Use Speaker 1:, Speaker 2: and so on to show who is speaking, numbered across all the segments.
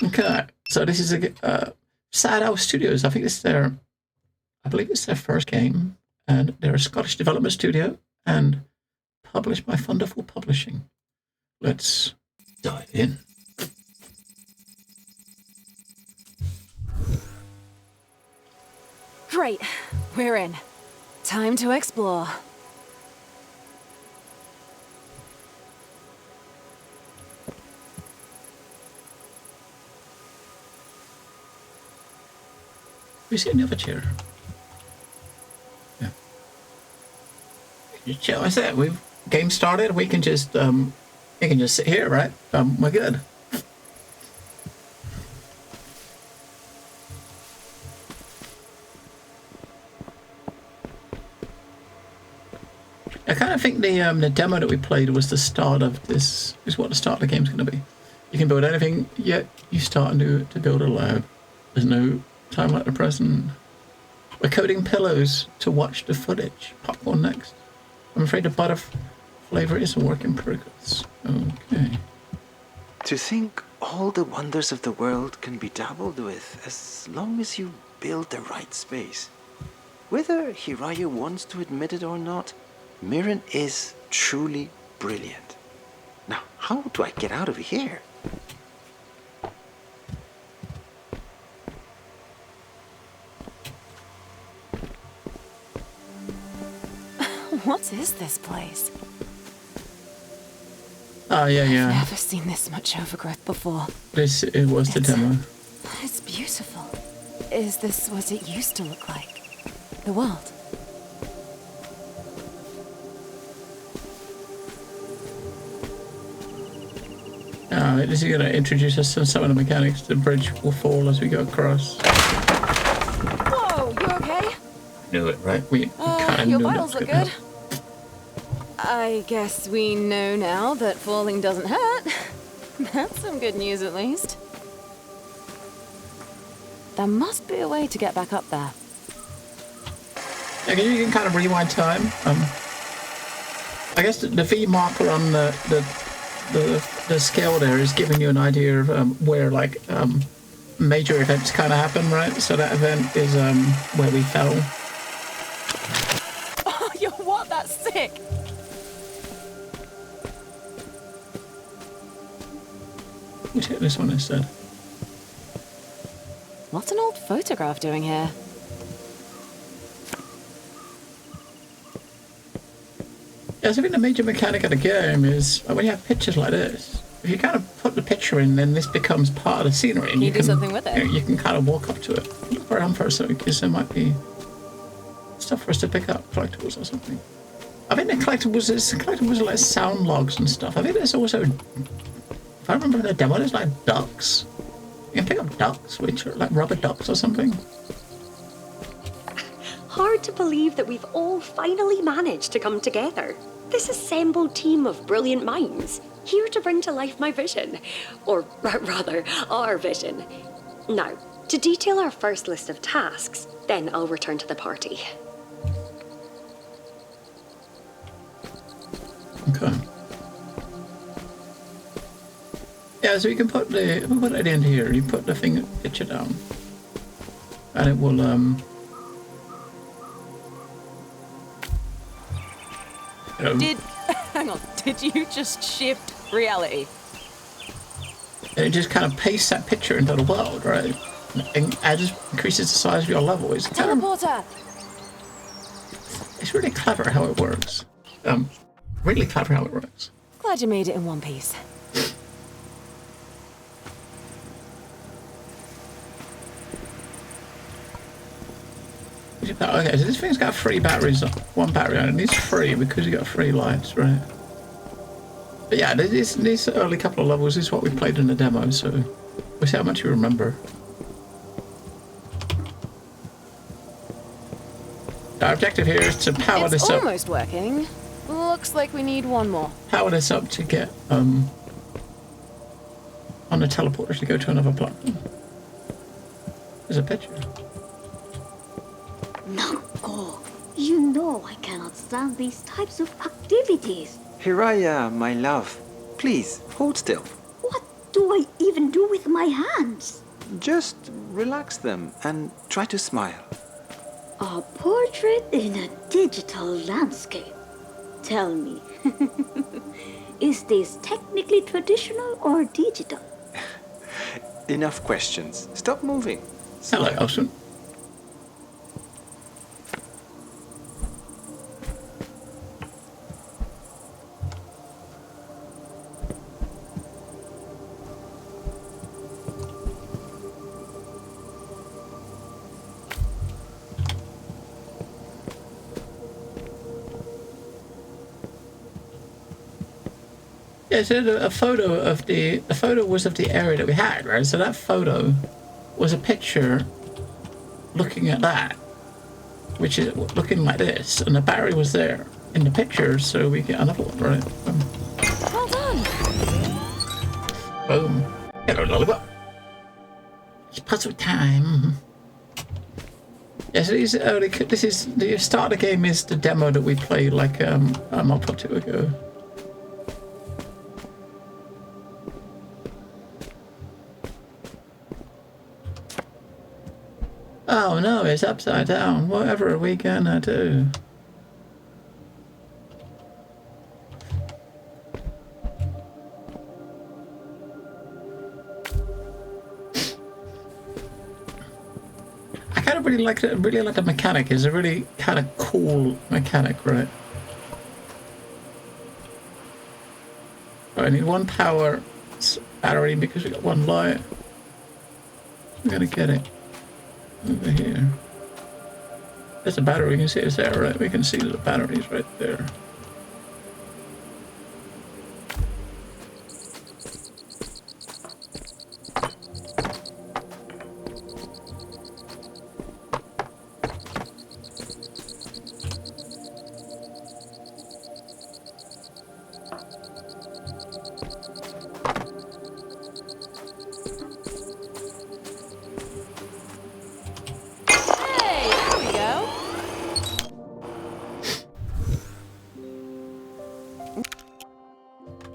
Speaker 1: Okay, so this is a Sad Owl Studios. I think this is I believe it's their first game, and they're a Scottish development studio and published by Thunderful Publishing. Let's dive in.
Speaker 2: Great, we're in. Time to explore.
Speaker 1: We see another chair. Yeah. Chill. I said we've game started. We can just you can just sit here, right? We're good. I kind of think the demo that we played was the start of this. Is what the start of the game's going to be. You can build anything, yet you start to build a lab. There's no time like the present. We're coding pillows to watch the footage. Popcorn next. I'm afraid the butter flavor is a work in progress. Okay.
Speaker 3: To think all the wonders of the world can be dabbled with as long as you build the right space. Whether Hiraya wants to admit it or not, Mirren is truly brilliant. Now, how do I get out of here?
Speaker 2: What is this place?
Speaker 1: Oh, yeah.
Speaker 2: I've never seen this much overgrowth before.
Speaker 1: It was the demo.
Speaker 2: It's beautiful. Is this what it used to look like? The world?
Speaker 1: Is he going to introduce us to some of the mechanics? The bridge will fall as we go across.
Speaker 2: Whoa, you okay?
Speaker 1: Knew it, right? We kind of
Speaker 2: your
Speaker 1: knew
Speaker 2: vitals
Speaker 1: that
Speaker 2: look
Speaker 1: was
Speaker 2: good. I guess we know now that falling doesn't hurt. That's some good news, at least. There must be a way to get back up there.
Speaker 1: Yeah, you can kind of rewind time. I guess the V marker on the scale there is giving you an idea of where like major events kind of happen, right? So that event is where we fell.
Speaker 2: Oh, you're what? That's sick.
Speaker 1: Let's hit this one instead.
Speaker 2: What's an old photograph doing here?
Speaker 1: Yeah, so I think the major mechanic of the game is when you have pictures like this, if you kind of put the picture in, then this becomes part of the scenery. And
Speaker 2: you can do something with it.
Speaker 1: You can kind of walk up to it. Look around for a second, because there might be stuff for us to pick up, collectibles or something. I think the collectibles are like sound logs and stuff. I think there's also, if I remember the demo, there's like ducks. You can pick up ducks, which are like rubber ducks or something.
Speaker 4: Hard to believe that we've all finally managed to come together. This assembled team of brilliant minds, here to bring to life my vision. Or rather, our vision. Now, to detail our first list of tasks, then I'll return to the party.
Speaker 1: Okay. Yeah, so you can put it in here. You put the picture down, and it will
Speaker 2: Hang on, did you just shift reality?
Speaker 1: And it just kind of pastes that picture into the world, right? And it just increases the size of your level. It's kind of,
Speaker 2: Teleporter!
Speaker 1: it's really clever how it works. Really clever how it works.
Speaker 2: Glad you made it in one piece.
Speaker 1: Okay, so this thing's got 3 batteries, 1 battery on it. It's free because you got 3 lights, right? But yeah, these early couple of levels is what we played in the demo, so we'll see how much you remember. Our objective here is to power this up.
Speaker 2: It's almost working. Looks like we need one more.
Speaker 1: Power this up to get on the teleporter to go to another platform. There's a picture.
Speaker 5: Nanko, you know I cannot stand these types of activities.
Speaker 3: Hiraya, my love, please, hold still.
Speaker 5: What do I even do with my hands?
Speaker 3: Just relax them and try to smile.
Speaker 5: A portrait in a digital landscape. Tell me, is this technically traditional or digital?
Speaker 3: Enough questions. Stop moving.
Speaker 1: Hello, Austin. Yeah, so a photo was of the area that we had, right? So that photo was a picture looking at that, which is looking like this, and the battery was there in the picture, so we get another one, right?
Speaker 2: Well done.
Speaker 1: Boom. Hello, lollipop. It's puzzle time. Yeah, so this is the start of the game is the demo that we played like a month or two ago. Oh no, it's upside down. Whatever are we gonna do? I kind of really like the mechanic. It's a really kind of cool mechanic, right? I need one power battery because we got one light. I'm gonna get it. Over here. There's a battery, we can see it's there, right? We can see the batteries right there.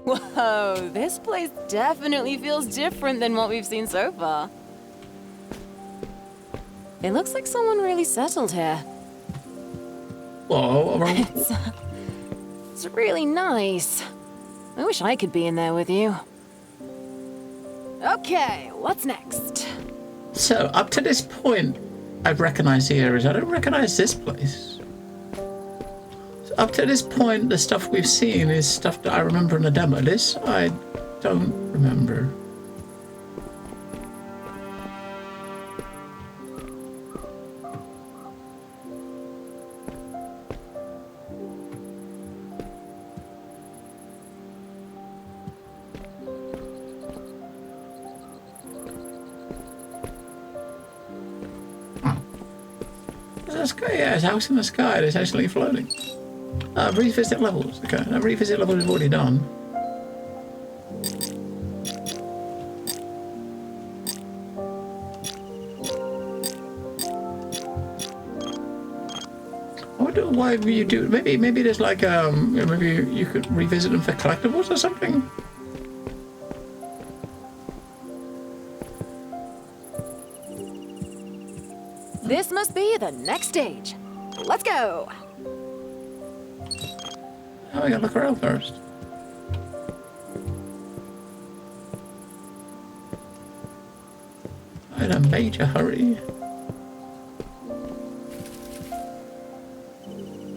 Speaker 2: Whoa, this place definitely feels different than what we've seen so far. It looks like someone really settled here.
Speaker 1: Whoa,
Speaker 2: It's really nice. I wish I could be in there with you. Okay, what's next?
Speaker 1: So, up to this point, I've recognized the areas. I don't recognize this place. Up to this point, the stuff we've seen is stuff that I remember in the demo. This, I don't remember. There's a sky, yeah, it's a house in the sky that's actually floating. Revisit levels. Okay, now revisit levels we've already done. I wonder why you do. Maybe there's like maybe you could revisit them for collectibles or something.
Speaker 2: This must be the next stage. Let's go.
Speaker 1: Oh, we gotta look around first. I'm in a major hurry.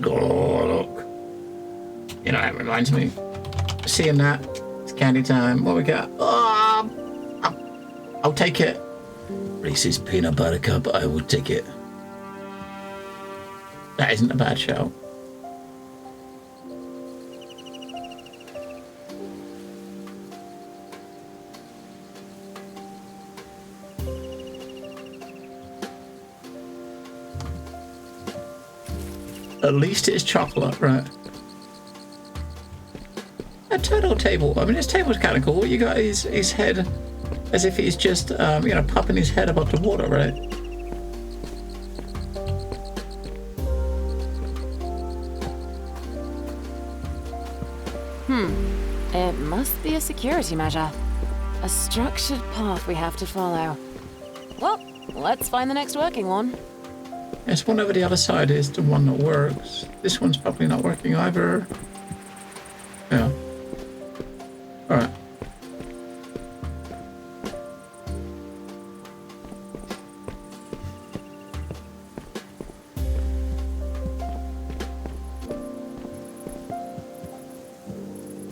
Speaker 1: Oh, look. You know, that reminds me. Seeing that, it's candy time. What we got? Oh, I'll take it. Reese's peanut butter cup, I will take it. That isn't a bad shout. At least it's chocolate, right? A turtle table. I mean, this table's kind of cool. You got his head as if he's just, you know, popping his head above the water, right?
Speaker 2: It must be a security measure. A structured path we have to follow. Well, let's find the next working one.
Speaker 1: There's one over the other side is the one that works. This one's probably not working either. Yeah. Alright.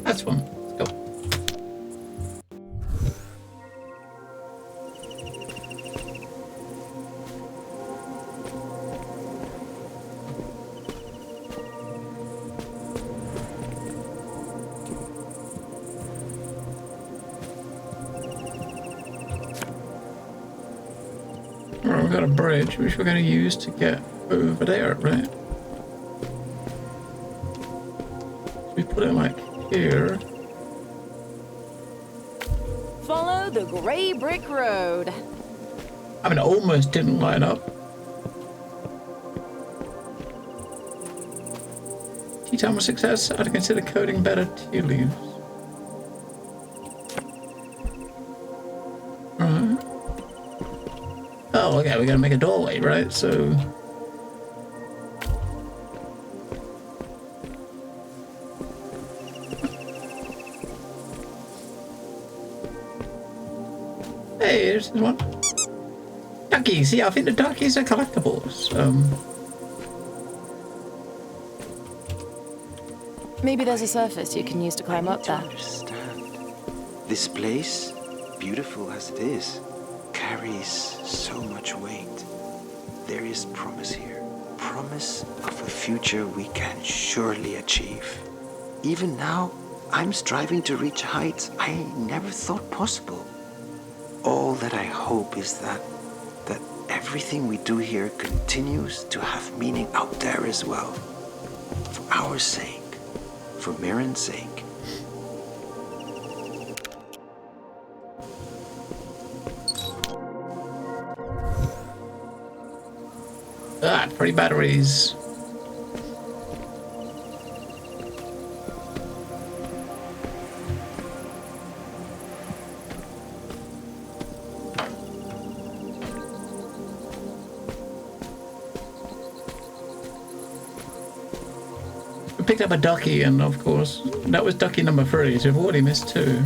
Speaker 1: That's one. Let's go. Alright, we've got a bridge which we're going to use to get over there, right? We put it like here.
Speaker 2: Follow the gray brick road.
Speaker 1: I mean, it almost didn't line up. Tea time was success. I'd consider coding better tea leaves. Alright. Oh, okay, we gotta make a doorway, right? So. Hey, there's one. Duckies, yeah, I think the duckies are collectibles.
Speaker 2: Maybe there's a surface you can use to climb up
Speaker 3: To
Speaker 2: there.
Speaker 3: understand. This place, beautiful as it is, carries so much weight. There is promise here. Promise of a future we can surely achieve. Even now, I'm striving to reach heights I never thought possible. All that I hope is that everything we do here continues to have meaning out there as well. For our sake, for Mirren's sake.
Speaker 1: Ah, pretty batteries. We picked up a ducky, and of course, that was ducky number 3, so we've already missed 2.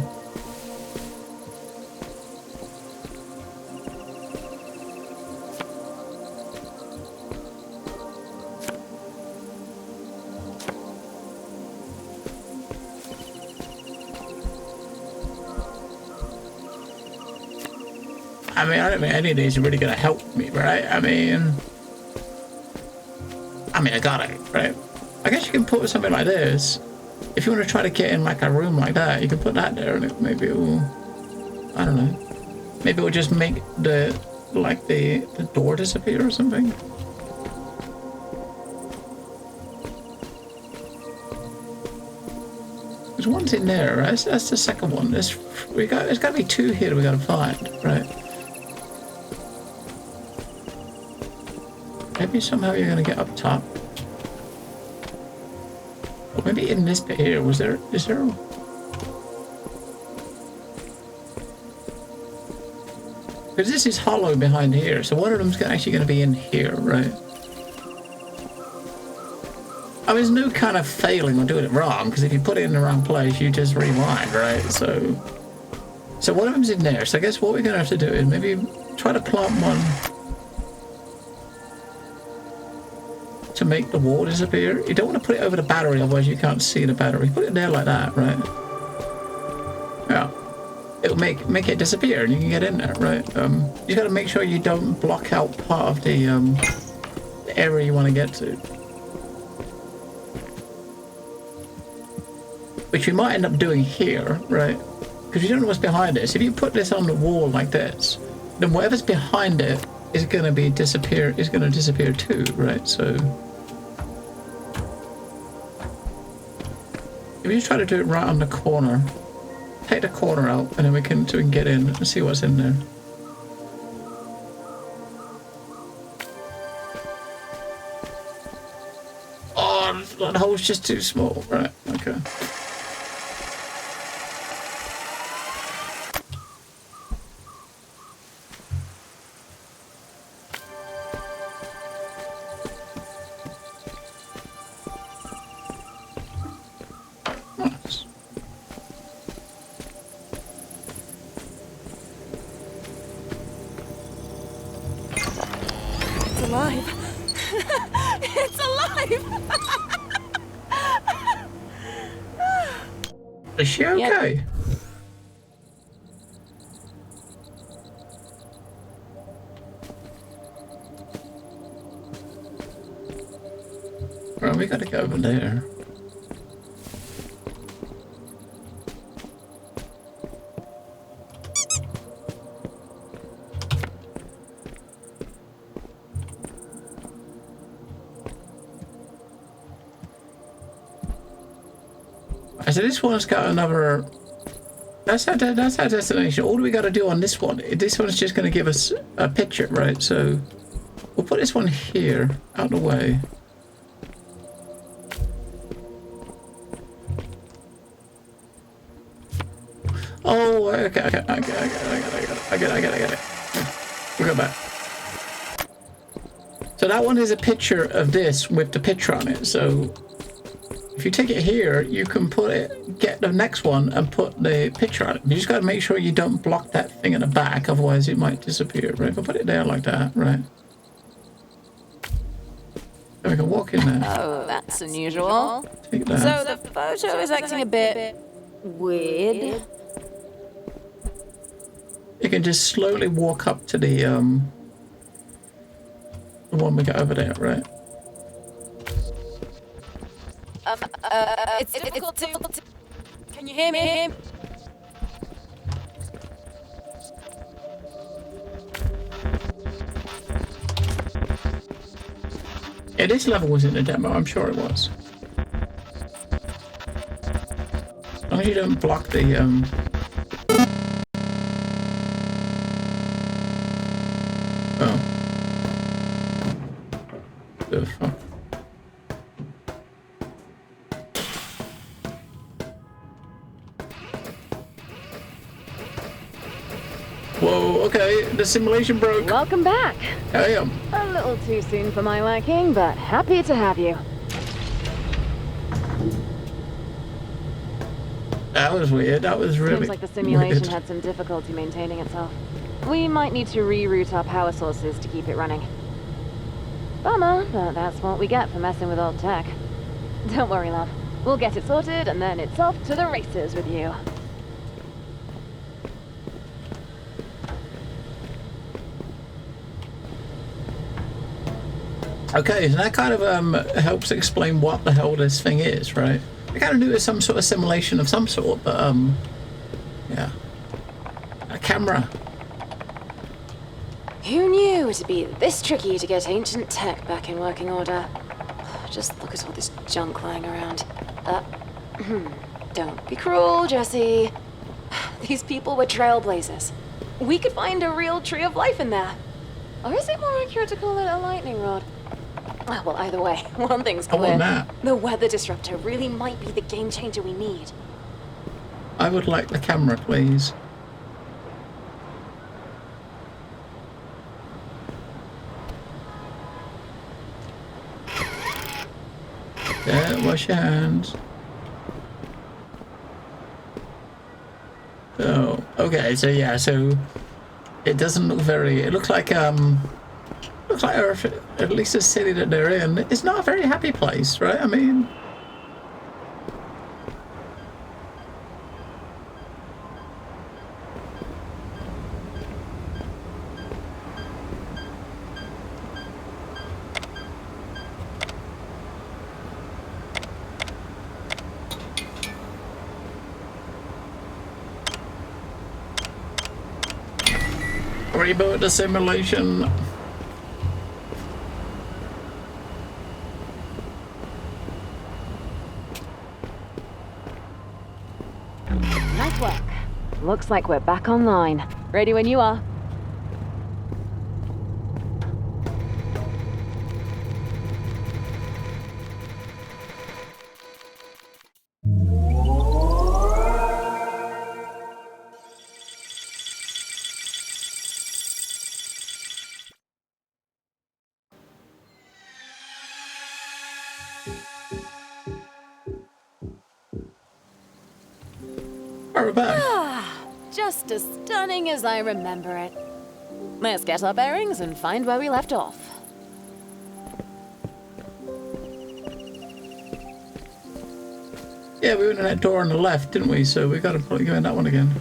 Speaker 1: I mean, I don't think any of these are really going to help me, right? I mean, I got it, right? I guess you can put something like this. If you want to try to get in like a room like that, you can put that there, and maybe it will, I don't know. Maybe it will just make the door disappear or something. There's one's in there, right? That's the second one. There's got to be 2 here that we got to find, right? Maybe somehow you're gonna get up top. Or maybe in this bit here, is there? Because this is hollow behind here, so one of them's actually gonna be in here, right? I mean, there's no kind of failing or doing it wrong, because if you put it in the wrong place, you just rewind, right? So one of them's in there, so I guess what we're gonna have to do is maybe try to plant one to make the wall disappear. You don't want to put it over the battery, otherwise you can't see the battery. Put it there like that, right? Yeah. It'll make it disappear and you can get in there, right? You got to make sure you don't block out part of the area you want to get to. Which we might end up doing here, right? Because you don't know what's behind this. If you put this on the wall like this, then whatever's behind it is going to disappear too, right? So if you just try to do it right on the corner, take the corner out, and then we can get in and see what's in there. Oh, that hole's just too small. Right, okay.
Speaker 2: alive. It's alive!
Speaker 1: Is she okay? Well, we gotta go over there. So this one's got another. That's our destination. All we got to do on this one. This one's just going to give us a picture, right? So we'll put this one here, out of the way. Oh, okay, I get it. We'll go back. So that one is a picture of this with the picture on it. So if you take it here, you can put it, get the next one and put the picture on it. You just got to make sure you don't block that thing in the back, otherwise it might disappear, right? But put it there like that, right? And we can walk in there.
Speaker 2: Oh, that's unusual.
Speaker 1: Take that.
Speaker 2: So the photo is acting a bit weird.
Speaker 1: You can just slowly walk up to the one we got over there, right?
Speaker 2: It's difficult to... Can you hear me?
Speaker 1: Yeah, this level was in the demo, I'm sure it was. As long as you don't block the Oh. The fuck? Whoa, okay, the simulation broke.
Speaker 2: Welcome back.
Speaker 1: I am.
Speaker 2: A little too soon for my liking, but happy to have you.
Speaker 1: That was weird. That was really
Speaker 2: Seems like the simulation
Speaker 1: weird.
Speaker 2: had some difficulty maintaining itself. We might need to reroute our power sources to keep it running. Bummer, but that's what we get for messing with old tech. Don't worry, love. We'll get it sorted, and then it's off to the races with you.
Speaker 1: Okay, so that kind of helps explain what the hell this thing is, right? I kind of knew it was some sort of simulation of some sort, but yeah. A camera.
Speaker 2: Who knew it'd be this tricky to get ancient tech back in working order? Just look at all this junk lying around. Don't be cruel, Jesse. These people were trailblazers. We could find a real tree of life in there. Or is it more accurate to call it a lightning rod? Well, either way, one thing's
Speaker 1: I want
Speaker 2: clear.
Speaker 1: that.
Speaker 2: The weather disruptor really might be the game changer we need.
Speaker 1: I would like the camera, please. There, wash your hands. Oh, okay, so yeah, so it doesn't look very, it looks like Earth, at least the city that they're in, it's not a very happy place, right? I mean, reboot the simulation.
Speaker 2: Nice work. Looks like we're back online. Ready when you are.
Speaker 1: We're back.
Speaker 2: Just as stunning as I remember it. Let's get our bearings and find where we left off.
Speaker 1: Yeah, we went in that door on the left, didn't we? So we got to probably go in that one again.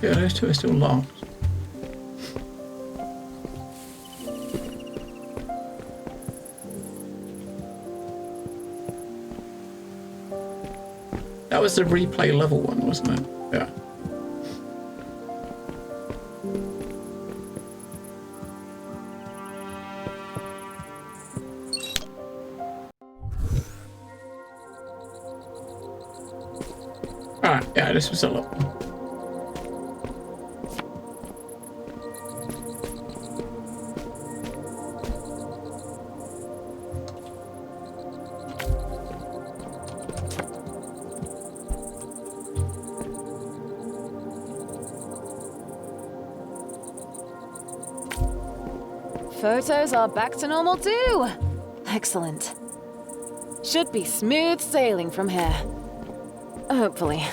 Speaker 1: Yeah, those two are still locked. That was the replay level one, wasn't it? Yeah. Alright, yeah, this was a lot.
Speaker 2: Photos are back to normal too. Excellent. Should be smooth sailing from here. Hopefully.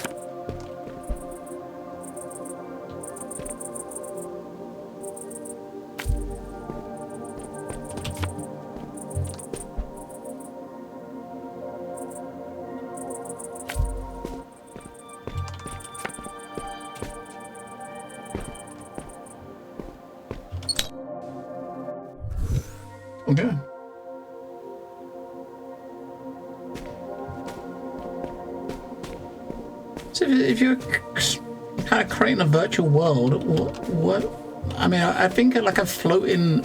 Speaker 1: Okay. So if you're kind of creating a virtual world, what? I mean, I think like a floating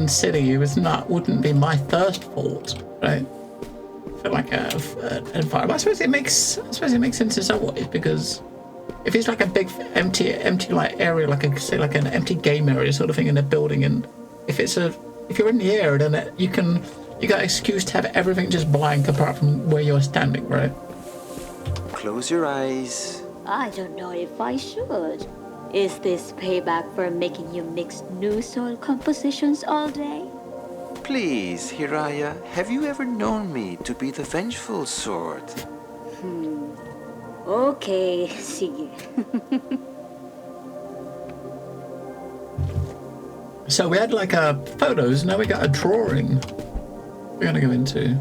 Speaker 1: city wouldn't be my first thought, right? For like an environment, I suppose it makes sense in some ways, because if it's like a big empty like area, like say like an empty game area sort of thing in a building, and if you're in the air, then you got an excuse to have everything just blank apart from where you're standing, right?
Speaker 3: Close your eyes.
Speaker 5: I don't know if I should. Is this payback for making you mix new soil compositions all day?
Speaker 3: Please, Hiraya, have you ever known me to be the vengeful sort?
Speaker 5: Okay, sige.
Speaker 1: So we had like photos, now we got a drawing we're gonna go into.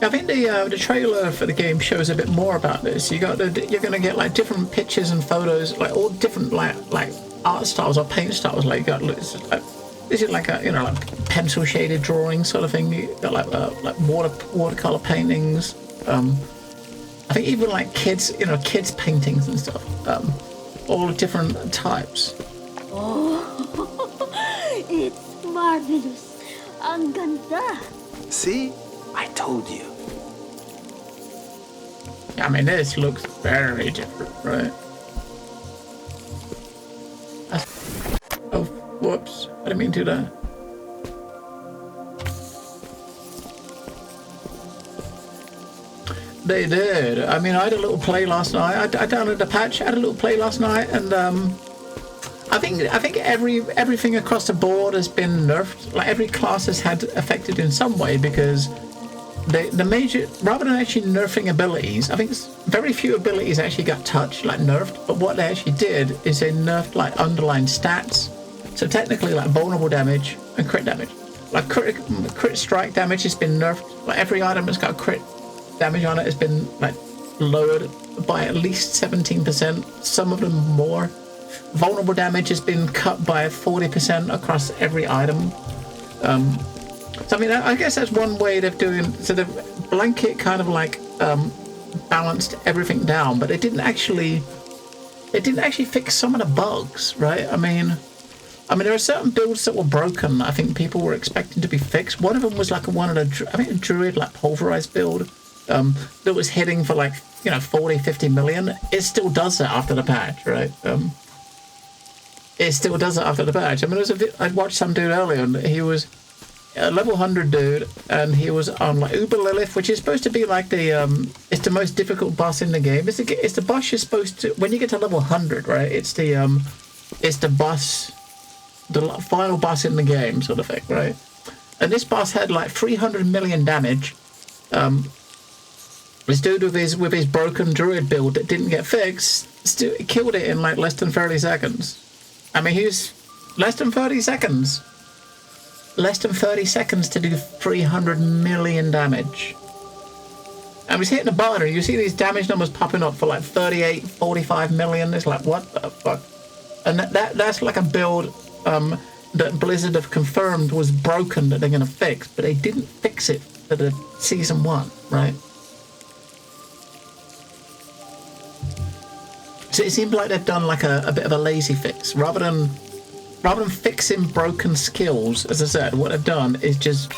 Speaker 1: I think the trailer for the game shows a bit more about this. You're gonna get like different pictures and photos, like all different like art styles or paint styles. Like this is like a like pencil shaded drawing sort of thing. You got like watercolor paintings. I think even like kids paintings and stuff. All different types.
Speaker 5: Oh, it's marvelous. Ang ganda.
Speaker 3: See? I told you.
Speaker 1: I mean, this looks very different, right? Oh, whoops. I didn't mean to do that. They did. I mean, I had a little play last night. I downloaded a patch, had a little play last night, and I think everything across the board has been nerfed. Like every class has had affected in some way, because the major, rather than actually nerfing abilities, I think very few abilities actually got touched, like nerfed. But what they actually did is they nerfed like underlying stats. So technically, like vulnerable damage and crit damage. Like crit strike damage has been nerfed. Like every item that's got crit damage on it has been like lowered by at least 17%. Some of them more. Vulnerable damage has been cut by 40% across every item. So I mean, I guess that's one way of doing. So the blanket kind of like balanced everything down, but it didn't actually fix some of the bugs, right? I mean, there are certain builds that were broken. I think people were expecting to be fixed. One of them was like a druid like pulverized build that was hitting for like 40-50 million. It still does that after the patch, right? It still does it after the patch. I mean, I watched some dude earlier, and he was a level 100 dude, and he was on like Uber Lilith, which is supposed to be like it's the most difficult boss in the game. It's the boss you're supposed to, when you get to level 100, right? It's the boss, the final boss in the game, sort of thing, right? And this boss had like 300 million damage. This dude with his broken druid build that didn't get fixed killed it in like less than 30 seconds. I mean, he's less than 30 seconds. Less than 30 seconds to do 300 million damage. And he's hitting the button, and you see these damage numbers popping up for like 38, 45 million. It's like, what the fuck? And that's like a build that Blizzard have confirmed was broken that they're going to fix, but they didn't fix it for the Season 1, right? So it seems like they've done like a bit of a lazy fix. Rather than fixing broken skills, as I said, what they've done is just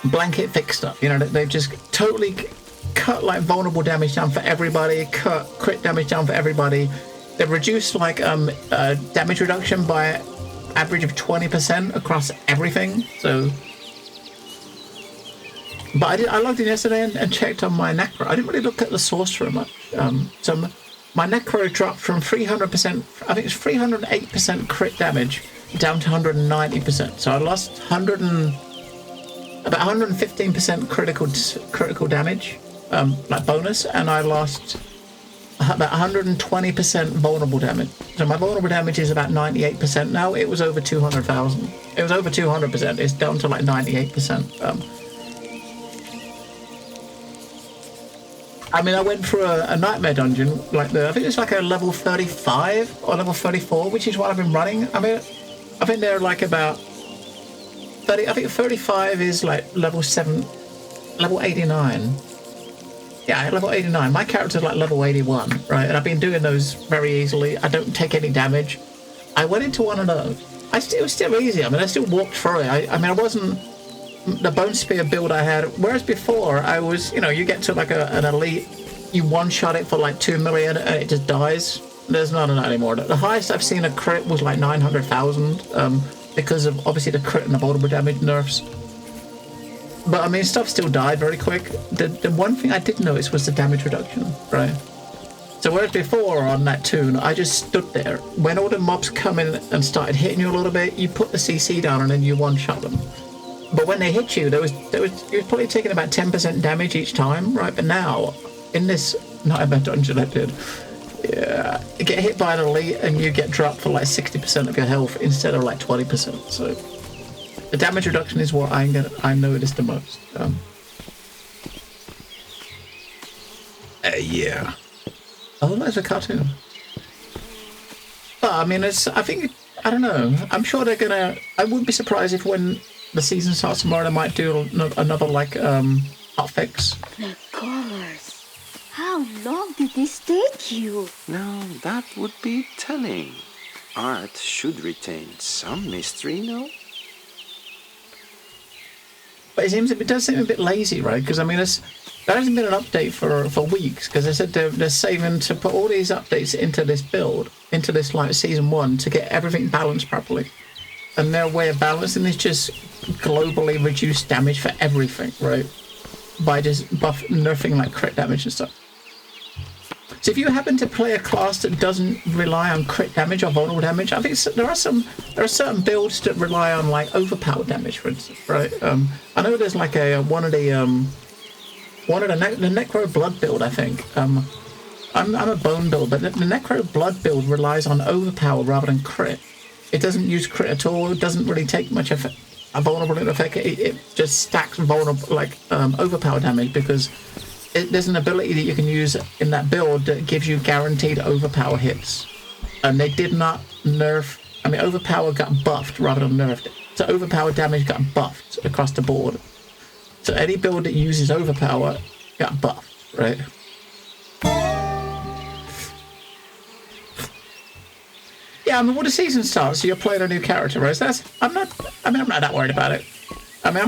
Speaker 1: blanket fix stuff. You know, they've just totally cut like vulnerable damage down for everybody, cut crit damage down for everybody. They've reduced like damage reduction by average of 20% across everything. So, but I logged in yesterday and checked on my necro. I didn't really look at the source very much. So my necro dropped from 300%, I think it's 308% crit damage down to 190%. So I lost about 115% critical damage, like bonus, and I lost about 120% vulnerable damage. So my vulnerable damage is about 98% now. It was over 200,000. It was over 200%. It's down to like 98%. I mean, I went through a nightmare dungeon, like I think it's like a level 35 or level 34, which is what I've been running. I mean, I think they're like about 30. I think 35 is like level 89. Yeah, level 89. My character's like level 81, right? And I've been doing those very easily. I don't take any damage. I went into one of those. It was still easy. I mean, I still walked through it. I mean, I wasn't the Bone Spear build I had. Whereas before, I was, you know, you get to like an elite, you one-shot it for like 2 million and it just dies. There's none of that anymore. The highest I've seen a crit was like 900,000 because of obviously the crit and the vulnerable damage nerfs. But I mean, stuff still died very quick. The one thing I did notice was the damage reduction, right? So whereas before on that toon, I just stood there. When all the mobs come in and started hitting you a little bit, you put the CC down and then you one-shot them. But when they hit you, you were probably taking about 10% damage each time, right? But now, in this nightmare dungeon I did, yeah, you get hit by an elite and you get dropped for like 60% of your health instead of like 20%. So the damage reduction is what I noticed the most. Yeah. Oh, that's a cartoon. But I mean, I don't know. I'm sure they're gonna. I wouldn't be surprised if when the season starts tomorrow, they might do another like hotfix.
Speaker 5: The colors. How long did this take you?
Speaker 3: Now that would be telling. Art should retain some mystery, no?
Speaker 1: But it does seem a bit lazy, right? Because I mean, there hasn't been an update for weeks because they said they're saving to put all these updates into this build, into this like season 1 to get everything balanced properly. And their way of balancing is just globally reduce damage for everything, right? By just nerfing like crit damage and stuff. So if you happen to play a class that doesn't rely on crit damage or vulnerable damage, I think there are certain builds that rely on like overpowered damage, for instance, right? I know there's like one of the Necro Blood build, I think. I'm a Bone build, but the Necro Blood build relies on overpower rather than crit. It doesn't use crit at all. It doesn't really take much of a vulnerable effect. It just stacks vulnerable overpower damage because there's an ability that you can use in that build that gives you guaranteed overpower hits. And they did not nerf. I mean, overpower got buffed rather than nerfed. So overpower damage got buffed across the board. So any build that uses overpower got buffed, right? Yeah, I mean, when the season starts, so you're playing a new character, right? So I'm not that worried about it. I mean,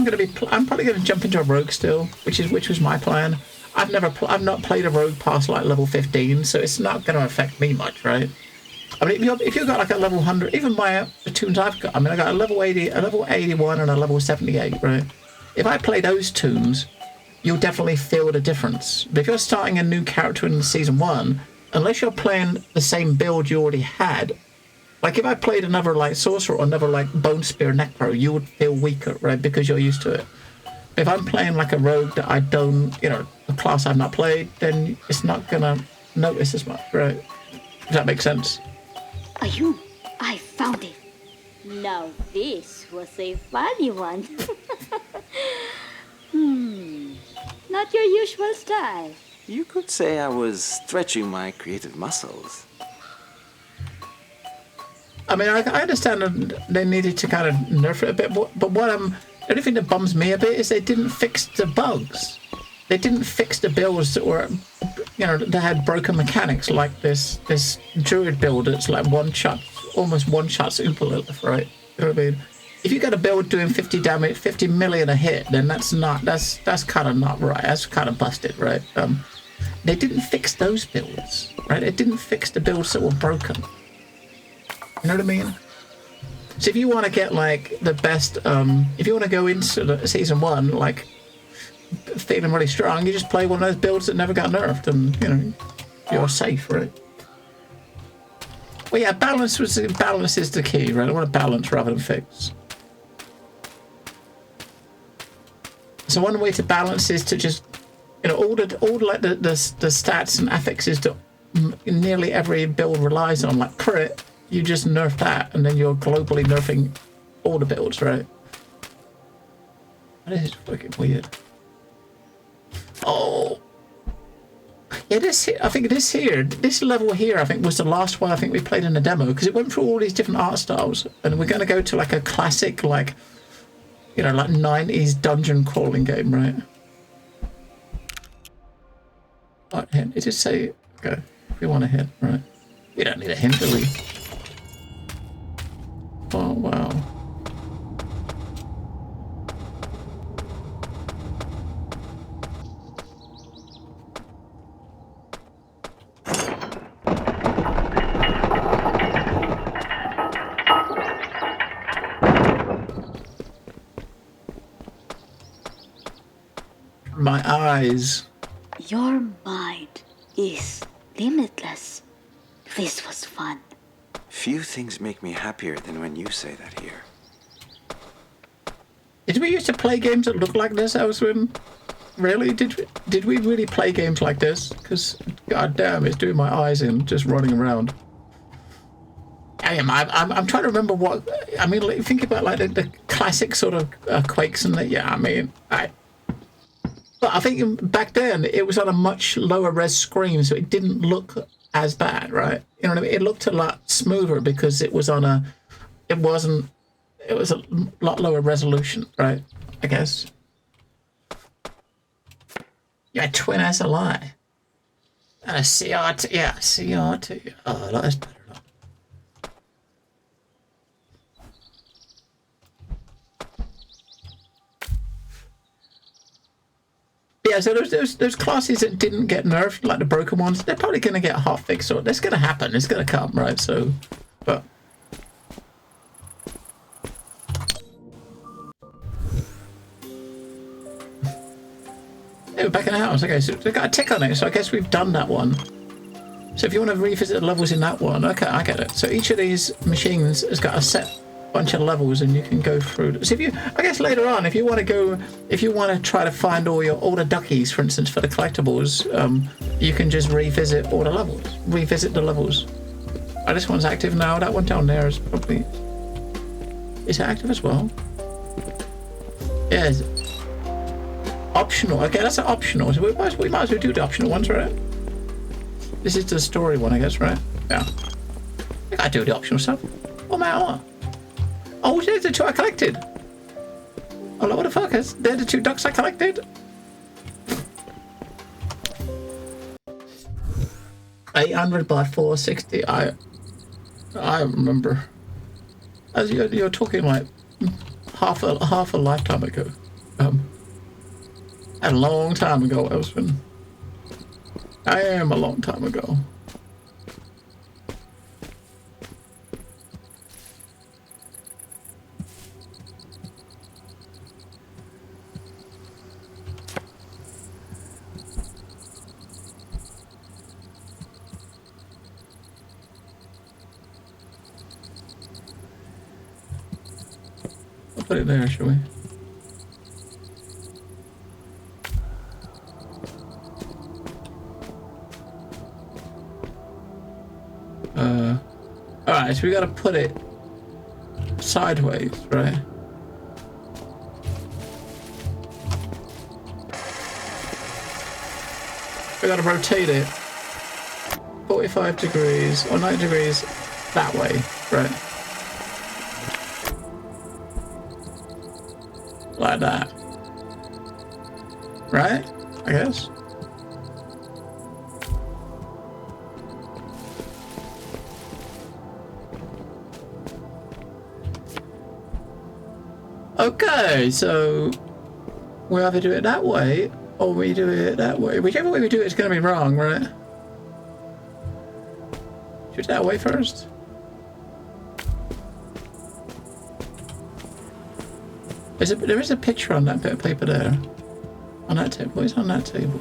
Speaker 1: I'm probably gonna jump into a rogue still, which was my plan. I've not played a rogue past like level 15, so it's not gonna affect me much, right? I mean, if you've got like a level 100, even the tunes I've got, I mean, I got a level 80, a level 81, and a level 78, right? If I play those tunes, you'll definitely feel the difference. But if you're starting a new character in season 1, unless you're playing the same build you already had, like if I played another like sorcerer or another like bone spear necro, you would feel weaker, right? Because you're used to it. If I'm playing like a rogue that I don't, a class I've not played, then it's not gonna notice as much, right? Does that make sense?
Speaker 5: Ayun, I found it. Now this was a funny one. Not your usual style.
Speaker 3: You could say I was stretching my creative muscles.
Speaker 1: I mean, I understand that they needed to kind of nerf it a bit more, but the only thing that bums me a bit is they didn't fix the bugs. They didn't fix the builds that were, that had broken mechanics, like this druid build that's like almost one shot super lilith, right? You know what I mean? If you got a build doing 50 damage, 50 million a hit, then that's kind of not right. That's kind of busted, right? They didn't fix those builds, right? They didn't fix the builds that were broken. You know what I mean? So if you want to get like the best, if you want to go into the season 1 like feeling really strong, you just play one of those builds that never got nerfed, and you're safe, right? Well, yeah, balance is the key, right? I want to balance rather than fix. So one way to balance is to just, all the stats and affixes that nearly every build relies on, like crit. You just nerf that, and then you're globally nerfing all the builds, right? That is fucking weird. Oh, yeah. This level here, I think, was the last one I think we played in the demo, because it went through all these different art styles, and we're going to go to like a classic, like 90s dungeon crawling game, right? What hint? It just say okay. If we want a hint, right? We don't need a hint, do we? Oh, wow. My eyes.
Speaker 5: Your mind is limitless. This was fun.
Speaker 3: Few things make me happier than when you say that here.
Speaker 1: Did we used to play games that looked like this, Elswin? Really? Did we really play games like this? Because, god damn, it's doing my eyes in just running around. I'm trying to remember what... I mean, like, think about like the classic sort of Quakes and that. Yeah, I mean, but I think back then it was on a much lower res screen, so it didn't look as bad, right? You know what I mean? It looked a lot smoother because it was a lot lower resolution, right? I guess. Yeah, twin SLI. And a CRT, yeah, CRT. Oh, that is better. Yeah, so those classes that didn't get nerfed, like the broken ones, they're probably going to get half fixed, or that's going to happen. It's going to come, right? So, but hey, we're back in the house. Okay, so they got a tick on it, so I guess we've done that one. So if you want to revisit the levels in that one, okay, I get it. So each of these machines has got a set bunch of levels, and you can go through. So I guess later on, if you want to try to find all the duckies, for instance, for the collectibles, you can just revisit all the levels. Revisit the levels. Oh, this one's active now. That one down there is probably... Is it active as well? Yeah. Optional. Okay, that's an optional. So we might as well do the optional ones, right? This is the story one, I guess, right? Yeah. I gotta do the optional stuff. Oh, man. Oh, there's the two I collected. Oh, what the fuck? They're the two ducks I collected. 800 by 460. I remember. As you're talking like half a lifetime ago. A long time ago, Elswin. I am a long time ago. Put it there, shall we? Right, so we gotta put it sideways, right? We gotta rotate it 45 degrees or 90 degrees that way, right? Like that. Right? I guess. Okay, so we either do it that way or we do it that way. Whichever way we do it, it's going to be wrong, right? Do it that way first. There is a picture on that bit of paper there. On that table. What is on that table?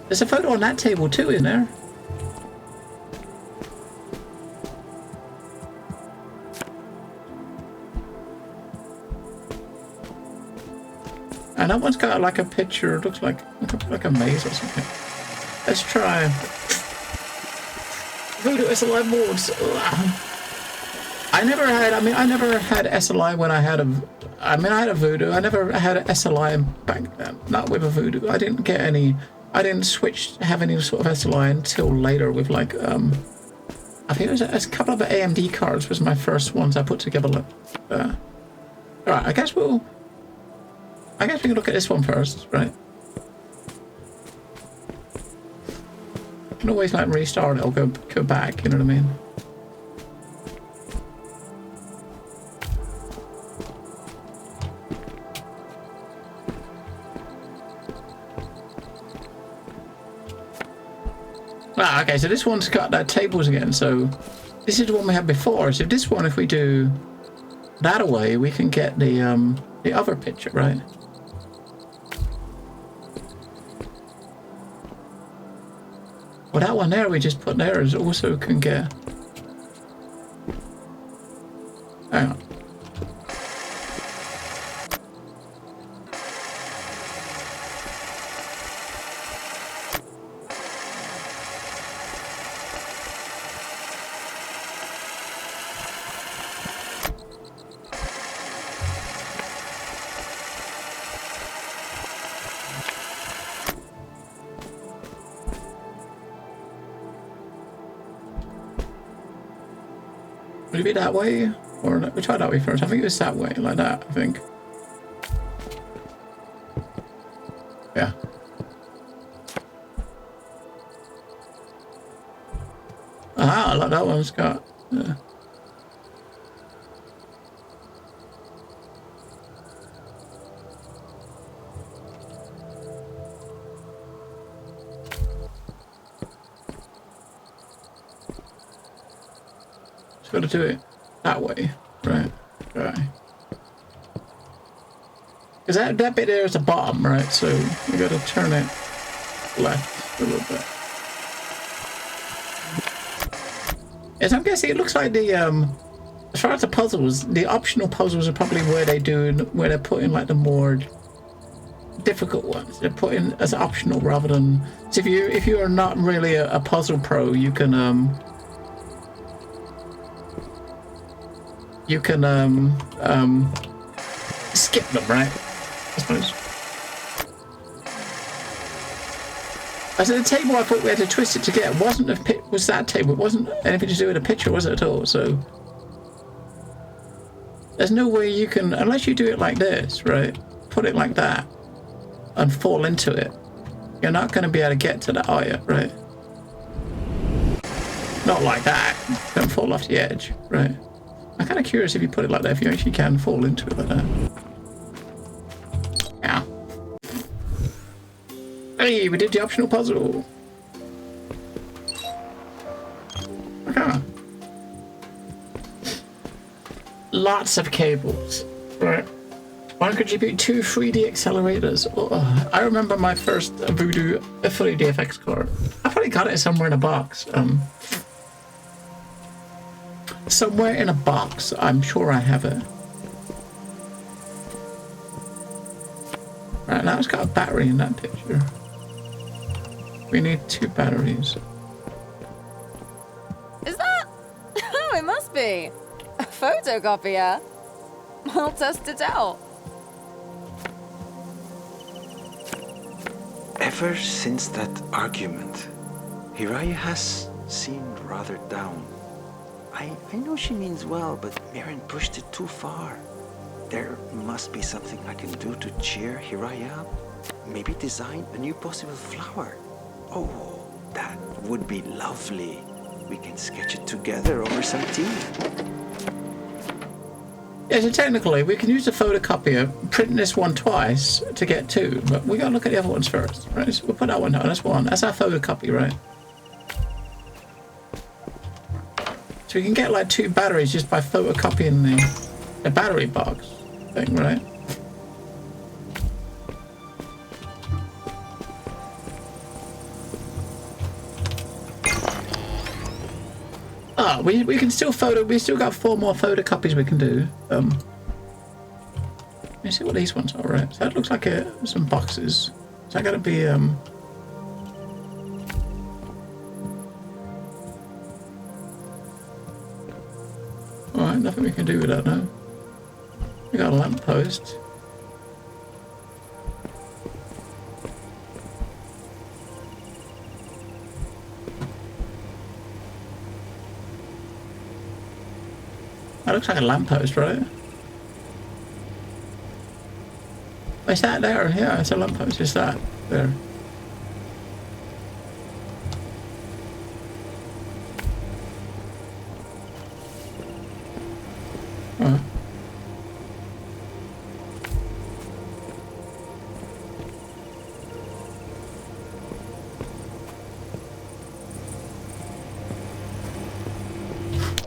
Speaker 1: There's a photo on that table too, isn't there? And that one's got like a picture, it looks like a maze or something. Let's try Voodoo SLI boards. I never had SLI when I had a Voodoo. I never had a SLI back then, not with a Voodoo. I didn't switch to have any sort of SLI until later with like, I think it was a couple of AMD cards was my first ones I put together. Alright, I guess we can look at this one first, right? I can always like restart it or go back, you know what I mean? Ah, okay, so this one's got tables again, so this is the one we had before. So this one, if we do that away, we can get the other picture, right? Well, that one there we just put there is also can get. Hang on. Would it be that way? Or we tried that way first. I think it was that way, like that, I think. Yeah. Ah, like that one's got. Got to do it that way, right? Right. Because that bit there is the bottom, right? So we got to turn it left a little bit. Yes, I'm guessing it looks like the as far as the puzzles, the optional puzzles are probably where they're putting like the more difficult ones. They're putting as optional rather than. So if you are not really a puzzle pro, you can skip them, right? I suppose. As in the table I thought we had to twist it to get was that table. It wasn't anything to do with a picture, was it at all? So there's no way you can, unless you do it like this, right? Put it like that and fall into it. You're not going to be able to get to that, are you? Right? Not like that. Don't fall off the edge, right? I'm kind of curious if you put it like that, if you actually can fall into it like that. Yeah. Hey, we did the optional puzzle. Okay. Lots of cables. Right. One contribute 2 3D accelerators. Oh, I remember my first Voodoo fully DFX card. I probably got it somewhere in a box. Somewhere in a box, I'm sure I have it. Right, now it's got a battery in that picture. We need 2 batteries.
Speaker 2: Is that copy. A photocopier? I'll test it out.
Speaker 3: Ever since that argument, Hiraya has seemed rather down. I know she means well, but Mirren pushed it too far. There must be something I can do to cheer Hiraya up. Maybe design a new possible flower. Oh, that would be lovely. We can sketch it together over some tea.
Speaker 1: Yeah, so technically we can use the photocopier, print this one twice to get two, but we gotta look at the other ones first, right? So we'll put that one down, that's one. That's our photocopy, right? So we can get like 2 batteries just by photocopying the battery box thing, right? Oh, we can still we still got 4 more photocopies we can do. Let me see what these ones are, right? So that looks like some boxes. Is that gonna be Alright, nothing we can do with that now. We got a lamppost. That looks like a lamppost, right? Is that there? Yeah, it's a lamppost. Is that there? Oh.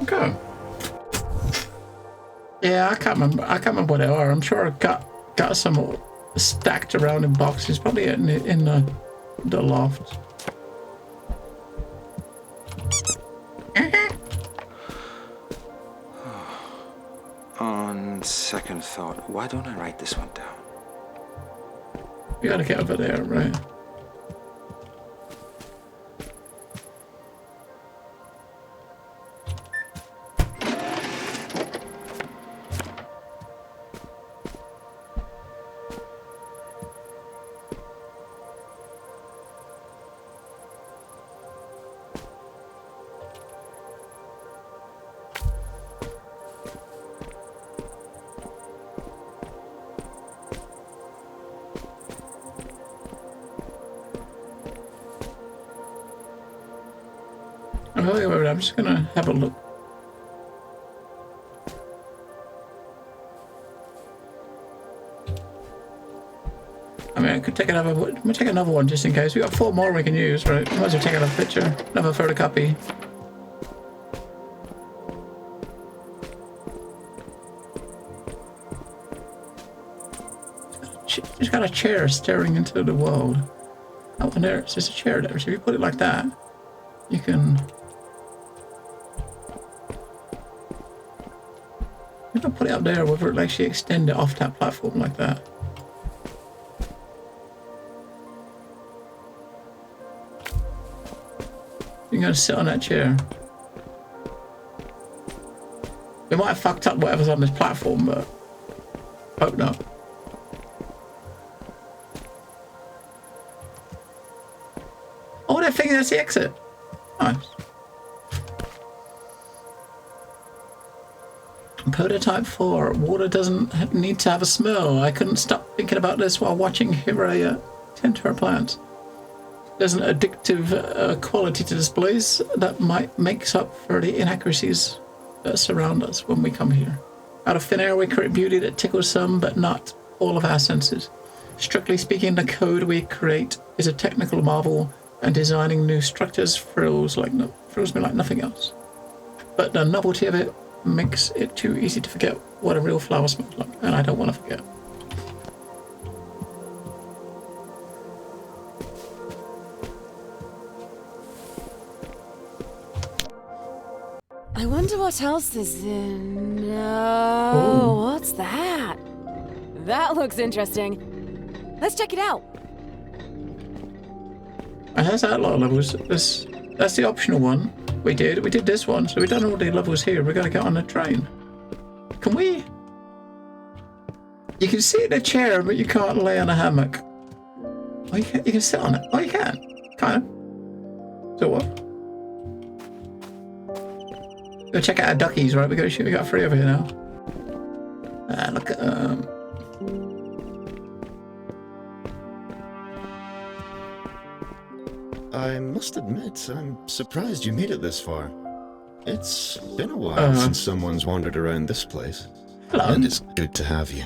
Speaker 1: Okay. Yeah, I can't remember what they are. I'm sure I got some stacked around in boxes, probably in the loft.
Speaker 3: On second thought, why don't I write this one down?
Speaker 1: We gotta get over there, right? I'm just gonna have a look. I mean, I could take another. We'll take another one just in case. We got 4 more we can use, right? Might as well take another picture, another photocopy. Just got a chair staring into the world. Oh, and there, it's just a chair there. So if you put it like that, you can. If I put it up there, whether it'll actually extend it off that platform like that. You're gonna sit on that chair. We might have fucked up whatever's on this platform, but hope not. Oh, that thing, that's the exit. Nice. Prototype 4. Water doesn't need to have a smell. I couldn't stop thinking about this while watching Hiraya tend to her plants. There's an addictive quality to displays that makes up for the inaccuracies that surround us when we come here. Out of thin air, we create beauty that tickles some, but not all of our senses. Strictly speaking, the code we create is a technical marvel, and designing new structures thrills me like nothing else. But the novelty of it makes it too easy to forget what a real flower smells like, and I don't want to forget.
Speaker 2: I wonder what else is in... Oh, what's that? That looks interesting. Let's check it out.
Speaker 1: It has outlaw levels. That's the optional one. We did this one, so we've done all the levels here. We're gonna get on the train. Can we? You can sit in a chair, but you can't lay on a hammock. Oh, you can sit on it. Oh, you can. Kind of. So what? Go check out our duckies, right? We got 3 over here now. Look at
Speaker 6: I must admit, I'm surprised you made it this far. It's been a while since someone's wandered around this place.
Speaker 1: Hello.
Speaker 6: And it's good to have you.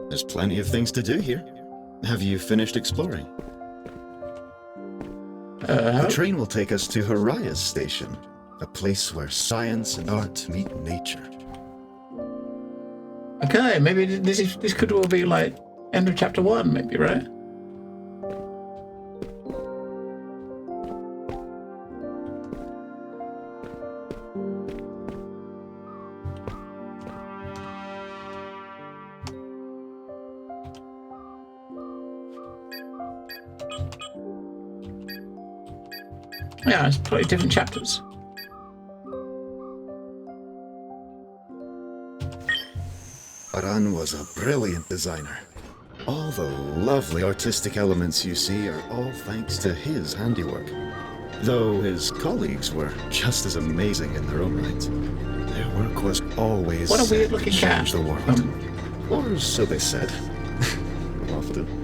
Speaker 6: There's plenty of things to do here. Have you finished exploring? The train will take us to Haraya's station, a place where science and art meet nature.
Speaker 1: Okay, maybe this could all be like end of chapter 1, maybe, right? Yeah, it's probably different chapters.
Speaker 6: Aran was a brilliant designer. All the lovely artistic elements you see are all thanks to his handiwork. Though his colleagues were just as amazing in their own right. Their work was always
Speaker 1: what a
Speaker 6: set
Speaker 1: weird
Speaker 6: to
Speaker 1: looking
Speaker 6: change
Speaker 1: cat.
Speaker 6: the world. Or so they said. Often.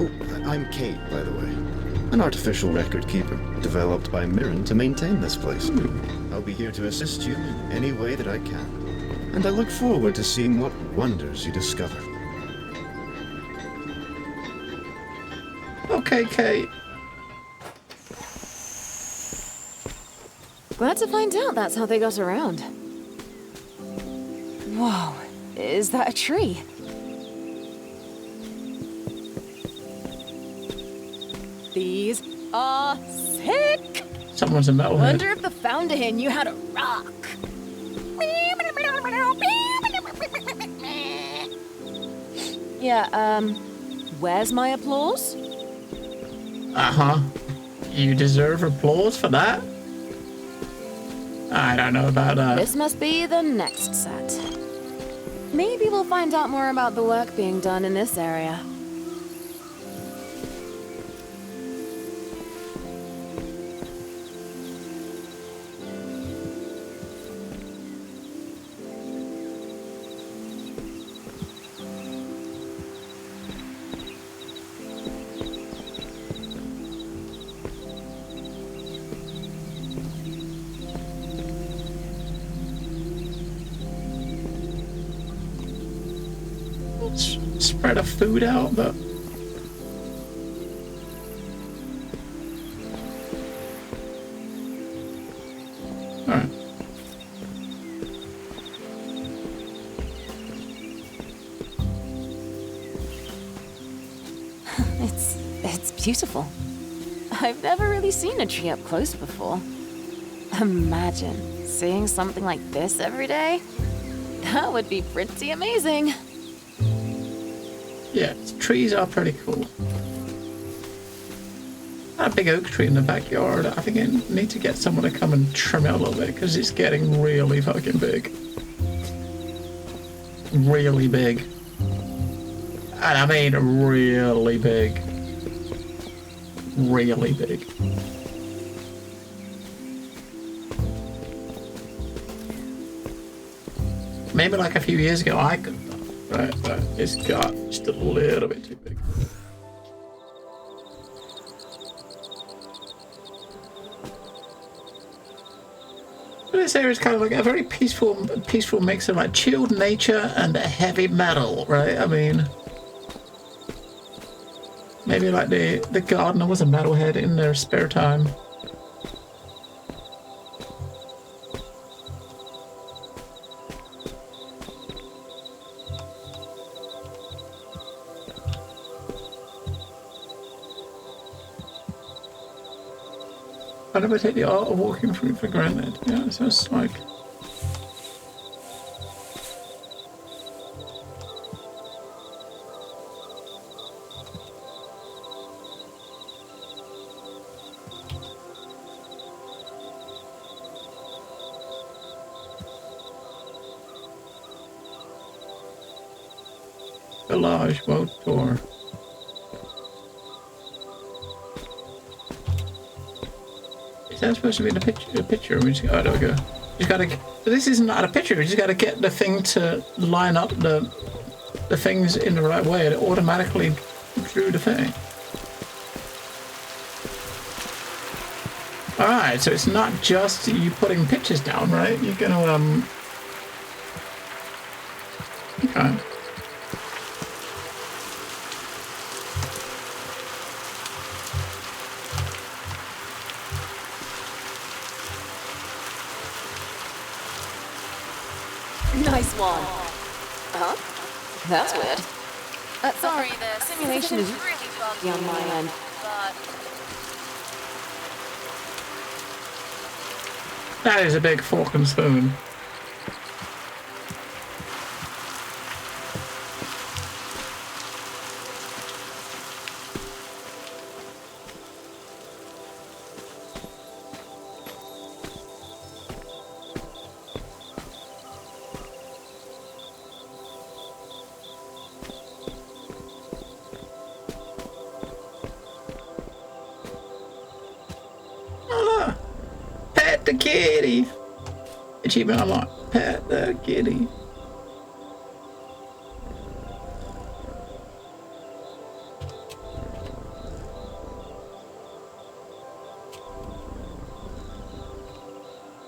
Speaker 6: Oh, I'm Kate, by the way. An artificial record keeper, developed by Mirren to maintain this place. I'll be here to assist you in any way that I can. And I look forward to seeing what wonders you discover.
Speaker 1: Okay, Kate.
Speaker 2: Glad to find out that's how they got around. Whoa, is that a tree? These are sick!
Speaker 1: Someone's a metalhead.
Speaker 2: Wonder if the founder here knew how to rock. Yeah, where's my applause?
Speaker 1: Uh-huh. You deserve applause for that? I don't know about that.
Speaker 2: This must be the next set. Maybe we'll find out more about the work being done in this area.
Speaker 1: Spread of food out, but alright.
Speaker 2: It's beautiful. I've never really seen a tree up close before. Imagine seeing something like this every day. That would be pretty amazing.
Speaker 1: Yeah, trees are pretty cool. A big oak tree in the backyard. I think I need to get someone to come and trim it a little bit because it's getting really fucking big. Really big. And I mean really big. Really big. Maybe like a few years ago I could. Right, but it's got just a little bit too big. But this area is kind of like a very peaceful mix of like chilled nature and heavy metal, right? I mean, maybe like the gardener was a metalhead in their spare time. I never take the art of walking through for granted. Yeah, it's just like... Collage World Tour. Is that supposed to be the picture? We just, oh, there we go. Just gotta. This isn't not a picture. We just gotta get the thing to line up the things in the right way, and it automatically drew the thing. All right, so it's not just you putting pictures down, right? You're gonna Okay.
Speaker 2: Nice one. Huh? That's weird. Sorry, the simulation is really buggy on my end, but...
Speaker 1: That is a big fork and spoon. Pet the kitty. Achievement unlocked. Pet the kitty.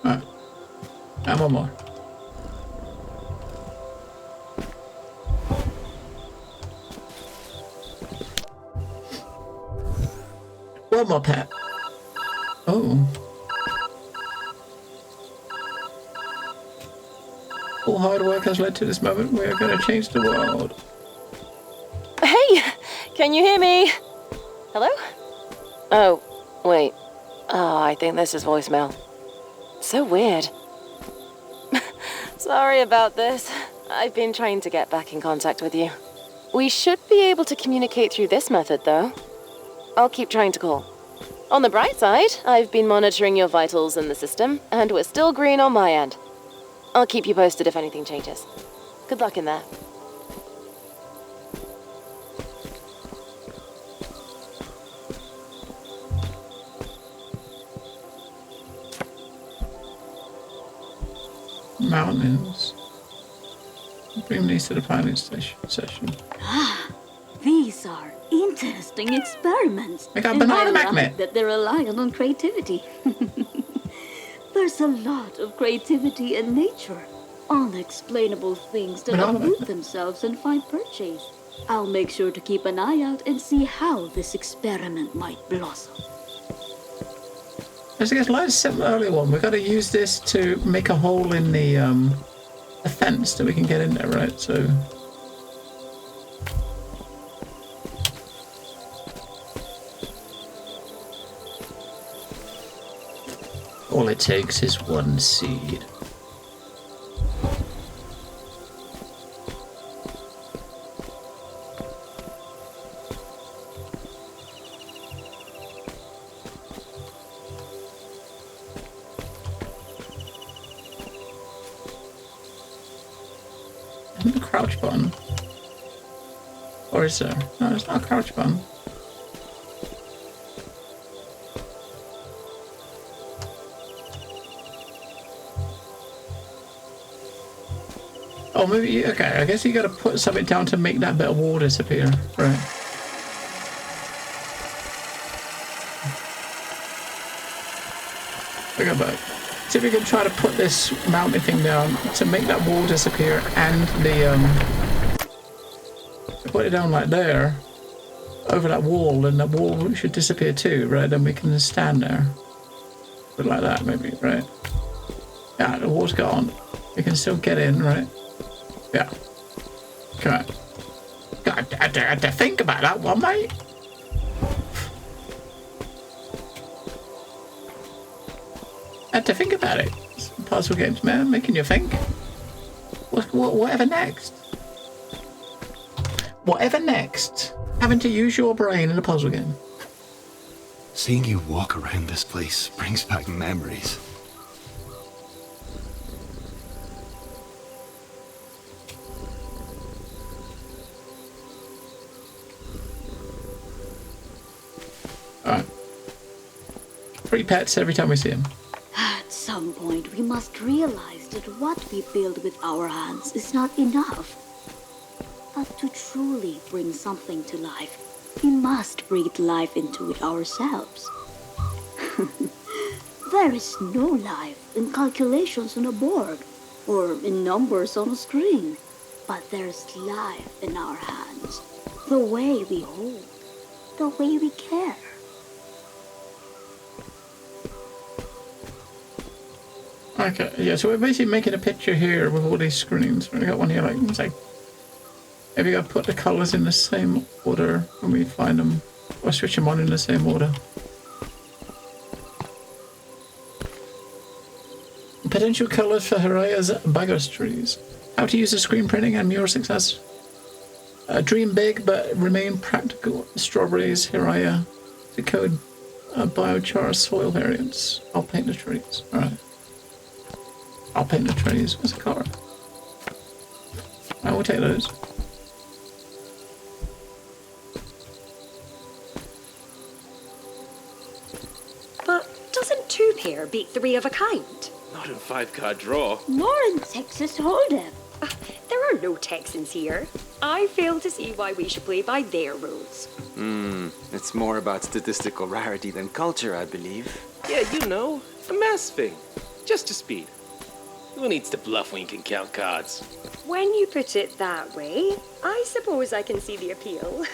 Speaker 1: Alright. And one more. One more pet. Oh. All hard work has led to this moment. We are going to change the world.
Speaker 2: Hey! Can you hear me? Hello? Oh, wait. Oh, I think this is voicemail. So weird. Sorry about this. I've been trying to get back in contact with you. We should be able to communicate through this method, though. I'll keep trying to call. On the bright side, I've been monitoring your vitals in the system, and we're still green on my end. I'll keep you posted if anything changes. Good luck in there.
Speaker 1: Mountains. Bring these to the pilot session.
Speaker 5: These are interesting experiments.
Speaker 1: I got
Speaker 5: and
Speaker 1: banana
Speaker 5: I like
Speaker 1: magnet.
Speaker 5: that they're reliant on creativity. There's a lot of creativity in nature. Unexplainable things that
Speaker 1: Banana
Speaker 5: uproot
Speaker 1: magnet.
Speaker 5: themselves and find purchase. I'll make sure to keep an eye out and see how this experiment might blossom.
Speaker 1: As I guess, like I said earlier one, we've got to use this to make a hole in the fence that we can get in there, right? So. All it takes is one seed. Isn't it a crouch button? Or is there? No, it's not a crouch button. Oh, maybe, okay, I guess you gotta put something down to make that bit of wall disappear, right? We go back. See if we can try to put this mountain thing down to make that wall disappear and the, put it down like there, over that wall, and that wall should disappear too, right? Then we can stand there. But like that, maybe, right? Yeah, the wall's gone. We can still get in, right? Yeah. Okay. God, I had to think about that one, mate. I had to think about it. Puzzle games, man, making you think. Whatever next? Whatever next? Having to use your brain in a puzzle game.
Speaker 6: Seeing you walk around this place brings back memories.
Speaker 1: free pets every time we see them.
Speaker 5: At some point, we must realize that what we build with our hands is not enough. But to truly bring something to life, we must breathe life into it ourselves. There is no life in calculations on a board or in numbers on a screen. But there's life in our hands. The way we hold, the way we care.
Speaker 1: Okay, yeah, so we're basically making a picture here with all these screens. We got one here, like, it's like, maybe we gotta put the colors in the same order when we find them, or switch them on in the same order. Potential colors for Hiraya's Baggers trees. How to use the screen printing and Muir success. Dream big but remain practical. Strawberries, Hiraya. Decode biochar soil variants. I'll paint the trees. Alright. I'll paint the trees. Where's the card? I will take those.
Speaker 4: But doesn't 2 pair beat 3 of a kind?
Speaker 7: Not in 5-card draw.
Speaker 5: Nor in Texas Hold'em.
Speaker 4: There are no Texans here. I fail to see why we should play by their rules.
Speaker 3: It's more about statistical rarity than culture, I believe.
Speaker 7: Yeah, you know, the mass thing. Just to speed. Who needs to bluff when you can count cards?
Speaker 4: When you put it that way, I suppose I can see the appeal.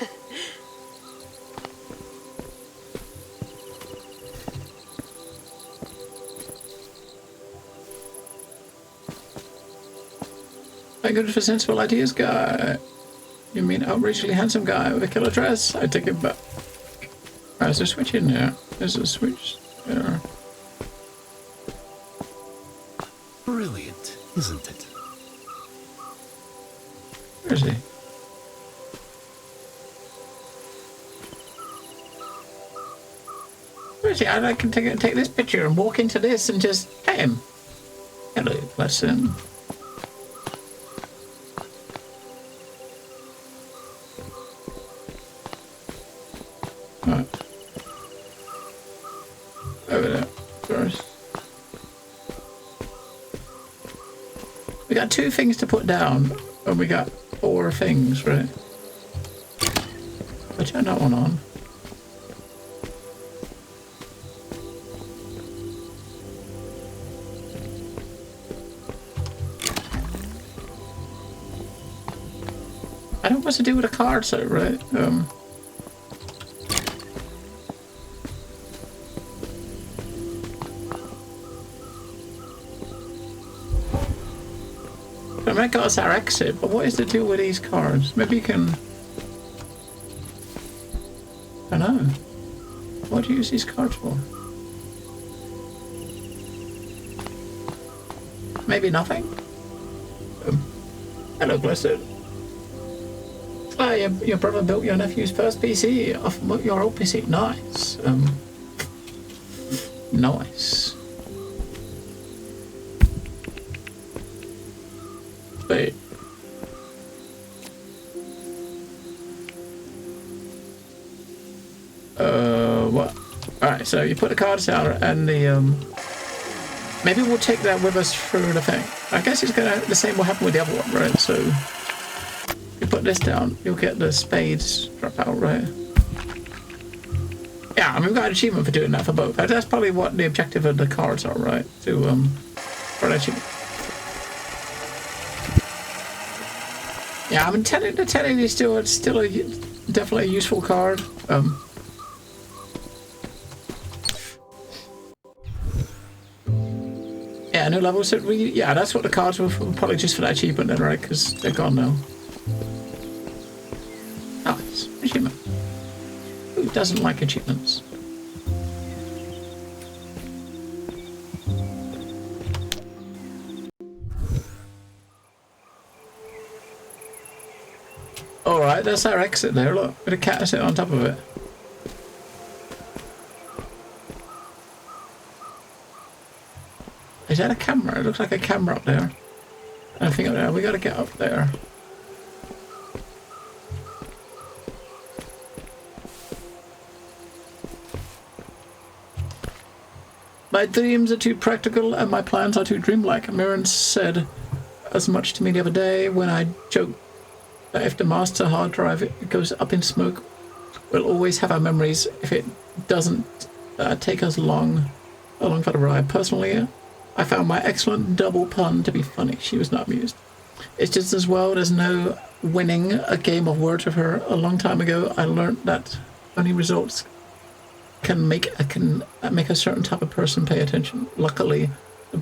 Speaker 1: Thank goodness for sensible ideas, guy. You mean outrageously handsome guy with a killer dress? I take it back. There's a switch in there. There's a switch there.
Speaker 6: Brilliant, isn't it?
Speaker 1: Where is he? Where is he? I can take this picture and walk into this and just pet him. Hello, person. Right. Over there first. We got 2 things to put down, and we got 4 things, right? I'll turn that one on. I don't know what to do with a card, so right? I might got us our exit, but what is to do with these cards? Maybe you can... I don't know. What do you use these cards for? Maybe nothing? Hello, Blessed. Ah, your brother built your nephew's first PC off your old PC. Nice. Nice. Wait. What? Alright, so you put the cards down and the, maybe we'll take that with us through the thing. I guess it's gonna, the same will happen with the other one, right? So, you put this down, you'll get the spades drop out, right? Yeah, I mean, we've got an achievement for doing that for both. That's probably what the objective of the cards are, right? To, for an achievement. Yeah, I'm intending it's still a definitely a useful card. Yeah, new levels. Yeah, that's what the cards were for, probably just for that achievement then, right? Because they're gone now. Nice achievement. Who doesn't like achievements? Alright, that's our exit there, look. With a cat sitting on top of it. Is that a camera? It looks like a camera up there. I think we gotta get up there. My dreams are too practical and my plans are too dreamlike. Mirren said as much to me the other day when I joked that if the master hard drive goes up in smoke, we'll always have our memories if it doesn't take us along for the ride. Personally, I found my excellent double pun to be funny. She was not amused. It's just as well there's no winning a game of words with her. A long time ago, I learned that only results can make a certain type of person pay attention. Luckily, the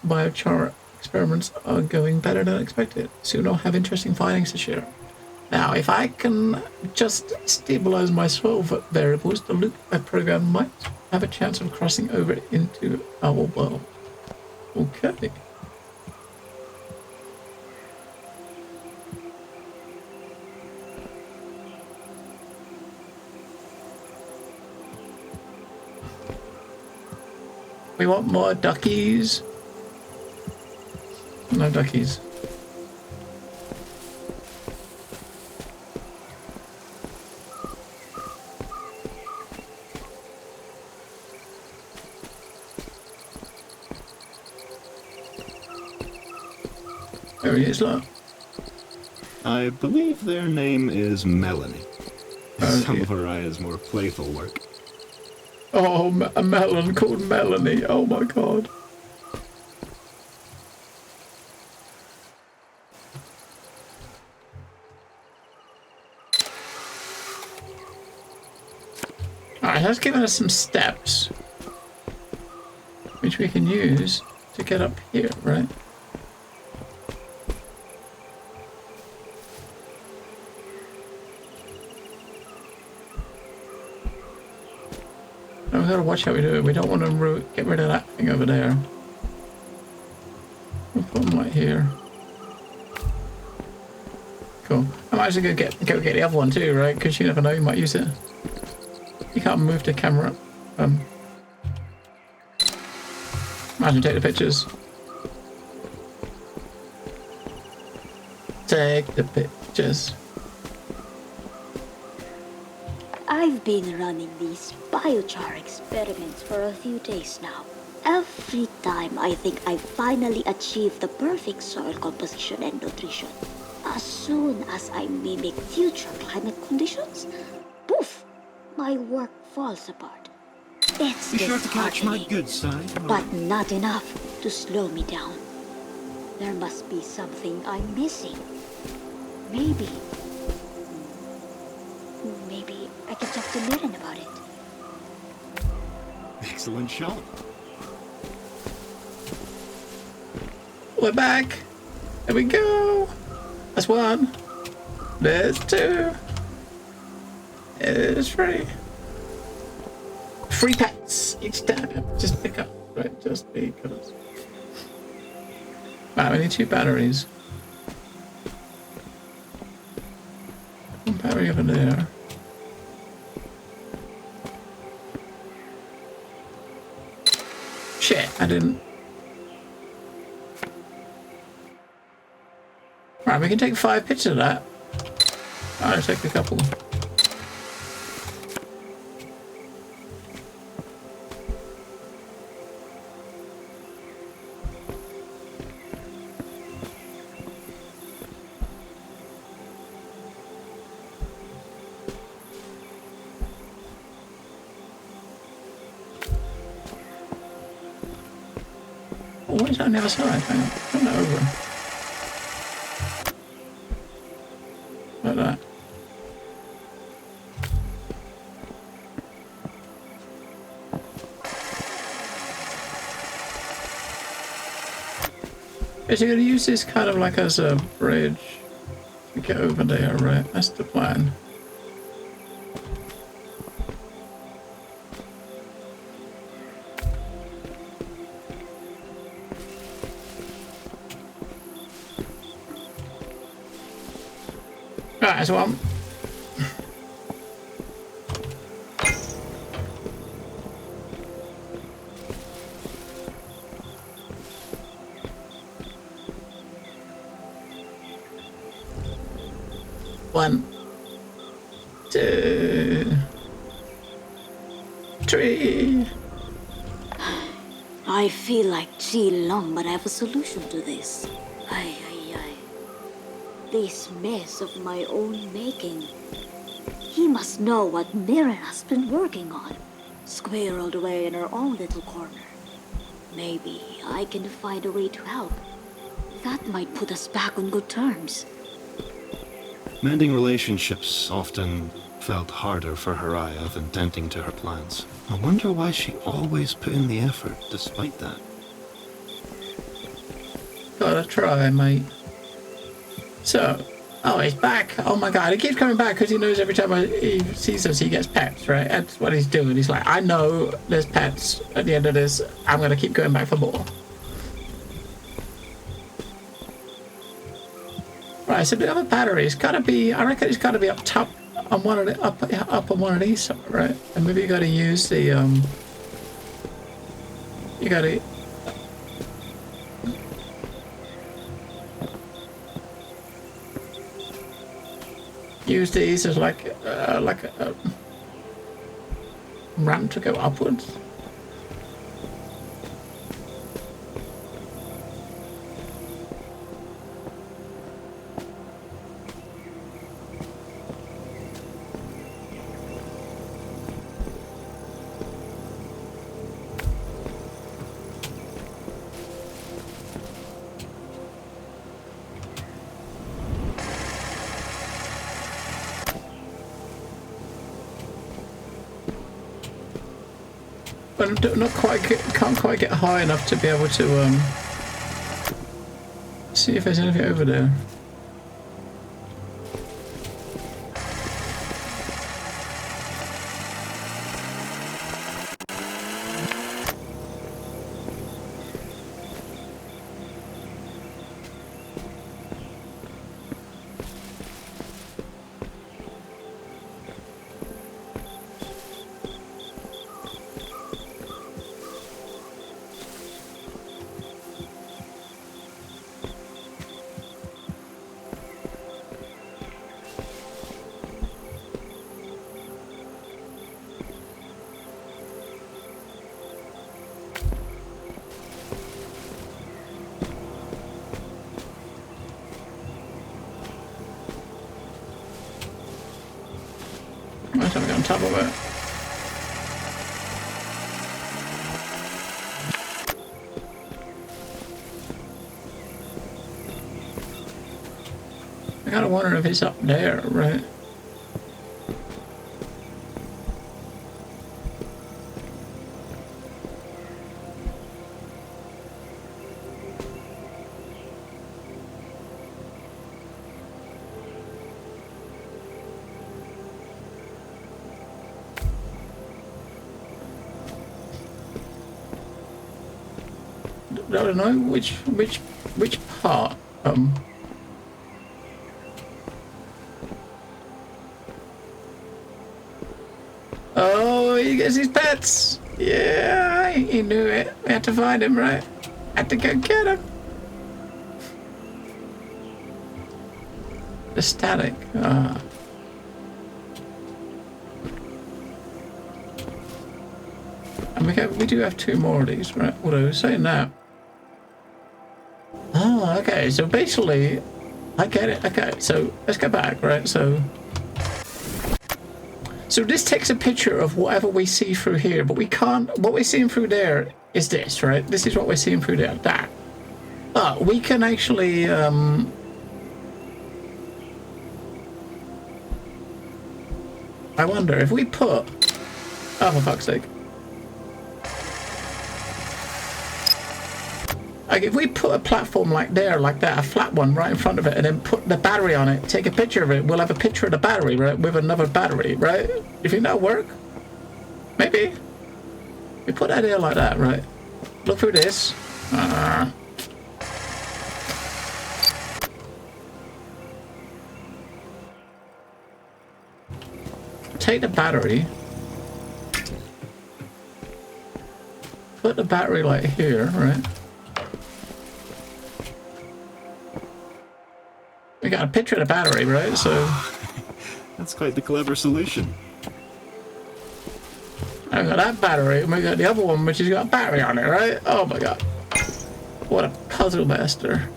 Speaker 1: biochar experiments are going better than expected. Soon I'll have interesting findings to share. Now, if I can just stabilize my soil variables, the loop I program might have a chance of crossing over into our world. Okay. We want more duckies. No duckies. There he is, look.
Speaker 6: I believe their name is Melanie.
Speaker 1: Oh,
Speaker 6: Some
Speaker 1: dear.
Speaker 6: of Araya's more playful work.
Speaker 1: Oh, a melon called Melanie. Oh my god. Alright, that's given us some steps, which we can use to get up here, right? We've got to watch how we do it. We don't want to get rid of that thing over there. We'll put them right here. Cool. I might actually go get the other one too, right? Because you never know, you might use it. You can't move the camera. Imagine take the pictures. Take the pictures.
Speaker 5: I've been running these biochar experiments for a few days now. Every time I think I've finally achieved the perfect soil composition and nutrition. As soon as I mimic future climate conditions, poof, my work falls apart. It's
Speaker 8: Be sure to catch my
Speaker 5: disheartening,
Speaker 8: good side.
Speaker 5: but not enough to slow me down. There must be something I'm missing. Maybe I can talk to Mirren about it.
Speaker 6: Excellent shot.
Speaker 1: We're back. There we go. That's one. There's two. There's three. Free pets each time. Just pick up. Right, just because. Wow, we need 2 batteries. One battery over there. Shit, I didn't. Right, we can take 5 pictures of that. I'll take a couple. Oh, what is that on the other side? Hang on, turn that over. Like that. Is he going to use this kind of like as a bridge to get over there, right? That's the plan. Right, as well. One, 2, 3.
Speaker 5: I feel like Chi Long, but I have a solution to this. Ay. This mess of my own making. He must know what Mirren has been working on, squirreled away in her own little corner. Maybe I can find a way to help. That might put us back on good terms.
Speaker 6: Mending relationships often felt harder for Haraya than tending to her plans. I wonder why she always put in the effort despite that.
Speaker 1: Gotta try, mate. So, oh, he's back. Oh my god, he keeps coming back because he knows every time he sees us, he gets pets, right? That's what he's doing. He's like, I know there's pets at the end of this. I'm gonna keep going back for more. Right, so the other battery's gotta be, I reckon it's gotta be up top on one of the, up on one of these, right? And maybe you gotta use the, you gotta, use these as like a ramp to go upwards. But not quite, can't quite get high enough to be able to see if there's anything over there. Might have to get on top of it. I gotta wonder if it's up there, right? I don't know which part. Oh, he gets his pets. Yeah, he knew it. We had to find him, right? Had to go get him. The static. Ah. And we do have 2 more of these, right? Although saying that. Oh, okay. So basically, I get it. Okay, so let's go back, right? So this takes a picture of whatever we see through here, but we can't. What we're seeing through there is this, right? This is what we're seeing through there. That. But we can actually. I wonder if we put. Oh, for fuck's sake. Like if we put a platform like there, like that, a flat one right in front of it, and then put the battery on it, take a picture of it, we'll have a picture of the battery, right, with another battery, right? You think that'll work? Maybe. We put that there like that, right? Look through this. Take the battery. Put the battery like here, right? We got a picture of the battery, right? So
Speaker 6: that's quite the clever solution.
Speaker 1: okay, got that battery, and we got the other one which has got a battery on it, right? Oh my god. What a puzzle master.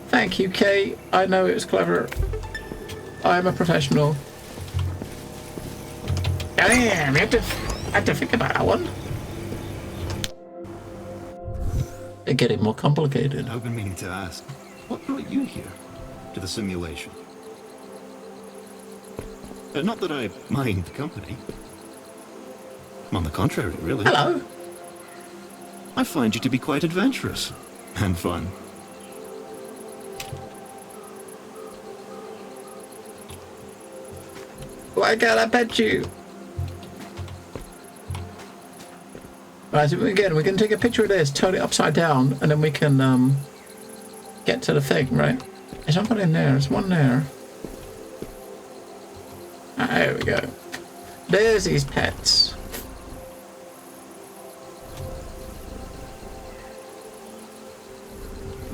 Speaker 1: Thank you, Kate. I know it's clever. I'm a professional. Damn, I had to think about that one. They're getting more complicated.
Speaker 6: I've been meaning to ask, what brought you here to the simulation? Not that I mind the company. On the contrary, really.
Speaker 1: Hello.
Speaker 6: I find you to be quite adventurous and fun.
Speaker 1: Why can't I pet you? Right, so again, we can take a picture of this, turn it upside down, and then we can get to the thing, right? There's not one in there, there's one there. Ah, there we go. There's these pets.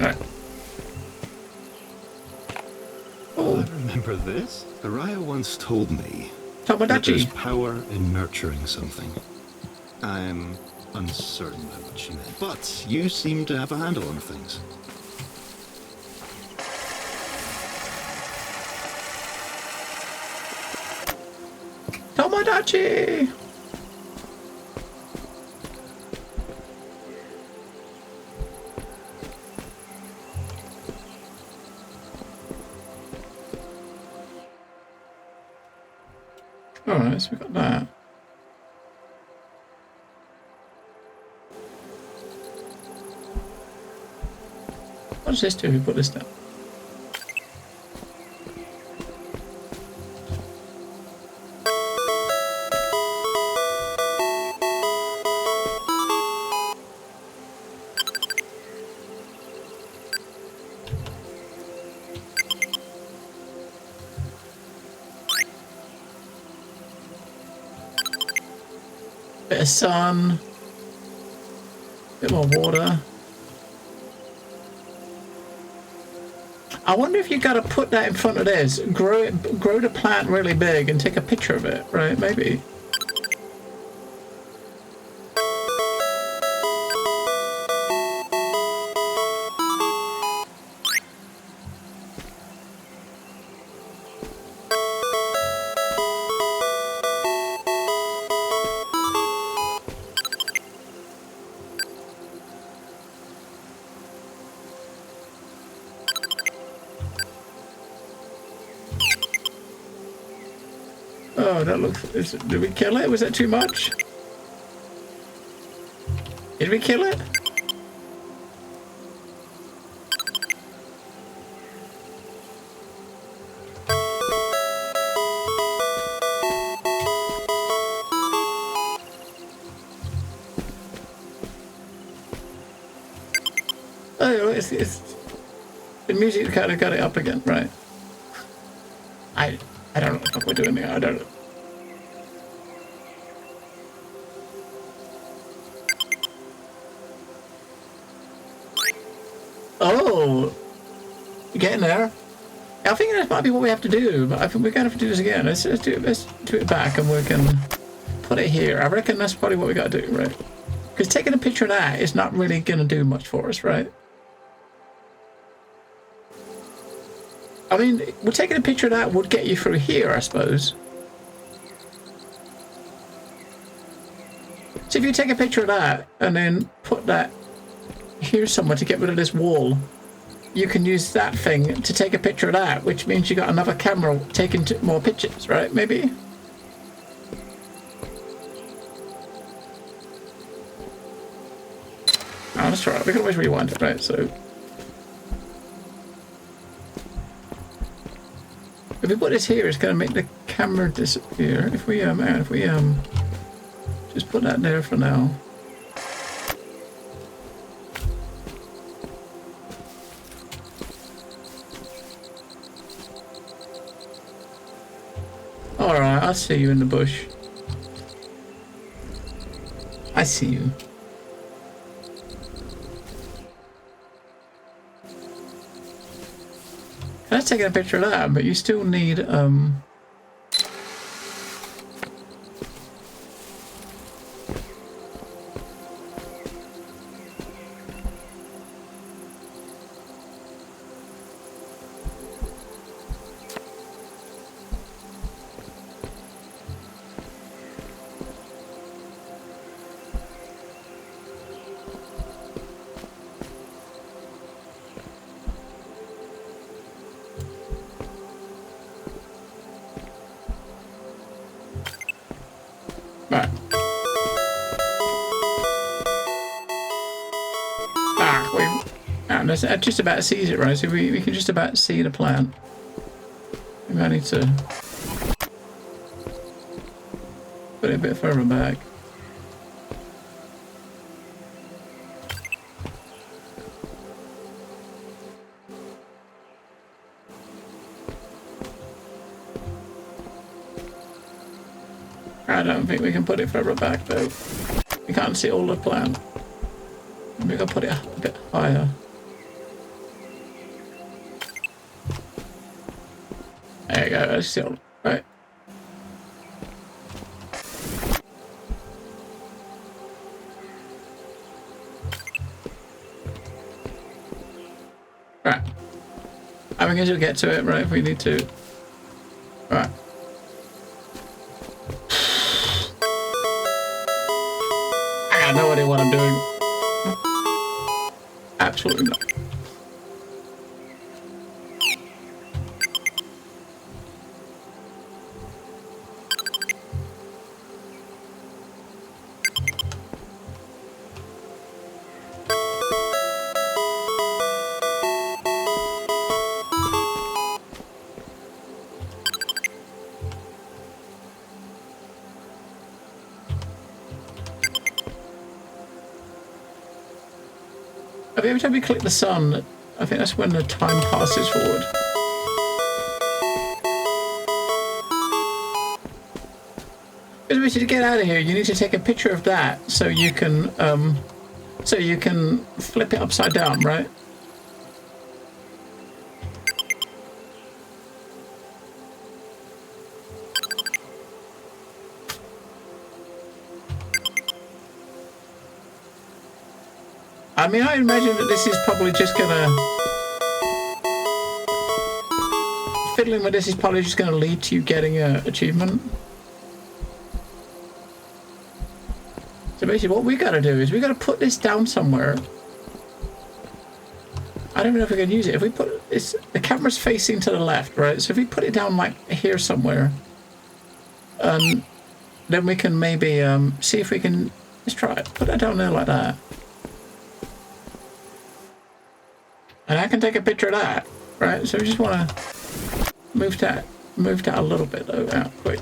Speaker 1: Alright. Oh,
Speaker 6: I remember this. Araya once told me that there's
Speaker 1: Tomodachi.
Speaker 6: power in nurturing something. I'm uncertain about what she meant, but you seem to have a handle on things.
Speaker 1: Tomodachi! Alright, so we got that. What does this do if we put this down? Bit of sun, bit more water. I wonder if you gotta put that in front of this, grow the plant really big and take a picture of it, right? Maybe. Oh, that looks... Did we kill it? Was that too much? Did we kill it? Oh, it's the music kind of got it up again, right? I don't know what we're doing there. I don't know. Oh, you're getting there. I think that might be what we have to do, but I think we're gonna have to do this again. Let's do it back, and we can put it here. I reckon that's probably what we gotta do, right? Because taking a picture of that is not really gonna do much for us, right? I mean, well, taking a picture of that would get you through here, I suppose. So if you take a picture of that and then put that here somewhere to get rid of this wall, you can use that thing to take a picture of that, which means you got another camera taking more pictures, right? Maybe? Oh, that's right. We can always rewind it, right? So if we put this here, it's going to make the camera disappear. If we just put that there for now. All right, I see you in the bush. I see you. That's taking a picture of that, but you still need Right, so that just about sees it, right? So we can just about see the plant. We might need to put it a bit further back. I don't think we can put it further back though. We can't see all the plant. Maybe we can put it a bit higher. There you go, that's still right. Right. I guess we'll get to it, right, if we need to. Right. I got no idea what I'm doing. Absolutely not. Every time we click the sun, I think that's when the time passes forward. Basically, to get out of here, you need to take a picture of that so you can flip it upside down, right? I mean, I imagine that this is probably just gonna... Fiddling with this is probably just gonna lead to you getting an achievement. So basically what we gotta do is we gotta put this down somewhere. I don't know if we can use it. If we put this... The camera's facing to the left, right? So if we put it down like here somewhere, then we can maybe see if we can... Let's try it. Put that down there like that. And I can take a picture of that, right? So we just want to move that a little bit though. Out quick.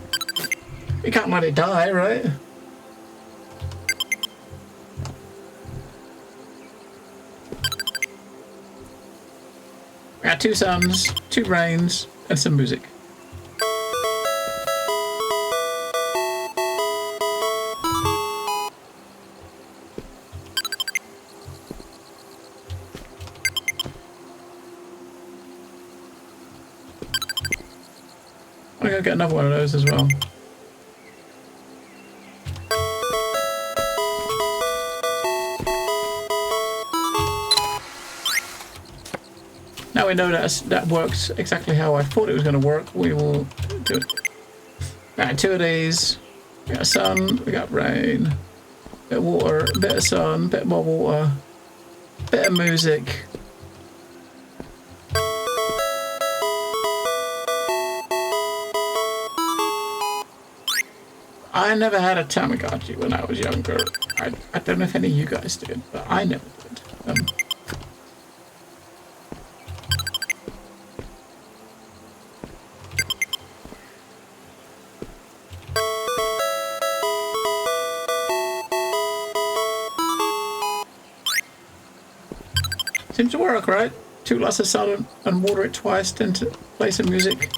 Speaker 1: You can't let it die, right? We got 2 suns, 2 rains, and some music. I'm gonna get another one of those as well. Now we know that works exactly how I thought it was going to work. We will do it. Right, 2 of these. We got sun, we got rain, bit of water, bit of sun, bit more water, bit of music. I never had a Tamagotchi when I was younger. I don't know if any of you guys did, but I never did. Seems to work, right? 2 lots of sun and water it twice, then to play some music.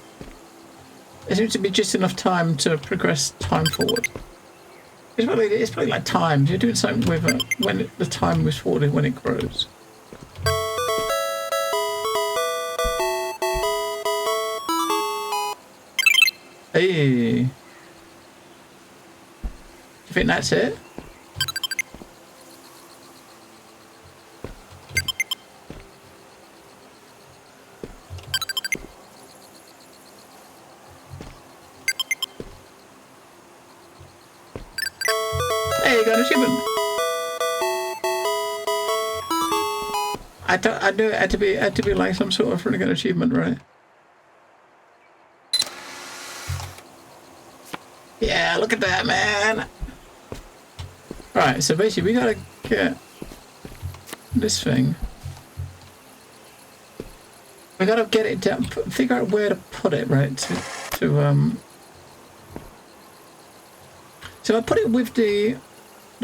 Speaker 1: There seems to be just enough time to progress time forward. It's probably like time. You're doing something with when the time moves forward and when it grows. Hey. Do you think that's it? Hey, you got an achievement. I knew it had to be like some sort of really good achievement, right? Yeah, look at that, man. Right, so basically we gotta get this thing. We gotta get it down, figure out where to put it, right? So I put it with the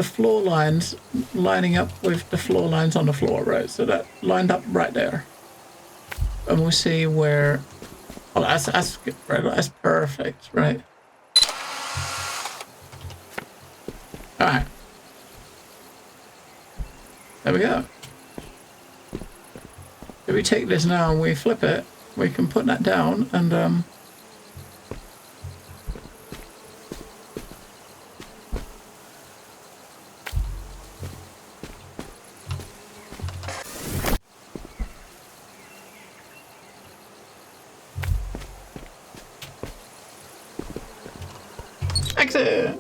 Speaker 1: floor lines lining up with the floor lines on the floor, right? So that lined up right there. And we'll see where... Oh, that's good, right? That's perfect, right? Alright. There we go. If we take this now and we flip it, we can put that down and exit.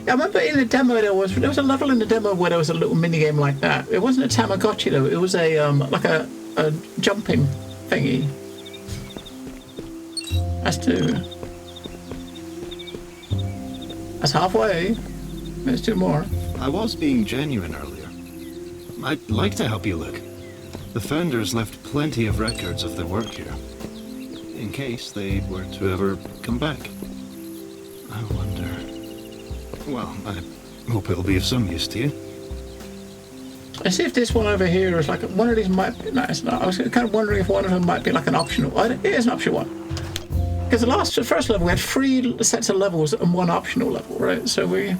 Speaker 1: I remember in the demo there was a level in the demo where there was a little mini game like that. It wasn't a Tamagotchi though. It was a like a jumping thingy. That's halfway. Let's do more.
Speaker 6: I was being genuine earlier. I'd like to help you look. The founders left plenty of records of their work here, in case they were to ever come back. I wonder... Well, I hope it'll be of some use to you.
Speaker 1: Let's see if this one over here is like... One of these might be... No, it's not. I was kind of wondering if one of them might be like an optional... It is an optional one. Because the first level, we had 3 sets of levels and 1 optional level, right? So we...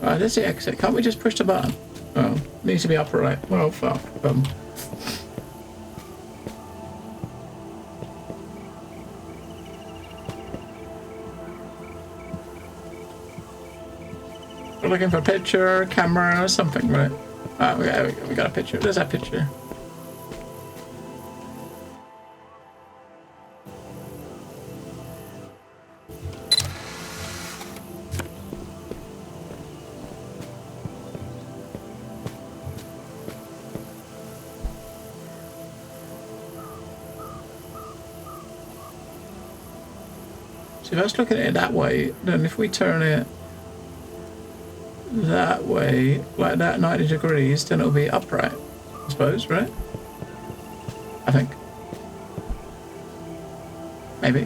Speaker 1: Alright, there's the exit. Can't we just push the button? Oh, needs to be upright. Well, fuck. We're looking for a picture, camera, or something, right? Ah, we got a picture. There's that picture. If I was looking at it that way, then if we turn it that way, like that, 90 degrees, then it'll be upright, I suppose, right? I think. Maybe.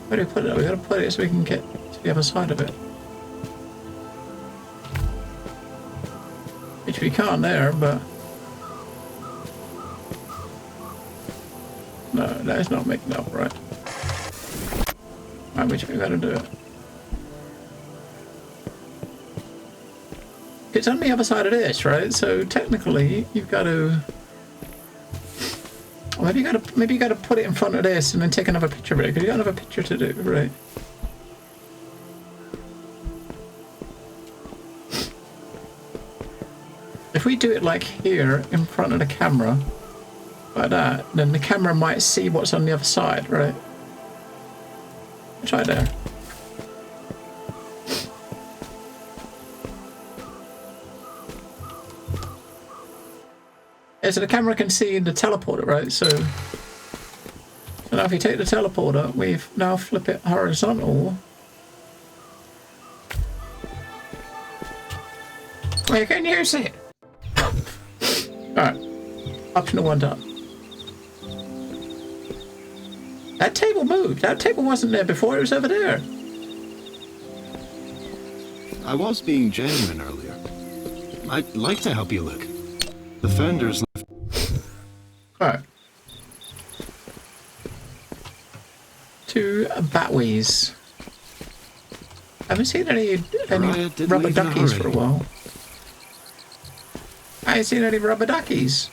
Speaker 1: Where do we put it? We gotta put it so we can get to the other side of it. Which we can't there, but... No, that is not making it upright. Right, which we gotta do it. It's on the other side of this, right? So technically, you've got to. Well, maybe you got to put it in front of this and then take another picture of it. Because you got another picture to do, right? If we do it like here in front of the camera, like that, then the camera might see what's on the other side, right? Try there. Yeah, so the camera can see the teleporter, right? So now if you take the teleporter, we've now flip it horizontal. Well, you can use it. Alright. Optional 1 done. That table moved. That table wasn't there before. It was over there.
Speaker 6: I was being genuine earlier. I'd like to help you look. The founders left...
Speaker 1: Alright. 2 batwees. I haven't seen any rubber duckies for a while. I ain't seen any rubber duckies.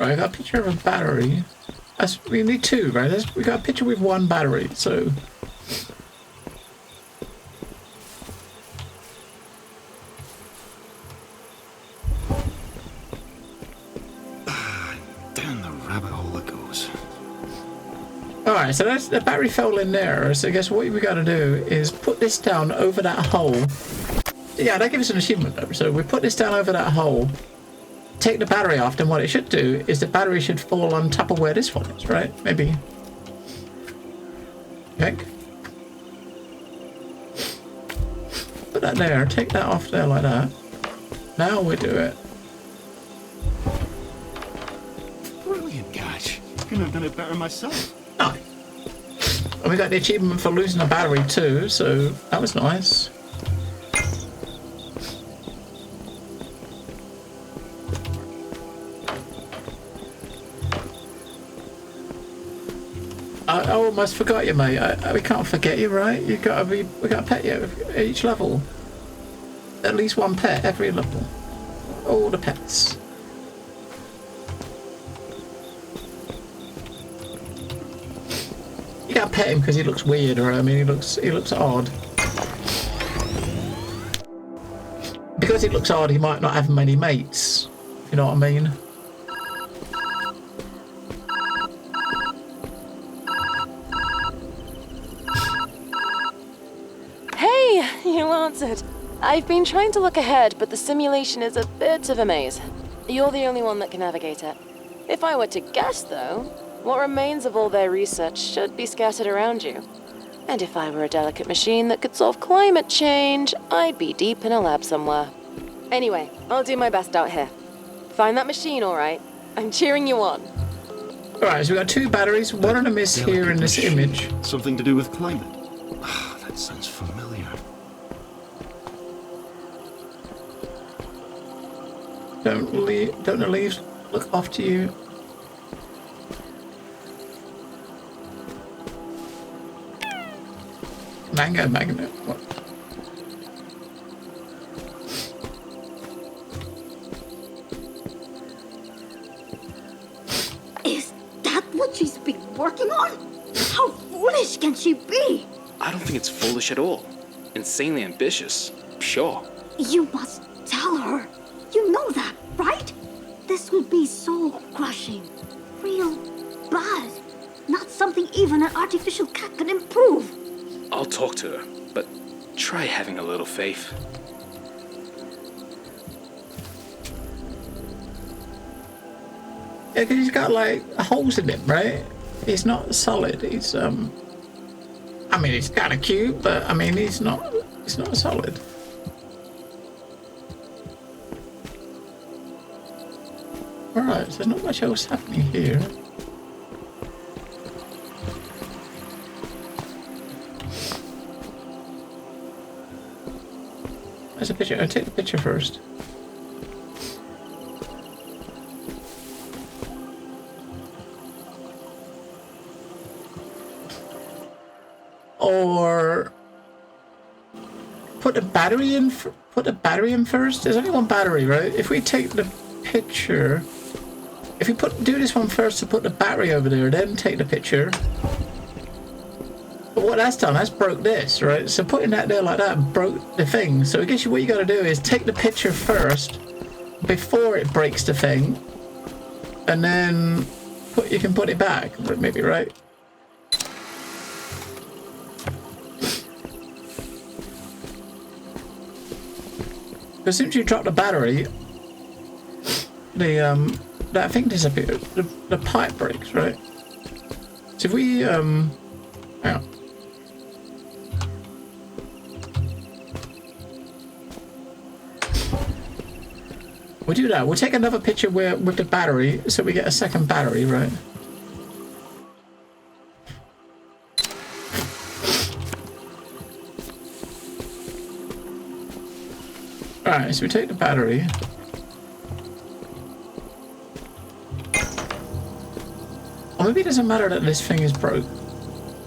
Speaker 1: Right, I got a picture of a battery. We need 2, right? We got a picture with 1 battery, so...
Speaker 6: Down the rabbit hole it goes.
Speaker 1: Alright, so the battery fell in there, so I guess what we gotta do is put this down over that hole Yeah, that gives us an achievement though. So we put this down over that hole, take the battery off, then what it should do is the battery should fall on top of where this one is, right? Maybe. Check. Put that there, take that off there like that. Now we do it.
Speaker 6: Brilliant, gosh. Couldn't have done it better myself.
Speaker 1: No. And we got the achievement for losing a battery too, so that was nice. I almost forgot you, mate. We can't forget you, right? We gotta pet you at each level. At least one pet every level. All the pets. You gotta pet him because he looks weird, or I mean, he looks odd. Because he looks odd, he might not have many mates. You know what I mean?
Speaker 2: Hey, you answered. I've been trying to look ahead, but the simulation is a bit of a maze. You're the only one that can navigate it. If I were to guess, though, what remains of all their research should be scattered around you. And if I were a delicate machine that could solve climate change, I'd be deep in a lab somewhere. Anyway, I'll do my best out here. Find that machine, all right? I'm cheering you on.
Speaker 1: All right, so we've got 2 batteries. One of them is here in this image.
Speaker 6: Something to do with climate. That sounds familiar.
Speaker 1: Don't the leaves look after you? Mango magnet. What?
Speaker 5: Is that what she's been working on? How foolish can she be?
Speaker 7: I don't think it's foolish at all. Insanely ambitious, sure.
Speaker 5: You must tell her. You know that, right? This will be soul crushing. Real bad. Not something even an artificial cat can improve.
Speaker 7: I'll talk to her, but try having a little faith.
Speaker 1: Yeah, because he's got like holes in him, right? He's not solid. He's I mean, he's kind of cute, but I mean, he's not solid. All right, so there's not much else happening here. There's a picture. I'll take the picture first. Or put the battery in. Put the battery in first. There's only one battery, right? If we take the picture, if we do this one first to put the battery over there, then take the picture. But what that's done, that's broke this, right? So putting that there like that broke the thing. So I guess what you got to do is take the picture first before it breaks the thing, and then you can put it back, maybe, right? As soon as you drop the battery, that thing disappears. The pipe breaks, right? So if we hang on. We'll do that. We'll take another picture with the battery, so we get a second battery, right? Alright, so we take the battery. Or maybe it doesn't matter that this thing is broke.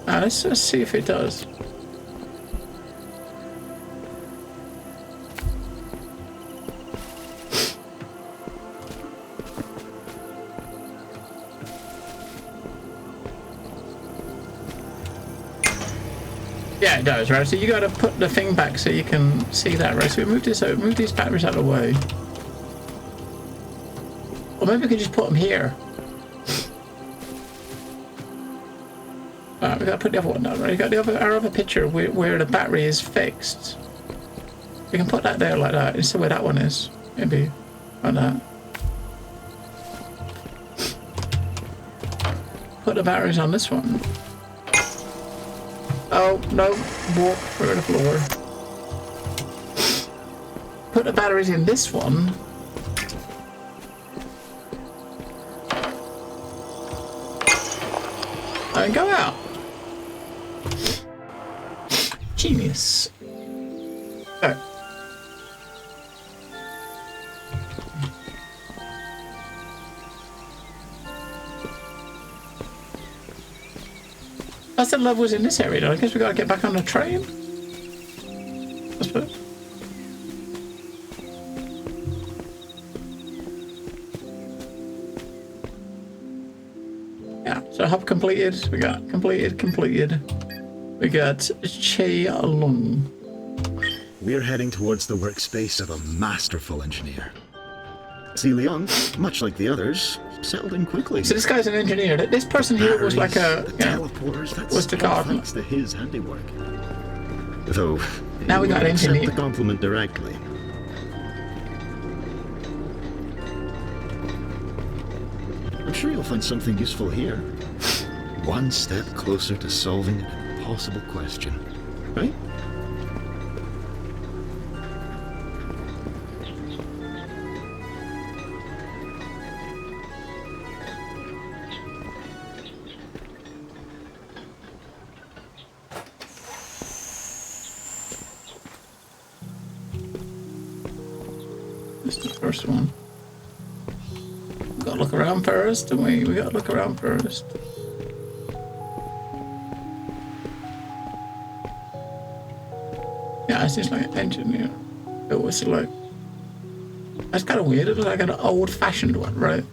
Speaker 1: Let's just see if it does. Yeah, it does, right? So you got to put the thing back so you can see that, right? So we move this out, move these batteries out of the way. Or maybe we could just put them here. We got to put the other one down, right? You got our other picture where the battery is fixed. We can put that there like that. It's where that one is. Maybe like that. Put the batteries on this one. Oh, no. Walk through the floor. Put the batteries in this one. And go out. Genius. Alright. I said love was in this area, though. I guess we gotta get back on the train. I suppose. Yeah, so hub completed. We got completed. We got Che Lung.
Speaker 6: We're heading towards the workspace of a masterful engineer. Si Leon, much like the others, settled in quickly.
Speaker 1: So this guy's an engineer. This person here was like a
Speaker 6: teleporters. That's
Speaker 1: was the
Speaker 6: all
Speaker 1: gardener.
Speaker 6: thanks to his handiwork. Though
Speaker 1: Now we got an
Speaker 6: accept
Speaker 1: engineer.
Speaker 6: the compliment directly. I'm sure you'll find something useful here. One step closer to solving an impossible question, right?
Speaker 1: This is the first one. We gotta look around first, don't we? We gotta look around first. Yeah, it's just like an engineer. It was like... That's kind of weird. It was like an old-fashioned one, right?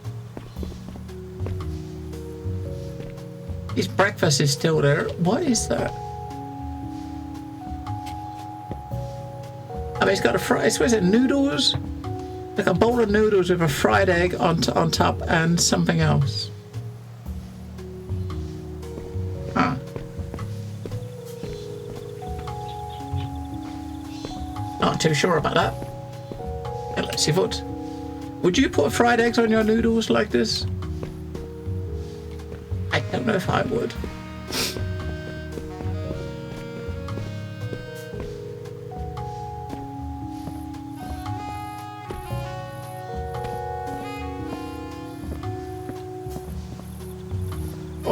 Speaker 1: His breakfast is still there. What is that? I mean, it's got a fried... What is it? Noodles? Like a bowl of noodles with a fried egg on top and something else. Huh. Not too sure about that. Yeah, let's see what. Would you put fried eggs on your noodles like this? I don't know if I would.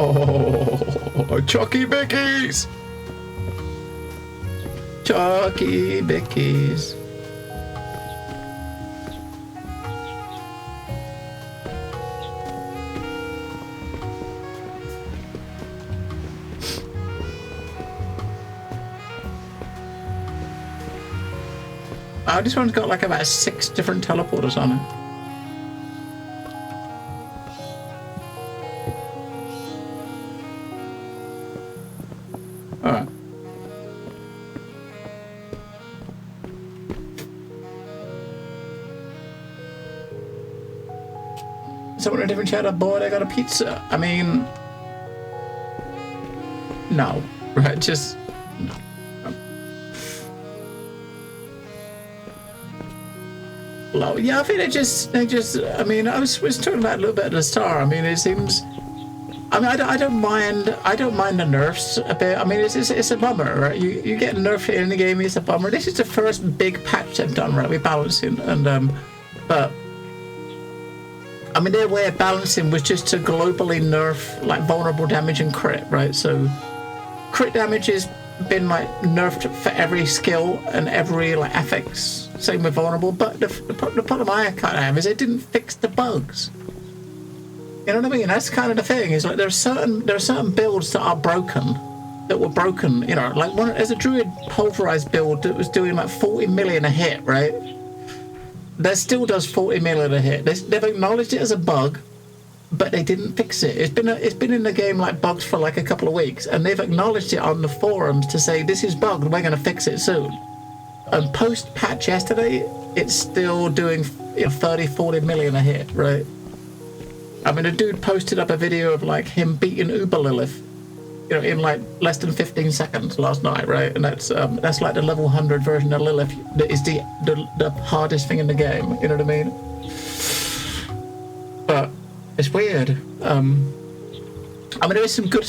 Speaker 1: Oh, Chucky Bickies! Chucky Bickies. Oh, this one's got like about 6 different teleporters on it. Alright. Someone in a different chat, boy, I got a pizza. I mean... No. Right, just... No. Well, yeah, I think they just, I mean, I was talking about a little bit at the start. I mean, it seems, I mean, I don't mind the nerfs a bit. I mean, it's a bummer, right? You get nerfed in the game, it's a bummer. This is the first big patch they've done, right, with balancing, and but I mean, their way of balancing was just to globally nerf like vulnerable damage and crit, right? So crit damage has been like nerfed for every skill and every like affix. Same with vulnerable, but the problem I kind of have is it didn't fix the bugs. You know what I mean? That's kind of the thing. Is like there are certain builds that are broken, that were broken. You know, like there's a druid pulverized build that was doing like 40 million a hit, right? That still does 40 million a hit. They've acknowledged it as a bug, but they didn't fix it. It's been in the game like bugs for like a couple of weeks, and they've acknowledged it on the forums to say this is bugged. We're going to fix it soon. And post patch yesterday, it's still doing 30-40 million a hit, right? I mean, a dude posted up a video of like him beating Uber Lilith you know, in like less than 15 seconds last night, right? And that's like the level 100 version of Lilith that is the hardest thing in the game. You know what I mean? But it's weird. I mean, there is some good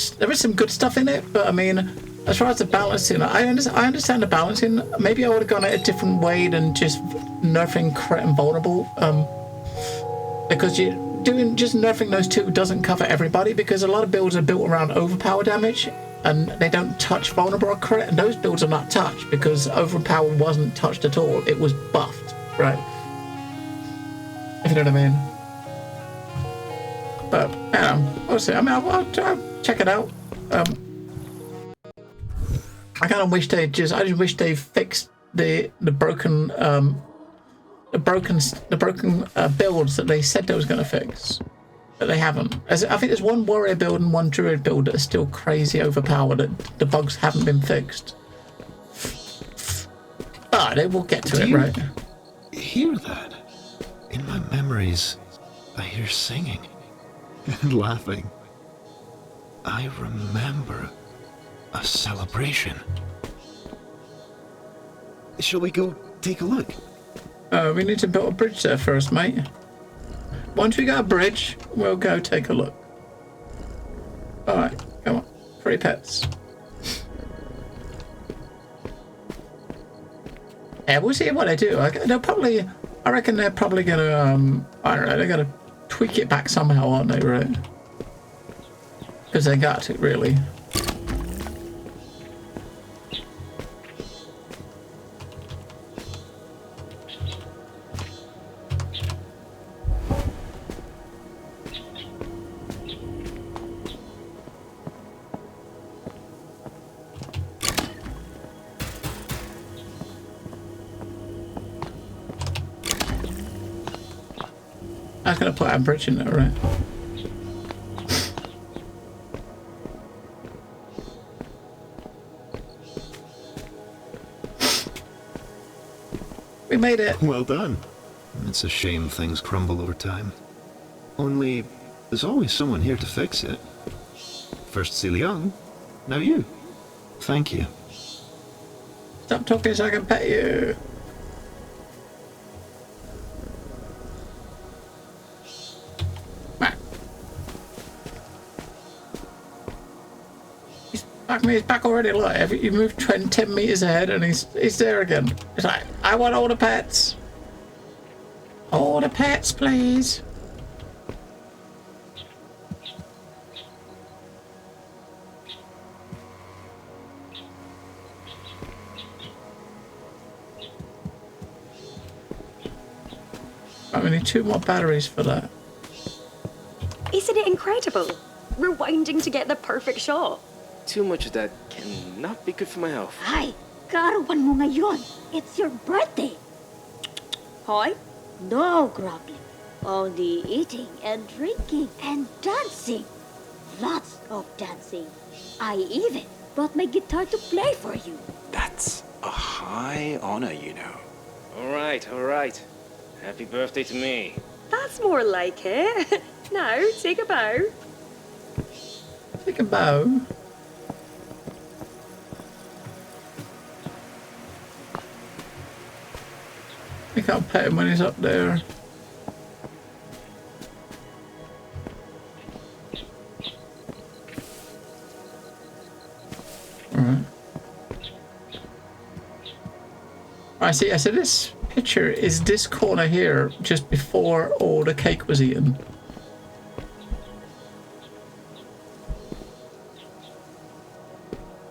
Speaker 1: stuff in it, but I mean, as far as the balancing, I understand the balancing. Maybe I would have gone it a different way than just nerfing Cret and Vulnerable, because just nerfing those two doesn't cover everybody, because a lot of builds are built around overpower damage and they don't touch Vulnerable or Cret, and those builds are not touched because overpower wasn't touched at all. It was buffed, right? If you know what I mean. But we'll see. I mean, I'll check it out. I kind of wish I just wish they fixed the broken builds that they said they was going to fix, but they haven't. I think there's one warrior build and one druid build that are still crazy overpowered. That the bugs haven't been fixed. But they will get to it, right?
Speaker 6: Hear that? In my memories, I hear singing and laughing. I remember a celebration. Shall we go take a look?
Speaker 1: We need to build a bridge there first, mate. Once we got a bridge, we'll go take a look. Alright, come on. Free pets. Yeah, we'll see what they do. I reckon they're probably gonna, I don't know, they're gonna tweak it back somehow, aren't they, right? Because they got to, really. I was going to put a bridge in there, right? We made it.
Speaker 6: Well done. It's a shame things crumble over time. Only, there's always someone here to fix it. First Ciliang, now you. Thank you.
Speaker 1: Stop talking so I can pet you. He's back already. Look, you moved 10 meters ahead and he's there again. It's like, I want all the pets. All the pets, please. We need 2 more batteries for that.
Speaker 4: Isn't it incredible? Rewinding to get the perfect shot.
Speaker 7: Too much of that cannot be good for my health.
Speaker 5: Ay, karawan mo ngayon. It's your birthday.
Speaker 4: Hi?
Speaker 5: No grumbling. Only eating and drinking and dancing. Lots of dancing. I even brought my guitar to play for you.
Speaker 3: That's a high honor, you know.
Speaker 7: All right. Happy birthday to me.
Speaker 4: That's more like it. Now, take a bow.
Speaker 1: Take a bow. We can't pet him when he's up there. Alright. I see, so this picture is this corner here, just before all the cake was eaten.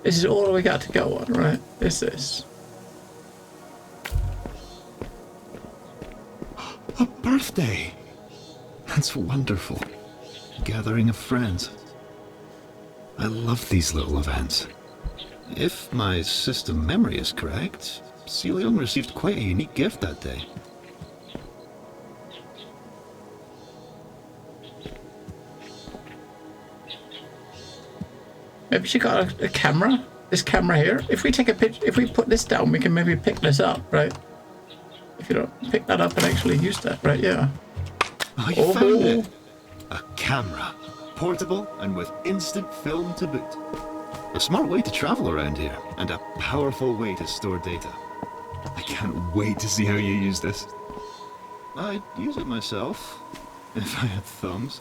Speaker 1: This is all we got to go on, right? Is this?
Speaker 6: A birthday! That's wonderful. Gathering of friends. I love these little events. If my system memory is correct, Ciliang received quite a unique gift that day.
Speaker 1: Maybe she got a camera? This camera here? If we take a picture, if we put this down, we can maybe pick this up, right? If you don't pick that up and actually use that, right? Yeah.
Speaker 6: I found it! A camera. Portable and with instant film to boot. A smart way to travel around here, and a powerful way to store data. I can't wait to see how you use this. I'd use it myself, if I had thumbs.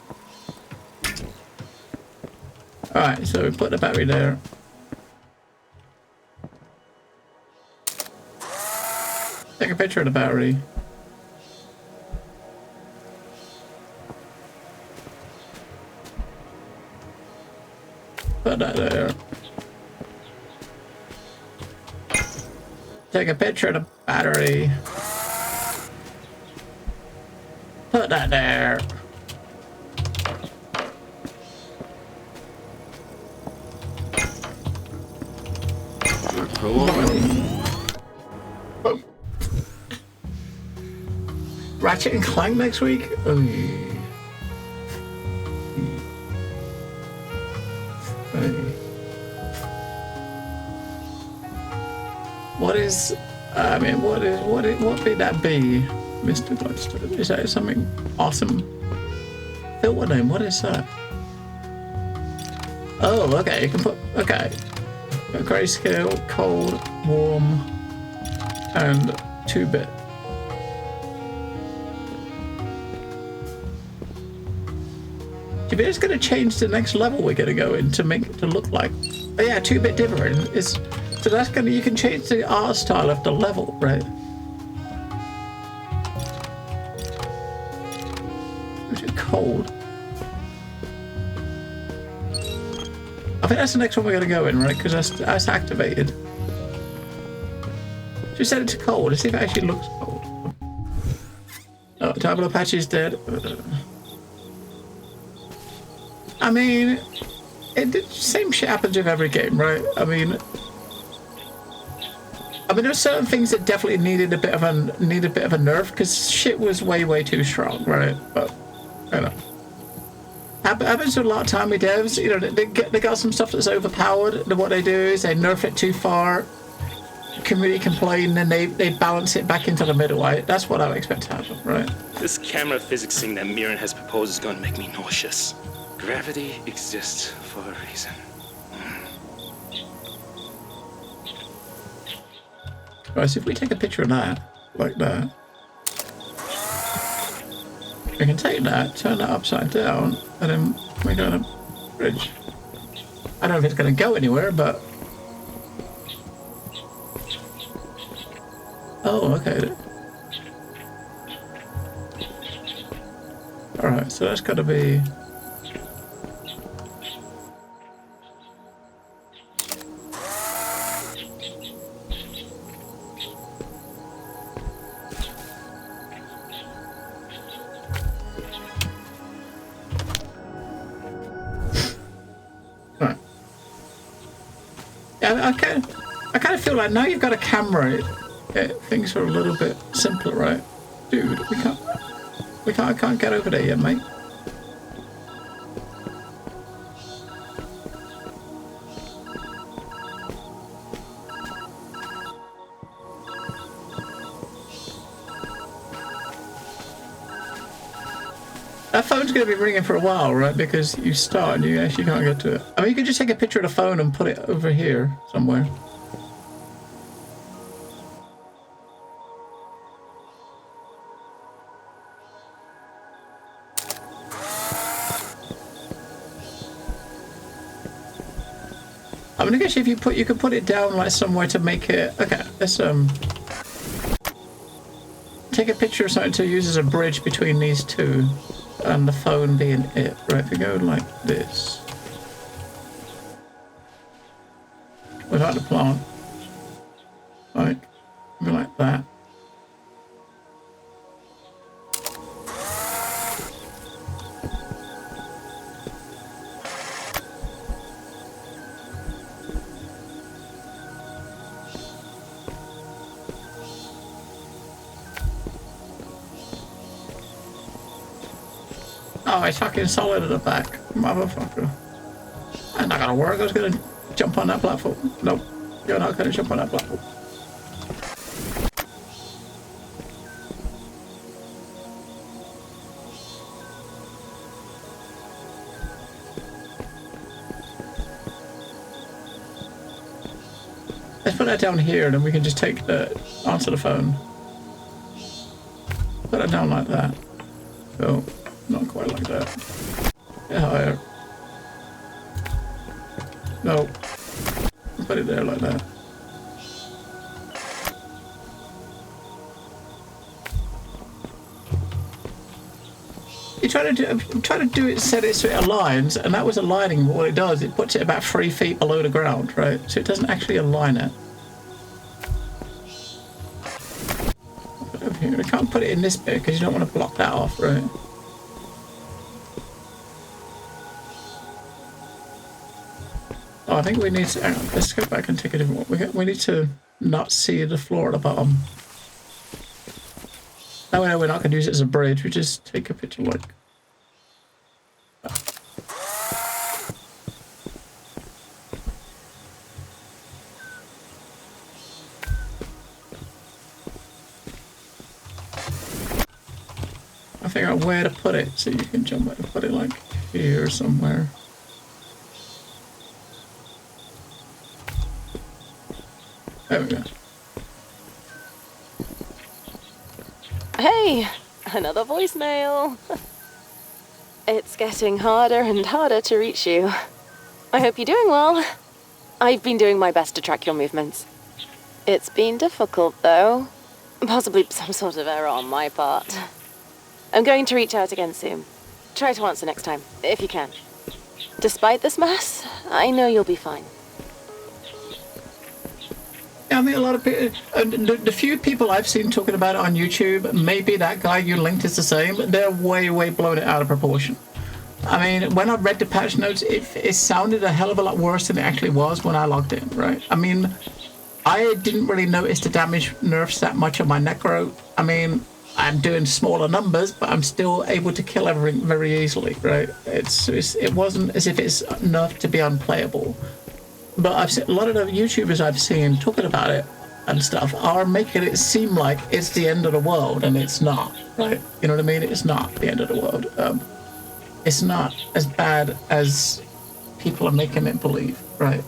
Speaker 1: Alright, so we put the battery there. Take a picture of the battery. Put that there. Take a picture of the battery. Put that there. Oh. Ratchet and Clank next week? Oh. What is, I mean, what would that be, Mr. Gladstone? Is that something awesome? Filter name, what is that? Oh, okay, you can put, okay. Grayscale, cold, warm, and 2-bit. If it's going to change the next level we're going to go in to make it to look like, oh yeah, 2-bit different is, so that's going to, you can change the art style of the level, right? Which is cold. I think that's the next one we're going to go in, right? Because that's activated. Just set it to cold. Let's see if it actually looks cold. Oh, Diablo patch is dead. I mean, same shit happens with every game, right? I mean, there's certain things that definitely needed a bit of a nerf because shit was way too strong, right? But you know, happens to a lot of time with devs. You know, they got some stuff that's overpowered. What they do is they nerf it too far. Community complain, and they balance it back into the middle. Right? That's what I would expect to happen, right?
Speaker 7: This camera physics thing that Mirren has proposed is going to make me nauseous. Gravity exists for a reason.
Speaker 1: Right, so if we take a picture of that, like that, we can take that, turn that upside down, and then we go on a bridge. I don't know if it's going to go anywhere, but... Oh, okay. Alright, so that's got to be... I kind of feel like now you've got a camera, things are a little bit simpler, right? Dude, I can't get over there yet, mate. That phone's going to be ringing for a while, right? Because you start and you actually can't get to it. I mean, you could just take a picture of the phone and put it over here somewhere. I mean, I guess if you could put it down like somewhere to make it. Okay, let's take a picture of something to use as a bridge between these two. And the phone being it, right? If we go like this, without the plant, like, go like that. Oh, it's fucking solid at the back, motherfucker. That's not gonna work. I was gonna jump on that platform. Nope, you're not gonna jump on that platform. put that down here, and then we can just take the answer the phone. Put it down like that. Oh, not quite like that. Get higher. No. Put it there like that. You try to do it, set it so it aligns, and that was aligning. But what it does, it puts it about 3 feet below the ground, right? So it doesn't actually align it. Put it over here. I can't put it in this bit because you don't want to block that off, right? Oh, I think we need to. Hang on, let's go back and take a different one. We need to not see the floor at the bottom. That way we're not going to use it as a bridge. We just take a picture like. I figure out where to put it so you can jump where to put it, like here somewhere. There we go.
Speaker 2: Hey, another voicemail. It's getting harder and harder to reach you. I hope you're doing well. I've been doing my best to track your movements. It's been difficult, though. Possibly some sort of error on my part. I'm going to reach out again soon. Try to answer next time, if you can. Despite this mess, I know you'll be fine.
Speaker 1: Yeah, I mean, a lot of people, the few people I've seen talking about it on YouTube, maybe that guy you linked is the same, they're way blown it out of proportion. I mean, when I read the patch notes, it sounded a hell of a lot worse than it actually was when I logged in, right? I mean, I didn't really notice the damage nerfs that much on my Necro. I mean, I'm doing smaller numbers, but I'm still able to kill everything very easily, right? It wasn't as if it's nerfed to be unplayable. But I've seen a lot of the YouTubers I've seen talking about it and stuff are making it seem like it's the end of the world, and it's not, right? You know what I mean? It's not the end of the world. It's not as bad as people are making it believe, right?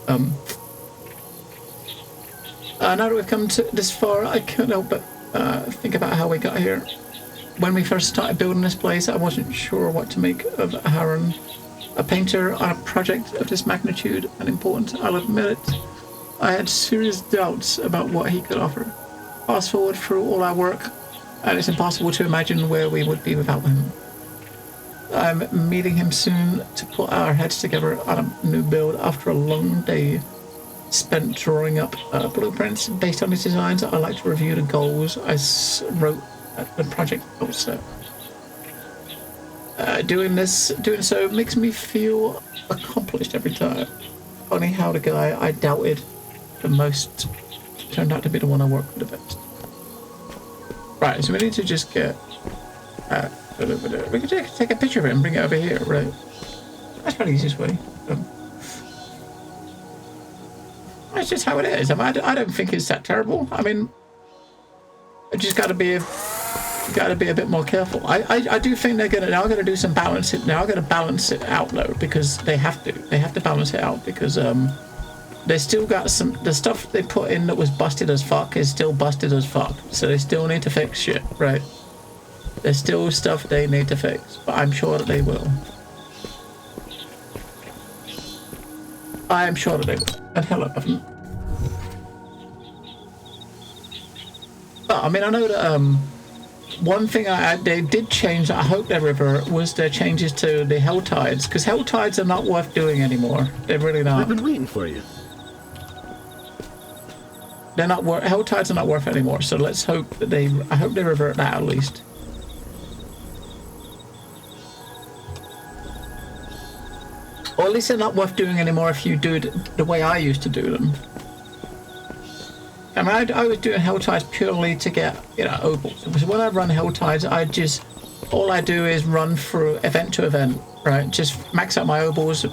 Speaker 1: Now that we've come to this far, I can't help but think about how we got here. When we first started building this place, I wasn't sure what to make of Aaron. A painter on a project of this magnitude and importance, I'll admit it. I had serious doubts about what he could offer. Fast forward through all our work, and it's impossible to imagine where we would be without him. I'm meeting him soon to put our heads together on a new build after a long day spent drawing up blueprints based on his designs. I like to review the goals I wrote at the project goal set. Doing so makes me feel accomplished every time. Funny how the guy I doubted the most turned out to be the one I worked with the best. Right, so we need to just get we can take a picture of it and bring it over here, right? That's probably the easiest way. That's just how it is. I don't think it's that terrible. I mean, I just got to be a bit more careful. I do think they're gonna do some balancing. They are gonna balance it out though, because they have to balance it out, because they still got the stuff they put in that was busted as fuck is still busted as fuck. So they still need to fix shit, right? There's still stuff they need to fix, but I'm sure that they will. I am sure that they will. And hell of them. But I mean, I know that one thing they did change that I hope they revert was their changes to the hell tides, because hell tides are not worth doing anymore. They're really not.
Speaker 6: I've been waiting for you.
Speaker 1: They're not worth. Hell tides are not worth it anymore. So let's hope that I hope they revert that at least. Or at least they're not worth doing anymore if you do it the way I used to do them. I mean, I was doing hell tides purely to get, opals. Because when I run hell tides, all I do is run through event to event, right? Just max out my opals,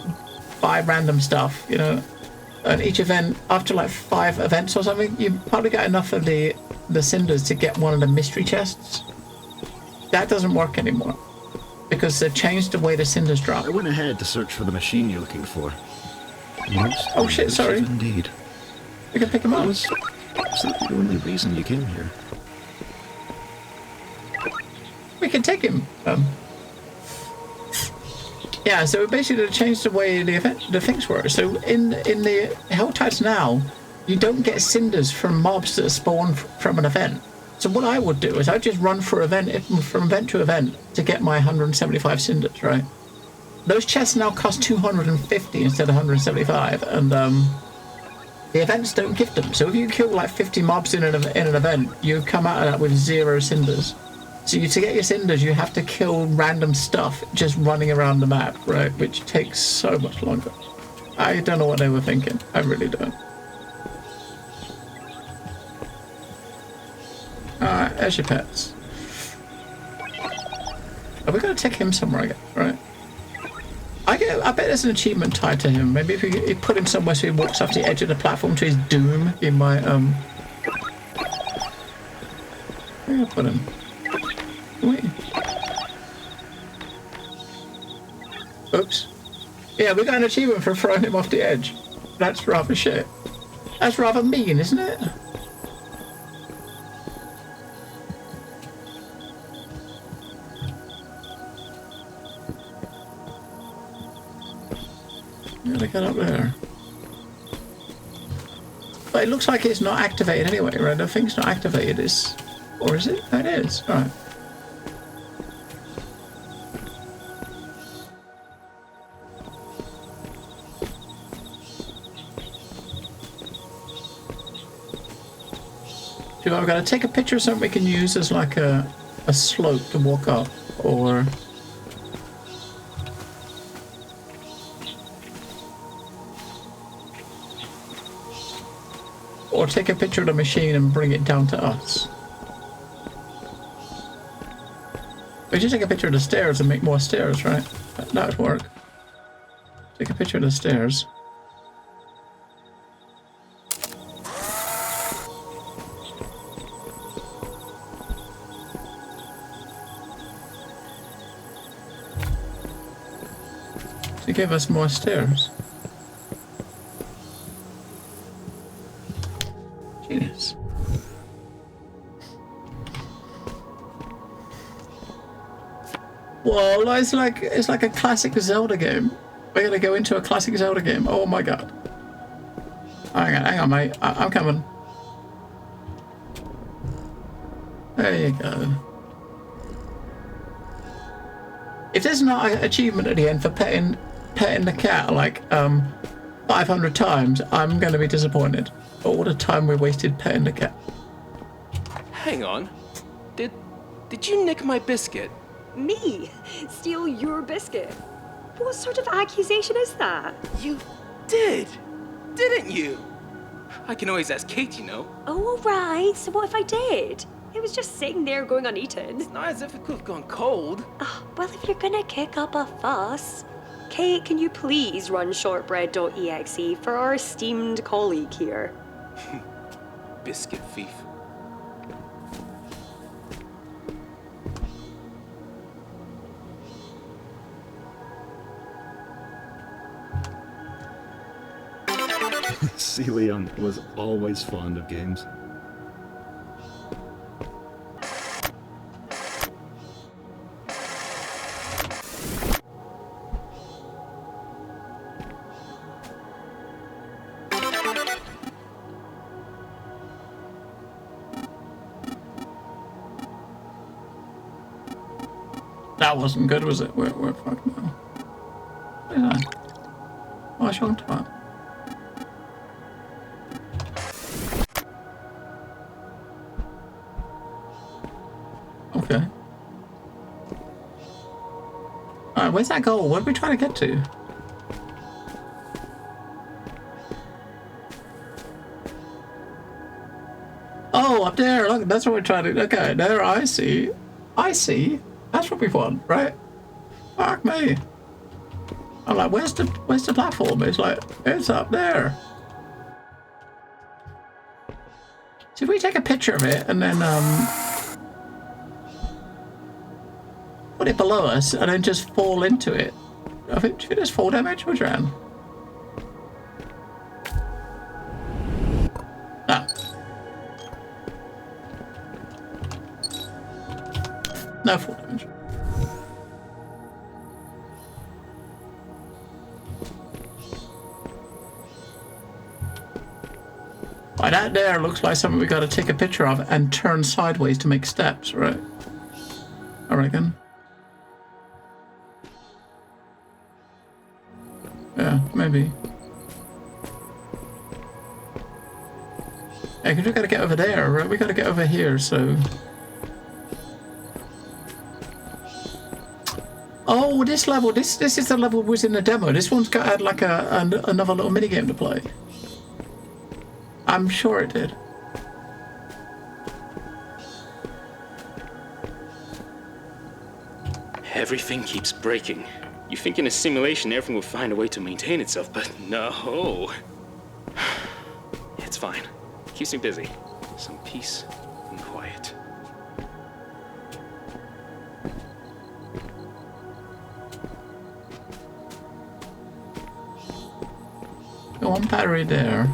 Speaker 1: buy random stuff, And each event, after like 5 events or something, you probably get enough of the cinders to get one of the mystery chests. That doesn't work anymore, because they've changed the way the cinders drop.
Speaker 6: I went ahead to search for the machine you're looking for.
Speaker 1: Oh shit, sorry.
Speaker 6: Indeed.
Speaker 1: We can pick him
Speaker 6: That
Speaker 1: up.
Speaker 6: was the only reason you came here.
Speaker 1: We can take him. Yeah, so basically they changed the way the things work. So in the Helltides now, you don't get cinders from mobs that spawn from an event. So what I would do is I'd just run from event to event to get my 175 cinders, right? Those chests now cost 250 instead of 175, and the events don't give them. So if you kill like 50 mobs in an event, you come out of that with 0 cinders. So to get your cinders, you have to kill random stuff just running around the map, right? Which takes so much longer. I don't know what they were thinking. I really don't. Alright, there's your pets. Are we going to take him somewhere again, right? I bet there's an achievement tied to him. Maybe if you put him somewhere so he walks off the edge of the platform to his doom, he might, Where did I put him? Wait. Oops. Yeah, we got an achievement for throwing him off the edge. That's rather shit. That's rather mean, isn't it? Gotta get up there. But it looks like it's not activated anyway, right? The thing's not activated, or is it? It is. Alright. I've got to take a picture of something we can use as like a slope to walk up, or take a picture of the machine and bring it down to us. We should take a picture of the stairs and make more stairs, right? That would work. Take a picture of the stairs. To give us more stairs. Genius. Whoa, it's like a classic Zelda game. We're gonna go into a classic Zelda game. Oh my god. Hang on, mate. I'm coming. There you go. If there's not an achievement at the end for petting the cat like 500 times, I'm gonna be disappointed. All the time we wasted petting the cat.
Speaker 7: Hang on. Did you nick my biscuit?
Speaker 4: Me? Steal your biscuit? What sort of accusation is that?
Speaker 7: You did, didn't you? I can always ask Kate, you know.
Speaker 4: Oh, right. So what if I did? It was just sitting there going uneaten.
Speaker 7: It's not as if it could have gone cold.
Speaker 4: Well, if you're gonna kick up a fuss, Kate, can you please run shortbread.exe for our esteemed colleague here?
Speaker 7: Biscuit thief.
Speaker 6: Celion was always fond of games.
Speaker 1: That wasn't good, was it? We're fucked now. What is that? Oh, show him to that. Okay. Alright, where's that goal? What are we trying to get to? Oh, up there, look, that's what we're trying to... Okay, there, I see. I see. That's what we want, right? Fuck me. I'm like, where's the platform? It's like, it's up there. So if we take a picture of it and then put it below us and then just fall into it. I think, should we just fall damage? What's around? No full damage. Right, that there looks like something we got to take a picture of and turn sideways to make steps, right? I reckon. Yeah, maybe. Yeah, because we got to get over there, right? We got to get over here, so... Oh, this level, this is the level was in the demo. This one's got had like another little minigame to play. I'm sure it did.
Speaker 7: Everything keeps breaking. You think in a simulation everything will find a way to maintain itself, but no. It's fine. Keeps me busy. Some peace and quiet.
Speaker 1: One battery there.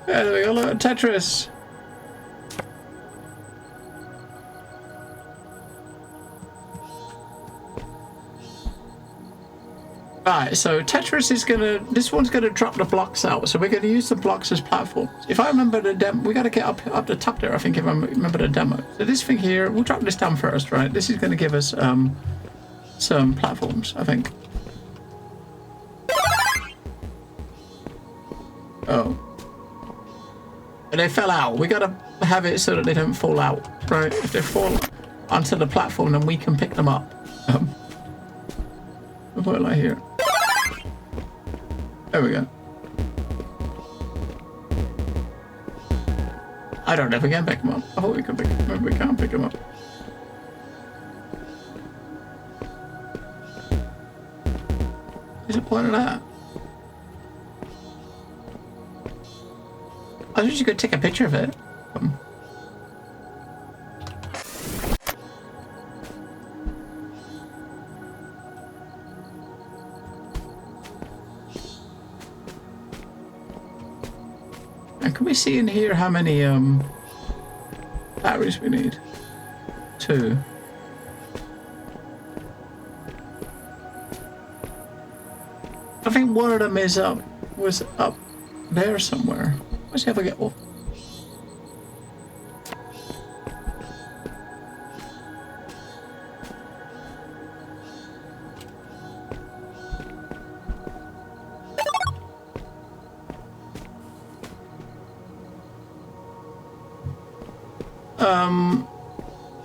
Speaker 1: Yeah, there we go, look, Tetris. Right, so Tetris is this one's gonna drop the blocks out, so we're gonna use the blocks as platforms. If I remember the demo, we gotta get up the top there, I think, if I remember the demo. So this thing here, we'll drop this down first, right? This is gonna give us some platforms, I think. Oh. And they fell out. We gotta have it so that they don't fall out, right? If they fall onto the platform, then we can pick them up. We'll put it like here. There we go. I don't know if we can pick them up. I thought we could pick them up. Maybe we can't pick them up. What's the point of that? I wish you could take a picture of it. And can we see in here how many batteries we need? 2. I think one of them was up there somewhere. Let's see if I get one.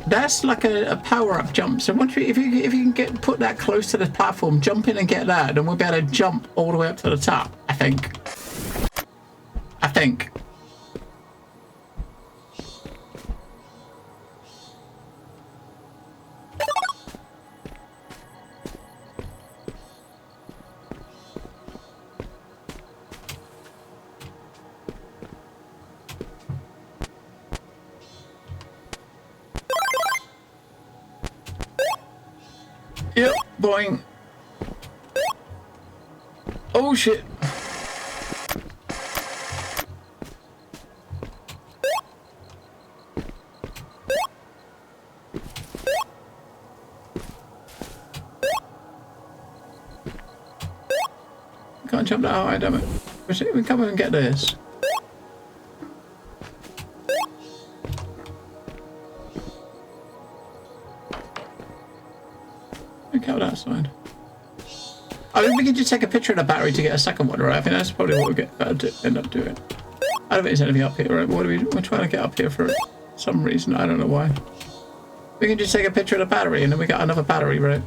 Speaker 1: That's like a power-up jump. So once if you can put that close to the platform, jump in and get that, then we'll be able to jump all the way up to the top. I think. Yep, boing. Oh shit. Can't jump that high, damn it. We come and get this. Out that side. I think we can just take a picture of the battery to get a second one, right? I think that's probably what we'll end up doing. I don't think there's anything up here, right? We're trying to get up here for some reason. I don't know why. We can just take a picture of the battery and then we got another battery, right?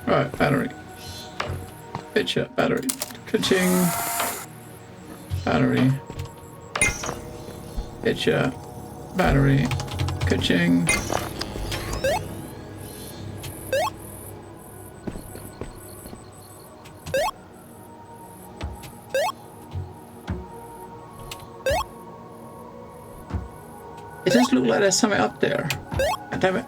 Speaker 1: Right, battery. Picture, battery. Ka-ching. Battery. Picture. Battery. Ka-ching. It does look like there's something up there. God damn it.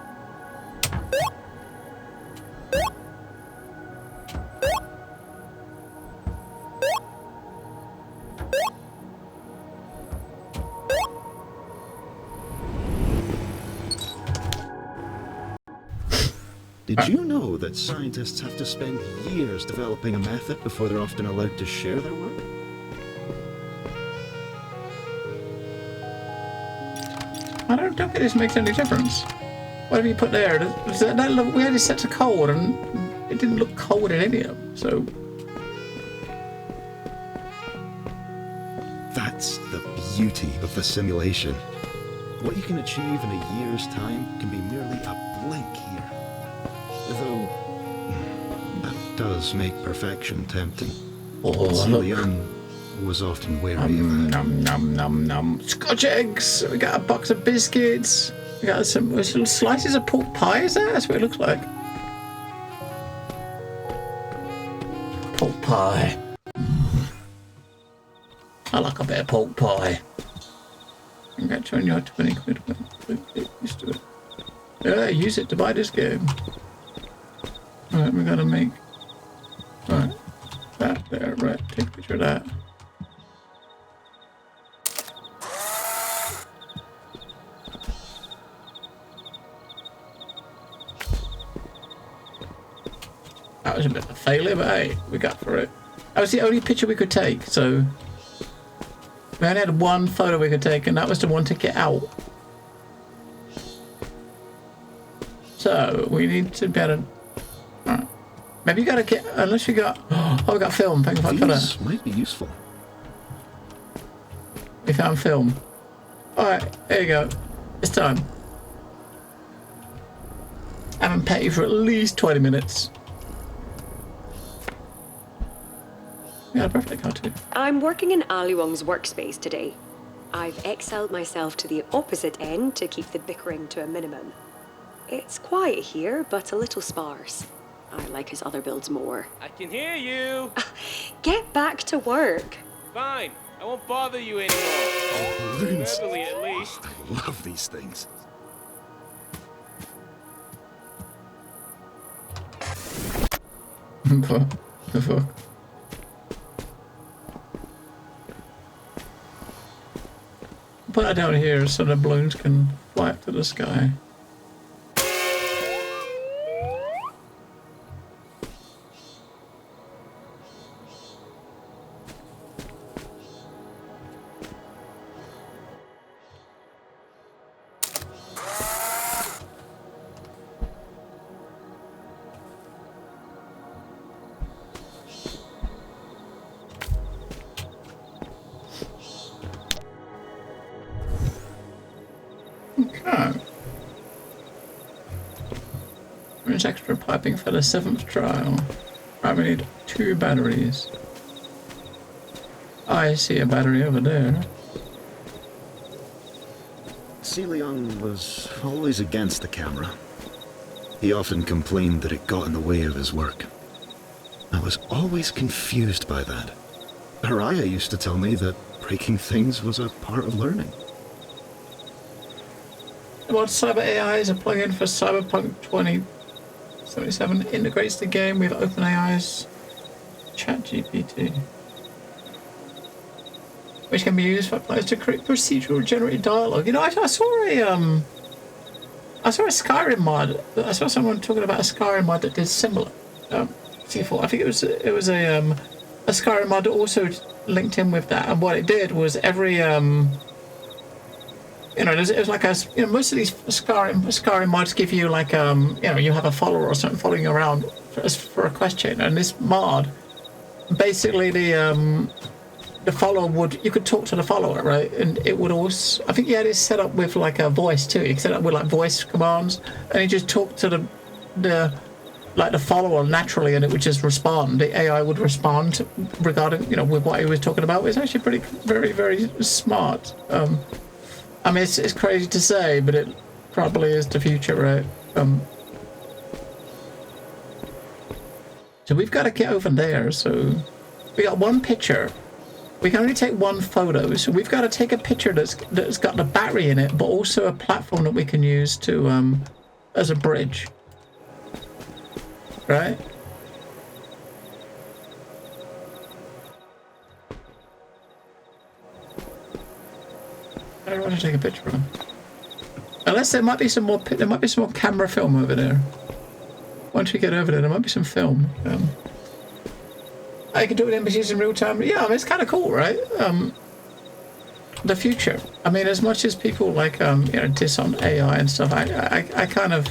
Speaker 6: Did you know that scientists have to spend years developing a method before they're often allowed to share their work?
Speaker 1: I don't think this makes any difference. Whatever you put there, does that look, we had it set to cold and it didn't look cold in any of them, so.
Speaker 6: That's the beauty of the simulation. What you can achieve in a year's time can be merely a blink here. Though, that does make perfection tempting.
Speaker 1: Oh,
Speaker 6: Celine was often wary of that.
Speaker 1: Num num num num. Scotch eggs. We got a box of biscuits. We got some little slices of pork pie. Is that? That's what it looks like. Pork pie. I like a bit of pork pie. I'm going to turn your 20 quid. Get used to it. Yeah, use it to buy this game. Alright, we gotta make. Alright. That there, right. Take a picture of that. That was a bit of a failure, but hey, we got for it. That was the only picture we could take, so we only had one photo we could take, and that was the one to get out. So we need to be able to. Right. Maybe you gotta get, unless you got. Oh, we got film. Thank you for
Speaker 6: These
Speaker 1: that.
Speaker 6: might be useful.
Speaker 1: We found film. Alright, there you go. It's time. I haven't pet you for at least 20 minutes. We got a birthday card too.
Speaker 4: I'm working in Ali Wong's workspace today. I've excelled myself to the opposite end to keep the bickering to a minimum. It's quiet here, but a little sparse. I like his other builds more.
Speaker 8: I can hear you.
Speaker 4: Get back to work.
Speaker 8: Fine. I won't bother you anymore.
Speaker 6: Balloons.
Speaker 8: Verbally, at least.
Speaker 6: I love these things.
Speaker 1: What the fuck? Put that down here so the balloons can fly up to the sky. There's extra piping for the 7th trial. Right, we need 2 batteries. I see a battery over there.
Speaker 6: Leung was always against the camera. He often complained that it got in the way of his work. I was always confused by that. Haraya used to tell me that breaking things was a part of learning.
Speaker 1: What Cyber AI is a plugin for Cyberpunk 2077. Integrates the game with OpenAI's ChatGPT, which can be used for players to create procedural generated dialogue. You know, I saw a Skyrim mod. I saw someone talking about a Skyrim mod that did similar. C4. I think it was a Skyrim mod that also linked in with that, and what it did was every it was like most of these Skyrim mods give you like you have a follower or something following you around for a quest chain, and this mod basically the follower you could talk to the follower, right? And it would also, I think you had it set up with like a voice too. You could set up with like voice commands, and you just talk to the like the follower naturally, and it would just respond. The AI would respond regarding, you know, with what he was talking about. It's actually pretty, very, very smart. I mean, it's crazy to say, but it probably is the future, right? So we've got to get over there. So we got one picture. We can only take one photo, so we've got to take a picture that's got the battery in it, but also a platform that we can use to as a bridge. Right? I don't want to take a picture of them. Unless there might be some more. There might be some more camera film over there. Once we get over there might be some film. I can do it NPCs in real time. Yeah, I mean, it's kind of cool, right? The future. I mean, as much as people like you know, diss on AI and stuff, I kind of.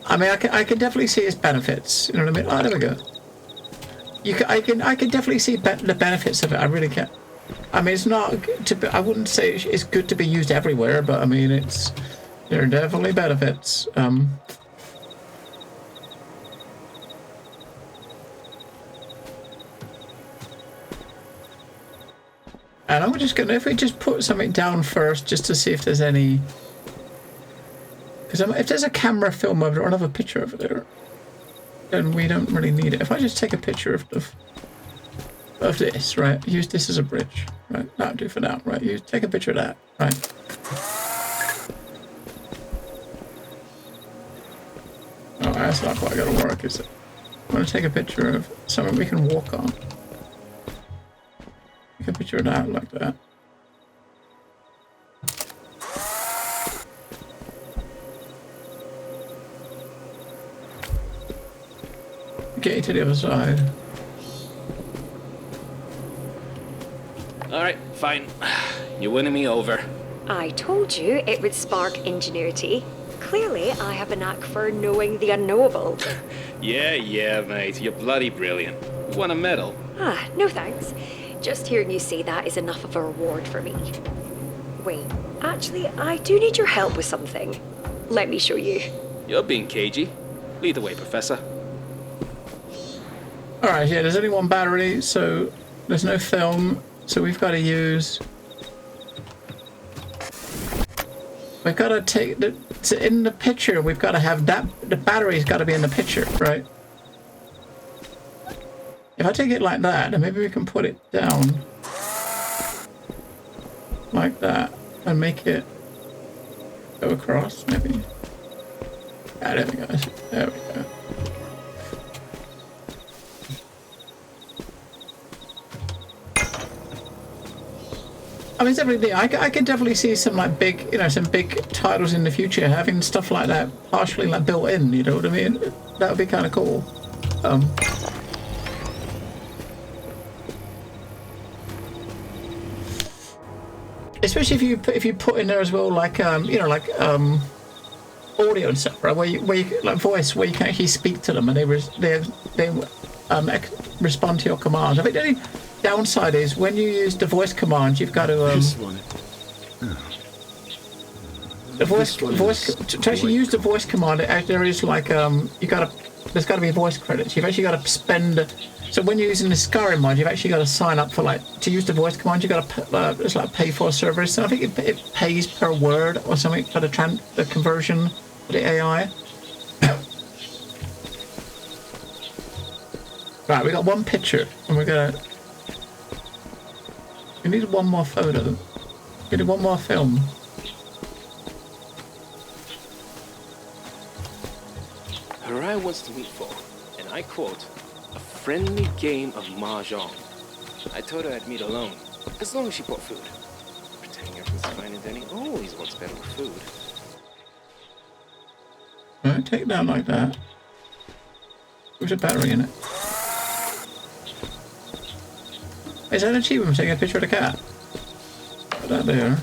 Speaker 1: I mean, I can definitely see its benefits. You know what I mean? Oh, there we go. I can definitely see the benefits of it. I really can. I mean, it's not I wouldn't say it's good to be used everywhere, but I mean, there are definitely benefits. And I'm just gonna, if we just put something down first, just to see if there's any. Because if there's a camera film over there or another picture over there, then we don't really need it. If I just take a picture of this, right? Use this as a bridge, right? That'll do for now, right? You take a picture of that, right? Oh, that's not quite gonna work, is it? I'm gonna take a picture of something we can walk on. Take a picture of that like that. Get you to the other side.
Speaker 7: Alright, fine. You're winning me over.
Speaker 4: I told you it would spark ingenuity. Clearly, I have a knack for knowing the unknowable.
Speaker 7: Yeah, mate. You're bloody brilliant. You won a medal.
Speaker 4: Ah, no thanks. Just hearing you say that is enough of a reward for me. Wait, actually, I do need your help with something. Let me show you.
Speaker 7: You're being cagey. Lead the way, Professor.
Speaker 1: Alright, yeah, there's only one battery, so there's no film, so we've got to use... We've got to take the... So in the picture, we've got to have that... The battery's got to be in the picture, right? If I take it like that, then maybe we can put it down. Like that. And make it... go across, maybe. Ah, there we go. There we go. I mean, it's definitely. I could definitely see some like big, you know, some big titles in the future having stuff like that partially like built in. You know what I mean? That would be kind of cool. Especially if you put in there as well, like you know, like audio and stuff, right? Where you like voice, where you can actually speak to them and they respond to your commands. I think the only downside is when you use the voice command, you've got to the voice to actually use the voice command. There is like there's got to be voice credits. You've actually got to spend. So when you're using the Skyrim mod, you've actually got to sign up for like to use the voice command. You've got to it's like pay for a service. So I think it pays per word or something for the conversion for the AI. Right, we got one picture, and we're gonna. We need one more photo. We need one more film.
Speaker 7: Harai wants to meet for, and I quote, a friendly game of mahjong. I told her I'd meet alone, as long as she brought food. Pretending everything's fine and Danny always wants better with food.
Speaker 1: Alright, take it down like that. There's a battery in it. Is that an achievement for taking a picture of the cat? Put that there.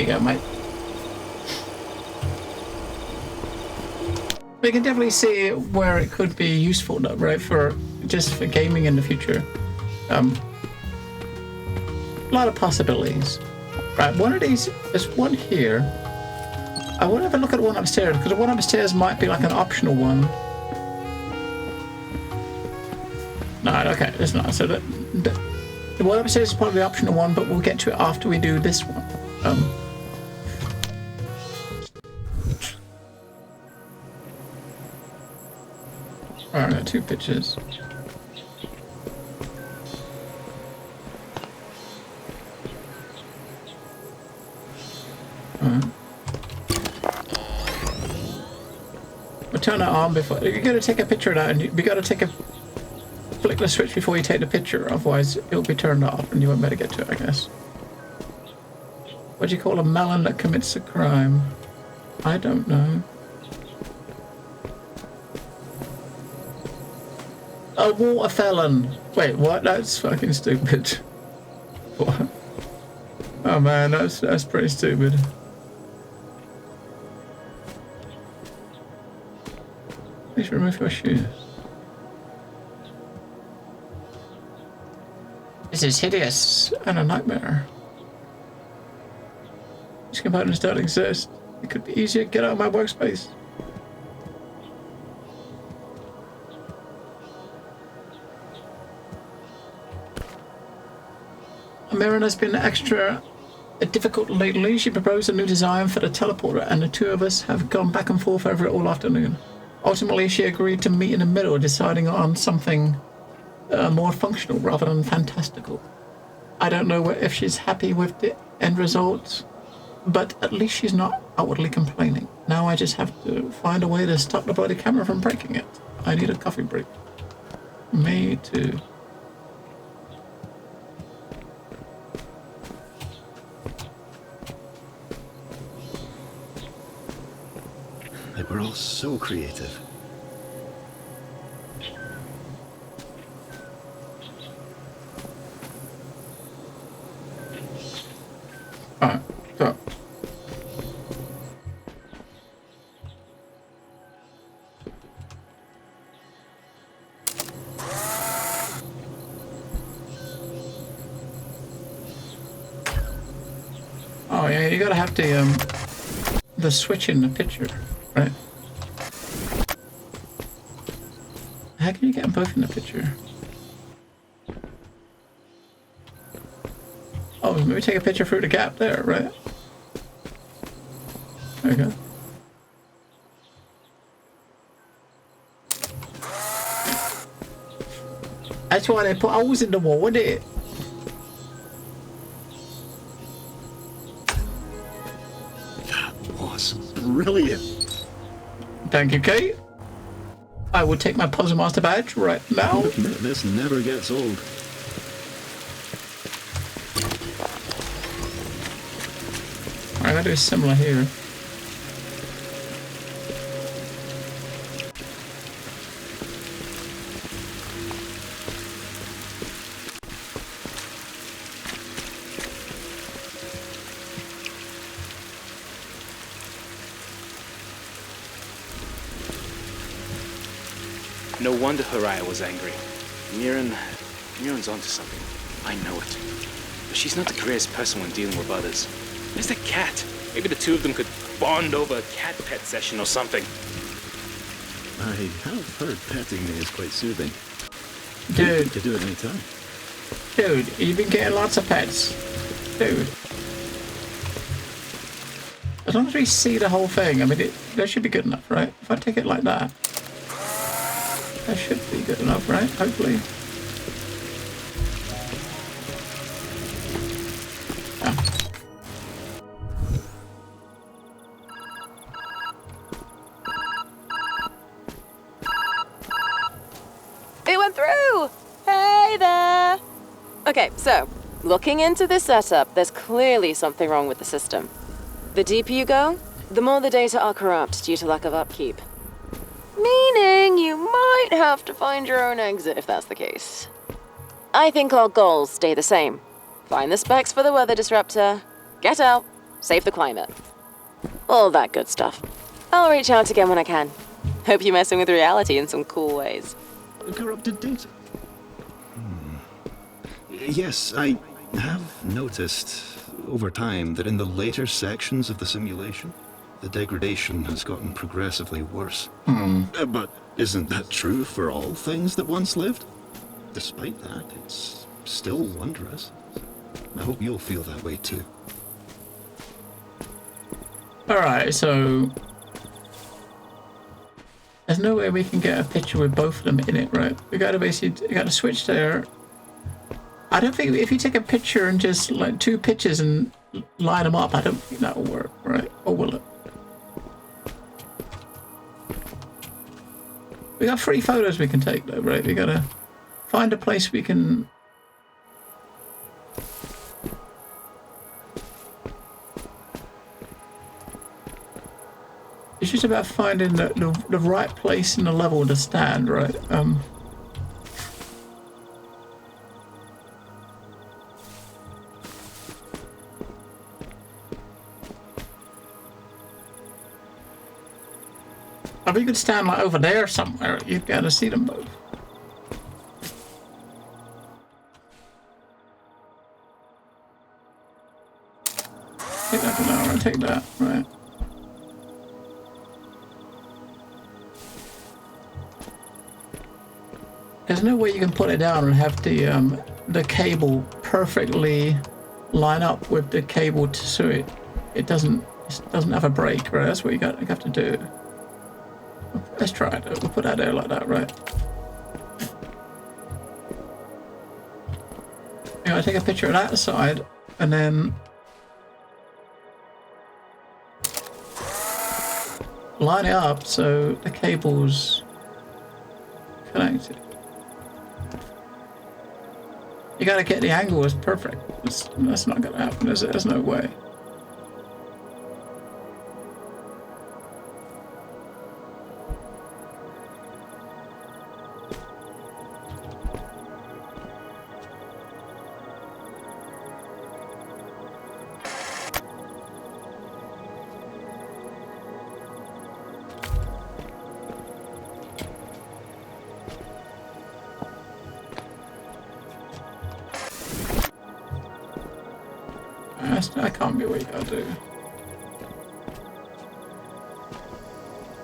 Speaker 1: you go, mate. We can definitely see where it could be useful, though, right? For just for gaming in the future. A lot of possibilities. Right, one of these, there's one here. I want to have a look at one upstairs, because the one upstairs might be like an optional one. No, okay, it's not. So the one upstairs is probably the optional one, but we'll get to it after we do this one. Alright, I got 2 pictures. We'll turn that on before. You gotta take a picture of that, and you gotta flick the switch before you take the picture, otherwise it'll be turned off and you won't be able to get to it, I guess. What do you call a melon that commits a crime? I don't know. A water felon. Wait, what? That's fucking stupid. What? Oh man, that's pretty stupid. Please remove your shoes. This is hideous and a nightmare. These components don't exist. It could be easier to get out of my workspace. Mirren has been extra difficult lately. She proposed a new design for the teleporter, and the two of us have gone back and forth over it all afternoon. Ultimately, she agreed to meet in the middle, deciding on something more functional rather than fantastical. I don't know if she's happy with the end result, but at least she's not outwardly complaining. Now I just have to find a way to stop the bloody camera from breaking it. I need a coffee break. Me too.
Speaker 6: They were all so creative.
Speaker 1: Alright, so. Oh yeah, you gotta have the switch in the picture, right? How can you get them both in the picture? Oh, maybe take a picture through the gap there, right? There you go. That's why they put holes in the wall, isn't it?
Speaker 6: That was brilliant.
Speaker 1: Thank you, Kate. I will take my Puzzle Master badge right now.
Speaker 6: This never gets old.
Speaker 1: I'm gonna do similar here.
Speaker 7: No wonder Haraya was angry. Mirren's onto something. I know it. But she's not the greatest person when dealing with others. Where's the cat? Maybe the two of them could bond over a cat pet session or something.
Speaker 6: I have heard petting me is quite soothing.
Speaker 1: Dude.
Speaker 6: You could do it anytime.
Speaker 1: Dude, you've been getting lots of pets. Dude. As long as we see the whole thing, I mean, that should be good enough, right? If I take it like that, that should be good enough, right? Hopefully. Yeah.
Speaker 2: It went through! Hey there! Okay, so, looking into this setup, there's clearly something wrong with the system. The deeper you go, the more the data are corrupt due to lack of upkeep. Meaning you might have to find your own exit if that's the case. I think our goals stay the same. Find the specs for the weather disruptor, get out, save the climate. All that good stuff. I'll reach out again when I can. Hope you're messing with reality in some cool ways.
Speaker 6: Corrupted data? Yes, I have noticed over time that in the later sections of the simulation, the degradation has gotten progressively worse. But isn't that true for all things that once lived? Despite that, it's still wondrous. I hope you'll feel that way too.
Speaker 1: Alright, so there's no way we can get a picture with both of them in it, right? We gotta switch there. I don't think if you take a picture and just like 2 pictures and line them up, I don't think that'll work, right? Or will it? We got 3 photos we can take though, right? We gotta find a place we can. It's just about finding the right place in the level to stand, right? If you could stand like over there somewhere, you'd be able to see them both. Take that for now, right? Take that, right? There's no way you can put it down and have the cable perfectly line up with the cable so it doesn't have a break, right? That's what you have to do. Let's try it. We'll put that there like that, right? You know, I take a picture of that side and then line it up so the cable's connected. You gotta get the angle as perfect. That's not gonna happen, is it? There's no way. That can't be what you gotta do.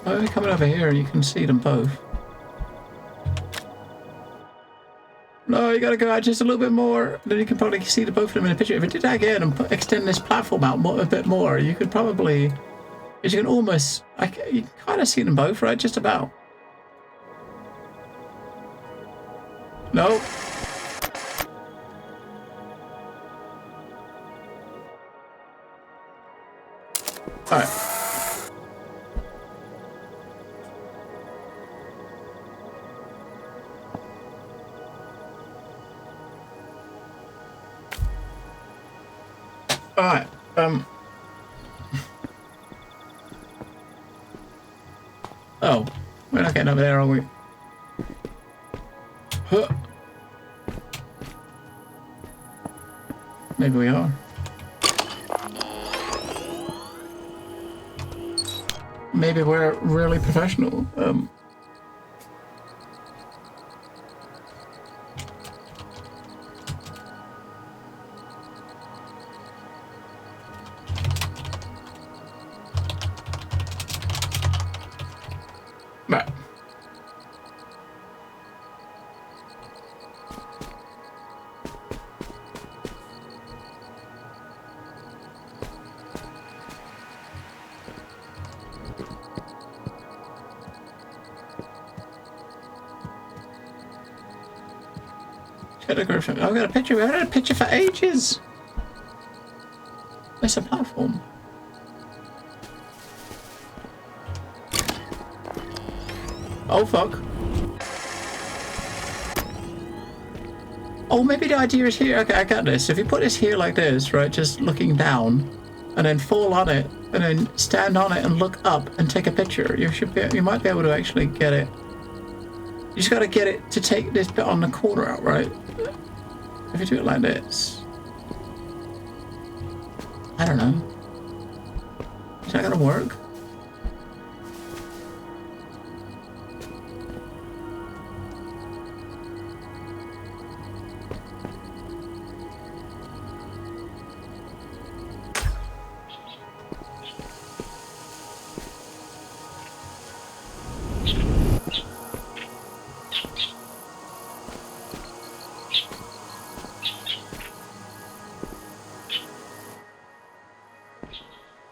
Speaker 1: Why are we coming over here and you can see them both? No, you gotta go out just a little bit more. Then you can probably see the both of them in the picture. If you did that again and extend this platform out a bit more, you could probably, because you can almost, you can kind of see them both, right? Just about. No. Alright. Alright, oh, we're not getting over there, are we? Huh. Maybe we are. Maybe we're really professional. Right. I've got a picture. We haven't had a picture for ages. It's a platform. Oh fuck. Oh, maybe the idea is here. Okay, I got this. If you put this here like this, right, just looking down, and then fall on it, and then stand on it and look up and take a picture, you might be able to actually get it. You just got to get it to take this bit on the corner out, right? If you do it like this, I don't know. Is that gonna work?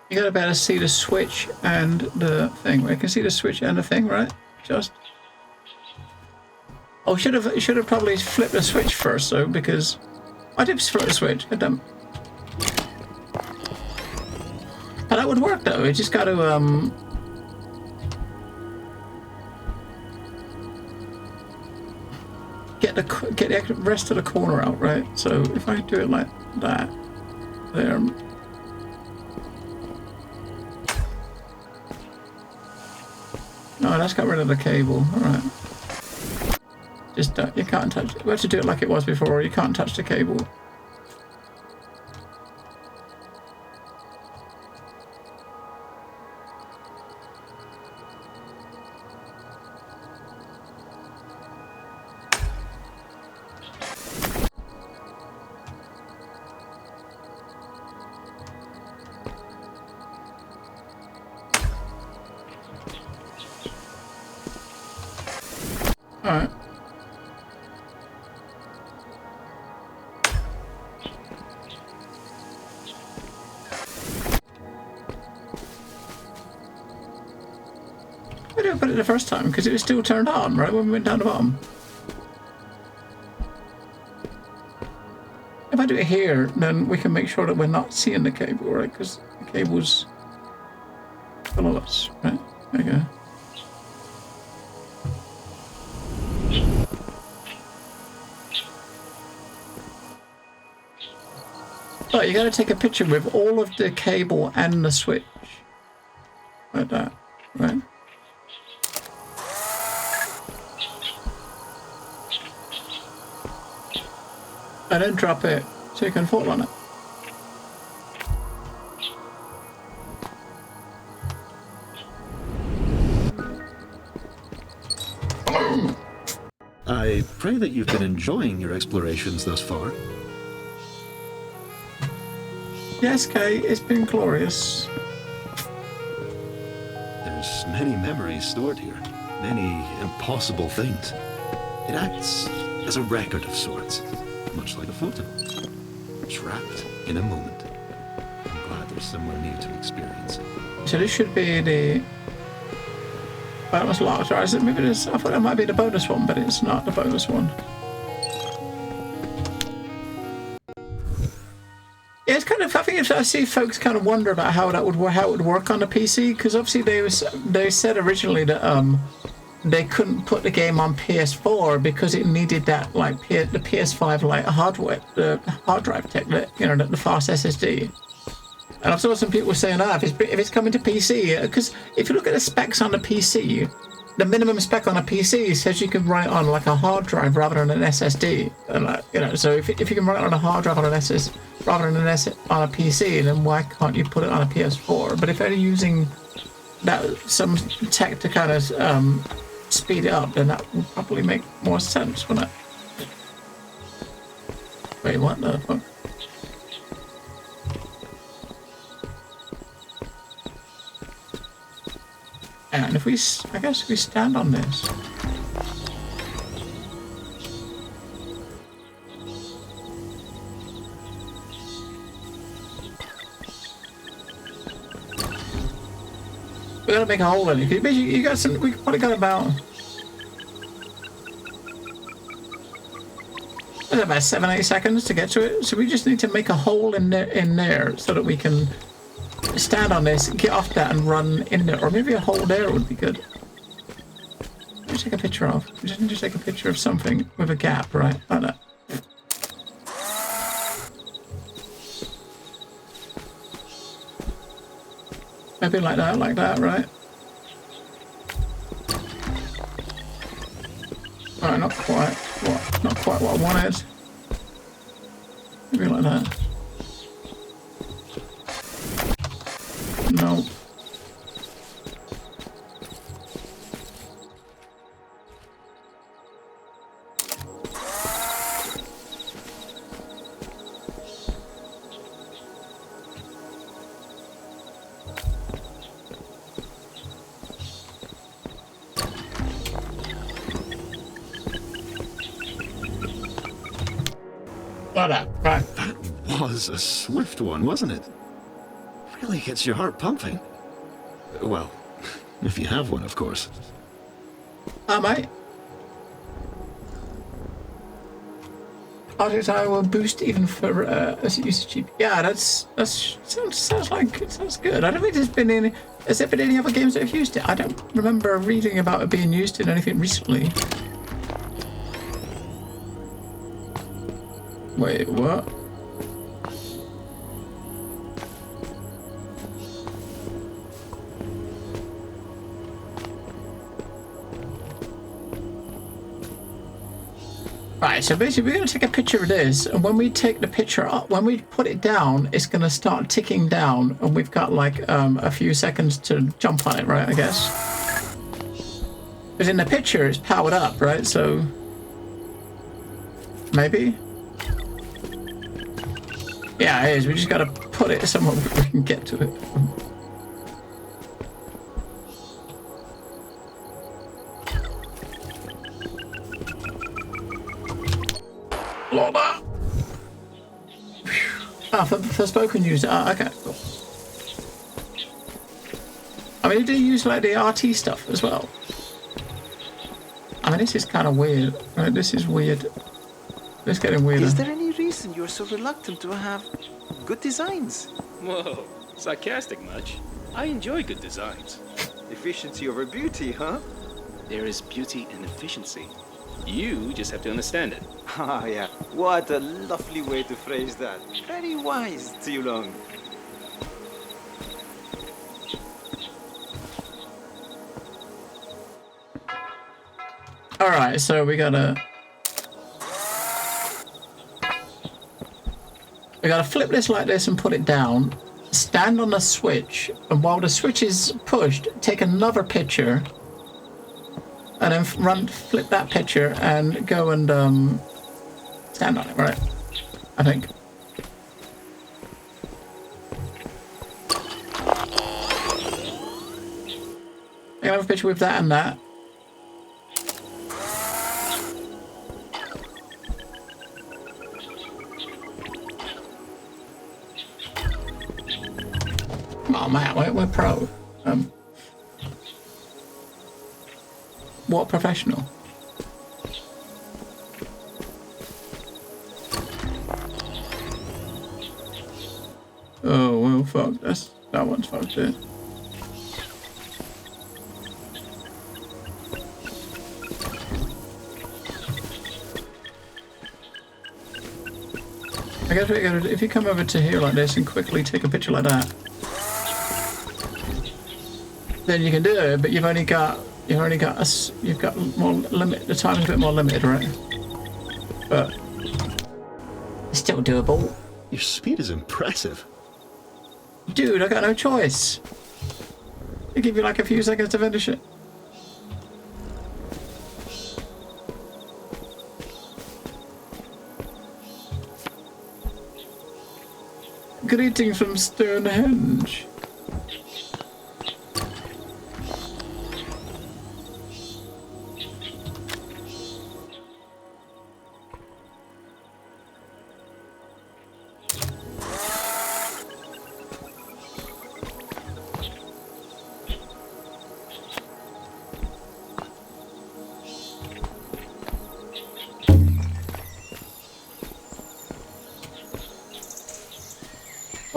Speaker 1: You gotta better see the switch and the thing. I can see the switch and the thing, right? Just. Oh, should have probably flipped the switch first though, because I did flip the switch. God damn. And that would work though. You just got to get the rest of the corner out, right? So if I do it like that, there. No, that's got rid of the cable. All right. Just you can't touch it. We have to do it like it was before. You can't touch the cable. All right. Why did I put it the first time? Because it was still turned on, right, when we went down the bottom. If I do it here, then we can make sure that we're not seeing the cable, right? Because the cable's below us, right? There you go. Oh, you gotta take a picture with all of the cable and the switch. Like that, right? And then drop it so you can fall on it.
Speaker 6: I pray that you've been enjoying your explorations thus far.
Speaker 1: Yes, Kay, it's been glorious.
Speaker 6: There's many memories stored here, many impossible things. It acts as a record of sorts, much like a photo, trapped in a moment. I'm glad there's somewhere new to experience.
Speaker 1: So this should be the bonus lot, or is it? Maybe this. I thought it might be the bonus one, but it's not the bonus one. Yeah, it's kind of. I think I see folks kind of wonder about how it would work on the PC, because obviously they said originally that they couldn't put the game on PS4 because it needed that like the PS5 like hardware, the hard drive tech, the fast SSD. And I've saw some people saying, if it's coming to PC, because if you look at the specs on the PC, the minimum spec on a PC says you can run it on like a hard drive rather than an SSD. And so if you can run it on a hard drive on an SS rather than on a PC, then why can't you put it on a PS4? But if they're using some tech to kind of speed it up, then that would probably make more sense, wouldn't it? Wait, what the fuck? And if I guess we stand on this. We gotta make a hole in it. You got some. We probably got about 7-8 seconds to get to it. So we just need to make a hole in there so that we can stand on this, get off that, and run in there. Or maybe a hole there would be good. What do you take a picture of? We just need to take a picture of something with a gap, right? Like that. Maybe like that, right? Alright, not quite what I wanted. Maybe like that. No. Right.
Speaker 6: That was a swift one, wasn't it? Really gets your heart pumping. Well, if you have one, of course.
Speaker 1: Mate. I will boost even for usage. Yeah, that sounds like it sounds good. I don't think there's been any. Has there been any other games that have used it? I don't remember reading about it being used in anything recently. Wait, what? Right, so basically we're going to take a picture of this, and when we take the picture up, when we put it down, it's going to start ticking down, and we've got like a few seconds to jump on it, right, I guess? Because in the picture it's powered up, right, so... Maybe? Yeah, it is, we just got to put it somewhere where we can get to it. For spoken use. Okay, cool. I mean, do you use like the RT stuff as well? I mean, this is kind of weird. Right, this is weird. It's getting weirder.
Speaker 3: Is there any reason you're so reluctant to have good designs?
Speaker 7: Whoa, sarcastic much? I enjoy good designs.
Speaker 3: Efficiency over beauty, huh?
Speaker 7: There is beauty in efficiency. You just have to understand it.
Speaker 3: Ah, yeah. What a lovely way to phrase that. Very wise, Long.
Speaker 1: Alright, so we gotta flip this like this and put it down, stand on the switch, and while the switch is pushed, take another picture, and then flip that picture and go and stand on it, right? I think. I have a picture with that and that. Oh man, we're pro. What professional? Oh well, fuck. That one's fucked it. I guess we gotta, if you come over to here like this and quickly take a picture like that, then you can do it. But you've got more limit. The time's a bit more limited, right? But it's still doable.
Speaker 6: Your speed is impressive.
Speaker 1: Dude, I got no choice. They give you like a few seconds to finish it. Greetings from Stonehenge.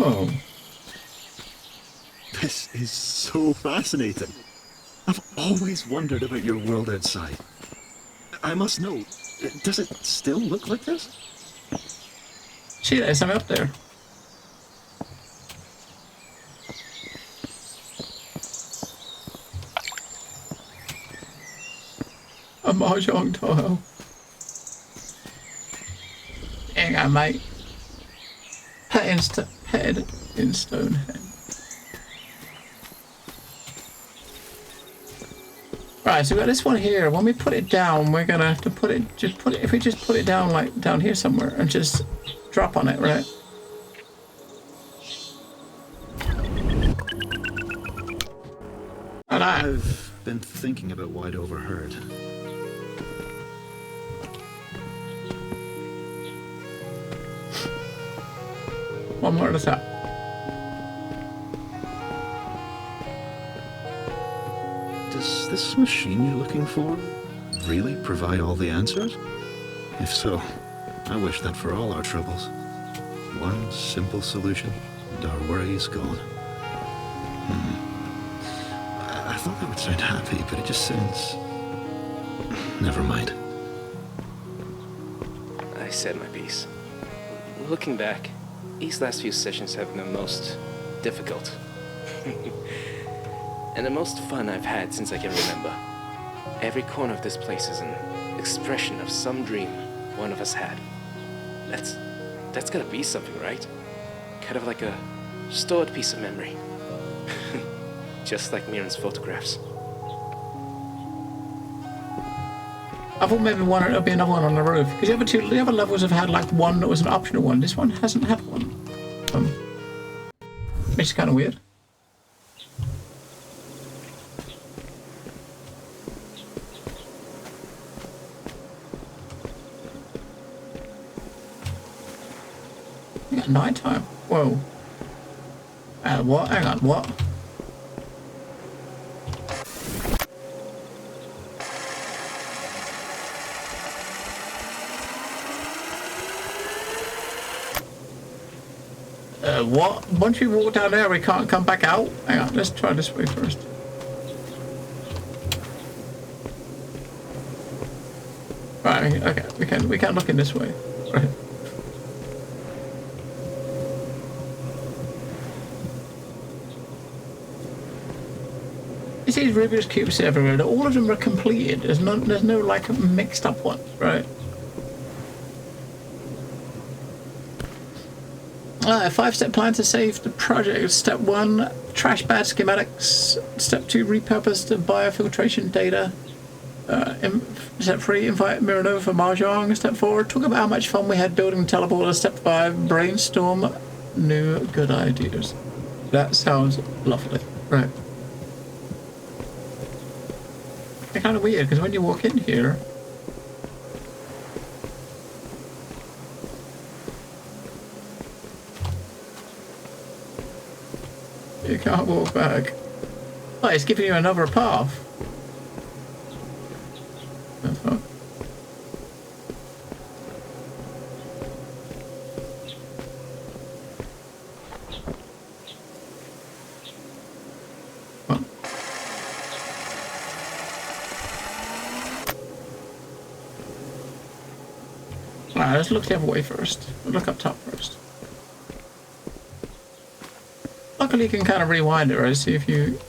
Speaker 1: Oh.
Speaker 6: This is so fascinating. I've always wondered about your world outside. I must know, does it still look like this?
Speaker 1: See, there's something up there. A mahjong tile. There you go, mate. Head in Stonehenge. Right, so we got this one here. When we put it down, we're gonna have to put it. If we just put it down, like down here somewhere, and just drop on it, right? And
Speaker 6: I've been thinking about what I'd overheard.
Speaker 1: One more at a time.
Speaker 6: Does this machine you're looking for really provide all the answers? If so, I wish that for all our troubles. One simple solution, and our worries gone. I thought that would sound happy, but it just sounds... Never mind.
Speaker 7: I said my piece. Looking back, these last few sessions have been the most difficult. And the most fun I've had since I can remember. Every corner of this place is an expression of some dream one of us had. That's gotta be something, right? Kind of like a stored piece of memory. Just like Mirren's photographs.
Speaker 1: I thought maybe there'll be another one on the roof. Because the other levels have had like one that was an optional one. This one hasn't had one. Which is kind of weird. Yeah, nighttime. Whoa. What? Hang on, what? What? Once we walk down there, we can't come back out? Hang on, let's try this way first. Right, okay, we can look in this way. Right. You see these Rubik's Cubes everywhere, all of them are completed. There's no like mixed up ones, right? 5-step plan to save the project. Step 1, trash bad schematics. Step 2, repurpose the biofiltration data. Step 3, invite Mirren over for mahjong. Step 4, talk about how much fun we had building teleporters. Step 5, brainstorm new good ideas. That sounds lovely. Right. It's kind of weird because when you walk in here, you can't walk back. Oh, it's giving you another path. The fuck? What? Alright, let's look the other way first. We'll look up top first. Luckily, you can kind of rewind it, right? See if you...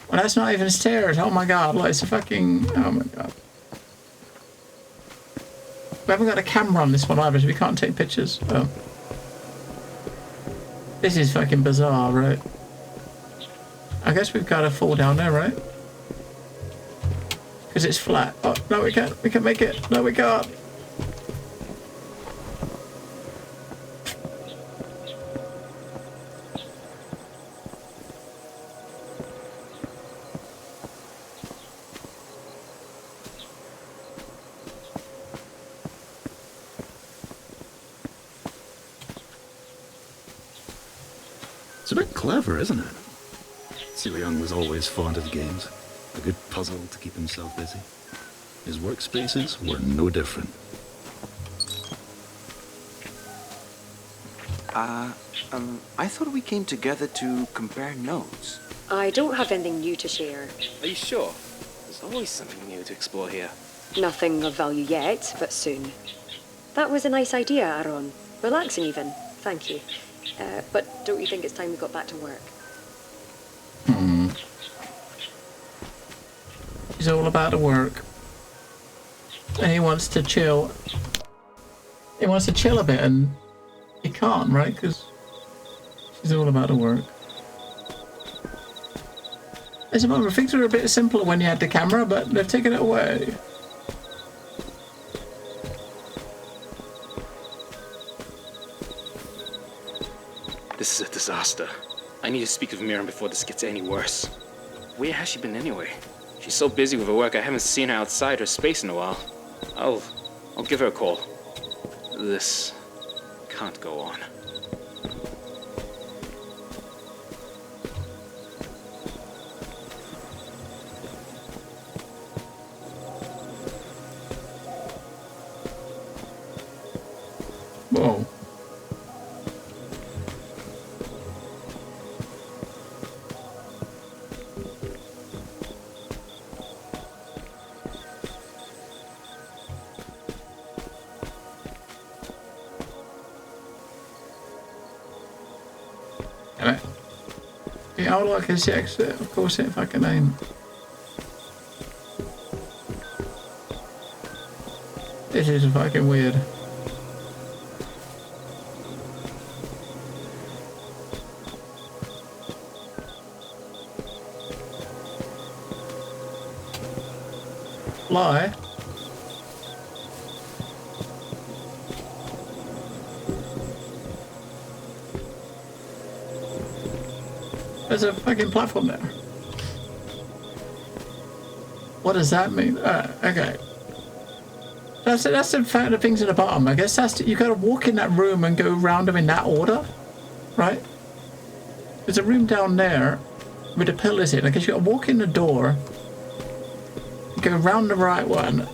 Speaker 1: Well, that's not even stairs. Oh my god, like, it's a fucking... Oh my god. We haven't got a camera on this one either, so we can't take pictures. Oh. This is fucking bizarre, right? I guess we've got to fall down there, right? Because it's flat. Oh, no, we can't. We can make it. No, we can't.
Speaker 6: It's a bit clever, isn't it? Celia Young was always fond of games. A good puzzle to keep himself busy. His workspaces were no different.
Speaker 3: I thought we came together to compare notes.
Speaker 4: I don't have anything new to share.
Speaker 7: Are you sure? There's always something new to explore here.
Speaker 4: Nothing of value yet, but soon. That was a nice idea, Aaron. Relaxing even. Thank you. But don't you think it's time we got back to work?
Speaker 1: He's all about the work. And he wants to chill. He wants to chill a bit and he can't, right? Because she's all about the work. As a matter of things were a bit simpler when you had the camera, but they've taken it away.
Speaker 7: This is a disaster. I need to speak with Mirren before this gets any worse. Where has she been anyway? She's so busy with her work, I haven't seen her outside her space in a while. I'll give her a call. This can't go on.
Speaker 1: Whoa. Alright. The outlook is the exit, of course, if I can aim. This is fucking weird. Fly. There's a fucking platform there. What does that mean? Okay. That's the fact of things at the bottom. I guess that's you gotta walk in that room and go round them in that order, right? There's a room down there with the pillars in. I guess you gotta walk in the door, go round the right one,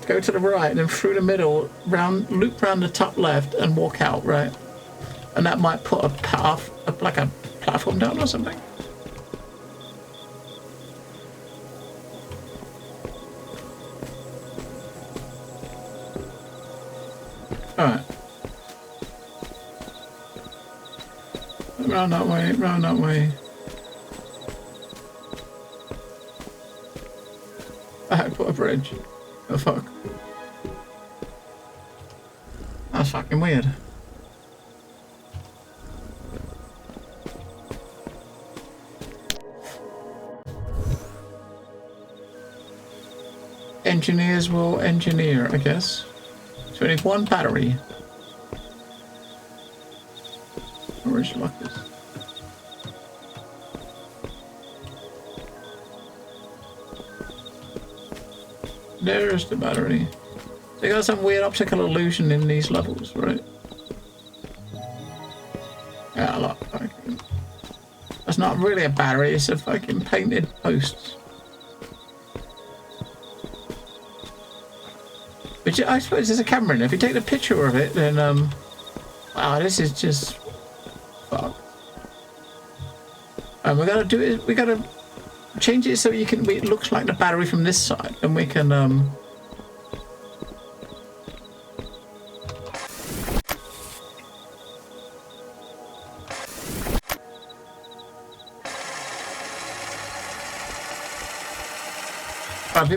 Speaker 1: go to the right, and then through the middle, round, loop round the top left, and walk out, right? And that might put a path, like a platform down or something. Alright. Round that way, round that way. I put a bridge. Oh fuck. That's fucking weird. Engineers will engineer, I guess. So we need one battery. Where's your lockers? There's the battery. They got some weird optical illusion in these levels, right? Yeah, look. Fucking... That's not really a battery, it's a fucking painted post. Which I suppose there's a camera in it. If you take the picture of it, then wow, this is just fuck. And we gotta do it. We gotta change it so you can. It looks like the battery from this side, and we can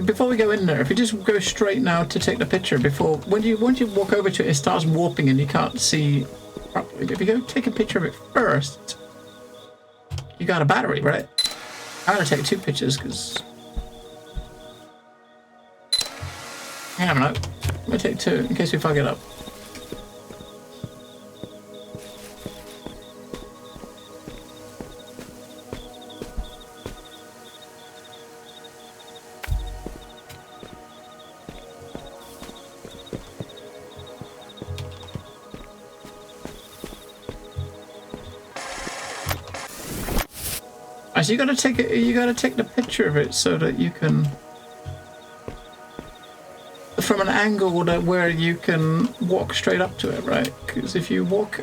Speaker 1: before we go in there, if you just go straight now to take the picture before, once you walk over to it, it starts warping and you can't see properly. If you go take a picture of it first, you got a battery, right? I'm gonna take 2 pictures because hang on, I'm gonna take 2 in case we fuck it up. So you gotta take it. You gotta take the picture of it so that you can, from an angle that where you can walk straight up to it, right? Because if you walk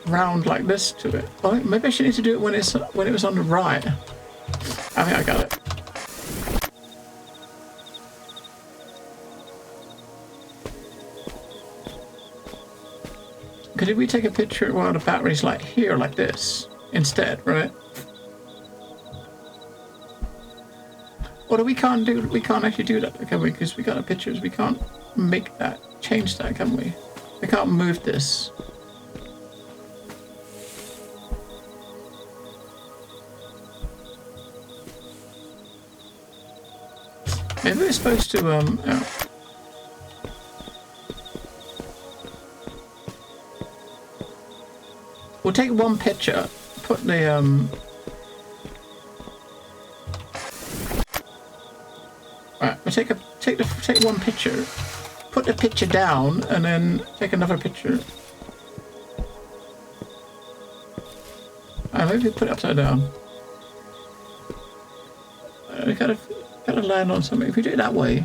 Speaker 1: round like this to it, well, maybe I should need to do it when it was on the right. I think I got it. Because if we take a picture while the battery's like here, like this, instead, right? Or we can't actually do that, can we? Because we got the pictures. We can't make that, change that, can we? We can't move this. Maybe we're supposed to, oh. We'll take one picture, put the, Right, we'll take one picture, put the picture down, and then take another picture. maybe put it upside down. We gotta land on something. If we do it that way.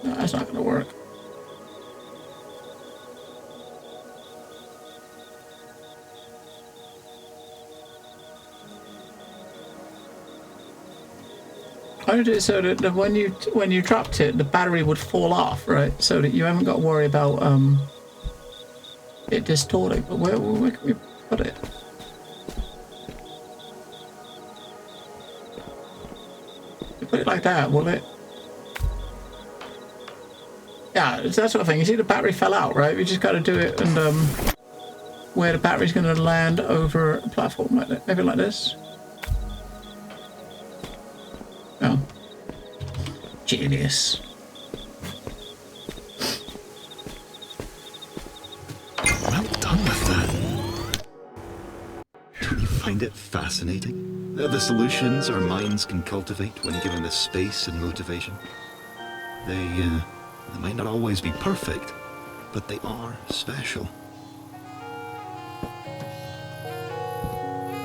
Speaker 1: No, that's not gonna work. I would do it so that when you dropped it, the battery would fall off, right? So that you haven't got to worry about it distorting. But where can we put it? You put it like that, will it? Yeah, it's that sort of thing. You see, the battery fell out, right? We just got to do it, and where the battery's going to land over a platform like that, maybe like this. Oh. Genius.
Speaker 6: Well done with that. Don't you find it fascinating? The solutions our minds can cultivate when given the space and motivation. They might not always be perfect, but they are special.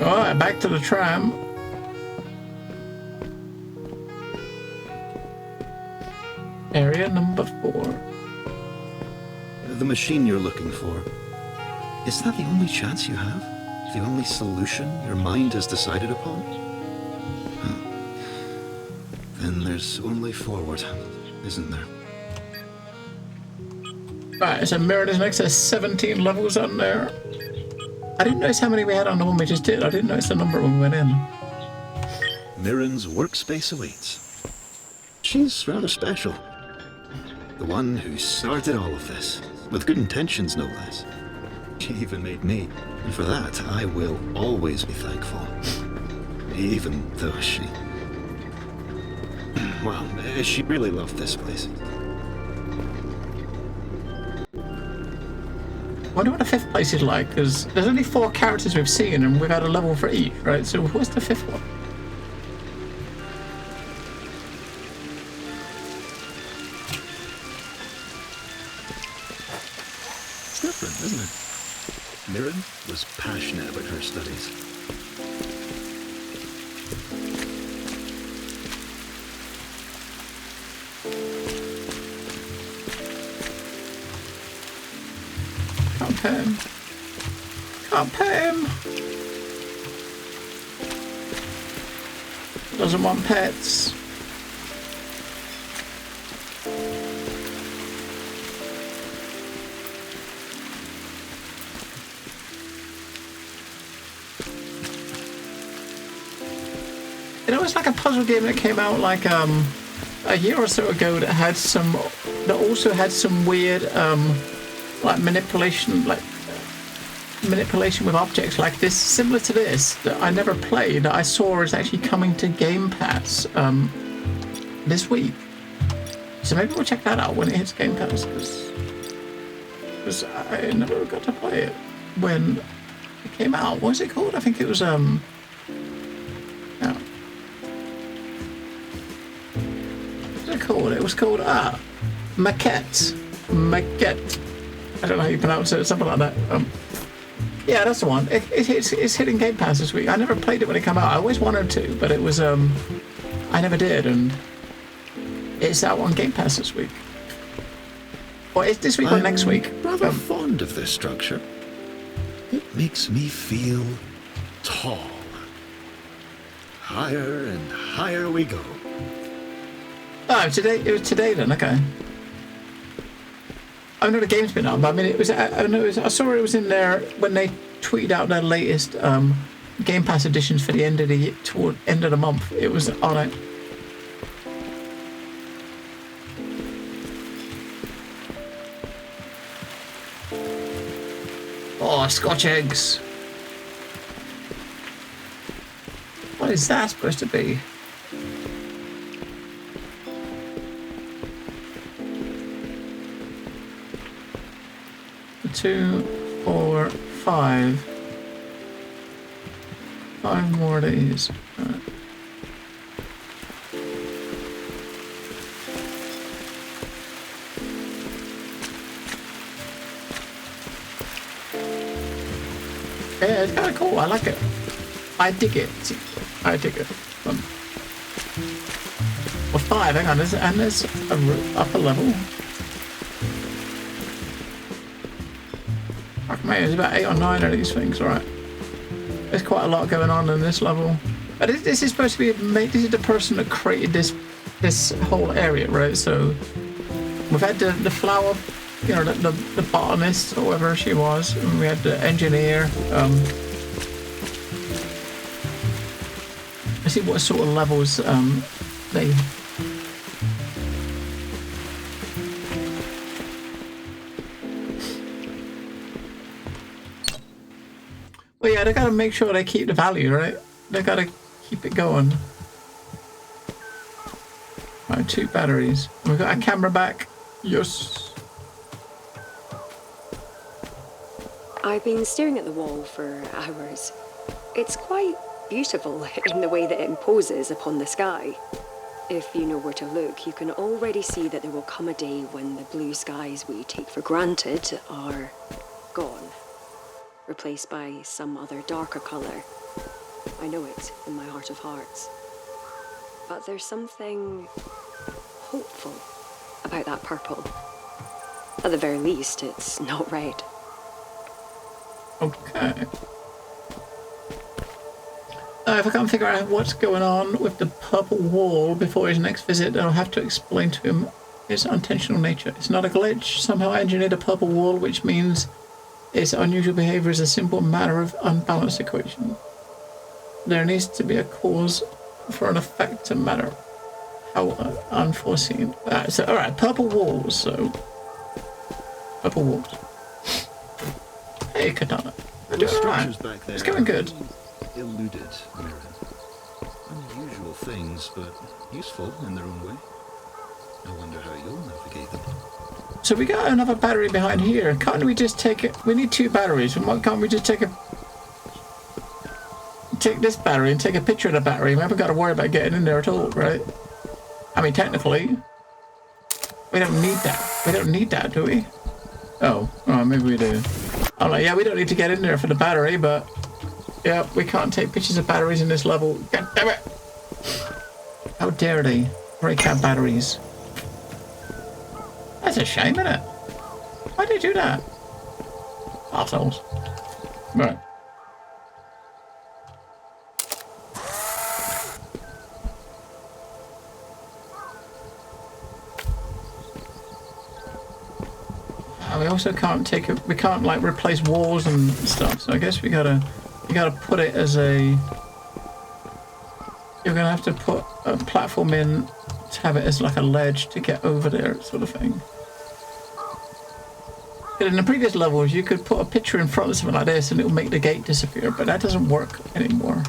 Speaker 1: Alright, back to the tram. Area number 4.
Speaker 6: The machine you're looking for, is that the only chance you have? The only solution your mind has decided upon? Huh. Then there's only forward, isn't there?
Speaker 1: Right, so mirror is next. There's 17 levels on there. I didn't notice how many we had on the one we just did. I didn't notice the number when we went in.
Speaker 6: Mirren's workspace awaits. She's rather special. The one who started all of this, with good intentions no less. She even made me, and for that I will always be thankful. Even though she... well, she really loved this place.
Speaker 1: I wonder what the 5th place is like, because there's only 4 characters we've seen and we've had a level for each, right? So what's the 5th one?
Speaker 6: It's different, isn't it? Mirren was passionate about her studies.
Speaker 1: Can't pay him. Can't pay him. Doesn't want pets. You know, it's like a puzzle game that came out like a year or so ago that had some, that also had some weird like manipulation with objects like this, similar to this, that I never played, that I saw is actually coming to Game Pass this week. So maybe we'll check that out when it hits Game Pass, because I never got to play it when it came out. What was it called? I think it was yeah. Called? It was called Maquette. I don't know how you pronounce it, something like that. Yeah, that's the one. It's hitting Game Pass this week. I never played it when it came out. I always wanted to, but it was I never did, and it's out on Game Pass this week. Or it's this week or next week.
Speaker 6: Rather fond of this structure. It makes me feel tall. Higher and higher we go.
Speaker 1: Oh, today it was today then. Okay. I know the game's been out, but I mean it was. I saw it was in there when they tweeted out their latest Game Pass editions for the end of the year, toward end of the month. It was on it. Oh, Scotch eggs. What is that supposed to be? Two, 4, 5. 5 more of these. Right. Yeah, it's kind of cool. I like it. I dig it. I dig it. Well, 5. Hang on. There's a upper level. Fuck me, there's about 8 or 9 of these things. All right. There's quite a lot going on in this level. But this is supposed to be this is the person that created this whole area, right? So we've had the flower, you know, the botanist or whatever she was, and we had the engineer. Let's see what sort of levels they. Well, yeah, they gotta make sure they keep the value, right? They gotta keep it going. Right, 2 batteries. We've got a camera back. Yes.
Speaker 4: I've been staring at the wall for hours. It's quite beautiful in the way that it imposes upon the sky. If you know where to look, you can already see that there will come a day when the blue skies we take for granted are gone, replaced by some other darker colour. I know it in my heart of hearts. But there's something hopeful about that purple. At the very least, it's not red.
Speaker 1: Okay. If I can't figure out what's going on with the purple wall before his next visit, I'll have to explain to him its unintentional nature. It's not a glitch. Somehow I engineered a purple wall, which means its unusual behavior is a simple matter of unbalanced equation. There needs to be a cause for an effect to matter. How unforeseen. Alright, purple walls, so. Purple walls. Hey, Katana. We're doing alright. It's going good.
Speaker 6: Eluded, Mirren. Unusual things, but useful in their own way. I wonder how you'll navigate them.
Speaker 1: So we got another battery behind here. Can't we just take it? We need 2 batteries. Why can't we just take this battery and take a picture of the battery? We haven't got to worry about getting in there at all, right? I mean, technically, we don't need that. We don't need that, do we? Oh, maybe we do. I'm like, yeah, we don't need to get in there for the battery, but yeah, we can't take pictures of batteries in this level. God damn it! How dare they break our batteries? That's a shame, isn't it? Why did they do that? Assholes. Right. And we also can't take it. We can't like replace walls and stuff. So I guess we gotta put it as a. You're gonna have to put a platform in to have it as like a ledge to get over there, sort of thing. But in the previous levels, you could put a picture in front of something like this and it'll make the gate disappear, but that doesn't work anymore.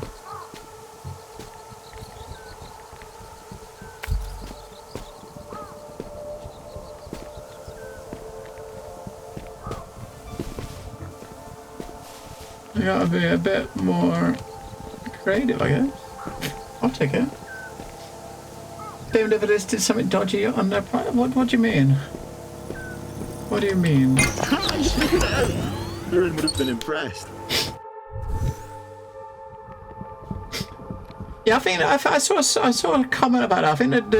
Speaker 1: You gotta be a bit more creative, I guess. I'll take it. David Evidence did something dodgy on their part. What do you mean? What do you mean?
Speaker 6: Mirren would have been impressed.
Speaker 1: Yeah, I think I saw a comment about it. I think that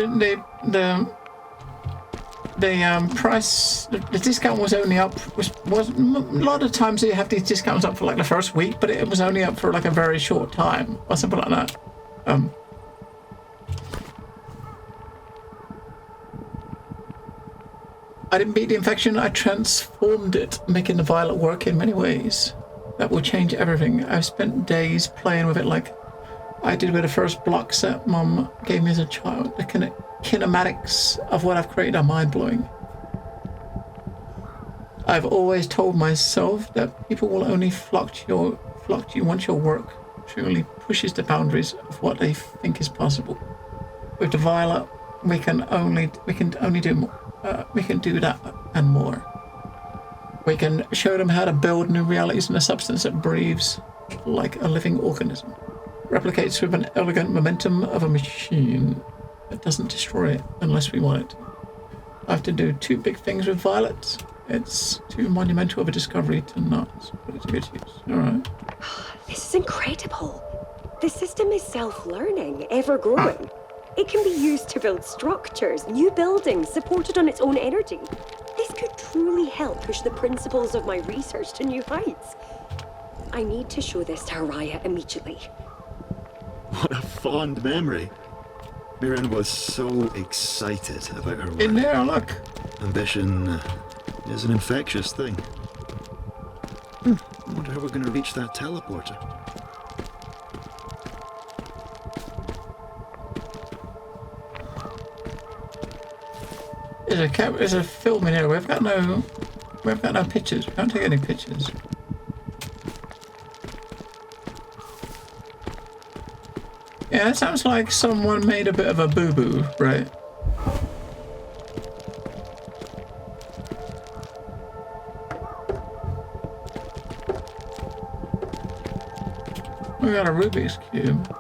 Speaker 1: the price, the discount was only up. Was a lot of times you have these discounts up for like the first week, but it was only up for like a very short time or something like that. I didn't beat the infection, I transformed it, making the violet work in many ways. That will change everything. I've spent days playing with it like I did with the first block set Mum gave me as a child. The kinematics of what I've created are mind-blowing. I've always told myself that people will only flock to you once your work truly pushes the boundaries of what they think is possible. With the violet, we can only do more. We can do that and more. We can show them how to build new realities in a substance that breathes like a living organism, replicates with an elegant momentum of a machine that doesn't destroy it unless we want it to. I have to do 2 big things with Violet. It's too monumental of a discovery to not put it to good use. Alright.
Speaker 4: This is incredible. The system is self-learning, ever-growing. It can be used to build structures, new buildings, supported on its own energy. This could truly help push the principles of my research to new heights. I need to show this to Araya immediately.
Speaker 6: What a fond memory. Mirren was so excited about her work.
Speaker 1: In there, look.
Speaker 6: Ambition is an infectious thing. I wonder how we're going to reach that teleporter.
Speaker 1: There's a film in here. We've got no pictures. We can't take any pictures. Yeah, it sounds like someone made a bit of a boo-boo, right? We got a Rubik's Cube.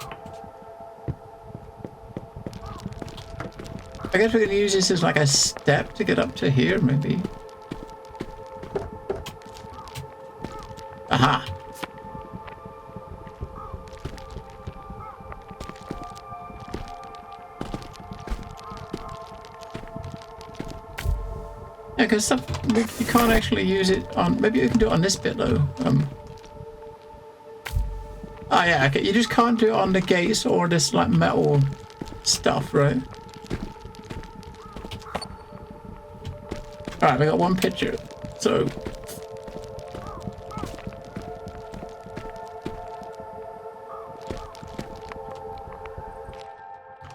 Speaker 1: I guess we can use this as like a step to get up to here, maybe. Aha! Yeah, because you can't actually use it on... Maybe you can do it on this bit, though. Oh, yeah, okay. You just can't do it on the gates or this, like, metal stuff, right? Alright, we got one picture. So...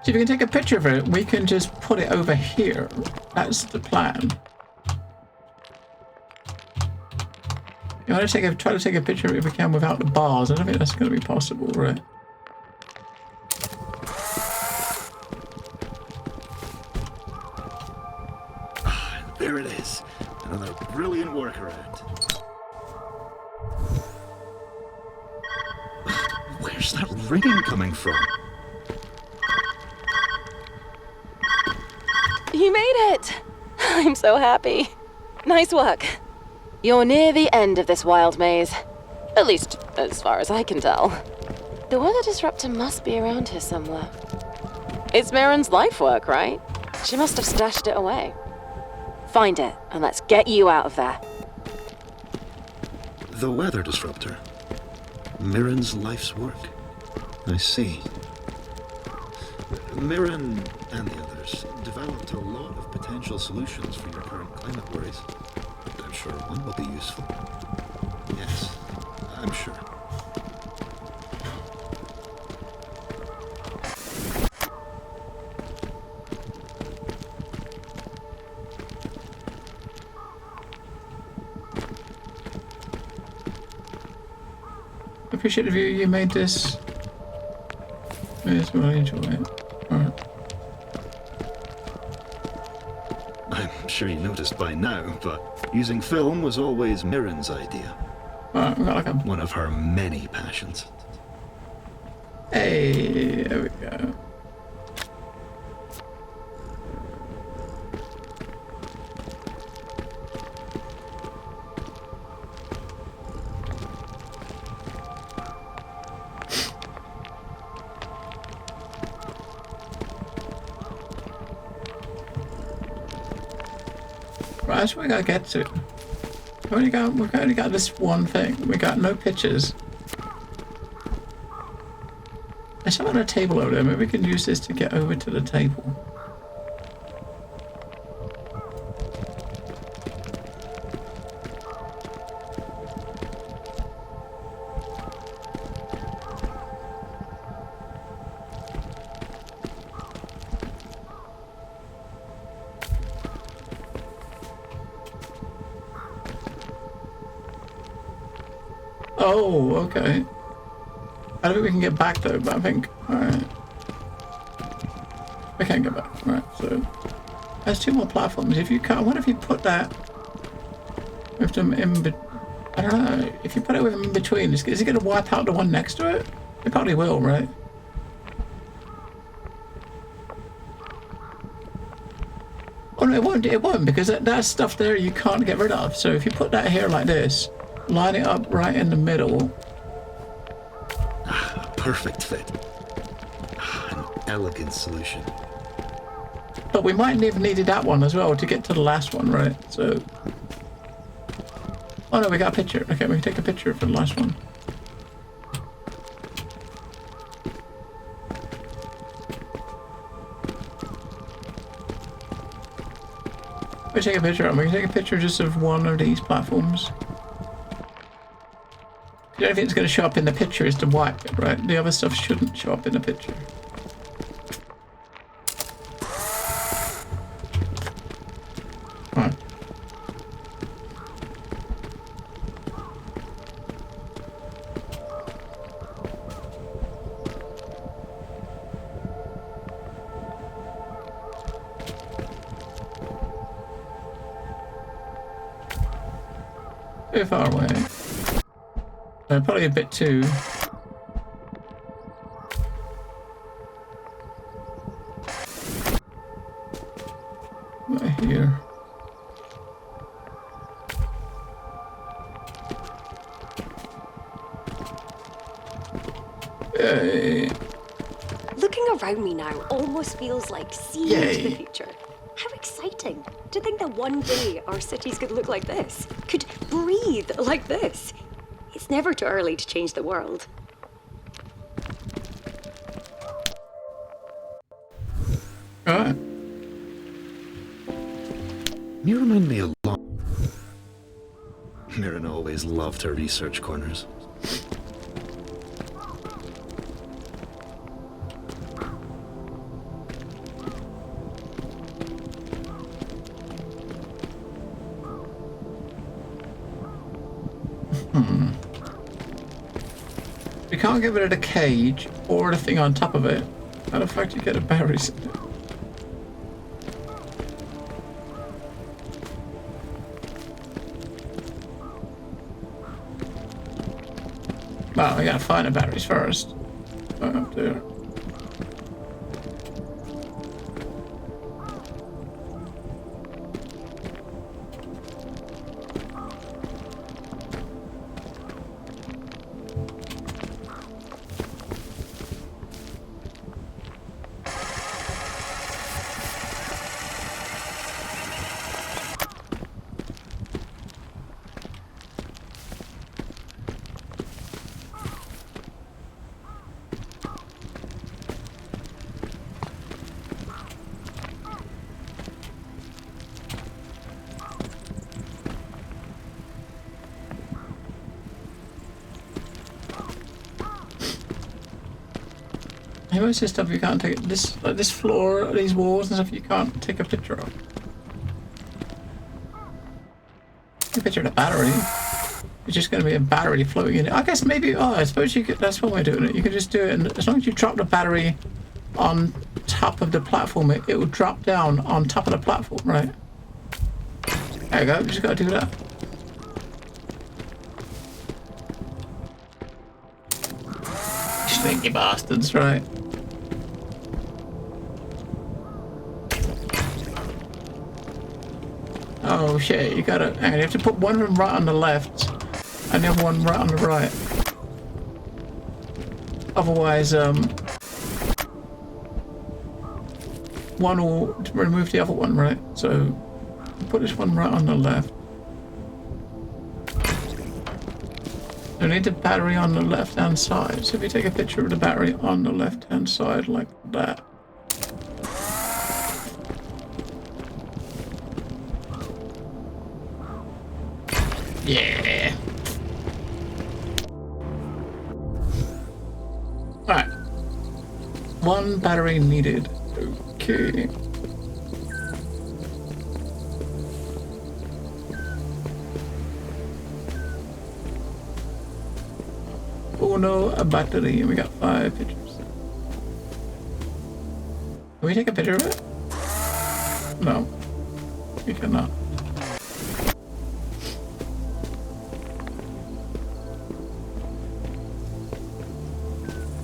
Speaker 1: So if you can take a picture of it, we can just put it over here. That's the plan. You want to try to take a picture if we can without the bars. I don't think that's going to be possible, right?
Speaker 6: There it is. Another brilliant workaround. Where's that ringing coming from?
Speaker 2: You made it! I'm so happy. Nice work. You're near the end of this wild maze. At least, as far as I can tell. The weather disruptor must be around here somewhere. It's Mirren's life work, right? She must have stashed it away. Find it, and let's get you out of there.
Speaker 6: The weather disruptor. Mirren's life's work. I see. Mirren and the others developed a lot of potential solutions for your current climate worries. I'm sure one will be useful. Yes, I'm sure.
Speaker 1: Appreciate the view you made this. Yes, well, I enjoy it. Alright.
Speaker 6: I'm sure you noticed by now, but using film was always Mirren's idea.
Speaker 1: Alright, we got like a...
Speaker 6: One of her many passions.
Speaker 1: Hey, there we go. Right, that's what we gotta get to. We've only got this one thing. We got no pictures. There's something on a table over there. Maybe we can use this to get over to the table. Oh, okay. I don't think we can get back though, but I think... Alright. We can't get back. Alright, so... There's two more platforms. If you can't... I wonder if you put that... with them in... I don't know. If you put it with them in between, is it going to wipe out the one next to it? It probably will, right? Oh no, it won't, because that stuff there you can't get rid of. So if you put that here like this, line it up right in the middle,
Speaker 6: perfect fit. An elegant solution.
Speaker 1: But we might have needed that one as well to get to the last one, right? So... Oh no, we got a picture. Okay, we can take a picture for the last one. We take a picture, and we can take a picture just of one of these platforms. The only thing that's going to show up in the picture is the white bit, right? The other stuff shouldn't show up in the picture. Right. Too far away. Probably a bit too. Right here. Yay.
Speaker 4: Looking around me now almost feels like seeing into the future. How exciting to think that one day our cities could look like this, could breathe like this. It's never too early to change the world.
Speaker 1: Alright.
Speaker 6: You remind me a lot. Mirren always loved her research corners.
Speaker 1: You can't get rid of the cage or the thing on top of it. How the fuck do you get the berries? Well, we gotta find the batteries first. Up there. Hey, most of this stuff you can't take this, like this floor, these walls and stuff you can't take a picture of. Take a picture of the battery. It's just going to be a battery floating in it. I guess maybe. Oh, I suppose you could. That's one way of doing it. You could just do it, and as long as you drop the battery on top of the platform, it will drop down on top of the platform, right? There you go. You just got to do that. Sneaky bastards, right? Oh shit, you gotta, hang on, you have to put one of them right on the left and the other one right on the right. Otherwise, one will remove the other one, right? So, put this one right on the left. So, we need the battery on the left-hand side. So, if you take a picture of the battery on the left-hand side like that. Yeah. Alright. One battery needed. Okay. Oh no, a battery. And we got 5 pictures. Can we take a picture of it? No. We cannot.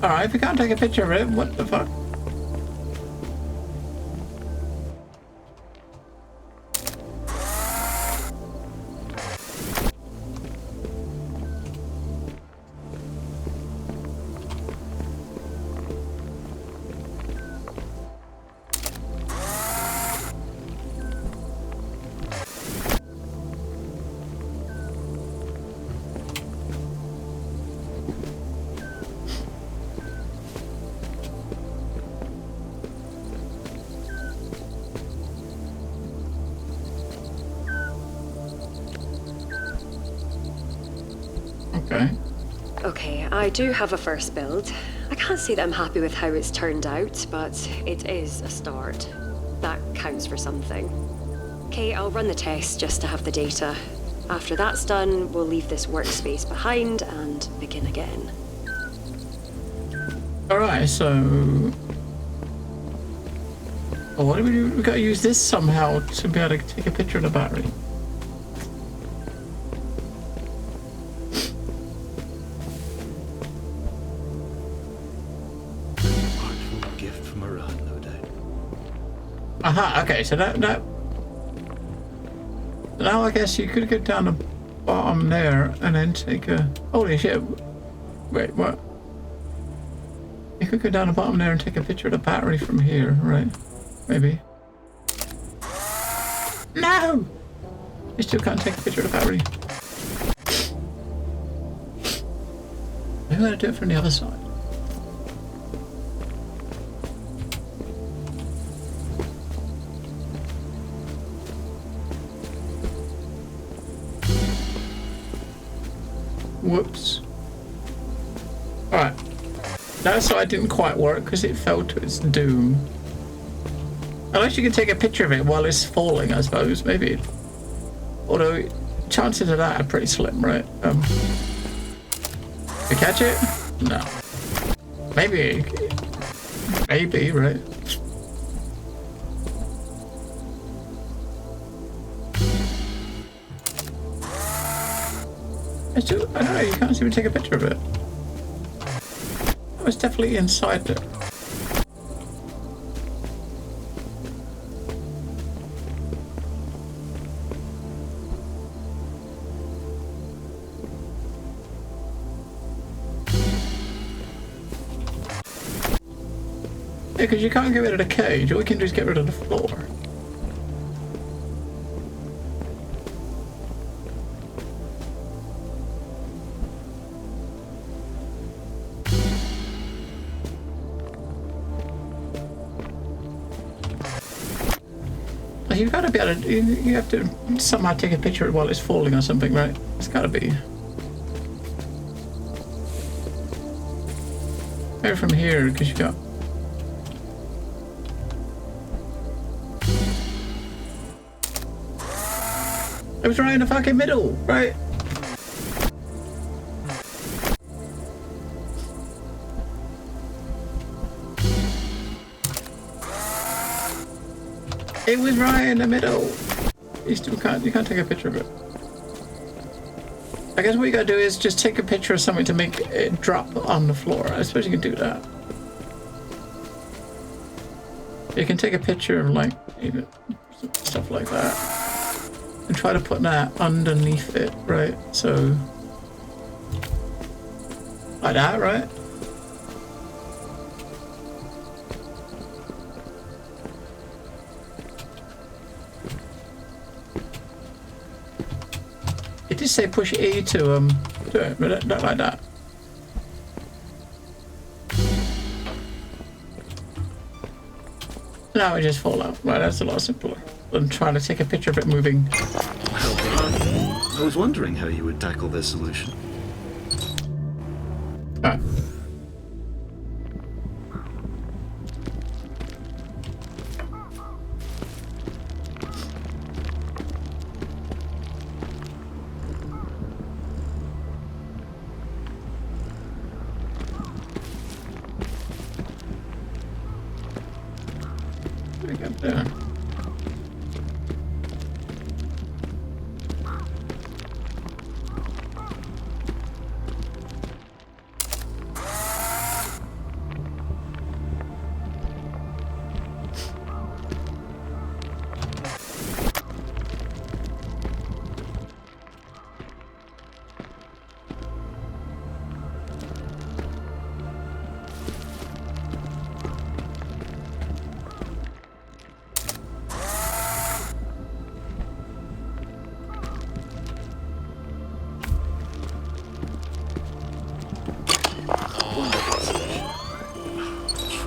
Speaker 1: Alright, if we can't take a picture of it, what the fuck?
Speaker 4: I do have a first build. I can't say that I'm happy with how it's turned out, but it is a start. That counts for something. Okay, I'll run the test just to have the data. After that's done, we'll leave this workspace behind and begin again.
Speaker 1: Alright, so... Oh, what do we do? We gotta use this somehow to be able to take a picture of the battery.
Speaker 6: Artful gift from Iran, no doubt.
Speaker 1: Aha, okay, so that... Now I guess you could go down the bottom there and then take a... Holy shit. Wait, what? You could go down the bottom there and take a picture of the battery from here, right? Maybe. No! You still can't take a picture of the battery. Maybe I'll do it from the other side. Whoops. Alright. That side didn't quite work because it fell to its doom. Unless you can take a picture of it while it's falling, I suppose, maybe. Although, chances of that are pretty slim, right? You catch it? No. Maybe. Maybe, right? I don't know, you can't even take a picture of it. It was definitely inside there. Yeah, because you can't get rid of the cage, all you can do is get rid of the floor. You've got to be able to, you have to somehow take a picture of it while it's falling or something, right? It's got to be. Maybe from here, because you got... It was right in the fucking middle, right? It was right in the middle. You can't take a picture of it. I guess what you gotta do is just take a picture of something to make it drop on the floor. I suppose you can do that. You can take a picture of like even stuff like that and try to put that underneath it, right? So like that, right? It did say push E to do it, but not like that. Now it just fall out. Right, that's a lot simpler than trying to take a picture of it moving.
Speaker 6: Well done. I was wondering how you would tackle this solution.
Speaker 1: Ah. There.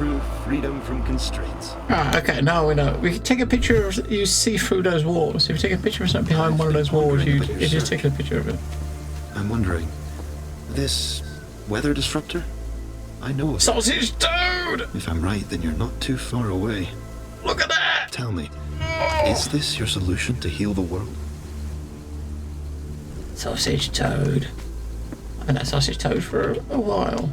Speaker 6: True freedom from constraints.
Speaker 1: Ah, okay, now we know. We can take a picture of, you see through those walls. If you take a picture of something behind one of those walls, you just take a picture of it.
Speaker 6: I'm wondering, this weather disruptor? I know of.
Speaker 1: Sausage toad!
Speaker 6: If I'm right, then you're not too far away.
Speaker 1: Look at that!
Speaker 6: Tell me, is this your solution to heal the world?
Speaker 1: Sausage toad. I've had that sausage toad for a while.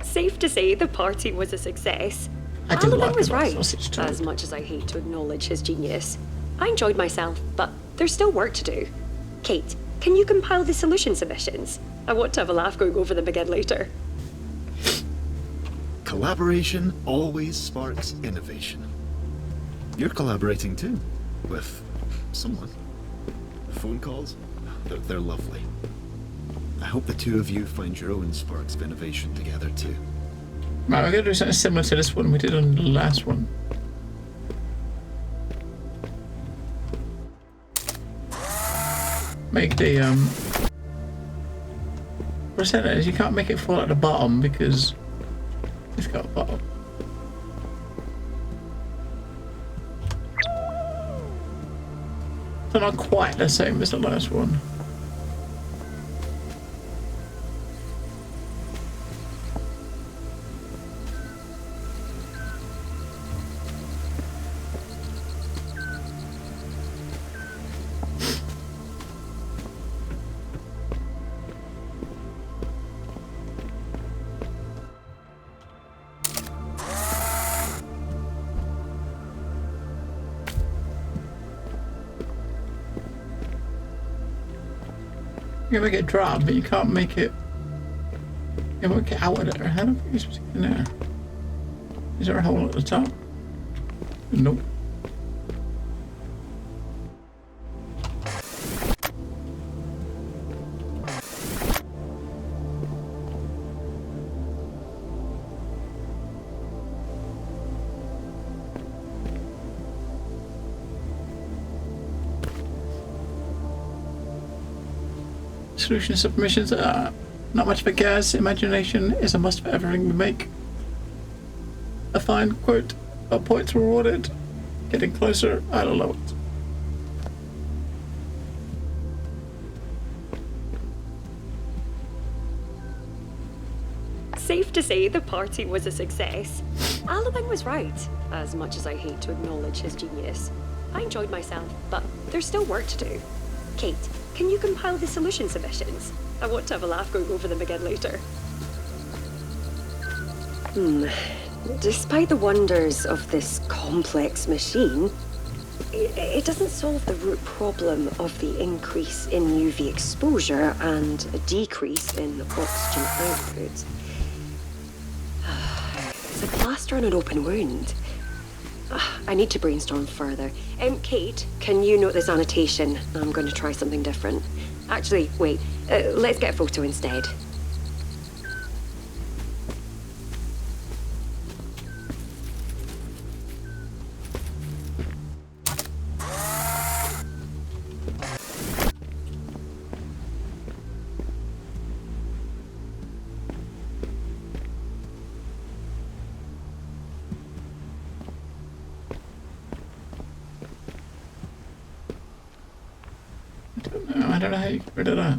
Speaker 4: Safe to say the party was a success.
Speaker 1: I do
Speaker 4: Alaman
Speaker 1: like
Speaker 4: was
Speaker 1: the
Speaker 4: right,
Speaker 1: sausage toad.
Speaker 4: as much as I hate to acknowledge his genius. I enjoyed myself, but there's still work to do. Kate, can you compile the solution submissions? I want to have a laugh going over them again later.
Speaker 6: Collaboration always sparks innovation. You're collaborating too, with someone. Phone calls, they're lovely. I hope the two of you find your own sparks of innovation together too.
Speaker 1: Right, we're going to do something similar to this one we did on the last one. Make the, what I said is you can't make it fall at the bottom because it's got a bottom. So not quite the same as the last one. You can make it drop, but you can't make it. You won't get out of it. How do you supposed to get in there? Is there a hole at the top? Nope. Solution submissions are not much of a guess. Imagination is a must for everything we make. A fine quote of points rewarded. Getting closer, I don't know it.
Speaker 4: Safe to say the party was a success. Alaman was right, as much as I hate to acknowledge his genius. I enjoyed myself, but there's still work to do. Kate, can you compile the solution submissions? I want to have a laugh going over them again later. Despite the wonders of this complex machine, it doesn't solve the root problem of the increase in UV exposure and a decrease in oxygen output. It's a plaster on an open wound. I need to brainstorm further. Kate, can you note this annotation? I'm going to try something different. Actually, wait. Let's get a photo instead.
Speaker 1: I don't know how you get rid of that.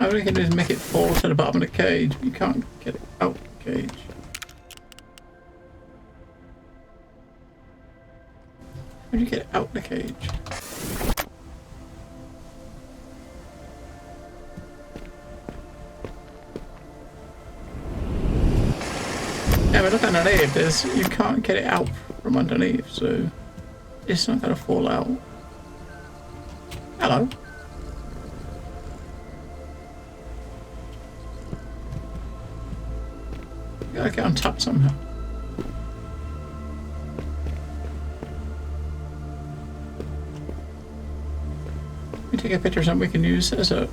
Speaker 1: All we can do is make it fall to the bottom of the cage. You can't get it out the cage. How do you get it out the cage? Yeah, but look underneath, you can't get it out from underneath, so it's not going to fall out. Hello. You gotta get on top somehow. We take a picture of something we can use as a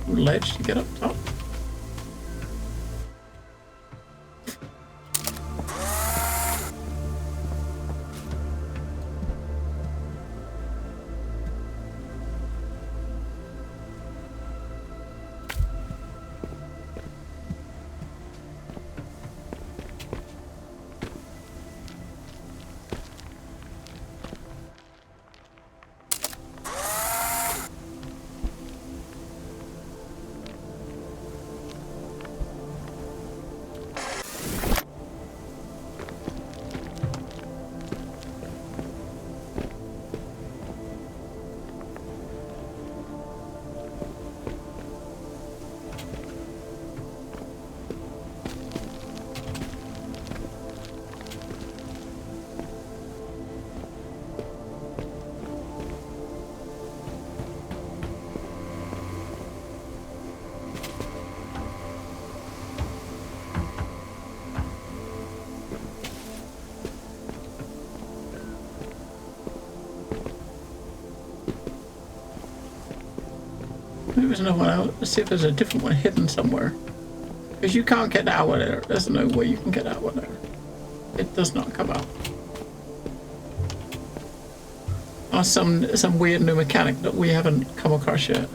Speaker 1: ledge to get up top. Maybe there's another one out. Let's see if there's a different one hidden somewhere. Because you can't get out of there. There's no way you can get out of there. It does not come out. Or some weird new mechanic that we haven't come across yet.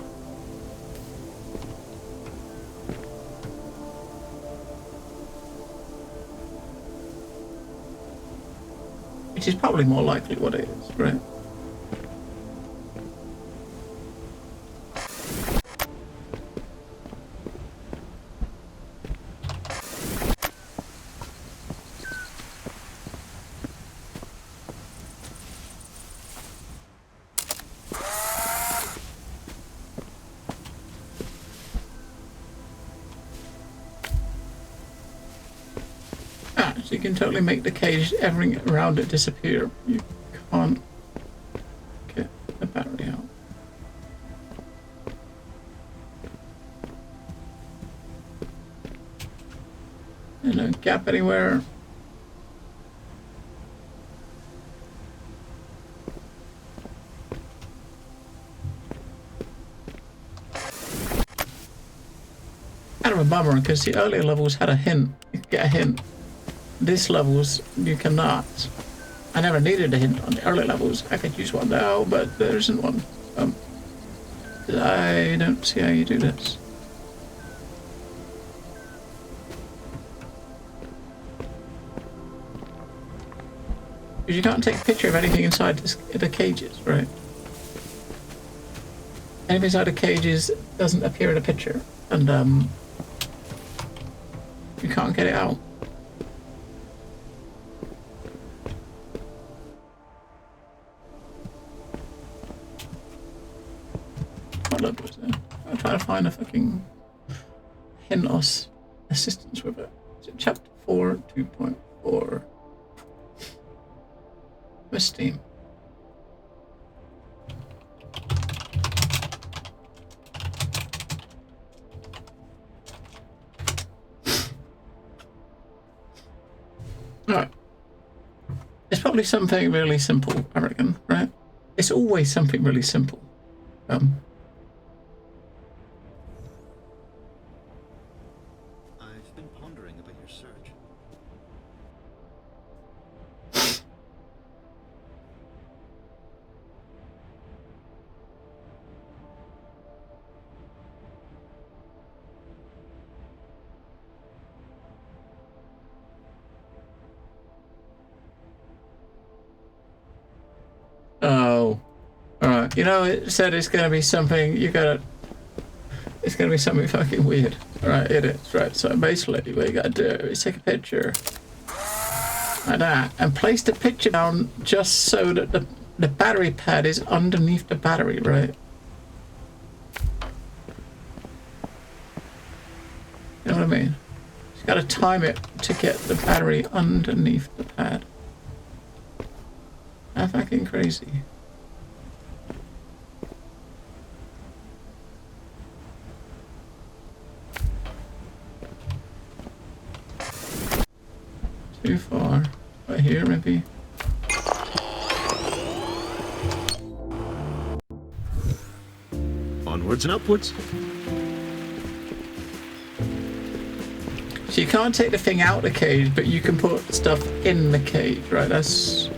Speaker 1: Which is probably more likely what it is, right? So you can totally make the cage, everything around it disappear. You can't get the battery out. There's no gap anywhere. Kind of a bummer because the earlier levels had a hint. You could get a hint. These levels, you cannot. I never needed a hint on the early levels. I could use one now, but there isn't one. I don't see how you do this. Because you can't take a picture of anything inside the cages, right? Anything inside the cages doesn't appear in a picture, and you can't get it out. I'm trying to find a fucking hint or assistance with it. Is it chapter 4, 2.4? With Steam. Alright. It's probably something really simple, I reckon, right? It's always something really simple.
Speaker 6: I've been pondering about your search.
Speaker 1: Oh. Alright. You know, it said it's gonna be something, it's gonna be something fucking weird. Right, it is, right. So basically what you gotta do is take a picture like that and place the picture down just so that the battery pad is underneath the battery, right? You know what I mean? You gotta time it to get the battery underneath the pad. That's fucking crazy. Too far. Right here, maybe.
Speaker 6: Onwards and upwards.
Speaker 1: So you can't take the thing out of the cage, but you can put stuff in the cage, right? That's...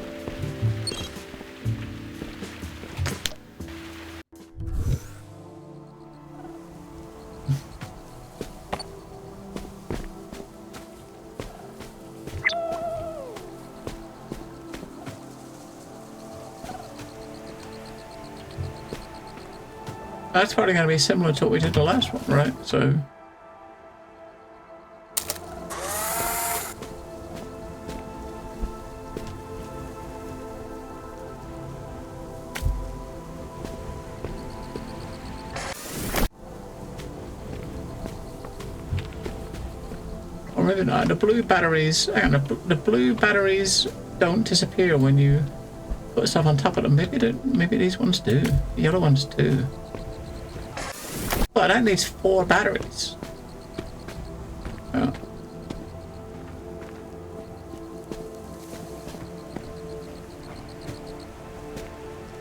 Speaker 1: That's probably going to be similar to what we did the last one, right? So... Or maybe not. The blue batteries... Hang on, the blue batteries don't disappear when you put stuff on top of them. Maybe these ones do. The yellow ones do. But that needs 4 batteries. Oh.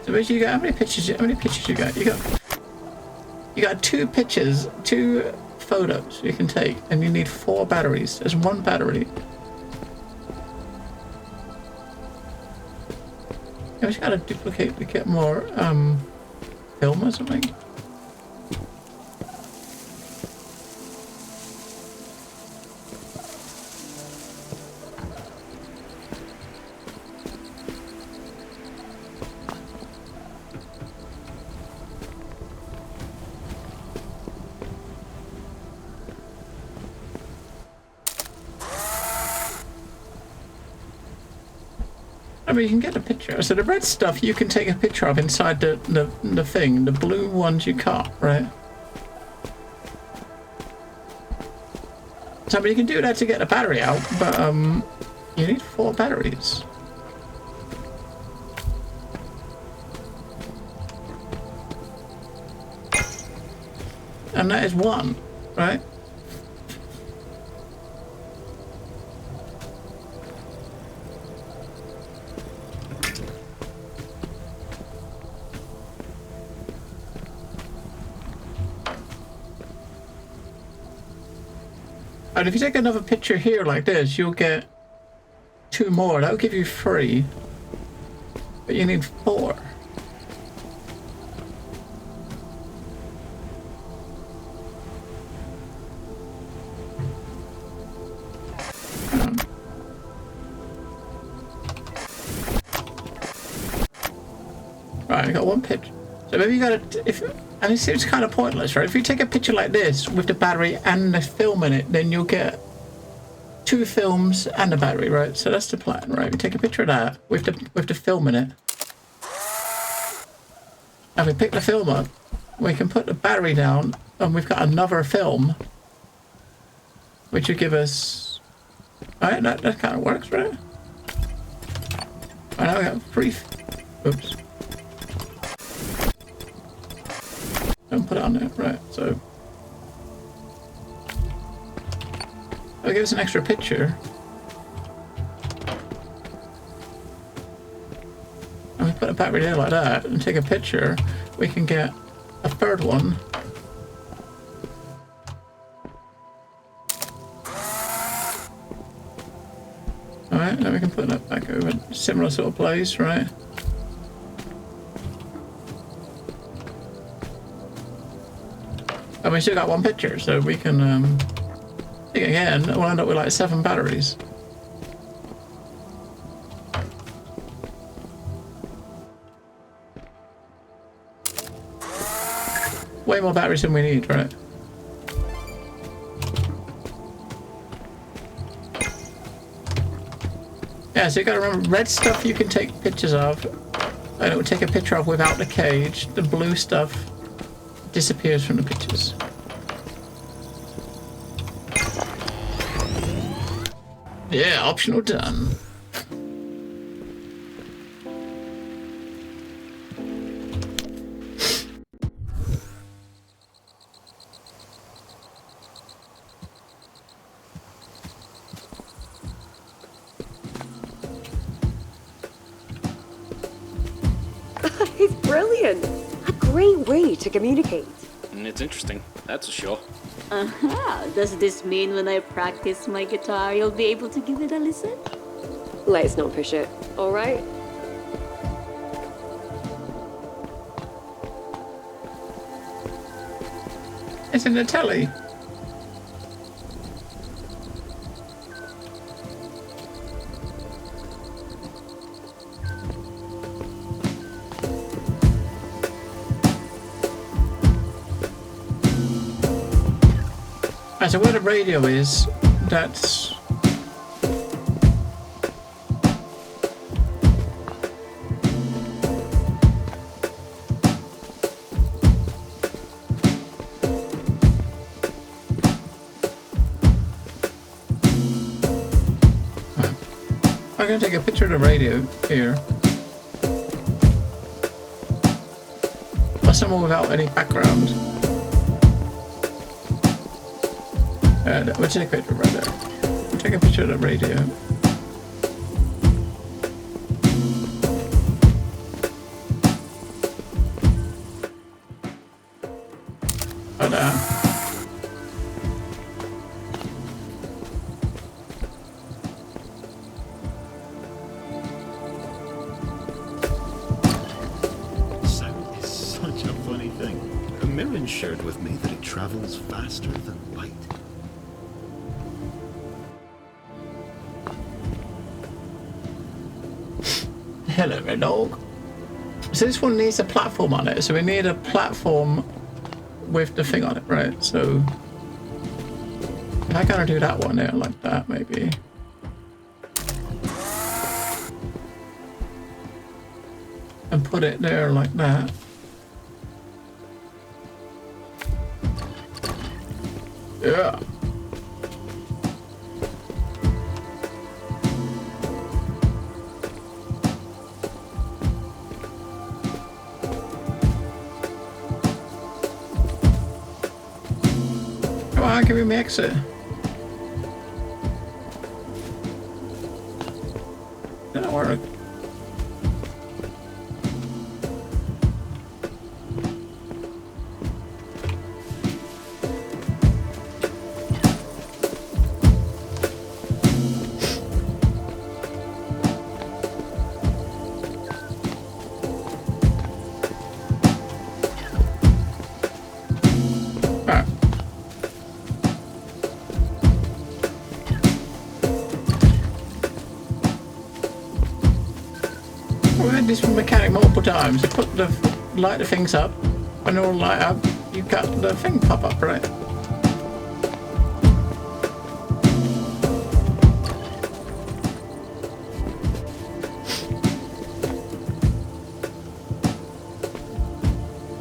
Speaker 1: So where'd you go? How many pictures you got? You got You got 2 pictures, 2 photos you can take, and you need 4 batteries. There's 1 battery. I just gotta duplicate to get more film or something. I mean, you can get a picture. So the red stuff you can take a picture of inside the thing. The blue ones you can't, right? So I mean, you can do that to get the battery out, but you need 4 batteries. And that is 1, right? And if you take another picture here like this, you'll get 2 more. That'll give you 3. But you need 4. Right, I got 1 picture. So maybe you gotta, and it seems kind of pointless, right? If you take a picture like this with the battery and the film in it, then you'll get 2 films and the battery, right? So that's the plan, right? We take a picture of that with the film in it, and we pick the film up. We can put the battery down, and we've got another film, which would give us. Right, that kind of works, right? Right, now we got 3. Oops. Don't put it on there, right? So it'll give us an extra picture, and we put a battery there like that, and take a picture. We can get a 3rd one. All right, then we can put that back over, similar sort of place, right? And we still got 1 picture, so we can, again, we'll end up with like 7 batteries. Way more batteries than we need, right? Yeah, so you gotta remember, red stuff you can take pictures of, and it will take a picture of without the cage. The blue stuff disappears from the pictures. Yeah, optional done.
Speaker 4: It's brilliant. A great way to communicate.
Speaker 7: It's interesting, that's for sure.
Speaker 5: Aha, does this mean when I practice my guitar, you'll be able to give it a listen?
Speaker 4: Let's not push it, all right?
Speaker 1: It's in the telly. So where the radio is, that's... I'm going to take a picture of the radio here. Or somewhere without any background. We'll take a picture right there. We'll take a picture of the radio. that.
Speaker 6: Sound is such a funny thing. Mirren shared with me that it travels faster than light.
Speaker 1: Hello, Red Dog. So this one needs a platform on it. So we need a platform with the thing on it, right? So I gotta do that one there like that, maybe. And put it there like that. Yeah. Come on, give me my exit. Didn't work. This mechanic multiple times. You put light the things up, when they're all light up, you got the thing pop up, right?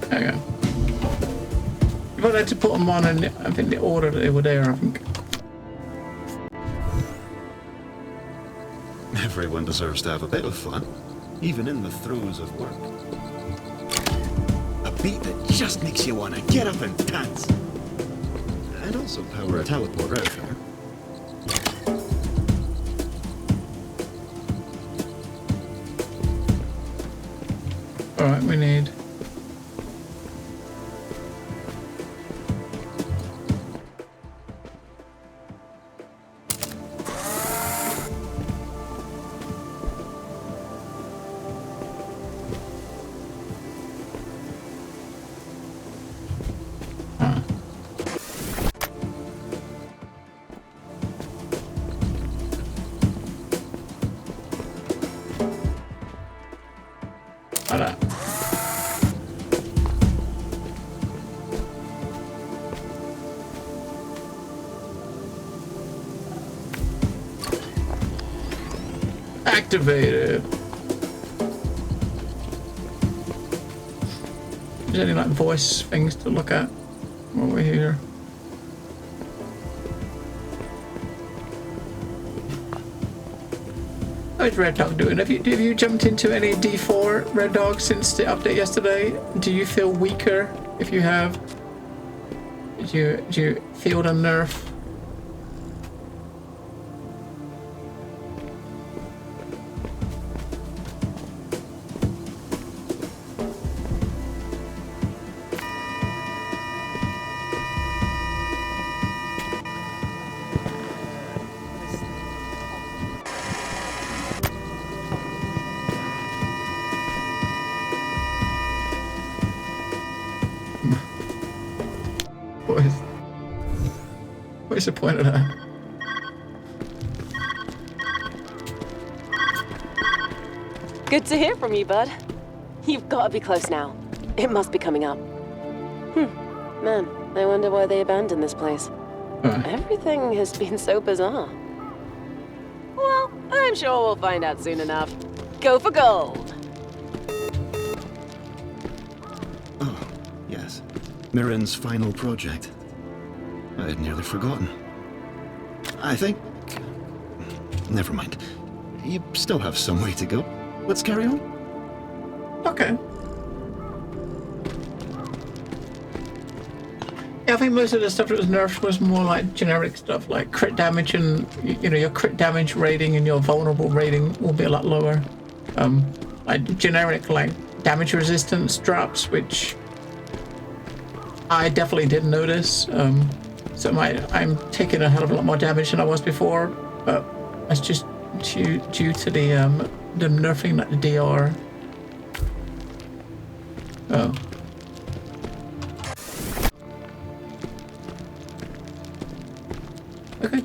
Speaker 1: There you go. You've got to put them on, and I think the order that they were there, I think.
Speaker 6: Everyone deserves to have a bit of fun, even in the throes of work. A beat that just makes you want to get up and dance. And also power a teleport out there.
Speaker 1: Alright, we need... Activated. Is there any like voice things to look at while we're here? How's Red Dog doing? Have you jumped into any D4 Red Dog since the update yesterday? Do you feel weaker if you have? Do you feel the nerf? What is the point of that?
Speaker 9: Good to hear from you, bud. You've got to be close now. It must be coming up. Man, I wonder why they abandoned this place. Everything has been so bizarre. Well, I'm sure we'll find out soon enough. Go for gold!
Speaker 6: Oh, yes. Mirren's final project. I had nearly forgotten. I think... Never mind. You still have some way to go. Let's carry on.
Speaker 1: Okay. Yeah, I think most of the stuff that was nerfed was more like generic stuff, like crit damage, and you know, your crit damage rating and your vulnerable rating will be a lot lower. Like generic like damage resistance drops, which I definitely didn't notice. So I'm taking a hell of a lot more damage than I was before, but that's just due to the nerfing at the DR. Oh. Okay.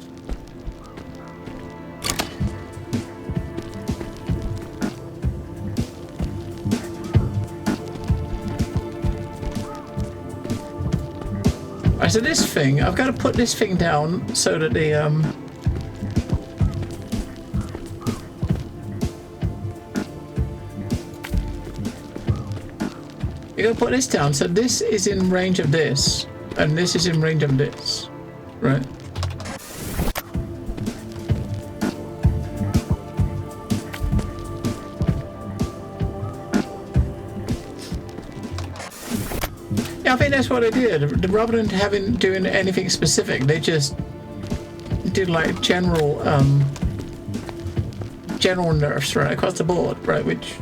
Speaker 1: Alright, so this thing, I've got to put this thing down so that the you gotta put this down, so this is in range of this, and this is in range of this, right? Yeah, I think that's what they did. Rather than doing anything specific, they just did like general nerfs right across the board, right, which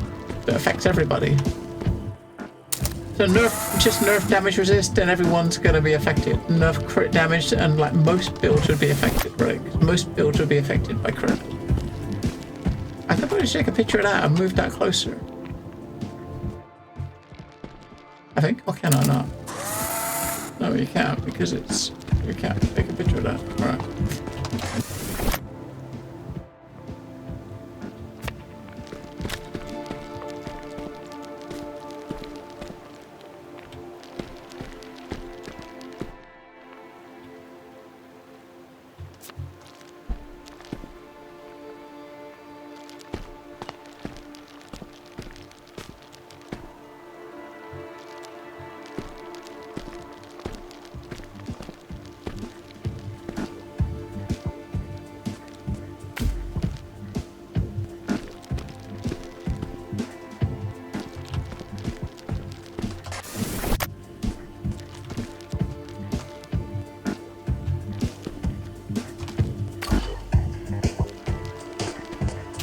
Speaker 1: affects everybody. So nerf damage resist, and everyone's gonna be affected. Nerf crit damage, and like most builds would be affected, right? Most builds would be affected by crit. I could probably take a picture of that and move that closer. I think. Or can I not? No, you can't, because you can't take a picture of that. All right.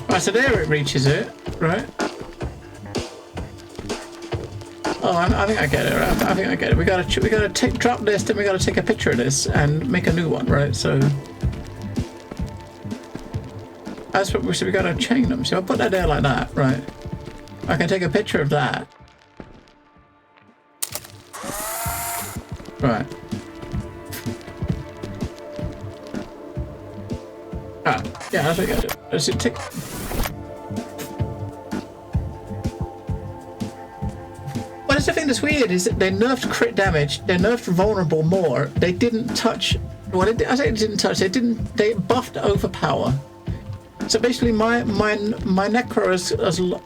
Speaker 1: Right, so there it reaches it, right? Oh, I think I get it. Right? I think I get it. We gotta drop this, then we gotta take a picture of this and make a new one, right? So that's what we gotta chain them. So I'll put that there like that, right? I can take a picture of that. Right. Ah, yeah, that's what you gotta do. Let's take. Well, that's the thing that's weird is that they nerfed crit damage. They nerfed vulnerable more. They didn't touch. Well, I say they didn't touch. They buffed overpower. So basically, my necro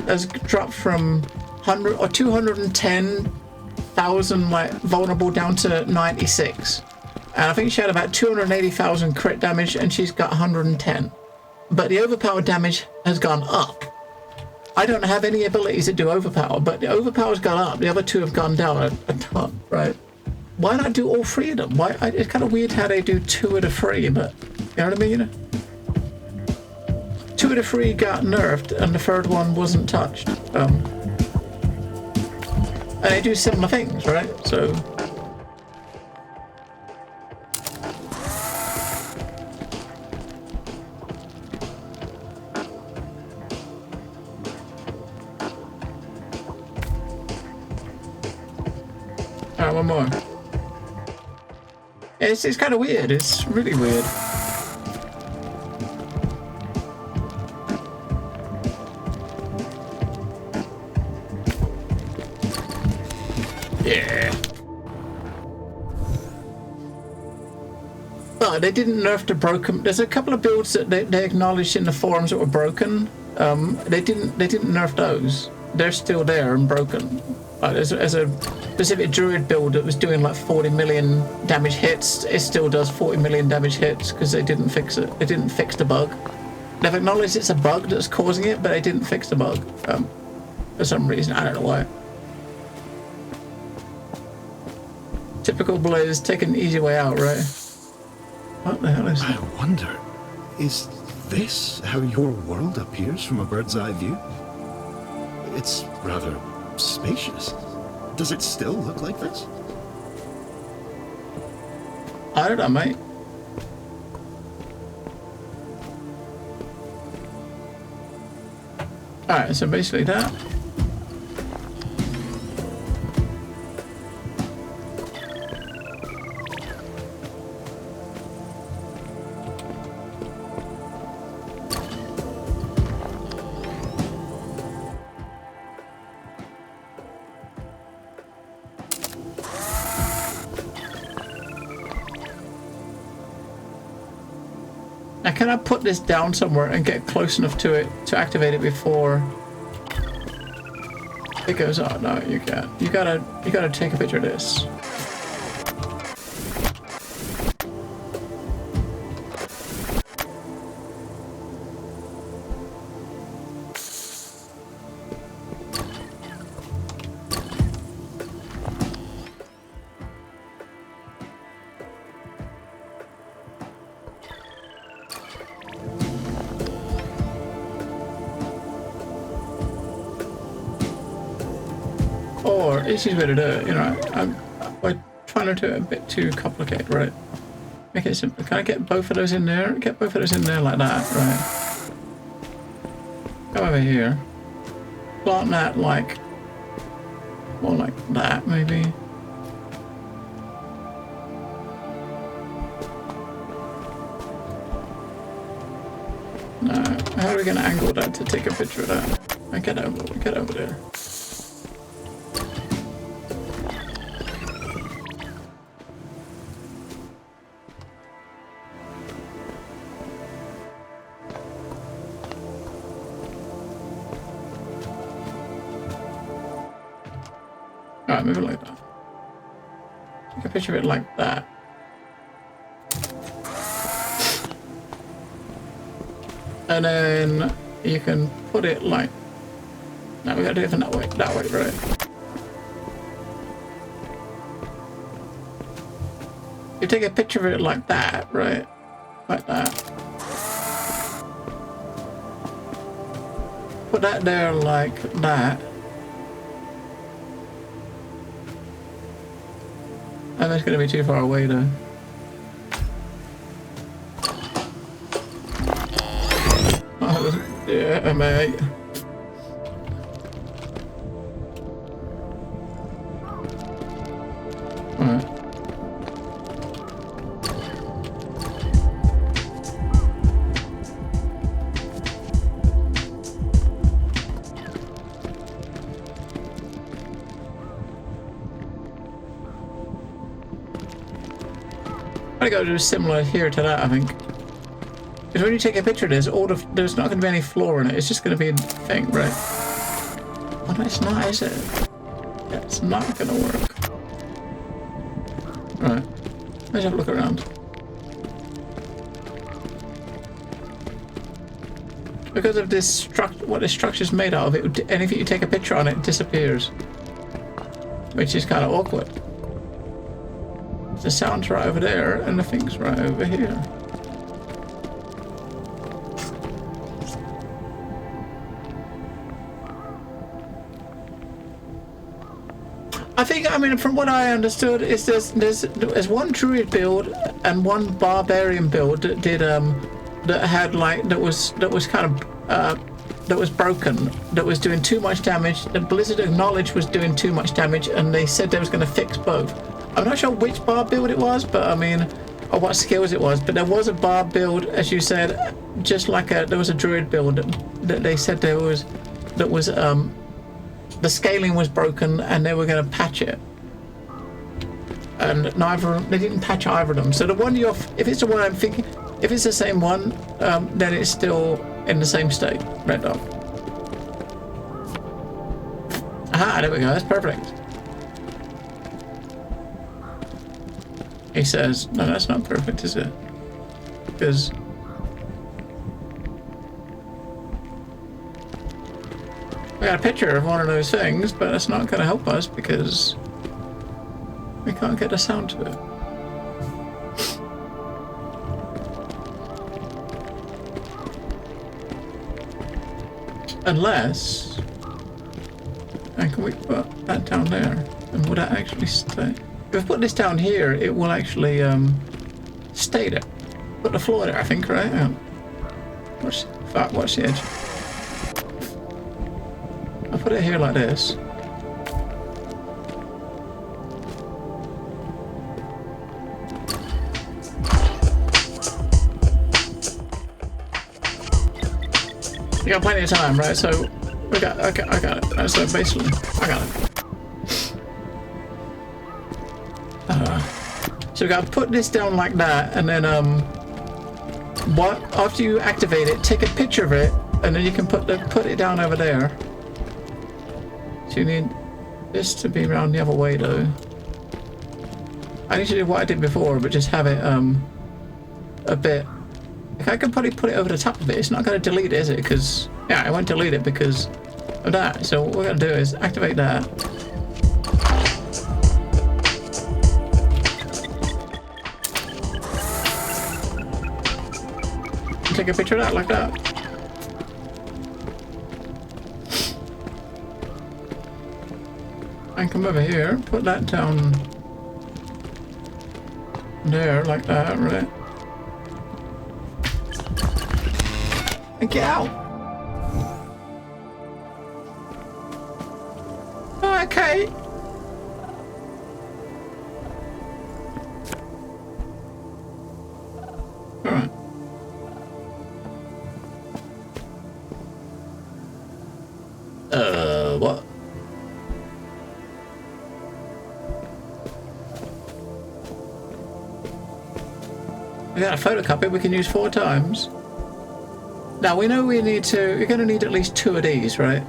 Speaker 1: has dropped from 100 or 210,000 like vulnerable down to 96, and I think she had about 280,000 crit damage, and she's got 110. But the overpower damage has gone up. I don't have any abilities that do overpower, but the overpower's gone up. The other two have gone down a ton, right? Why not do all three of them? It's kind of weird how they do 2 of the 3, but you know what I mean? 2 of the 3 got nerfed, and the 3rd one wasn't touched. And they do similar things, right? So. Alright, one more. It's kind of weird. It's really weird. Yeah. But they didn't nerf the broken. There's a couple of builds that they acknowledged in the forums that were broken. They didn't nerf those. They're still there and broken. As a specific druid build that was doing like 40 million damage hits, it still does 40 million damage hits because they didn't fix it. They didn't fix the bug. They've acknowledged it's a bug that's causing it, but they didn't fix the bug for some reason. I don't know why. Typical Blizz, taking an easy way out, right? What the hell is that?
Speaker 6: I wonder, is this how your world appears from a bird's eye view? It's rather spacious. Does it still look like this?
Speaker 1: I don't know, mate. Alright, so basically that. Now can I put this down somewhere and get close enough to it to activate it before it goes on? No, you can't. You gotta take a picture of this. Or easiest way to do it, you know, I'm trying to do it a bit too complicated, right? Make it simple. Can I get both of those in there? Get both of those in there like that, right? Go over here. Plant that like, more like that, maybe. No, how are we going to angle that to take a picture of that? Get over there. Alright, move it like that. Take a picture of it like that. And then you can put it like... No, we gotta do it from that way, right? You take a picture of it like that, right? Like that. Put that there like that. And that's going to be too far away though. Oh, yeah, mate. Alright. I gotta do similar here to that, I think. Because when you take a picture of this, there's not going to be any flaw in it. It's just going to be a thing, right? Oh, no, it's not, is it? Yeah, it's not going to work. Right. Let's have a look around. Because of this what this structure's made out of, anything you take a picture on, it disappears. Which is kind of awkward. The sound's right over there, and the thing's right over here. I think, I mean, from what I understood, is there's one druid build and one barbarian build that did that had like that was kind of that was broken, that was doing too much damage. The Blizzard acknowledged was doing too much damage, and they said they was going to fix both. I'm not sure which bar build it was, but I mean, or what skills it was, but there was a bar build, as you said, just like there was a druid build that they said there was, the scaling was broken and they were going to patch it. And they didn't patch either of them. So the one if it's the one I'm thinking, if it's the same one, then it's still in the same state. Red dot. Aha, there we go, that's perfect. He says, no, that's not perfect, is it? Because we got a picture of one of those things, but it's not going to help us because we can't get a sound to it. Unless, and can we put that down there? And would that actually stay? If I put this down here, it will actually stay there. Put the floor there, I think, right? Yeah. Watch the edge. I'll put it here like this. You got plenty of time, right? So I got it. Right, so basically, I got it. So we gotta put this down like that, and then after you activate it, take a picture of it, and then you can put it down over there. So you need this to be around the other way though. I need to do what I did before, but just have it a bit. I can probably put it over the top of it. It's not going to delete it, is it? Because yeah, I won't delete it because of that. So what we're going to do is activate that. Take a picture of that like that. And come over here, put that down there like that, right? And get out. Okay. All right. What? We got a photocopy we can use 4 times. Now we know we need to. You're going to need at least 2 of these, right?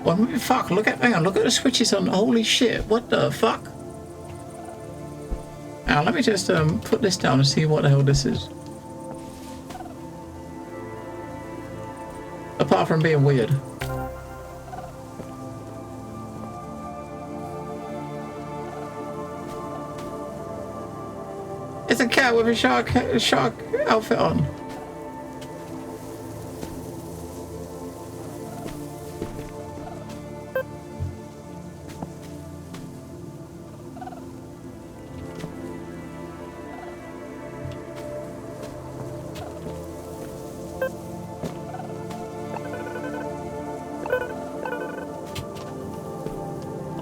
Speaker 1: Well, fuck! Hang on! Look at the switches on. Holy shit! What the fuck? Now let me just put this down and see what the hell this is. Apart from being weird. It's a cat with a shark outfit on.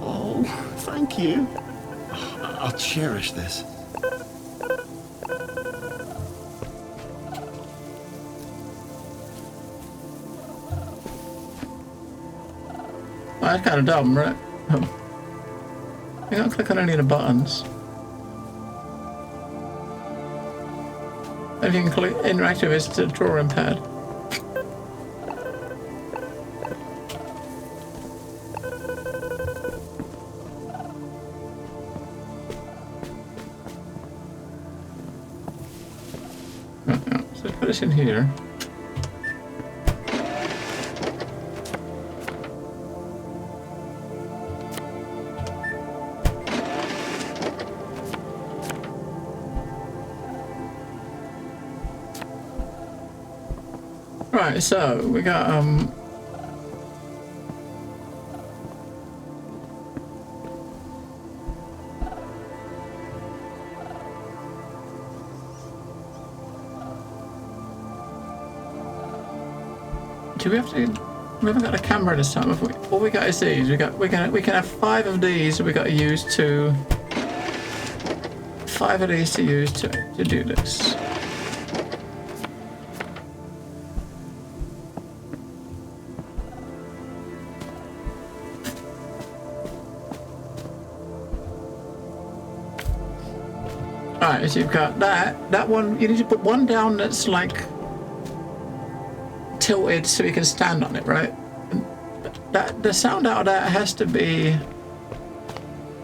Speaker 6: Oh, thank you. I'll cherish this.
Speaker 1: Well, that's kind of dumb, right? You don't click on any of the buttons. If you can click interactive is the drawing pad. So put this in here. Right, so we got do we have to? We haven't got a camera this time, have we? All we got is these. We can have 5 of these. We got to use 5 of these to use to do this. Alright, so you've got that one. You need to put one down that's like tilted so you can stand on it, right? And the sound out of that has to be.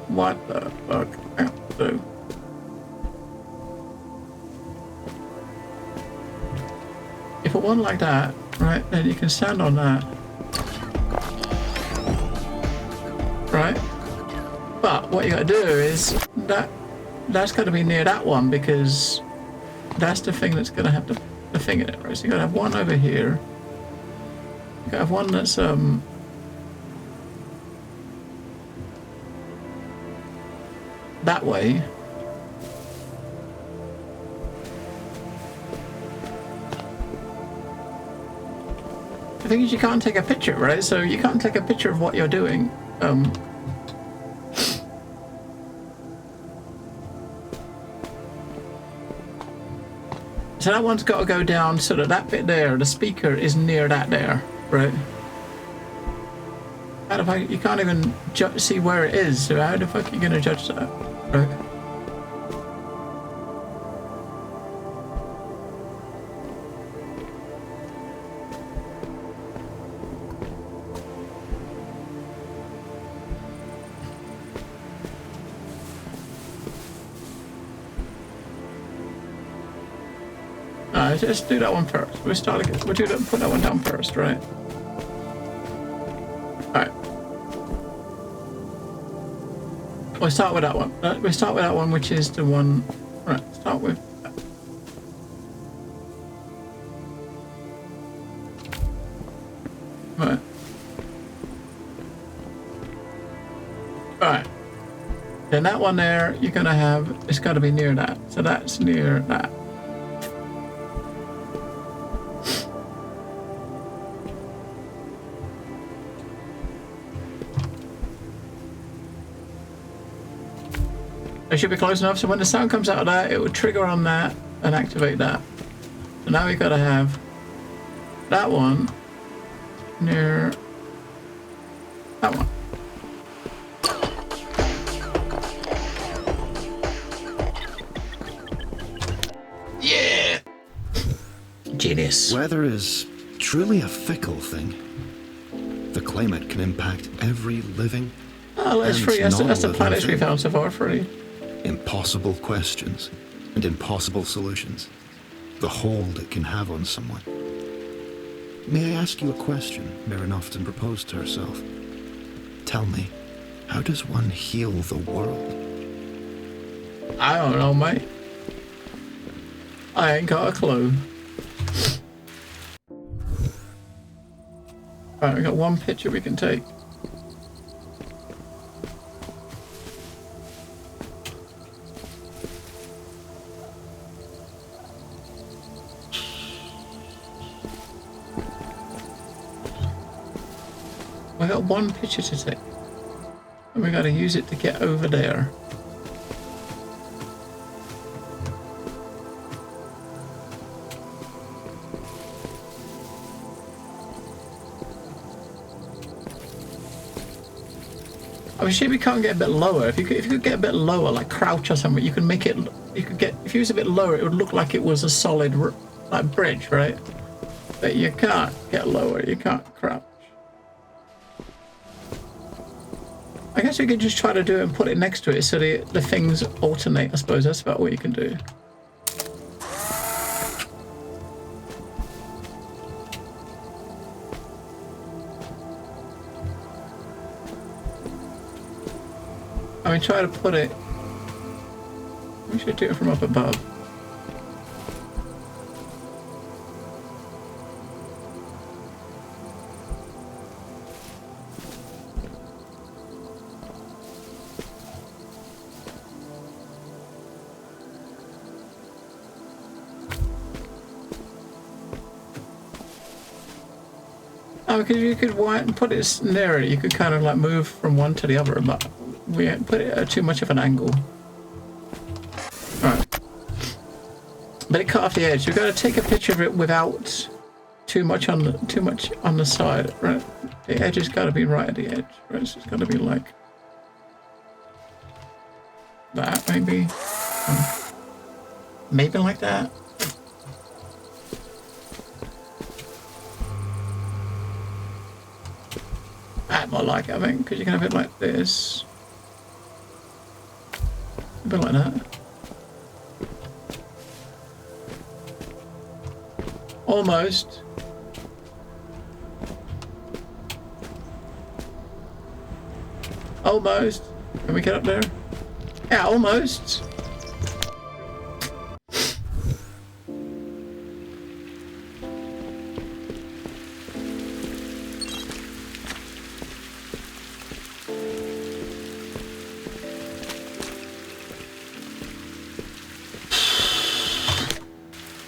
Speaker 1: What the fuck? So you put one like that, right? Then you can stand on that, right? But what you got to do is that's got to be near that one because that's the thing that's going to have the thing in it, right? So you got to have one over here. You got to have one that's that way. The thing is, you can't take a picture, right? So you can't take a picture of what you're doing. So that one's got to go down so that bit there, the speaker is near that there, right? How the fuck, you can't even see where it is, so how the fuck are you going to judge that, right? Let's do that one first. We'll put that one down first, right? Alright. We'll start with that one. We'll start with that one, which is the one... Right, start with that. Right. Alright. Then that one there, you're gonna have... It's gotta be near that. So that's near that. It should be close enough, so when the sound comes out of that, it will trigger on that and activate that. So now we've got to have that one near that one. Yeah! Genius.
Speaker 6: Weather is truly a fickle thing. The climate can impact every living.
Speaker 1: Oh, that's free. That's the planets we found so far, free.
Speaker 6: Impossible questions and impossible solutions. The hold it can have on someone. May I ask you a question? Marin often proposed to herself. Tell me, how does one heal the world?
Speaker 1: I don't know, mate. I ain't got a clue. Alright, we got one picture we can take. We got one picture to take, and we got to use it to get over there. I wish we can't get a bit lower. If you could get a bit lower, like crouch or something, you can make it. You could get. If you was a bit lower, it would look like it was a solid like bridge, right? But you can't get lower. You can't crouch. I guess we could just try to do it and put it next to it so the things alternate. I suppose that's about what you can do. I mean, try to put it... We should do it from up above. Oh, because you could put it nearer, you could kind of like move from one to the other, but we put it at too much of an angle. Alright. But it cut off the edge. We've got to take a picture of it without too much on the side, right? The edge has got to be right at the edge, right? So it's got to be like that, maybe. Maybe like that. That more like it, I think, because you can have it like this. A bit like that. Almost. Almost. Can we get up there? Yeah, almost.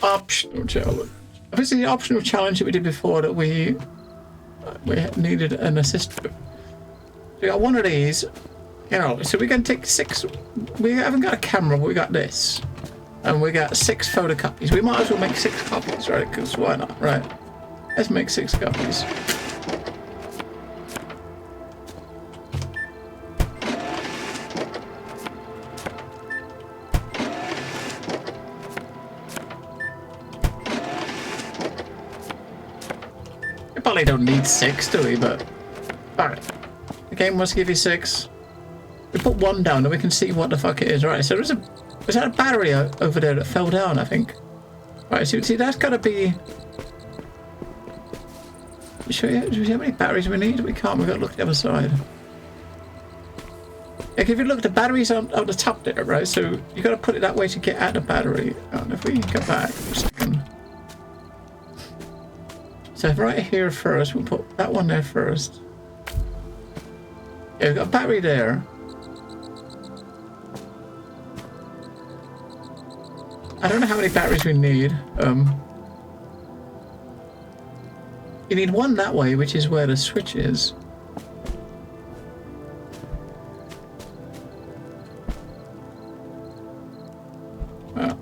Speaker 1: Optional challenge. This is the optional challenge that we did before that we we needed an assist. We got one of these, you know, so we can take 6. We haven't got a camera, but we got this. And we got 6 photocopies. We might as well make 6 copies, right? Because why not, right? Let's make 6 copies. We probably don't need 6, do we? But alright. The game must give you 6. We put 1 down and we can see what the fuck it is. Right, so was that a battery over there that fell down, I think? Right, so see, that's gotta be... Do we see how many batteries we need? We can't, we've got to look at the other side. Like, if you look at the batteries on the top there, right? So you got to put it that way to get at the battery. And if we go back for a second. So right here first, we'll put that one there first. Yeah, we've got a battery there. I don't know how many batteries we need. You need 1 that way, which is where the switch is. Well.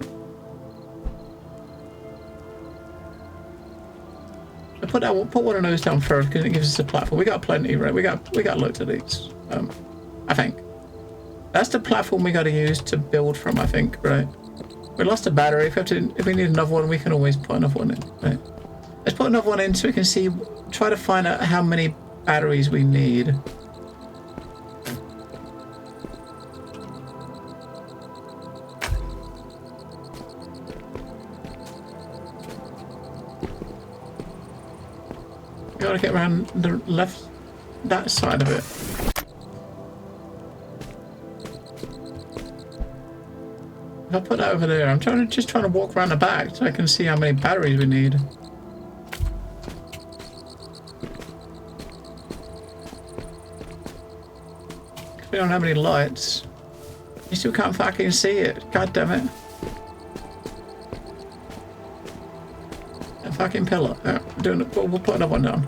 Speaker 1: So put one of those down first because it gives us a platform. We got plenty, right? We got loads of these. I think. That's the platform we got to use to build from, I think, right? We lost a battery. If we need another one, we can always put another one in, right? Let's put another one in so we can see, try to find out how many batteries we need. We gotta get around the left, that side of it. If I put that over there, I'm just trying to walk around the back so I can see how many batteries we need. We don't have any lights. You still can't fucking see it. God damn it. A fucking pillar. Yeah, doing it. We'll put another one down.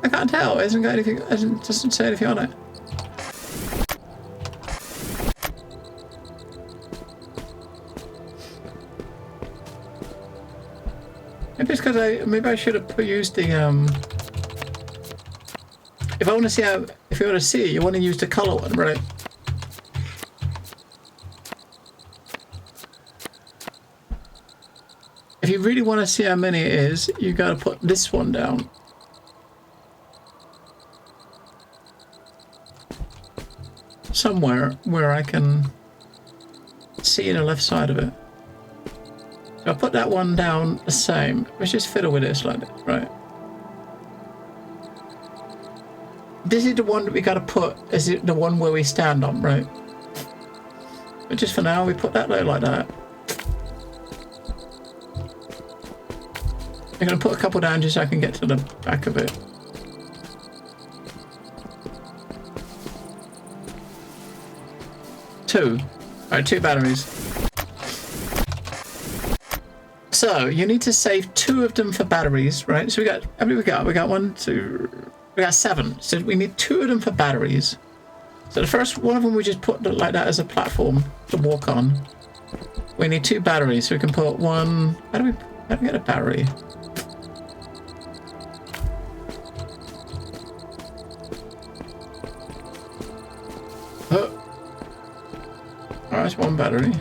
Speaker 1: I can't tell. It hasn't got anything. Doesn't say anything on it. Maybe it's because maybe I should have used the if I want to see how, if you want to see, you want to use the color one, right? If you really want to see how many it is, you got to put this one down. Somewhere where I can see the left side of it. So I'll put that one down the same. Let's just fiddle with this like this, right? This is the one that we gotta put, is it the one where we stand on, right? But just for now, we put that there like that. I'm gonna put a couple down just so I can get to the back of it. Two. Alright, 2 batteries. So, you need to save 2 of them for batteries, right? So we got, how many we got? We got 1, 2, we got 7. So we need 2 of them for batteries. So the first one of them we just put like that as a platform to walk on. We need 2 batteries, so we can put 1, how do we get a battery? Oh. Alright, that's 1 battery.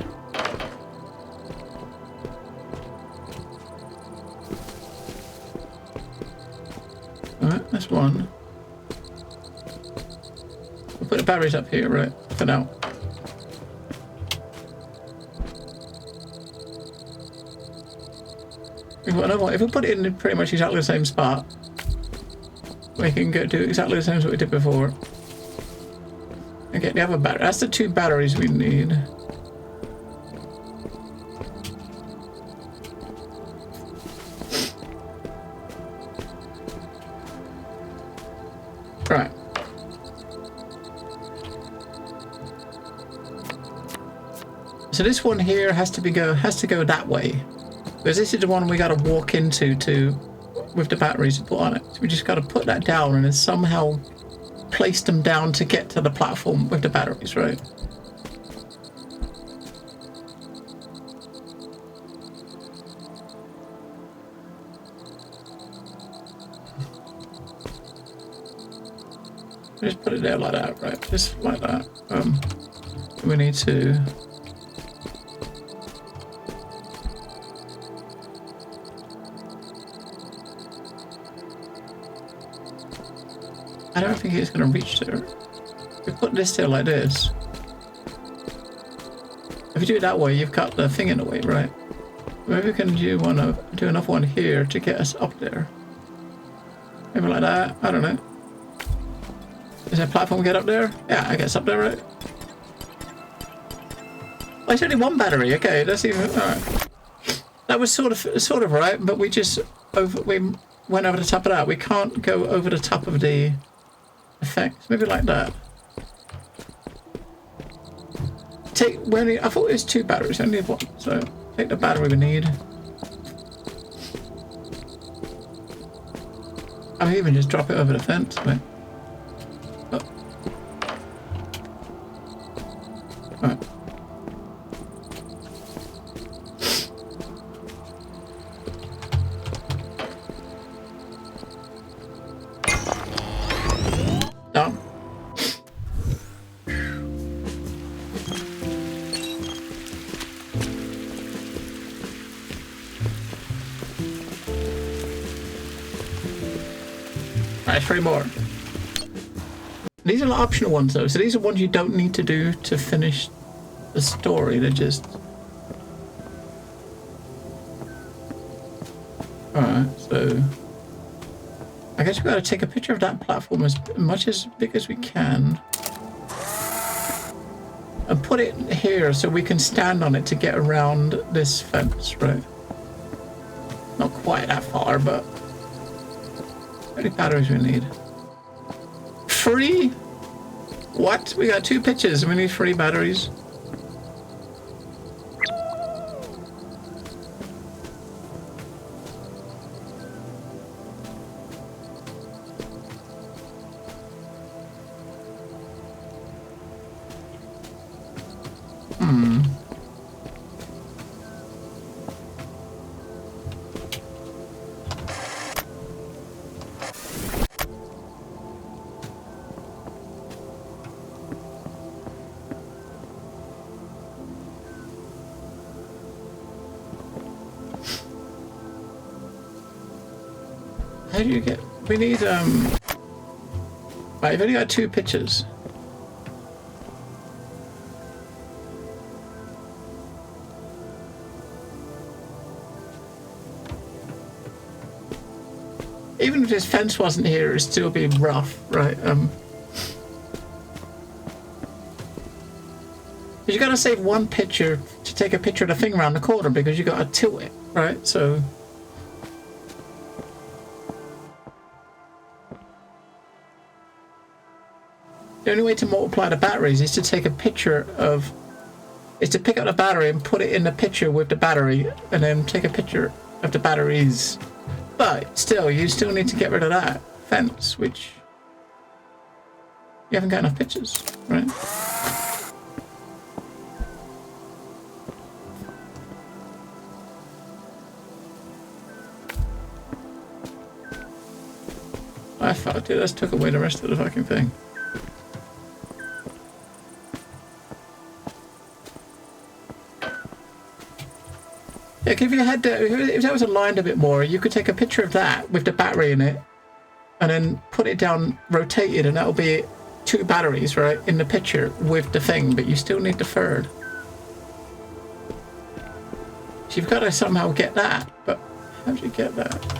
Speaker 1: Alright, that's 1. We'll put the batteries up here, right, for now. We've got another one. If we put it in pretty much exactly the same spot, we can do exactly the same as what we did before. Okay, the other battery. That's the 2 batteries we need. Right. So So this one here has to go that way. Because this is the one we got to walk into with the batteries put on it. So we just got to put that down and then somehow place them down to get to the platform with the batteries, right? Just put it there like that, right? Just like that. We need to... I don't think it's going to reach there. We put this there like this. If you do it that way, you've got the thing in the way, right? Maybe we can do another one here to get us up there. Maybe like that. I don't know. Is there a platform we get up there? Yeah, I guess up there, right? Oh, it's only one battery. Okay, that's even all right. That was sort of right, but we went over the top of that. We can't go over the top of the effects. Maybe like that. I thought it was 2 batteries. I only need 1. So take the battery we need. I mean, even just drop it over the fence. Right? Oh. Right. Down. Alright, 3 more. These are the optional ones though, so these are ones you don't need to do to finish the story, they're just... Alright, so... I guess we've got to take a picture of that platform as big as we can. And put it here so we can stand on it to get around this fence, right? Not quite that far, but... How many batteries we need? 3? What? We got 2 pictures and we need 3 batteries. How do you get... We need, Right, I've only got 2 pictures. Even if this fence wasn't here, it'd still be rough, right? You gotta save 1 picture to take a picture of the thing around the corner because you gotta tilt it, right? So... The only way to multiply the batteries is to take a picture of... is to pick up the battery and put it in the picture with the battery, and then take a picture of the batteries. But still, you still need to get rid of that fence, which... You haven't got enough pictures, right? I fucked it, that took away the rest of the fucking thing. Yeah, if you had to, if that was aligned a bit more, you could take a picture of that with the battery in it, and then put it down, rotate it, and that'll be 2 batteries, right, in the picture with the thing. But you still need the 3rd. So you've got to somehow get that. But how do you get that?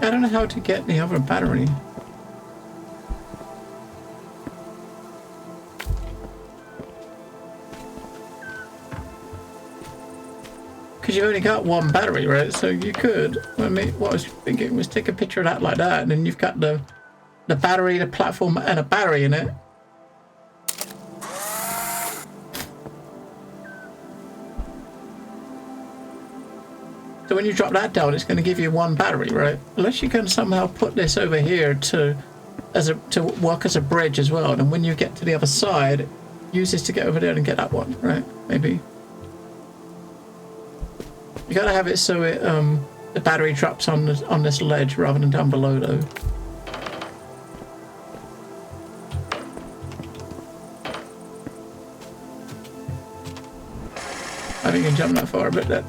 Speaker 1: I don't know how to get the other battery. Because you've only got one battery, right? So you could, I mean, what I was thinking was take a picture of that like that, and then you've got the battery, the platform, and a battery in it. So when you drop that down, it's going to give you one battery, right? Unless you can somehow put this over here to work as a bridge as well. And when you get to the other side, use this to get over there and get that one, right? Maybe. You gotta have it so it the battery drops on this ledge rather than down below, though. I think you can jump that far, but that.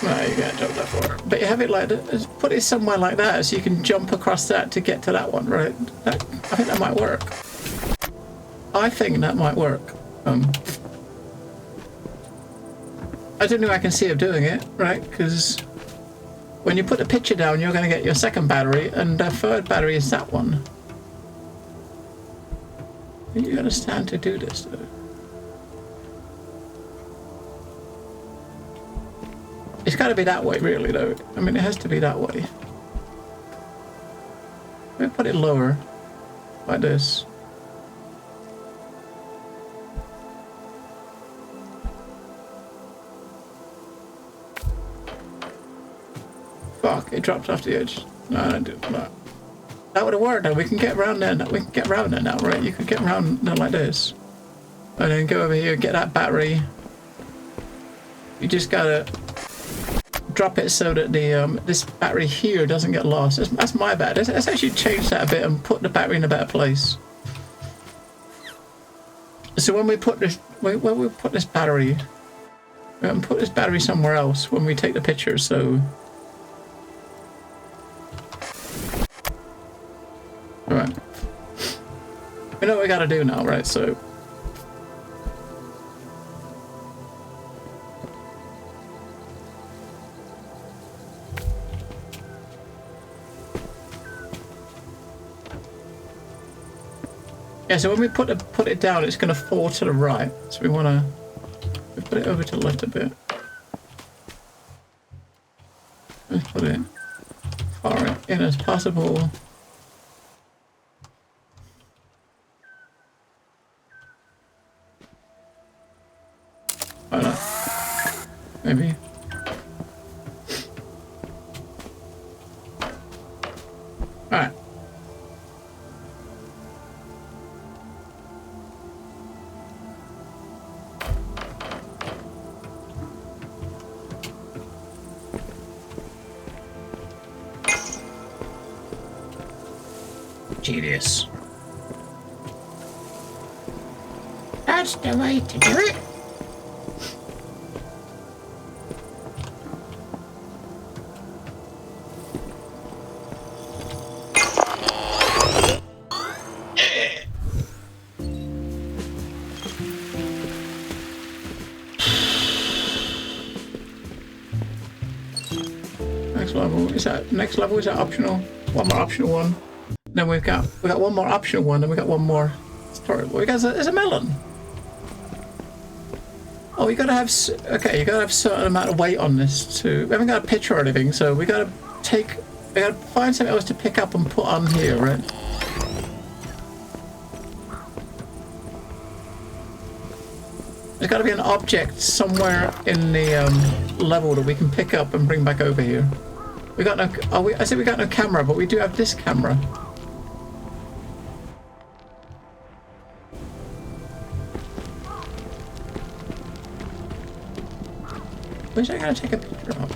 Speaker 1: No, you can't jump that far. But you have it like that. Put it somewhere like that, so you can jump across that to get to that one, right? I think that might work. I think that might work. I don't know. I can see of doing it, right? Because when you put the picture down, you're going to get your second battery, and the third battery is that one. You got to stand to do this, though. It's got to be that way, really, though. I mean, it has to be that way. Let me put it lower, like this. Fuck, it drops off the edge. No, I don't do that. That would have worked, though. We can get around there. We can get around there now, right? You could get around there like this. And then go over here, get that battery. You just gotta drop it so that the this battery here doesn't get lost. That's my bad. Let's actually change that a bit and put the battery in a better place. So when we put this, when we put this battery, we can put this battery somewhere else when we take the picture. So. Alright. We know what we gotta do now, right? So. Yeah, so when we put it down, it's gonna fall to the right. So we wanna put it over to the left a bit. Let's put it far in as possible. I don't know. Maybe. Alright. Genius. That's the way to do it. Next level, is that optional? One more optional one. Then we got one more optional one, and we got one more story. Well, there's a melon. Oh, you gotta have a certain amount of weight on this too. We haven't got a picture or anything, so we gotta find something else to pick up and put on here, right? There's gotta be an object somewhere in the level that we can pick up and bring back over here. We got no. I said we got no camera, but we do have this camera. Where's I gotta take a picture of?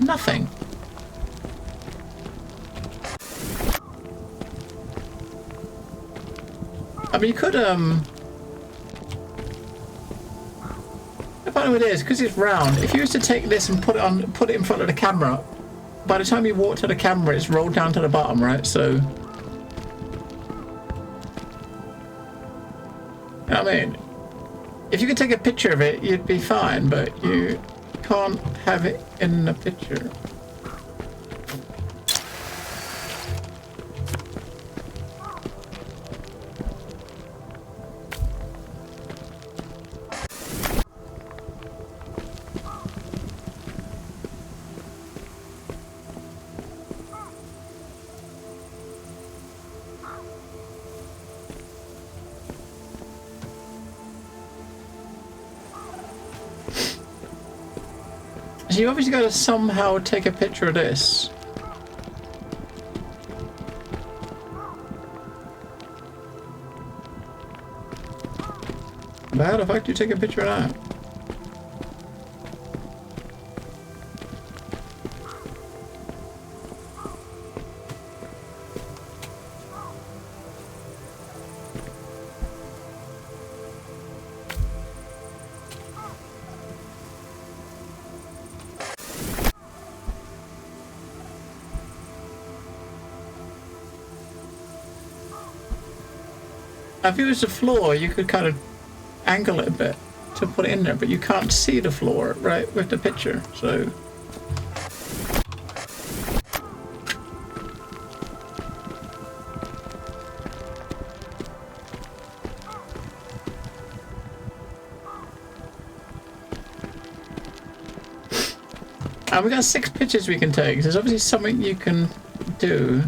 Speaker 1: Nothing. I mean, you could, the problem with it is, because it's round, if you was to take this and put it in front of the camera, by the time you walk to the camera, it's rolled down to the bottom, right? So... I mean, if you could take a picture of it, you'd be fine, but you can't have it in a picture. So you obviously got to somehow take a picture of this. But how the fuck do you take a picture of that? If it was the floor, you could kind of angle it a bit to put it in there, but you can't see the floor, right, with the picture, so... And we got 6 pictures we can take. There's obviously something you can do.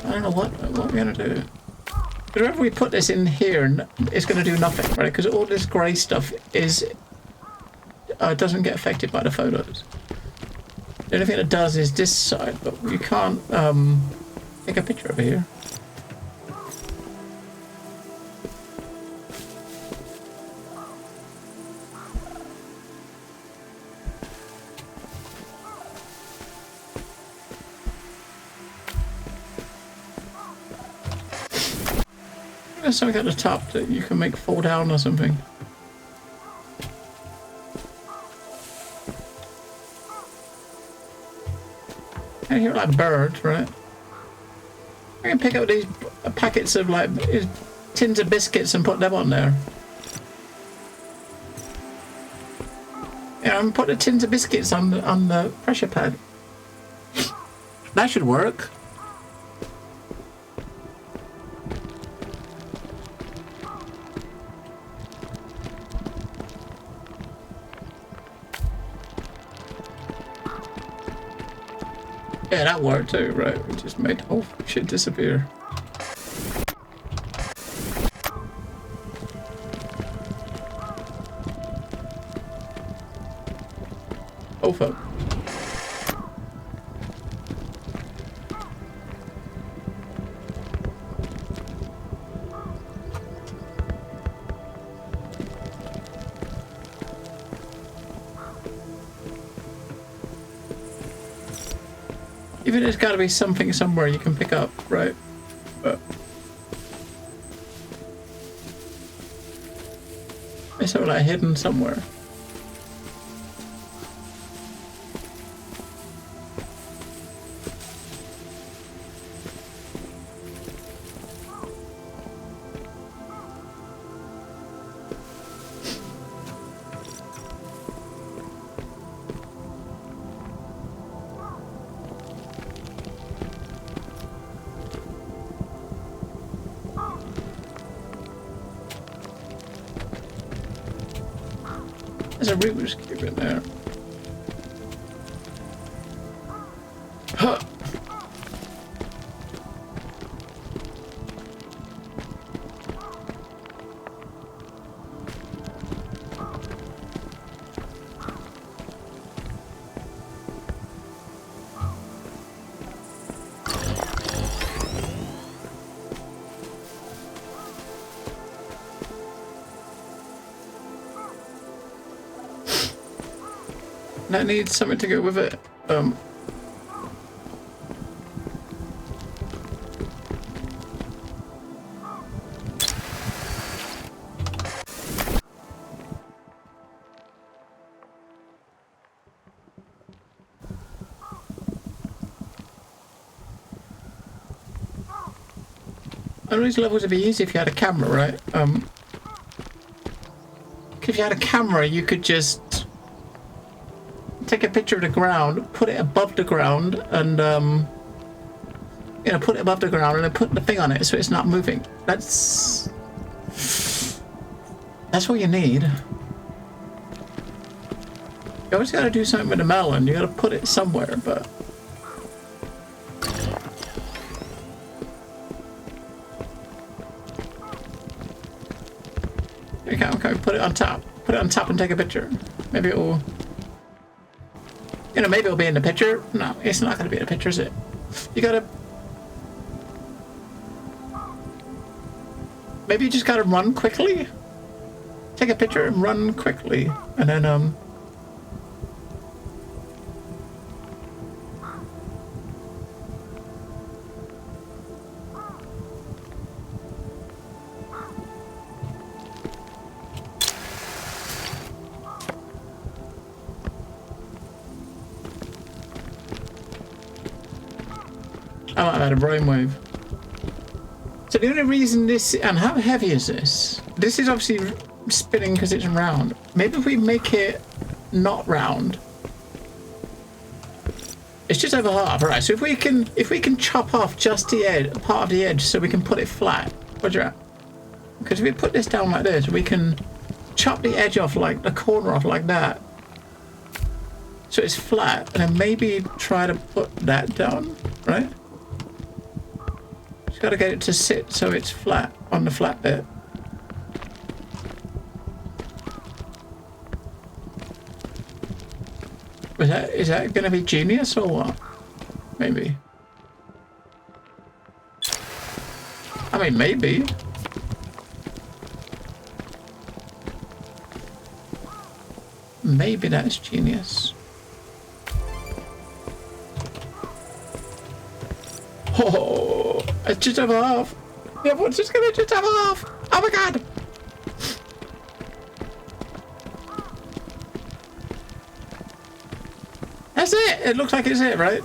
Speaker 1: I don't know what we're gonna do. But whenever we put this in here, it's gonna do nothing, right? Because all this grey stuff is doesn't get affected by the photos. The only thing it does is this side, but you can't take a picture over here. There's something at the top that you can make fall down or something. I hear like birds, right? I can pick up these packets of like tins of biscuits and put them on there. Yeah, and put the tins of biscuits on the pressure pad. That should work. Yeah, that worked too, right? We just made the whole shit disappear. Oh fuck. Even there's got to be something somewhere you can pick up, right? But it's sort of like hidden somewhere. There's a Rubik's Cube in there. Huh. That needs something to go with it. Some of these levels would be easy if you had a camera, right? If you had a camera, you could just take a picture of the ground, put it above the ground, and you know, put it above the ground, and then put the thing on it so it's not moving. That's what you need. You always got to do something with the melon. You got to put it somewhere, but. Okay, put it on top. Put it on top and take a picture. Maybe it will... You know, maybe it'll be in the picture. No, it's not going to be in the picture, is it? You gotta... Maybe you just gotta run quickly? Take a picture and run quickly. And then, I might have had a brainwave. So the only reason this... And how heavy is this? This is obviously spinning because it's round. Maybe if we make it not round. It's just over half. Alright, so if we can chop off just the edge, part of the edge, so we can put it flat. What's that? Because if we put this down like this, we can chop the edge off, like the corner off like that. So it's flat. And then maybe try to put that down, right? Just gotta get it to sit so it's flat on the flat bit. Is that gonna be genius or what? Maybe. I mean, maybe. Maybe that's genius. Oh, it's just over half. Everyone's just gonna just over half. Oh my god. That's it. It looks like it's it, right?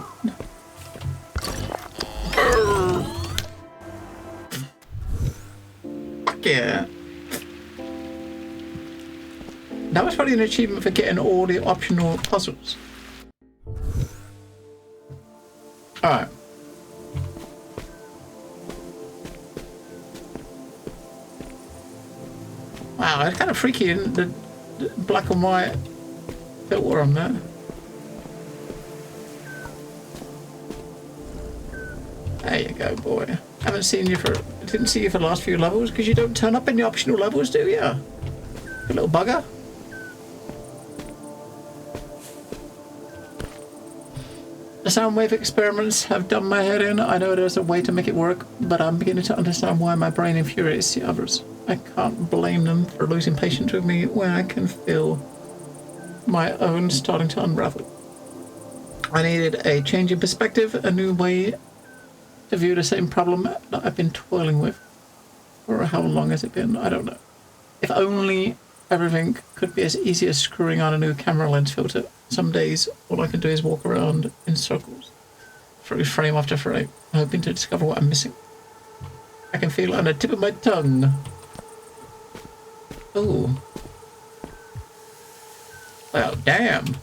Speaker 1: Yeah. That was probably an achievement for getting all the optional puzzles. Alright. Wow, it's kind of freaky, isn't it? The black and white filter on that. There you go, boy. Haven't seen you for... Didn't see you for the last few levels because you don't turn up in the optional levels, do you? You little bugger. The sound wave experiments have done my head in. I know there's a way to make it work, but I'm beginning to understand why my brain infuriates the others. I can't blame them for losing patience with me when I can feel my own starting to unravel. I needed a change in perspective, a new way to view the same problem that I've been toiling with. For how long has it been? I don't know. If only everything could be as easy as screwing on a new camera lens filter. Some days, all I can do is walk around in circles, through frame after frame, hoping to discover what I'm missing. I can feel it on the tip of my tongue. Oh. Well, damn.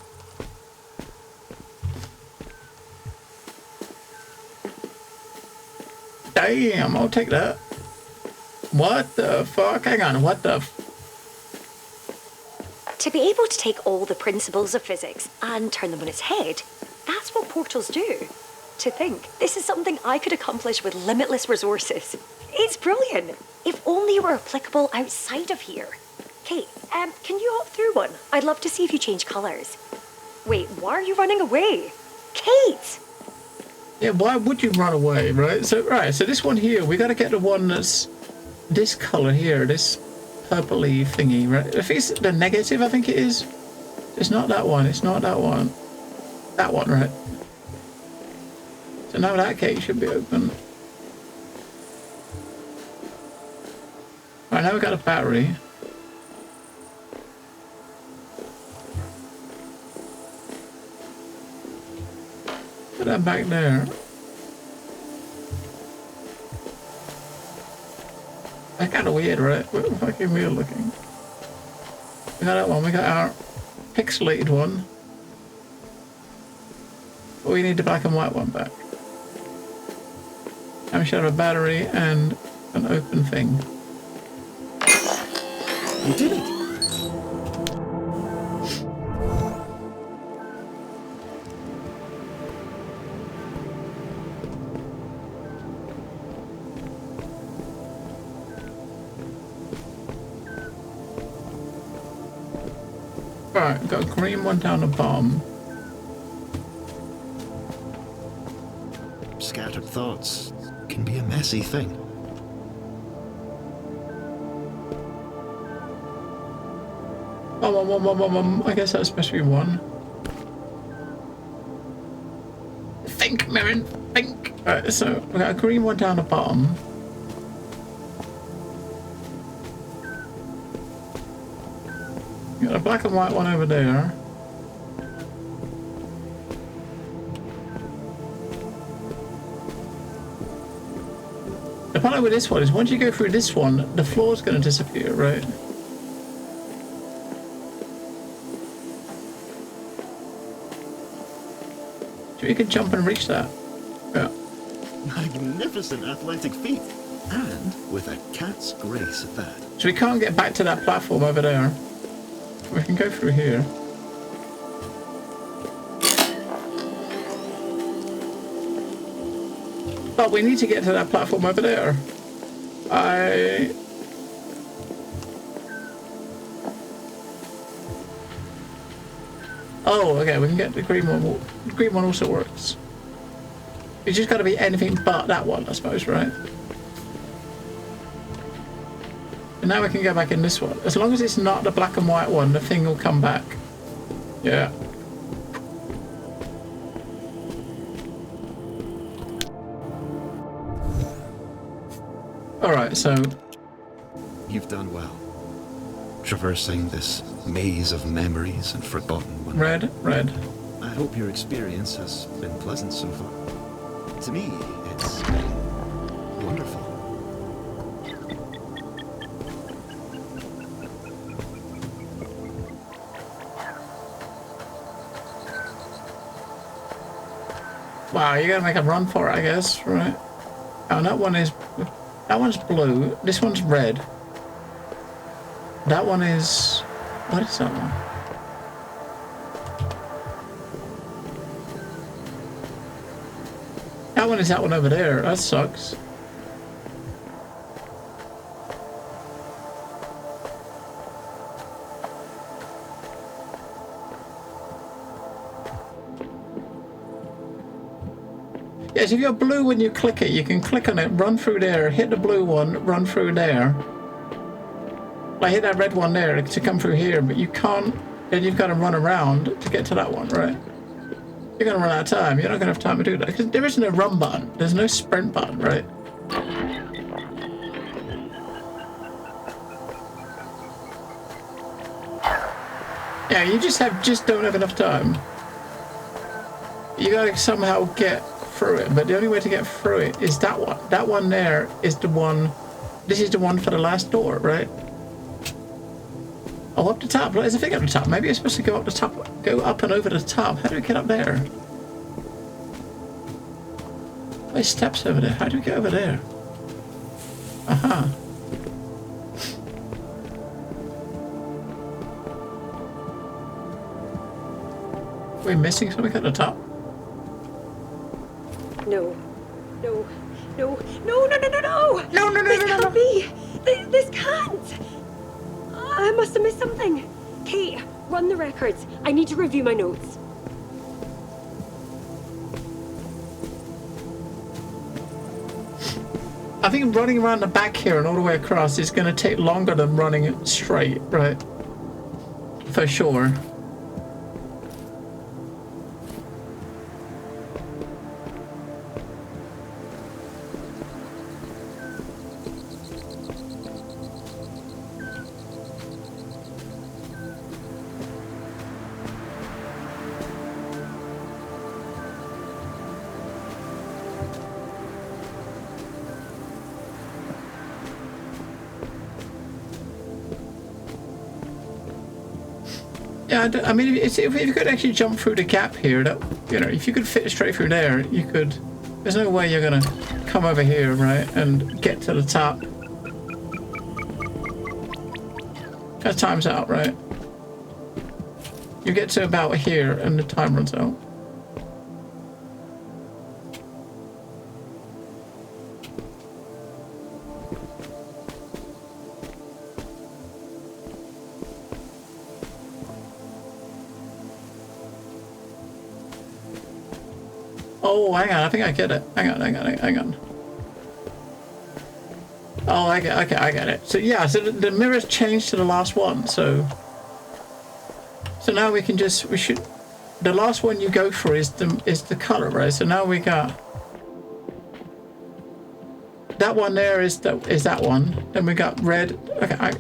Speaker 1: Damn, I'll take that. What the fuck? Hang on, what the
Speaker 4: To be able to take all the principles of physics and turn them on its head, that's what portals do. To think, this is something I could accomplish with limitless resources. It's brilliant. If only it were applicable outside of here. Kate, can you hop through one? I'd love to see if you change colours. Wait, why are you running away? Kate!
Speaker 1: Yeah, why would you run away, right? So this one here, we gotta get the one that's this colour here, this purpley thingy, right? If it's the negative, I think it is. It's not that one, it's not that one. That one, right? So now that gate should be open. Right, now we've got a battery. Put that back there. That's kind of weird, right? We're fucking weird looking. We got that one. We got our pixelated one. But we need the black and white one back. And we should have a battery and an open thing.
Speaker 6: You did it!
Speaker 1: Right, got a green one down the bottom.
Speaker 6: Scattered thoughts can be a messy thing.
Speaker 1: I guess that's supposed to be one. Think, Mirren, think! Alright, so we got a green one down the bottom. Got a black and white one over there. The problem with this one is once you go through this one, the floor's going to disappear, right? So you can jump and reach that. Yeah.
Speaker 6: Magnificent athletic feat. And with a cat's grace at that.
Speaker 1: So we can't get back to that platform over there. We can go through here. But we need to get to that platform over there. Oh, okay, we can get the green one. The green one also works. It's just got to be anything but that one, I suppose, right? And now we can go back in this one. As long as it's not the black and white one, the thing will come back. Yeah. Alright, so...
Speaker 6: You've done well. Traversing this maze of memories and forgotten ones.
Speaker 1: Red.
Speaker 6: I hope your experience has been pleasant so far. To me, it's wonderful.
Speaker 1: Wow, you gotta make a run for it, I guess, right? Oh, that one's blue. This one's red. That one is... What is that one? That one is that one over there. That sucks. Yes, if you're blue when you click it, you can click on it, run through there, hit the blue one, run through there. Like hit that red one there to come through here, but you can't, then you've got to run around to get to that one, right? You're going to run out of time. You're not going to have time to do that because there isn't a run button. There's no sprint button, right? Yeah, you just don't have enough time. You got to somehow get through it, but the only way to get through it is that one. That one there is the one. This is the one for the last door, right? Oh, up the top. There's a thing up the top. Maybe you're supposed to go up the top, go up and over the top. How do we get up there? There's steps over there. How do we get over there? Aha. We're missing something at the top.
Speaker 4: No. This can't be. This can't. I must have missed something. Kate, run the records. I need to review my notes.
Speaker 1: I think running around the back here and all the way across is going to take longer than running straight, right? For sure. Yeah, I mean, if you could actually jump through the gap here, that, you know, if you could fit straight through there, you could. There's no way you're gonna come over here, right, and get to the top. That time's out, right? You get to about here, and the time runs out. Oh, hang on, I think I get it. Hang on. Oh, I get it. So yeah, so the mirror's changed to the last one, so now we should, the last one you go for is the color, right? So now we got that one there is that one. Then we got red. Okay.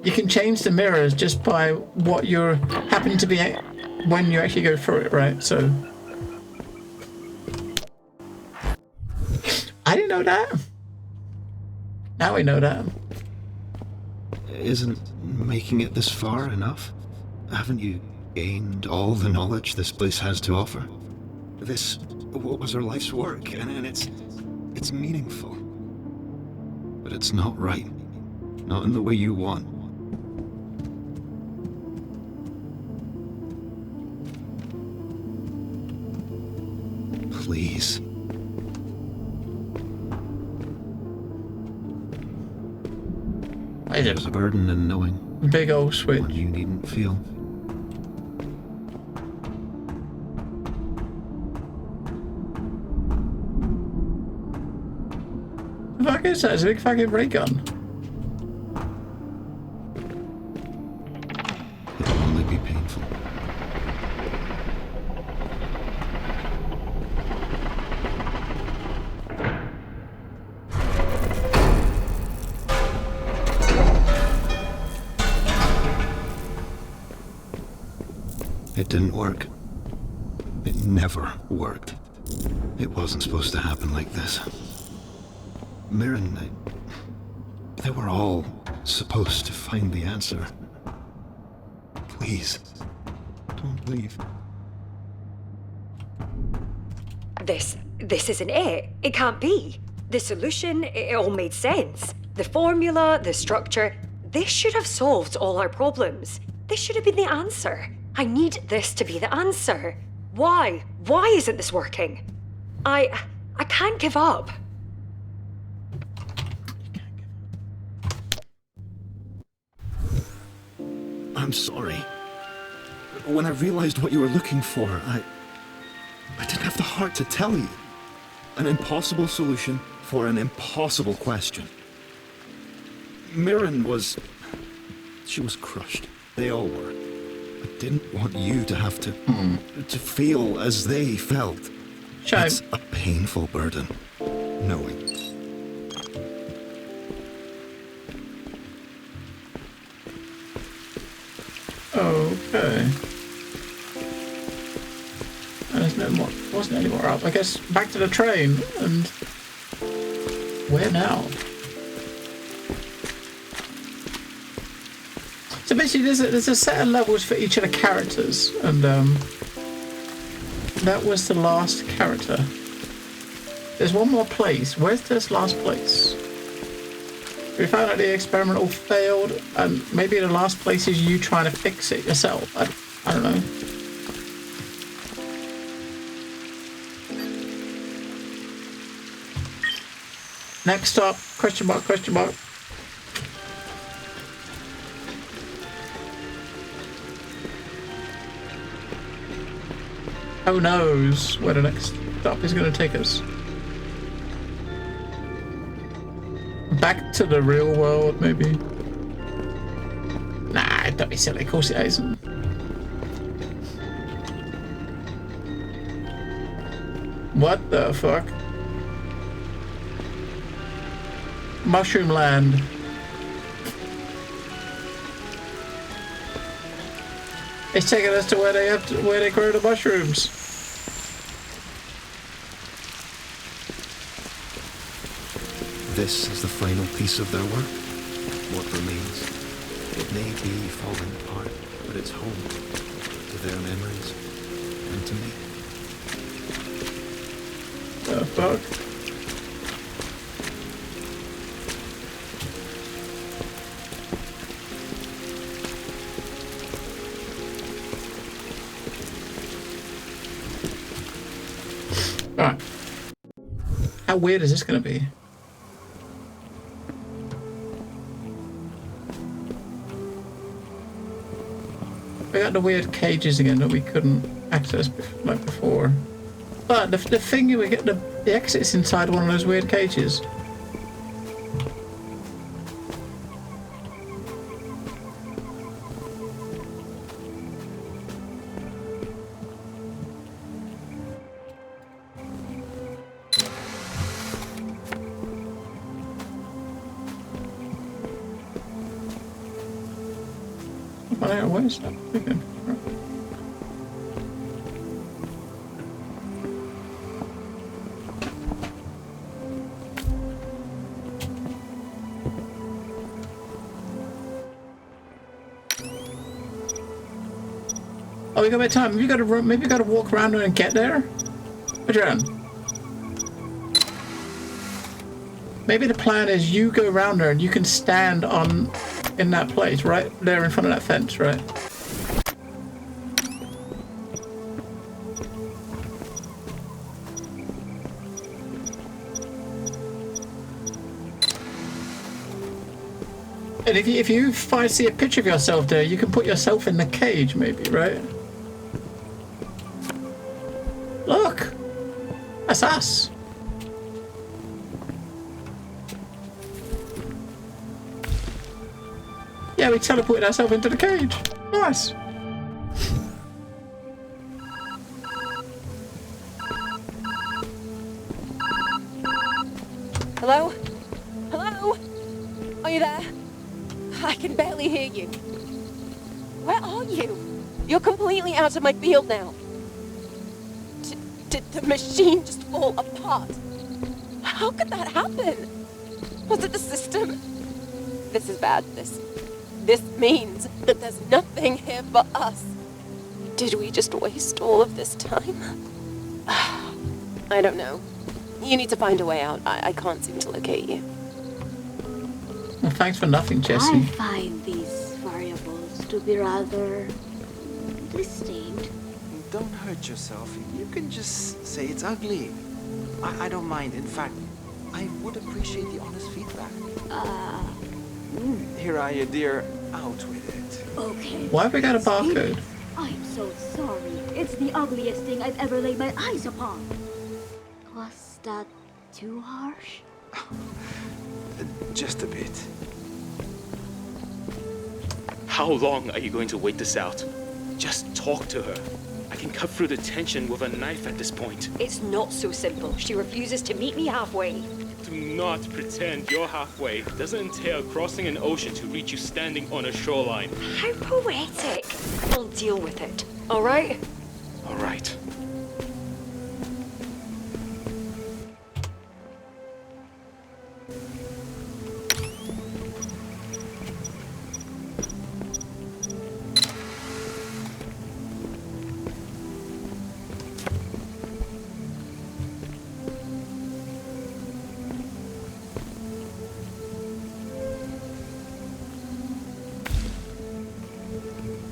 Speaker 1: You can change the mirrors just by what you're happening to be when you actually go through it, right? So I didn't know that. Now we know that.
Speaker 6: Isn't making it this far enough? Haven't you gained all the knowledge this place has to offer? This was her life's work, and it's meaningful. But it's not right. Not in the way you want. Please. There's a burden in knowing.
Speaker 1: Big old switch.
Speaker 6: What you needn't feel.
Speaker 1: The fuck is that? It's a big fucking ray gun.
Speaker 6: It'll only be painful. It didn't work. It never worked. It wasn't supposed to happen like this. Mirren, they were all supposed to find the answer. Please, don't leave.
Speaker 4: This isn't it. It can't be. The solution, it all made sense. The formula, the structure, this should have solved all our problems. This should have been the answer. I need this to be the answer. Why? Why isn't this working? I can't give up.
Speaker 6: I'm sorry. When I realized what you were looking for, I didn't have the heart to tell you. An impossible solution for an impossible question. Mirren she was crushed. They all were. I didn't want you to have to feel as they felt.
Speaker 1: Shame.
Speaker 6: It's a painful burden, knowing.
Speaker 1: Okay. And there's no more. Wasn't any more up. I guess back to the train. And where now? So basically, there's a set of levels for each of the characters, and that was the last character. There's one more place. Where's this last place? We found out the experiment all failed, and maybe the last place is you trying to fix it yourself. I don't know. Next stop, question mark, question mark. Who knows where the next stop is going to take us? Back to the real world, maybe? Nah, don't be silly. Of course it isn't. What the fuck? Mushroom Land. It's taking us to where they grow the mushrooms.
Speaker 6: This is the final piece of their work. What remains? It may be falling apart, but it's home to their memories and to me.
Speaker 1: The fuck? Alright. How weird is this gonna be? We got the weird cages again that we couldn't access like before. But the thing, we get the exit's inside one of those weird cages. Where's that? Okay. Oh, we got a bit of time. Maybe you got to run. Maybe you got to walk around and get there. Adrian. Maybe the plan is you go around there and you can stand on in that place right there in front of that fence, right? And if you see a picture of yourself there, you can put yourself in the cage, maybe, right? Look, that's us. Yeah, we teleported ourselves into the cage. Nice.
Speaker 9: Hello? Hello? Are you there? I can barely hear you. Where are you? You're completely out of my field now. Did the machine just fall apart? How could that happen? Was it the system? This is bad. This means that there's nothing here for us. Did we just waste all of this time? I don't know. You need to find a way out. I can't seem to locate you.
Speaker 1: Well, thanks for nothing, Jesse.
Speaker 5: I find these variables to be rather distinct.
Speaker 3: Don't hurt yourself. You can just say it's ugly. I don't mind. In fact, I would appreciate the honest feedback. Here are you, dear. Out with it.
Speaker 5: Okay.
Speaker 1: Why have we got a barcode?
Speaker 5: I'm so sorry. It's the ugliest thing I've ever laid my eyes upon. Was that too harsh?
Speaker 3: Just a bit.
Speaker 7: How long are you going to wait this out? Just talk to her. I can cut through the tension with a knife at this point.
Speaker 4: It's not so simple. She refuses to meet me halfway.
Speaker 7: Do not pretend you're halfway. It doesn't entail crossing an ocean to reach you standing on a shoreline.
Speaker 4: How poetic. I'll deal with it. All right?
Speaker 7: All right.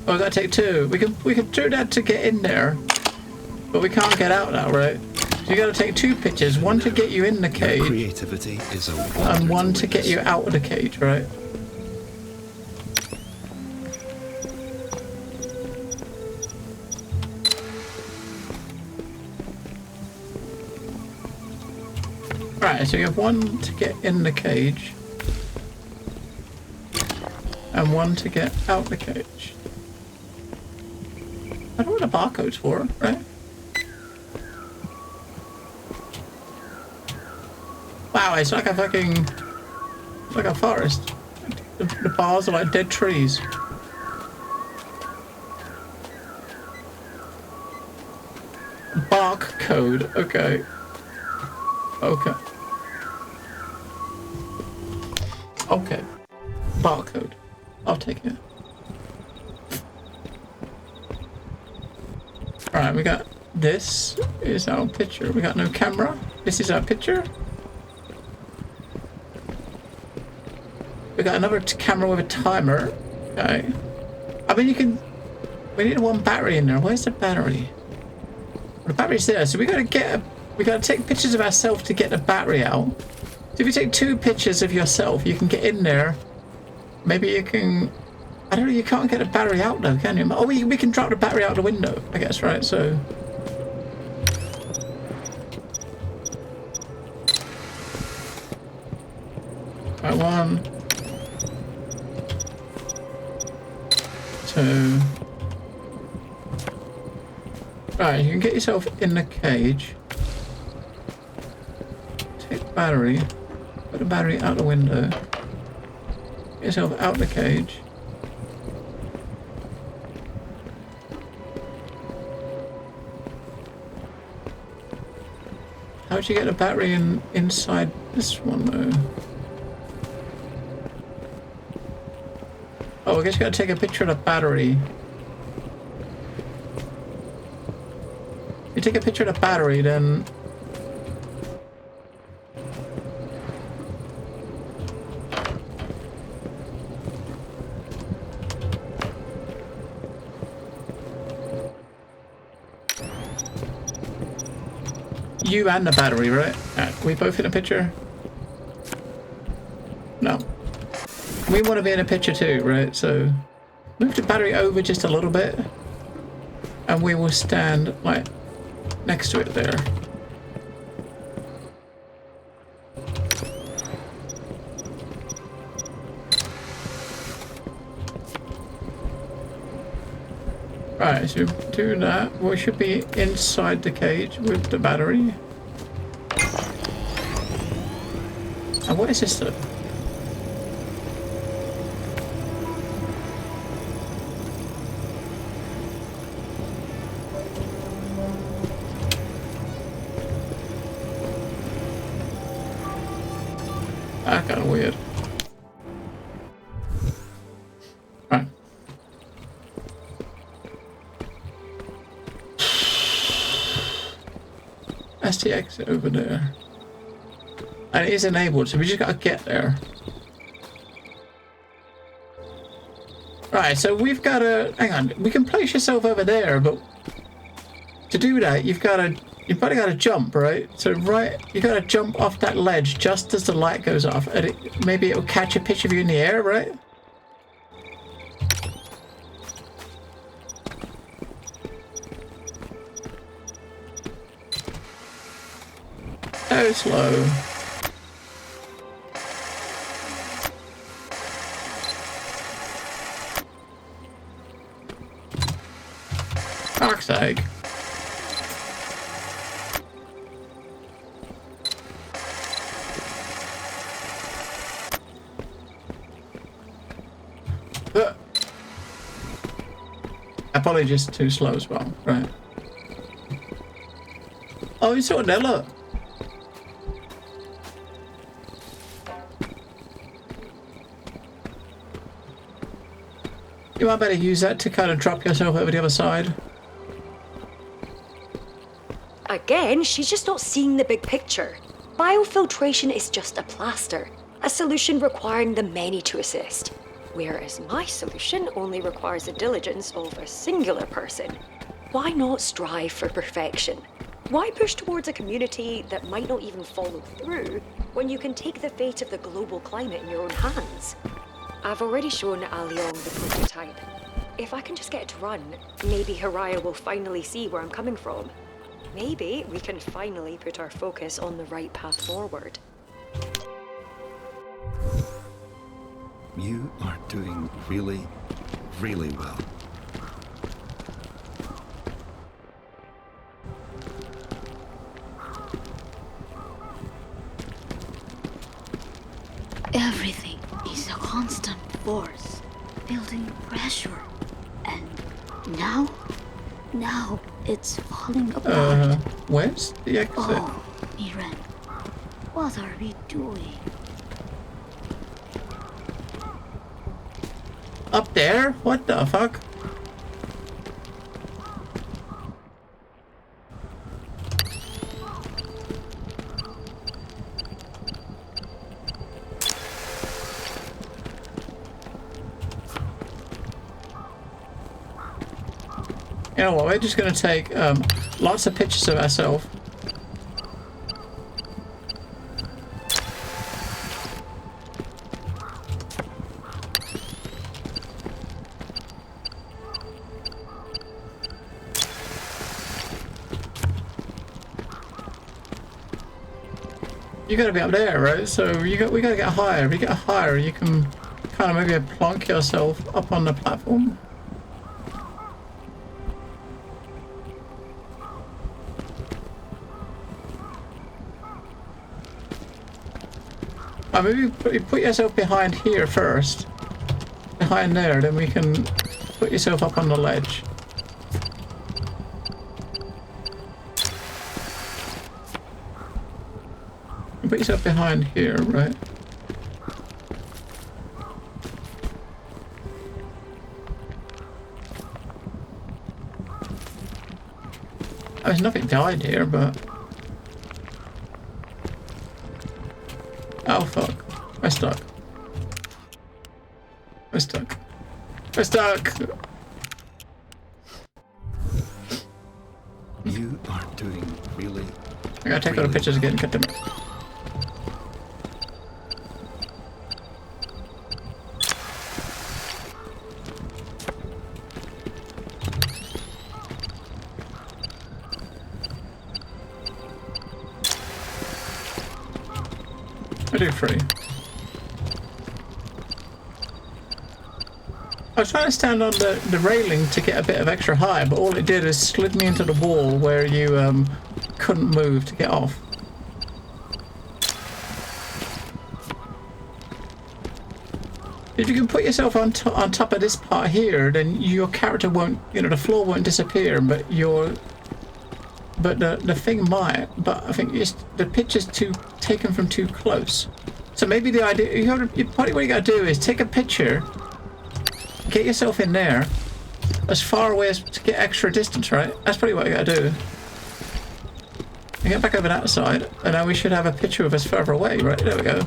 Speaker 1: Oh, we gotta take two. We can do that to get in there, but we can't get out now, right? So you gotta take two pictures, one to get you in the cage,
Speaker 6: Creativity is a
Speaker 1: and one to get you out of the cage, right? Right, so you have one to get in the cage, and one to get out the cage. I don't know what the barcode's for, right? Wow, it's like a fucking... like a forest. The bars are like dead trees. Bark code, okay. Okay. Okay. Barcode. I'll take it. Alright, we got this is our picture. We got no camera. This is our picture. We got another camera with a timer. Okay. I mean, you can... We need one battery in there. Where's the battery? The battery's there, so we gotta take pictures of ourselves to get the battery out. So if you take 2 pictures of yourself, you can get in there. Maybe you can... I don't know, you can't get a battery out though, can you? Oh, we can drop the battery out the window, I guess, right? So... Right, 1... 2... Right, you can get yourself in the cage. Take battery. Put the battery out the window. Get yourself out the cage. How'd you get the battery inside this one though? Oh, I guess you gotta take a picture of the battery. You take a picture of the battery, then... You and the battery, right? We both in a picture? No. We want to be in a picture too, right? So move the battery over just a little bit and we will stand like next to it there. Right, so do that. We should be inside the cage with the battery. And what is this though? Kind of weird. Right. That's the exit over there. And it is enabled, so we just gotta get there. Right, so we've gotta... Hang on, we can place yourself over there, but... To do that, you've probably gotta jump, right? So you gotta jump off that ledge just as the light goes off, and maybe it'll catch a picture of you in the air, right? So slow. Fuck's sake. Probably just too slow as well, right? Oh, you saw that, look. You might better use that to kind of drop yourself over the other side.
Speaker 4: Again, she's just not seeing the big picture. Biofiltration is just a plaster, a solution requiring the many to assist. Whereas my solution only requires the diligence of a singular person. Why not strive for perfection? Why push towards a community that might not even follow through when you can take the fate of the global climate in your own hands? I've already shown Aliong the prototype. If I can just get it to run, maybe Haraya will finally see where I'm coming from. Maybe we can finally put our focus on the right path forward.
Speaker 6: You are doing really, really well.
Speaker 5: Everything is a constant force, building pressure. And now it's falling apart.
Speaker 1: Where's the exit?
Speaker 5: Oh, Miren, what are we doing?
Speaker 1: up there? What the fuck? You know what, we're just going to take lots of pictures of ourselves. You gotta be up there, right? So we gotta get higher. If you get higher, you can kind of maybe plonk yourself up on the platform. Maybe you put yourself behind here first. Behind there, then we can put yourself up on the ledge. Put yourself behind here, right? There's nothing died here, but... Oh fuck. We're stuck. We're stuck. We're stuck!
Speaker 6: You are doing really...
Speaker 1: I gotta take all the pictures again and cut them. I do free. I was trying to stand on the railing to get a bit of extra height, but all it did is slid me into the wall where you couldn't move to get off. If you can put yourself on top of this part here, then your character won't, you know, the floor won't disappear, but the thing might. But I think the picture's taken from too close. So maybe the idea, what you gotta do is take a picture, get yourself in there, as far away as to get extra distance, right? That's probably what you gotta do. And get back over that side, and now we should have a picture of us further away, right? There we go.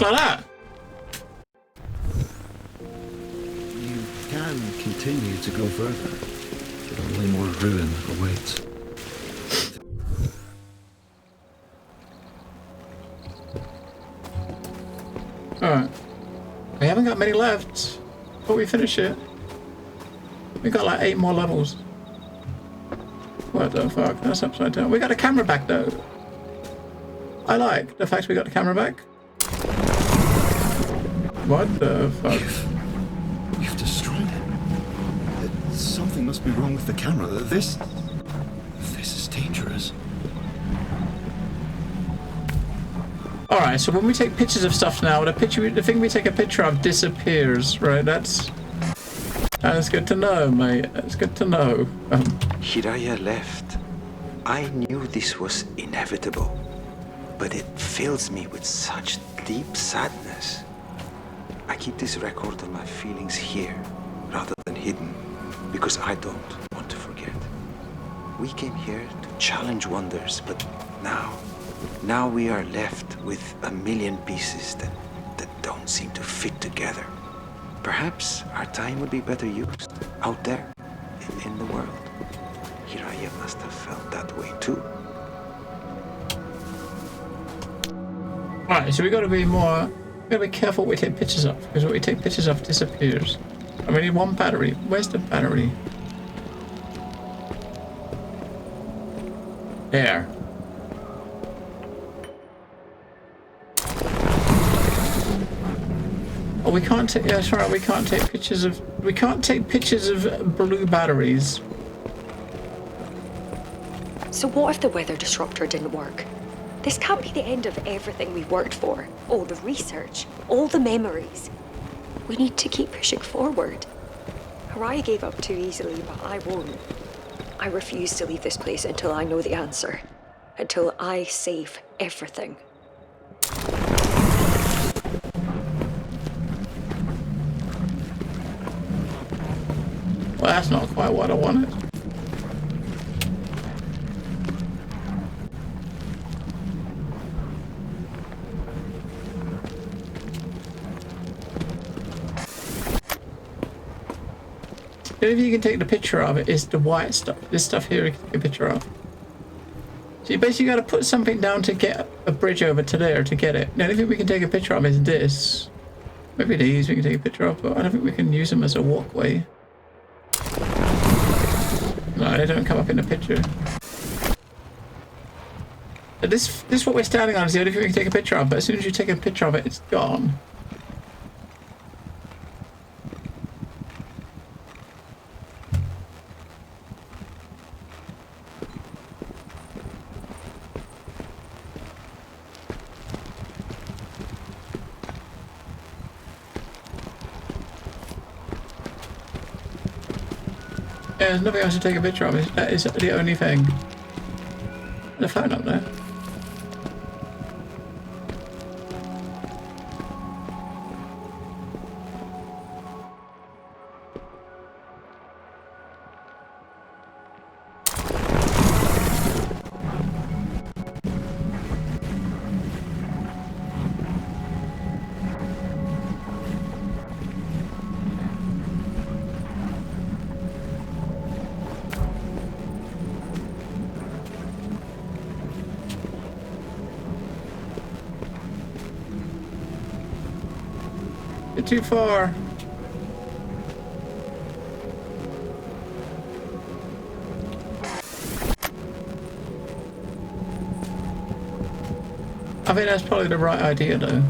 Speaker 1: Like that.
Speaker 6: You can continue to go further, but only more ruin awaits.
Speaker 1: Alright. We haven't got many left before we finish it. We got like 8 more levels. What the fuck? That's upside down. We got a camera back though. I like the fact we got the camera back. What the fuck?
Speaker 6: You've destroyed it. Something must be wrong with the camera. This is dangerous.
Speaker 1: Alright, so when we take pictures of stuff now, the thing we take a picture of disappears, right? That's good to know, mate. That's good to know.
Speaker 3: Hiraya left. I knew this was inevitable, but it fills me with such deep sadness. I keep this record of my feelings here, rather than hidden, because I don't want to forget. We came here to challenge wonders, but now we are left with a million pieces that don't seem to fit together. Perhaps our time would be better used out there, in the world. Hiraya must have felt that way too.
Speaker 1: Alright, so we gotta be careful what we take pictures of, because what we take pictures of disappears. I need one battery. Where's the battery? There. Oh, we can't take. Yeah, that's right. We can't take pictures of. We can't take pictures of blue batteries.
Speaker 4: So what if the weather disruptor didn't work? This can't be the end of everything we've worked for. All the research, all the memories. We need to keep pushing forward. Rye gave up too easily, but I won't. I refuse to leave this place until I know the answer. Until I save everything.
Speaker 1: Well, that's not quite what I wanted. The only thing you can take the picture of it is the white stuff. This stuff here you can take a picture of. So you basically got to put something down to get a bridge over to there to get it. The only thing we can take a picture of is this. Maybe these we can take a picture of, but I don't think we can use them as a walkway. No, they don't come up in the picture. But this what we're standing on is the only thing we can take a picture of, but as soon as you take a picture of it, it's gone. Yeah, there's nothing else to take a picture of. That is the only thing. The phone up there. You're too far. I think that's probably the right idea though.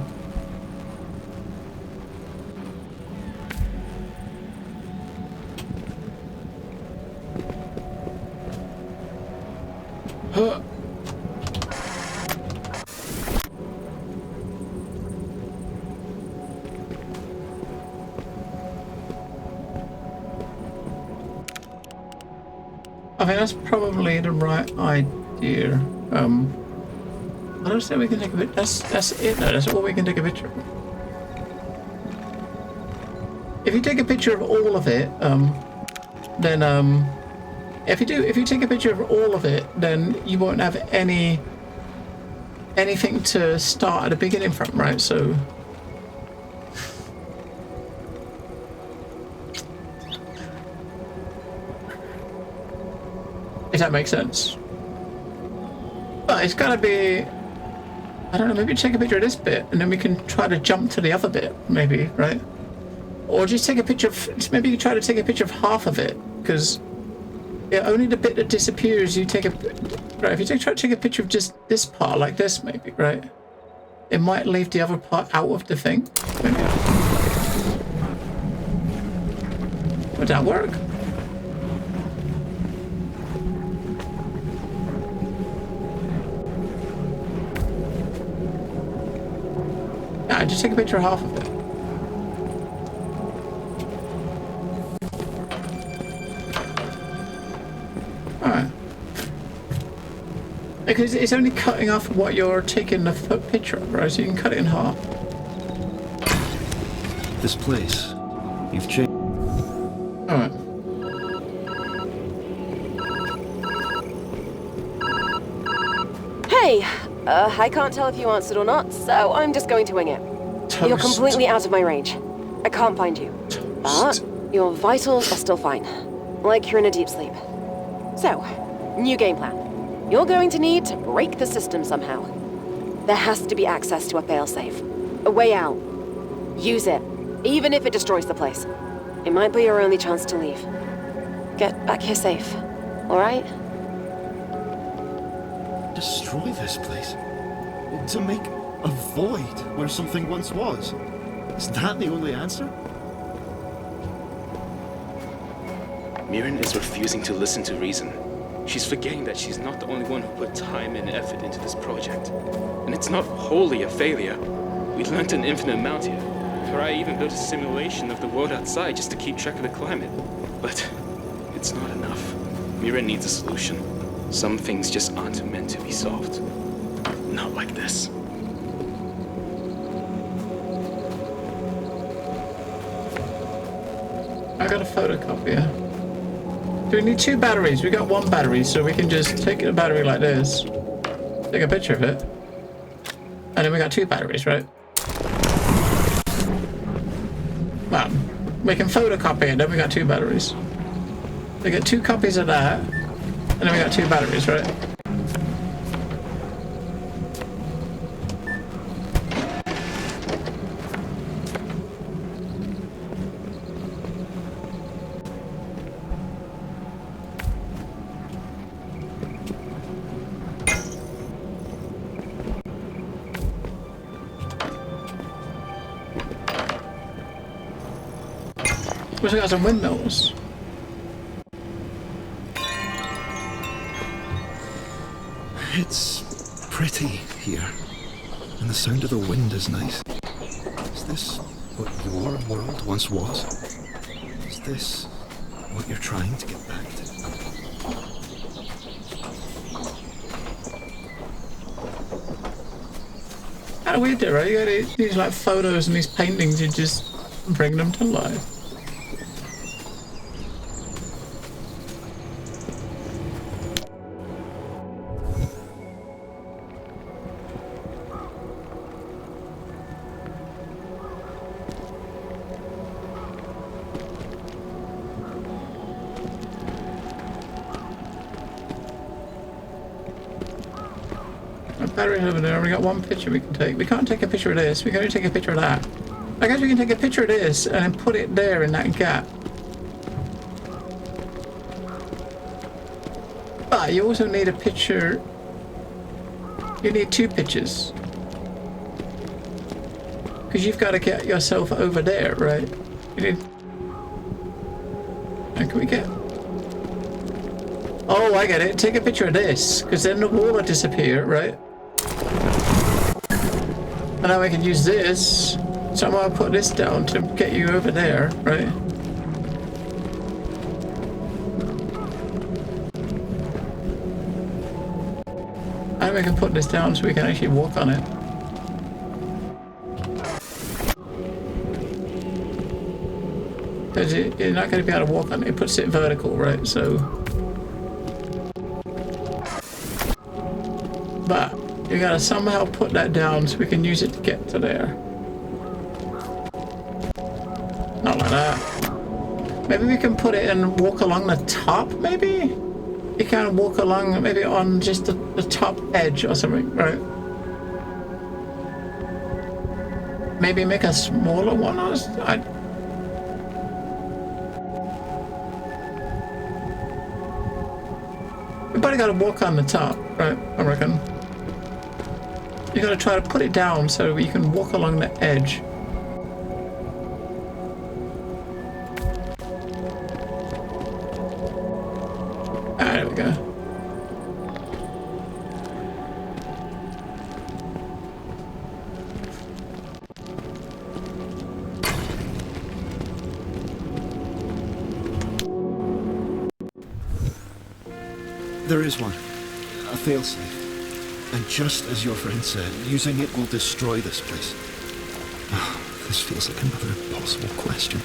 Speaker 1: Huh. I think that's probably the right idea. I don't say we can take a picture. That's it. No, that's all we can take a picture of. If you take a picture of all of it, then if you take a picture of all of it, then you won't have anything to start at the beginning from, right? So. If that makes sense. But it's gotta be, I don't know, maybe take a picture of this bit and then we can try to jump to the other bit, maybe, right? Or just take a picture of, maybe you try to take a picture of half of it, because only the bit that disappears you take a, right, if you try to take a picture of just this part, like this maybe, right? It might leave the other part out of the thing, maybe. Would that work? Nah, just take a picture of half of it. Alright. Because it's only cutting off what you're taking the picture of, right? So you can cut it in half.
Speaker 6: This place, you've changed.
Speaker 1: Alright.
Speaker 9: Hey! I can't tell if you answered or not, so I'm just going to wing it.
Speaker 1: Toast.
Speaker 9: You're completely out of my range. I can't find you. But your vitals are still fine. Like you're in a deep sleep. So, new game plan. You're going to need to break the system somehow. There has to be access to a failsafe. A way out. Use it, even if it destroys the place. It might be your only chance to leave. Get back here safe, alright?
Speaker 6: Destroy this place? To make a void where something once was? Is that the only answer?
Speaker 7: Mirren is refusing to listen to reason. She's forgetting that she's not the only one who put time and effort into this project. And it's not wholly a failure. We learned an infinite amount here. I even built a simulation of the world outside just to keep track of the climate. But it's not enough. Mira needs a solution. Some things just aren't meant to be solved. Not like this.
Speaker 1: I got a photocopier. Do we need 2 batteries? We got 1 battery, so we can just take a battery like this, take a picture of it, and then we got 2 batteries, right? Well, we can photocopy it, then we got 2 batteries. We get 2 copies of that, and then we got 2 batteries, right? We also got some windmills.
Speaker 6: It's pretty here, and the sound of the wind is nice. Is this what your world once was? Is this what you're trying to get back to?
Speaker 1: Kind of weird there, right? You got these like photos and these paintings, you just bring them to life. Batteries over there. We got 1 picture we can take. We can't take a picture of this. We can only take a picture of that. I guess we can take a picture of this and then put it there in that gap. But you also need a picture. You need 2 pictures. Because you've got to get yourself over there, right? You need... How can we get... Oh, I get it. Take a picture of this. Because then the wall will disappear, right? And now we can use this. So I'm gonna put this down to get you over there, right? And we can put this down so we can actually walk on it. Because you're not going to be able to walk on it. It puts it vertical, right? So... But... You gotta somehow put that down so we can use it to get to there. Not like that. Maybe we can put it and walk along the top, maybe? You can walk along, maybe on just the top edge or something, right? Maybe make a smaller one? We probably gotta walk on the top, right? I reckon. You gotta try to put it down so you can walk along the edge. Ah, there we go.
Speaker 6: There is one. A failsafe. And just as your friend said, using it will destroy this place. Oh, this feels like another impossible question.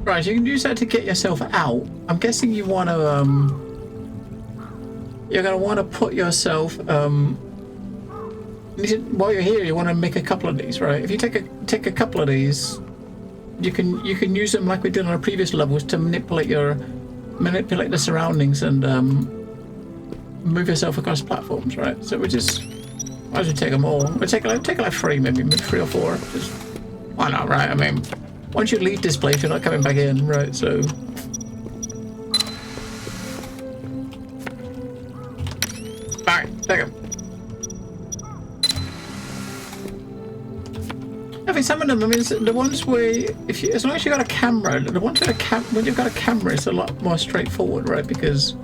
Speaker 1: Right, you can use that to get yourself out. I'm guessing you want to, you're going to want to put yourself, while you're here, you want to make a couple of these, right? If you take a couple of these, you can use them like we did on the previous levels to manipulate the surroundings and move yourself across platforms, right? So we just, might as well take them all. We'll take like 3, maybe 3 or 4. Just, why not, right? I mean, once you leave this place, you're not coming back in, right? So mean, some of them, I mean, the ones where, if you, as long as you got a camera, the ones with a when you've got a camera, it's a lot more straightforward, right? Because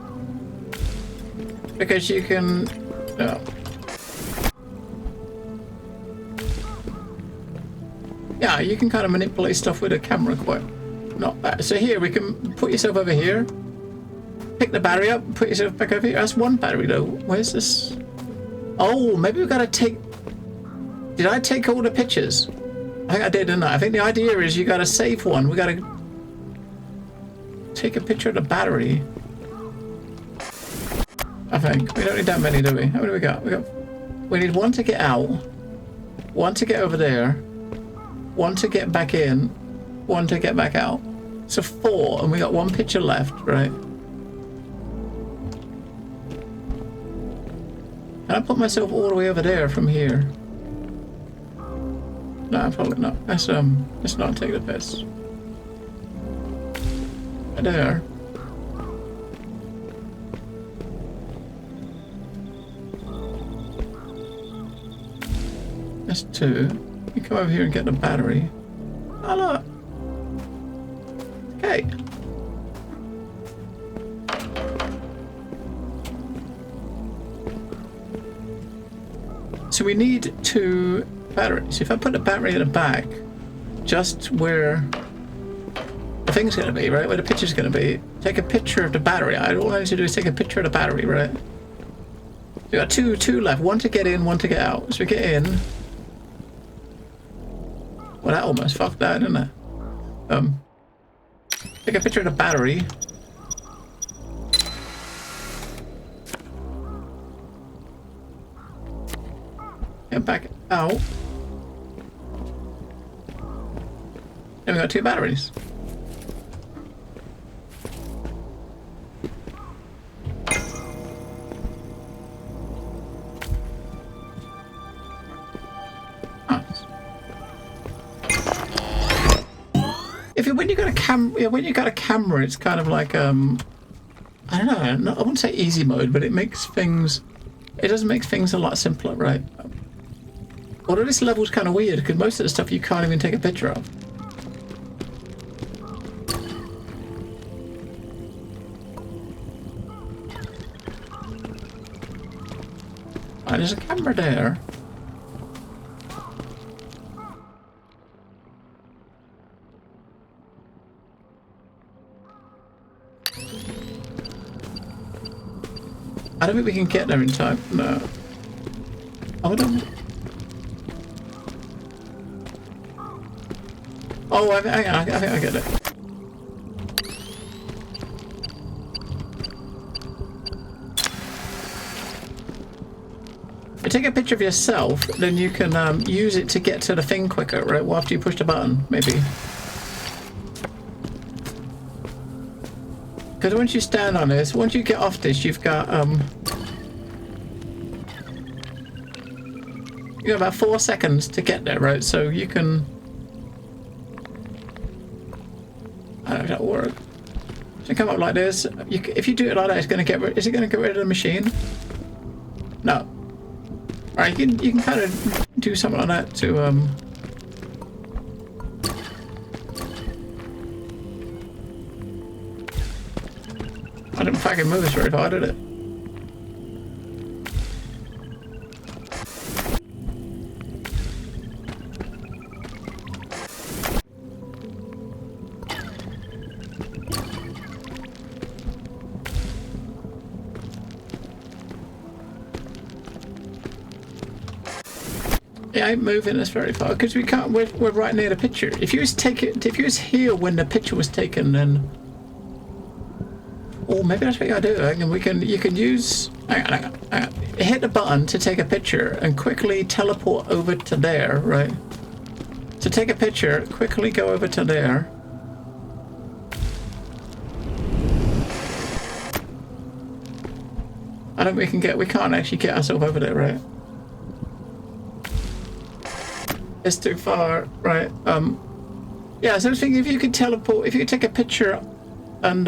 Speaker 1: you can, yeah, you can kind of manipulate stuff with a camera quite not bad. So here, we can put yourself over here, pick the battery up, put yourself back over here. That's one battery though. Where's this? Oh, maybe we've got to take, did I take all the pictures? I think I did, didn't I? I think the idea is you got to save one. We got to take a picture of the battery. I think. We don't need that many, do we? How many do we got? We need one to get out, one to get over there, one to get back in, one to get back out. So 4, and we got 1 picture left, right? Can I put myself all the way over there from here? No, probably not. Let's not take the piss. Right there. That's 2. You come over here and get the battery. Oh look. Okay. So we need 2 batteries. If I put the battery in the back, just where the thing's going to be, right? Where the picture's going to be, take a picture of the battery. All I need to do is take a picture of the battery, right? So we got two left. One to get in, one to get out. So we get in. Well, that almost fucked that, didn't it? Take a picture of the battery. Get back out. And we got 2 batteries. When you got a camera, it's kind of like I don't know. I wouldn't say easy mode, but it does make things a lot simpler, right? Although this level's kind of weird because most of the stuff you can't even take a picture of. Oh, there's a camera there. I don't think we can get there in time. No. Hold on. Oh, I think I get it. If you take a picture of yourself, then you can use it to get to the thing quicker, right? Well, after you push the button, maybe. Because once you stand on this, once you get off this, you've got you got about 4 seconds to get there, right? So you can. I don't know if that'll work. So you come up like this. If you do it like that, it's going to get rid. Is it going to get rid of the machine? No. All right, you can kind of do something like that to I didn't fucking move this very far, did it? Yeah, I ain't moving this very far because we can't. We're right near the picture. If you was here when the picture was taken, then. Oh, maybe that's what you gotta do. You can use. Hang on. Hit the button to take a picture and quickly teleport over to there, right? To take a picture, quickly go over to there. I don't. We can't actually get ourselves over there, right? It's too far, right? Yeah. So I was thinking if you could teleport, if you could take a picture, and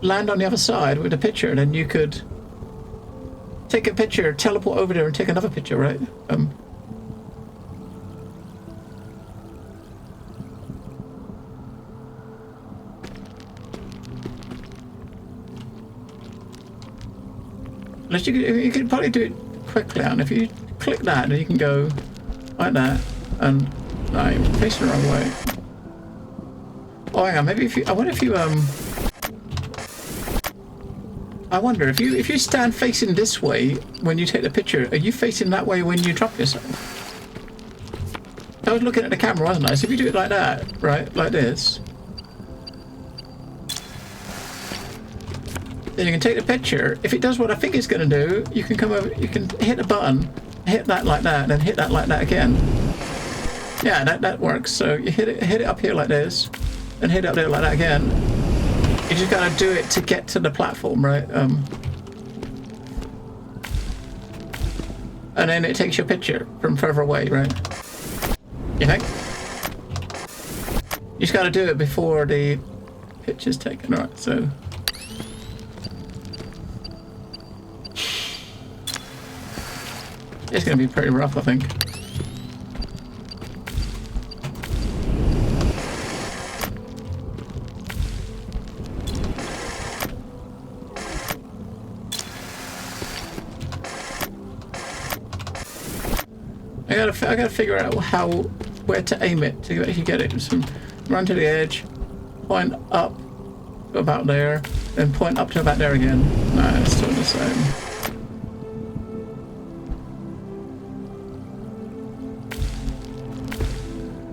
Speaker 1: land on the other side with a picture, and then you could take a picture, teleport over there and take another picture, right? Unless you could probably do it quickly, and if you click that, then you can go like that, and no, I'm facing the wrong way. Oh, hang on, maybe if you, I wonder if you stand facing this way when you take the picture, are you facing that way when you drop yourself? I was looking at the camera, wasn't I? So if you do it like that, right, like this, then you can take the picture. If it does what I think it's going to do, you can come over, you can hit the button, hit that like that, and then hit that like that again. Yeah, that works. So you hit it up here like this, and hit it up there like that again. You just gotta do it to get to the platform, right? And then it takes your picture from further away, right? You think? You just gotta do it before the picture's taken, right? So. It's gonna be pretty rough, I think. I gotta figure out where to aim it to actually get it. So run to the edge, point up to about there, then point up to about there again. No, it's still the same.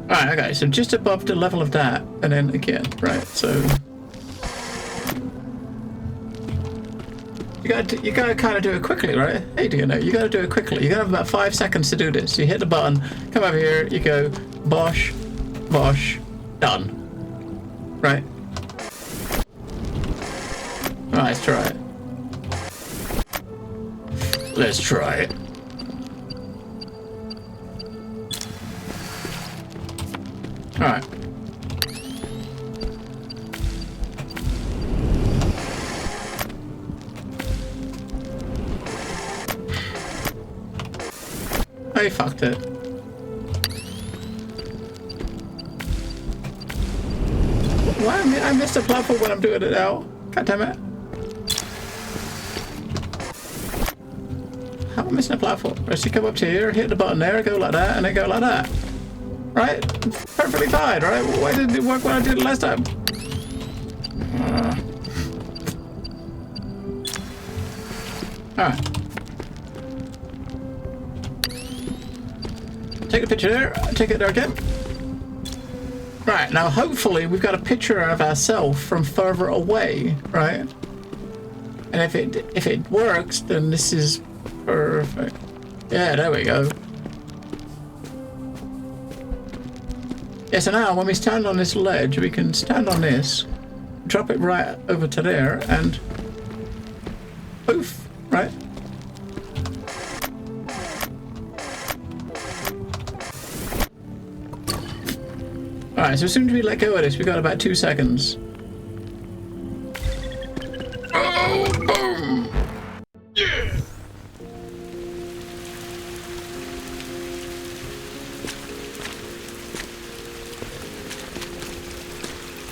Speaker 1: Alright, okay, so just above the level of that, and then again, right, so... You gotta kind of do it quickly, right? Hey, do you know? You gotta do it quickly. You gotta have about 5 seconds to do this. You hit the button, come over here, you go, bosh, bosh, done. Right? Alright, let's try it. Let's try it. Alright. I fucked it. Why I missed the platform when I'm doing it now? God damn it. How am I missing a platform? First you come up to here, hit the button there, go like that, and then go like that. Right? Perfectly fine, right? Why didn't it work when I did it last time? Alright. Take a picture there, take it there again. Right, now hopefully we've got a picture of ourselves from further away, right? And if it works, then this is perfect. Yeah, there we go. Yeah, so now when we stand on this ledge, we can stand on this, drop it right over to there, and poof, right? Alright, so as soon as we let go of this, we've got about 2 seconds. Oh, boom! Yeah!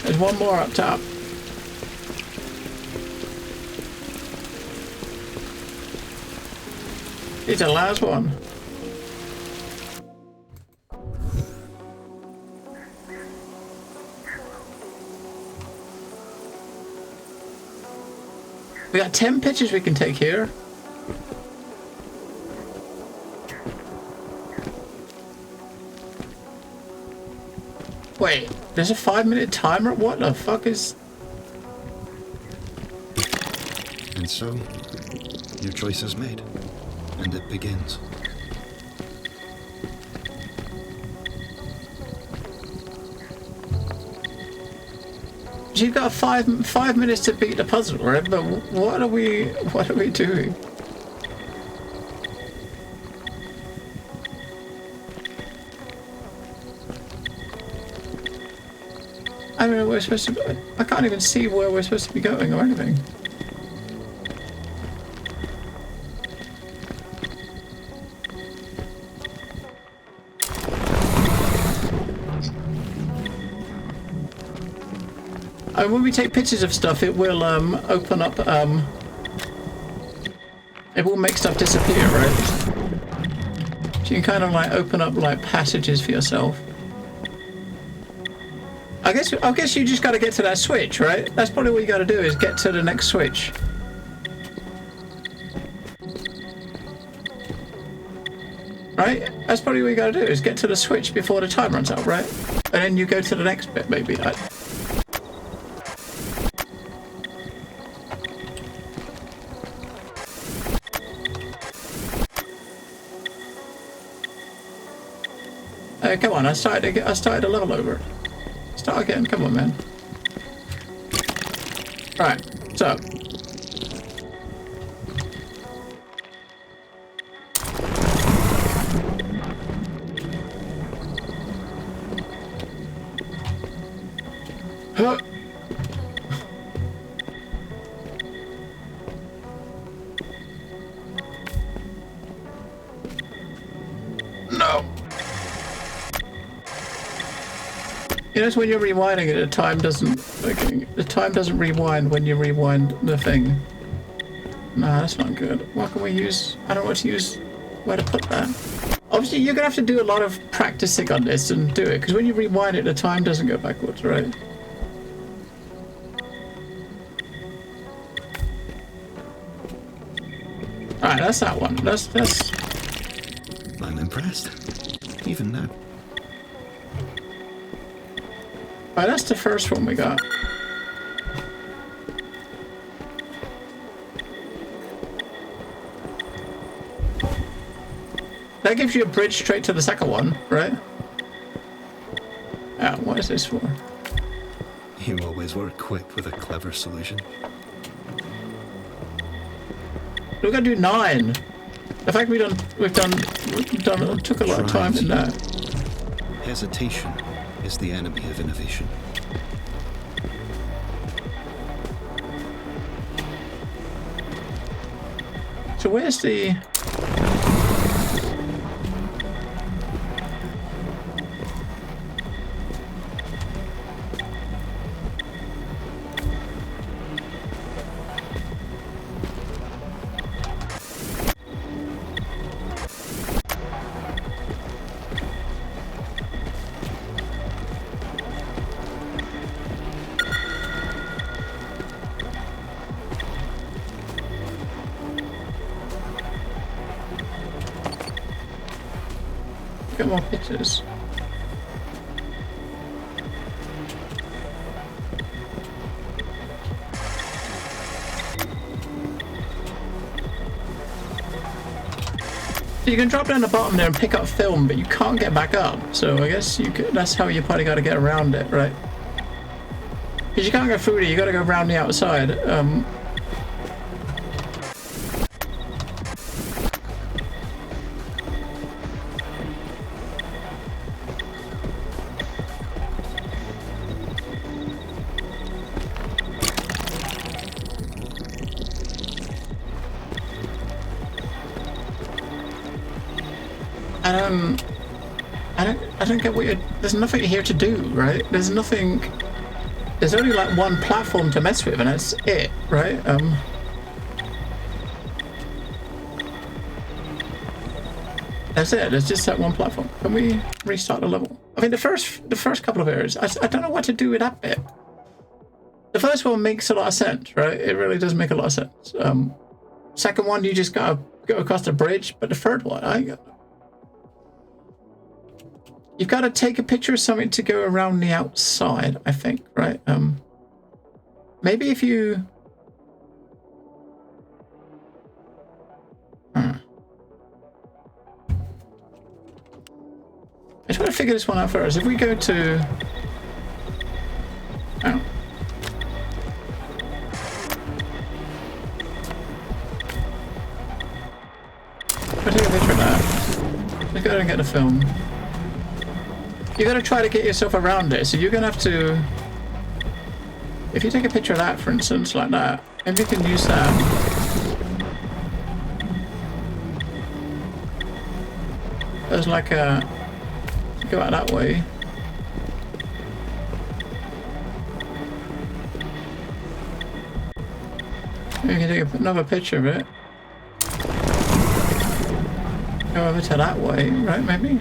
Speaker 1: There's one more up top. It's the last one. We got 10 pictures we can take here. Wait, there's a 5-minute timer? What the fuck is...
Speaker 6: And so, your choice is made, and it begins.
Speaker 1: You've got five minutes to beat the puzzle, right? But what are we doing? I mean, we're supposed to. I can't even see where we're supposed to be going or anything. And when we take pictures of stuff, it will open up. It will make stuff disappear, right? So you can kind of like open up like passages for yourself. I guess you just got to get to that switch, right? That's probably what you got to do is get to the next switch. Right? That's probably what you got to do is get to the switch before the time runs out, right? And then you go to the next bit, maybe. Come on, I started a level over. Start again, come on, man. Right, so. Huh. No. You know, when you're rewinding it, the time doesn't rewind when you rewind the thing. Nah, that's not good. What can we use? I don't know what to use. Where to put that? Obviously, you're gonna have to do a lot of practicing on this and do it, because when you rewind it, the time doesn't go backwards, right? Alright, that's that one. That's...
Speaker 6: I'm impressed. Even now.
Speaker 1: Alright, that's the first one we got. That gives you a bridge straight to the second one, right? Ah, what is this for?
Speaker 6: You always were quick with a clever solution.
Speaker 1: We're gonna do 9. The fact we've done took a lot of time in that.
Speaker 6: Hesitation is the enemy of innovation.
Speaker 1: So where's the... Get more pictures. You can drop down the bottom there and pick up film, but you can't get back up. So I guess you could, that's how you probably got to get around it, right? Because you can't go through it, you got to go around the outside. I don't get what you're... There's nothing here to do, right? There's nothing... There's only like one platform to mess with, and that's it, right? That's it. There's just that one platform. Can we restart the level? I mean, the first couple of areas, I don't know what to do with that bit. The first one makes a lot of sense, right? It really does make a lot of sense. Second one, you just gotta go across the bridge, but the third one, you've got to take a picture of something to go around the outside, I think, right? Maybe if you... I just want to figure this one out first. If we go to... Oh. If I take a picture of that, let's go and get the film. You gotta try to get yourself around it, so you're gonna have to... If you take a picture of that, for instance, like that, maybe you can use that as like a... Go out that way. We can take another picture of it. Go over to that way, right, maybe?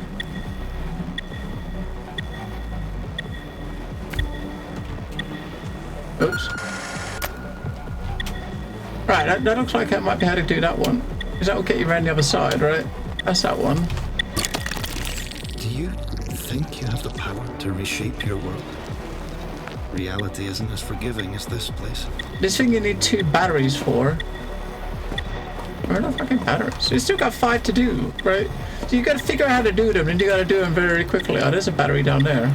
Speaker 1: Oops. Right, that looks like that might be how to do that one. Because that will get you around the other side, right? That's that one.
Speaker 6: Do you think you have the power to reshape your world? Reality isn't as forgiving as this place.
Speaker 1: This thing you need 2 batteries for. Where are the fucking batteries? You still got 5 to do, right? So you gotta figure out how to do them, and you gotta do them very quickly. Oh, there's a battery down there.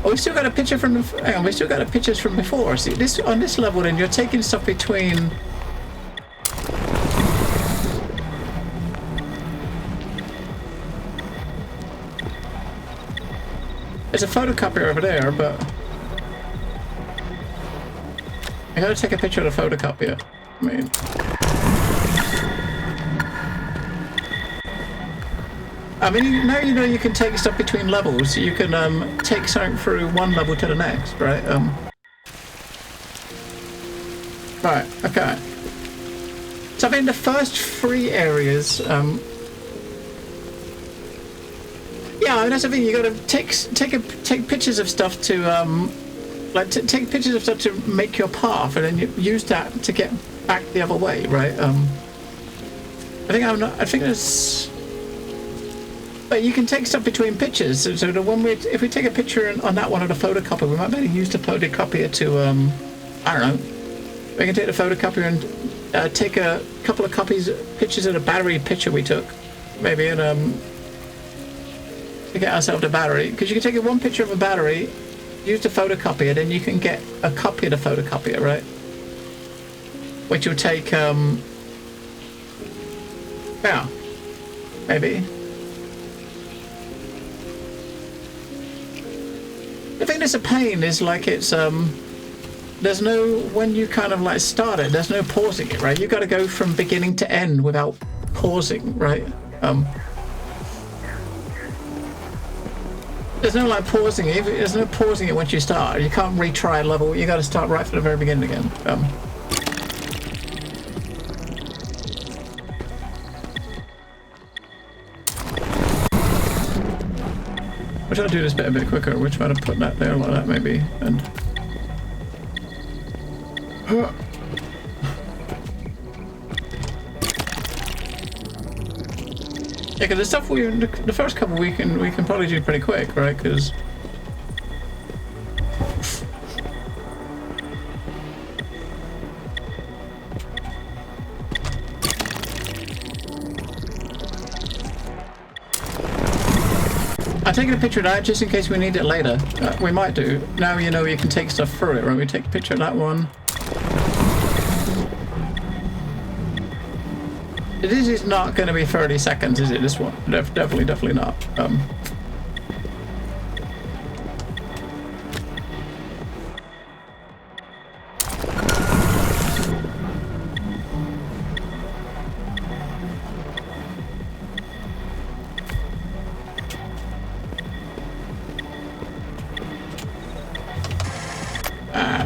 Speaker 1: Oh, we still got a picture from the... Hang on, we still got pictures from before. See, this on this level, then you're taking stuff between... There's a photocopier over there, but... I gotta take a picture of the photocopier. I mean... now you know you can take stuff between levels. You can take something through one level to the next, right? Right, okay. So I think the first 3 areas... Yeah, I mean, that's the thing. You got to take pictures of stuff to take pictures of stuff to make your path, and then you use that to get back the other way, right? I think there's. But you can take stuff between pictures. So if we take a picture on that one of the photocopier, we might be able to use the photocopier to I don't know. We can take the photocopier and take a couple of pictures of the battery picture we took, maybe, and to get ourselves a battery, because you can take one picture of a battery, use the photocopier, then you can get a copy of the photocopier, right? Which will take yeah, maybe. The thing that's a pain is like it's there's no, when you kind of like start it, there's no pausing it, right? You got to go from beginning to end without pausing, right? There's no like pausing it. There's no pausing it once you start. You can't retry a level. You got to start right from the very beginning again. We'll try to do this bit a bit quicker. We'll try to put that there like that maybe, and. Yeah, because the stuff the first couple we can probably do pretty quick, right? Because I'm taking a picture of that just in case we need it later. We might do. Now you know you can take stuff through it, right? We take a picture of that one. This is not going to be 30 seconds, is it? This one? Definitely not.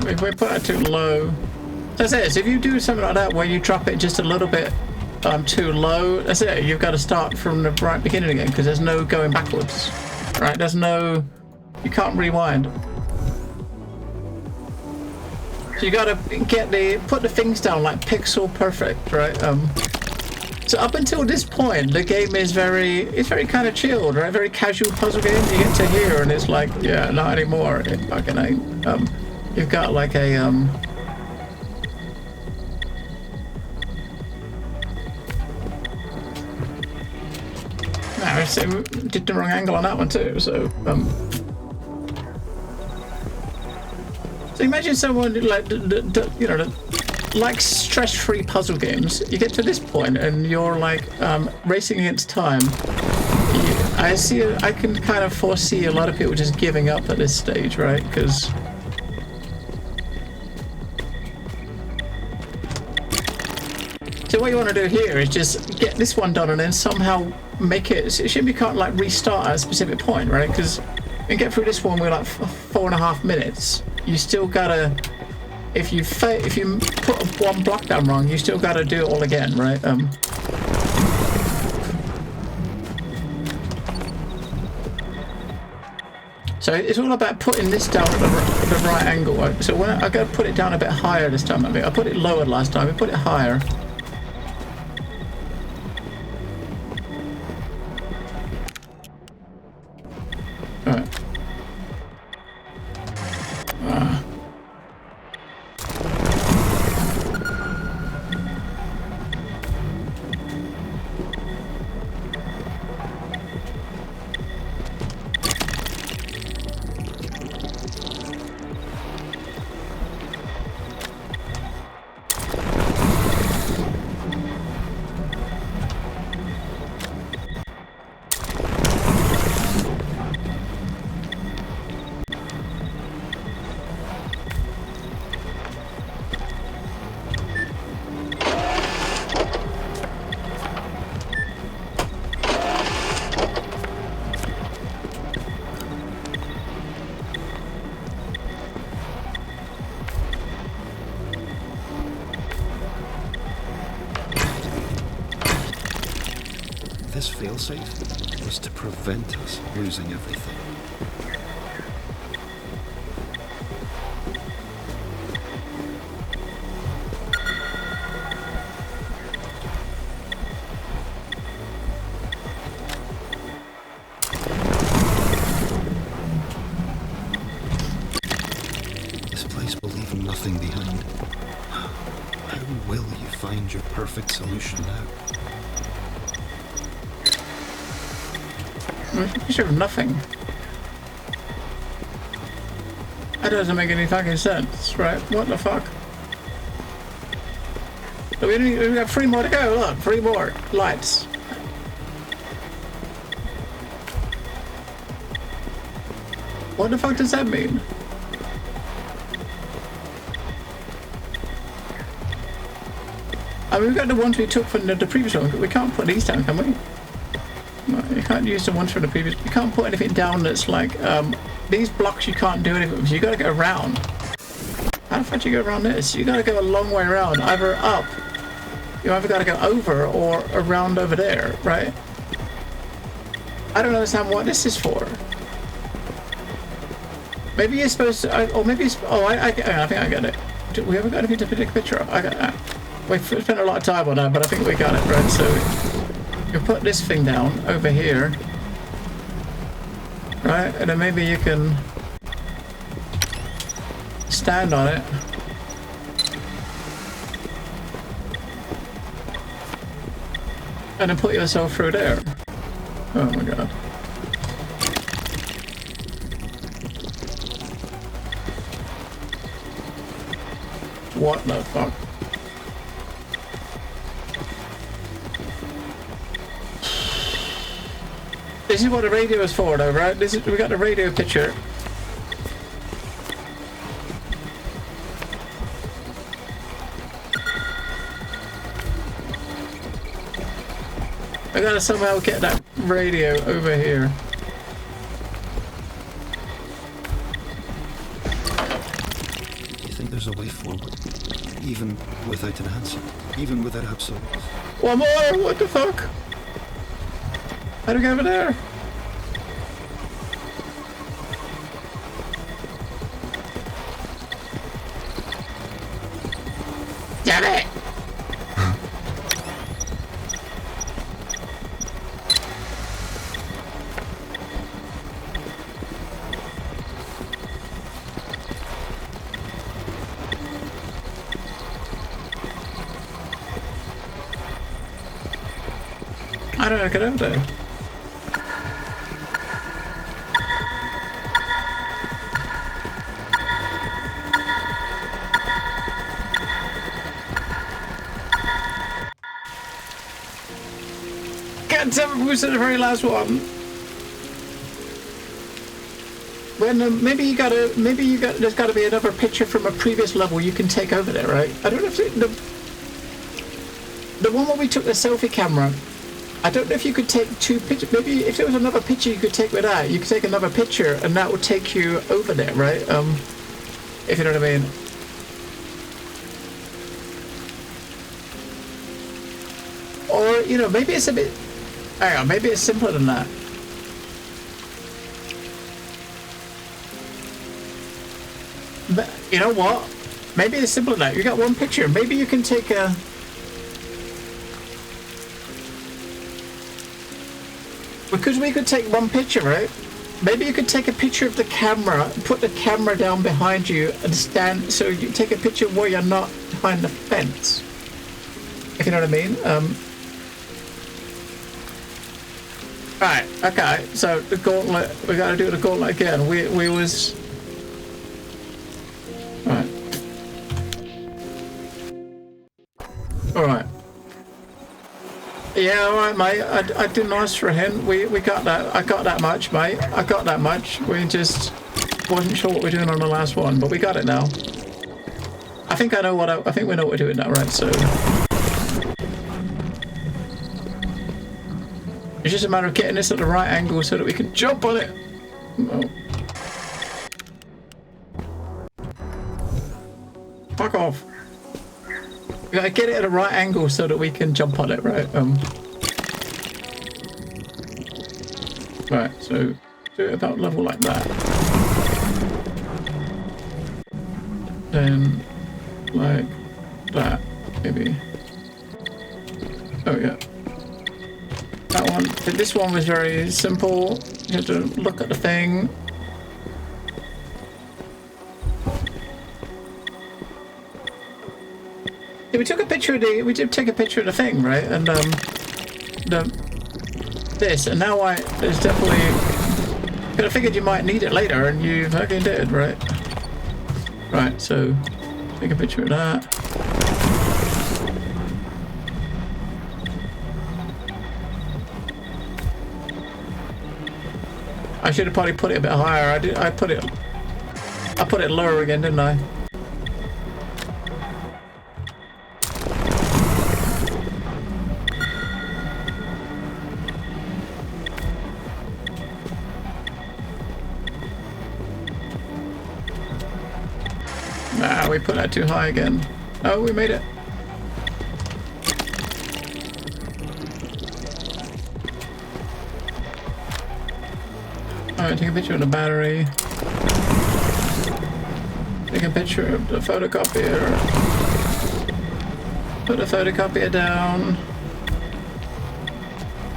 Speaker 1: If we put it too low. That's it. So if you do something like that where you drop it just a little bit too low, that's it. You've got to start from the right beginning again, because there's no going backwards, right? There's no, you can't rewind. So you got to put the things down like pixel perfect, right? So up until this point, the game is very kind of chilled, right? Very casual puzzle game. You get to here and it's like, yeah, not anymore. It fucking ain't. You've got like a so we did the wrong angle on that one too, so so imagine someone like you know, like stress-free puzzle games. You get to this point and you're like racing against time. I can kind of foresee a lot of people just giving up at this stage, right? Because so what you want to do here is just get this one done and then somehow make it, it should be kind of like restart at a specific point, right? Because you get through this one with like 4.5 minutes. You still gotta if you put one block down wrong, you still got to do it all again, right? So it's all about putting this down at the right angle. Right? So when I got to put it down a bit higher this time. I mean, I put it lower last time. I put it higher. All right.
Speaker 6: This failsafe was to prevent us losing everything. This place will leave nothing behind. How will you find your perfect solution now?
Speaker 1: Picture of nothing. That doesn't make any fucking sense, right? What the fuck? We got 3 more to go. Look, 3 more lights. What the fuck does that mean? I mean, we got the ones we took from the previous one. We can't put these down, can we? You can't use the ones from the previous. You can't put anything down that's like these blocks. You can't do anything with. You gotta go around. How the fuck do you go around this? You gotta go a long way around, either up. You either gotta go over or around over there, right? I don't understand what this is for. Maybe you're supposed to, or maybe it's. Oh, I think I get it. Do we ever got anything to take a picture of? I got that. We spent a lot of time on that, but I think we got it right. So. You put this thing down over here, right? And then maybe you can stand on it. And then put yourself through there. Oh my god. What the fuck? This is what the radio is for, though, right? We got the radio picture. I gotta somehow get that radio over here.
Speaker 6: Do you think there's a way forward? Even without an answer? Even without absolutes?
Speaker 1: One more! What the fuck? How do we get over there? Damn it! I don't know, get over there. Who's the very last one? When maybe you got there's got to be another picture from a previous level you can take over there, right? I don't know if the one where we took the selfie camera. I don't know if you could take 2 pictures. Maybe if there was another picture you could take with that, you could take another picture and that would take you over there, right? If you know what I mean. you know, maybe it's a bit... Hang on, maybe it's simpler than that. But you know what? Maybe it's simpler than that. You got one picture. Maybe you can take a... Because we could take one picture, right? Maybe you could take a picture of the camera, put the camera down behind you and stand, so you take a picture where you're not behind the fence. If you know what I mean? Right, okay, so the gauntlet, we gotta do the gauntlet again. We was... Right. Alright. Yeah, alright, mate. I did nice for him. We got that. I got that much, mate. I got that much. We just wasn't sure what we're doing on the last one, but we got it now. I think I know what I think we know what we're doing now, right? So it's just a matter of getting this at the right angle so that we can jump on it. Oh. Fuck off. We gotta get it at the right angle so that we can jump on it, right? Right, so do it about level like that. Then like that, maybe. Oh yeah. That one. This one was very simple. You have to look at the thing. Yeah, we took a picture of the. We did take a picture of the thing, right? And this, and now there's definitely. But I figured you might need it later, and you fucking did, right? Right. So take a picture of that. I should have probably put it a bit higher. I put it lower again, didn't I? Nah, we put that too high again. Oh, we made it. Alright, take a picture of the battery. Take a picture of the photocopier. Put the photocopier down.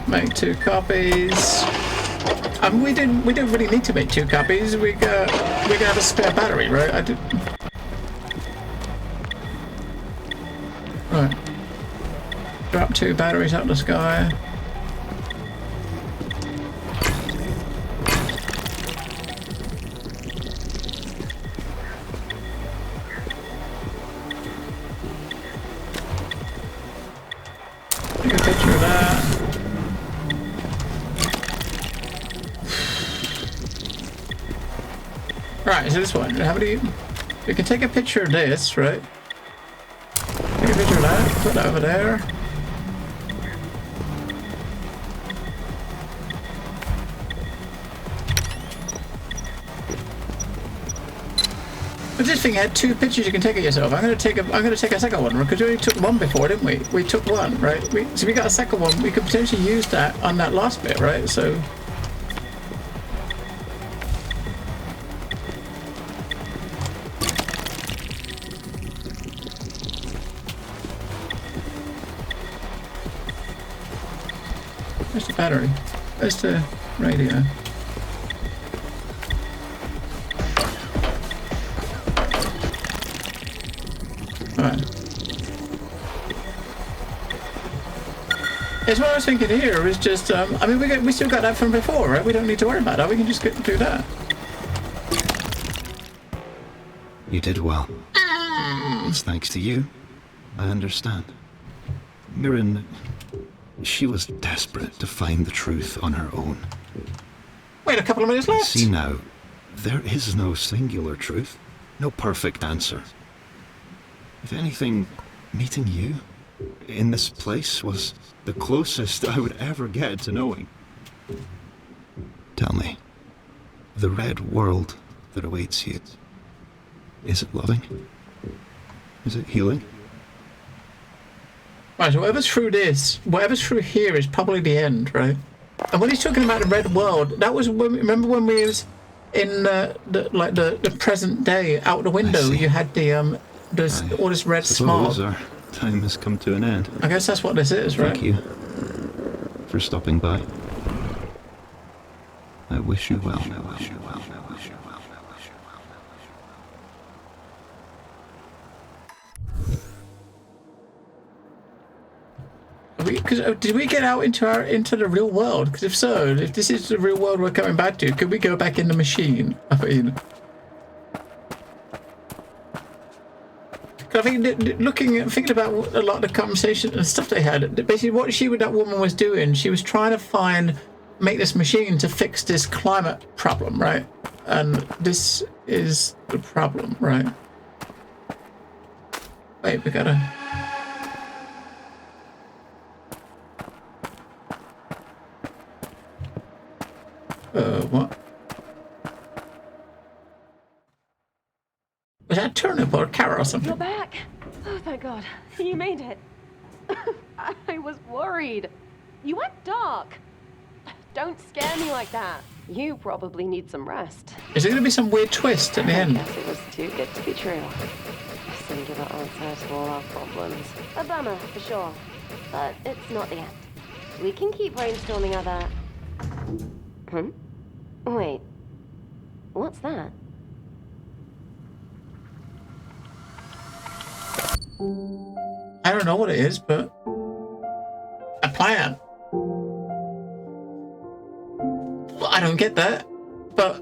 Speaker 1: Make 2 copies. We didn't really need to make 2 copies. We gonna have a spare battery, right? Right. Drop 2 batteries out of the sky. Take a picture of that. Right, so this one. How many? We can take a picture of this, right? Take a picture of that. Put that over there. But this thing had 2 pictures you can take of yourself. I'm gonna take a second one because we only took 1 before, didn't we? We took 1, right? So we got a second one. We could potentially use that on that last bit, right? So. Where's the battery? Where's the radio? Alright. It's what I was thinking here is just, I mean, we still got that from before, right? We don't need to worry about that. We can just do that.
Speaker 6: You did well. It's thanks to you. I understand. Mirren, she was desperate to find the truth on her own.
Speaker 1: Wait, a couple of minutes left.
Speaker 6: See now, there is no singular truth, no perfect answer. If anything, meeting you in this place was the closest I would ever get to knowing. Tell me, the red world that awaits you, is it loving? Is it healing?
Speaker 1: Right, so whatever's through this, whatever's through here is probably the end, right? And when he's talking about the red world, that was when, remember when we was in the present day, out the window, you had the there's all this red smog.
Speaker 10: Our time has come to an end.
Speaker 1: I guess that's what this is, right?
Speaker 10: Thank you for stopping by. I wish you well.
Speaker 1: Did we get out into the real world? Because if so, if this is the real world we're coming back to, could we go back in the machine? I mean, I think thinking about a lot of the conversation and stuff they had, basically what that woman was doing, she was trying to make this machine to fix this climate problem, right? And this is the problem, right? Wait, we gotta. What? Was that a turnip or a carrot or something?
Speaker 2: You're back. Oh, thank God. You made it. I was worried. You went dark. Don't scare me like that. You probably need some rest.
Speaker 1: Is there going to be some weird twist at the end?
Speaker 2: I guess it was too good to be true. Singular answer to all our problems. A bummer, for sure. But it's not the end. We can keep brainstorming other... Wait. What's that?
Speaker 1: I don't know what it is, but... a plan. Well, I don't get that, but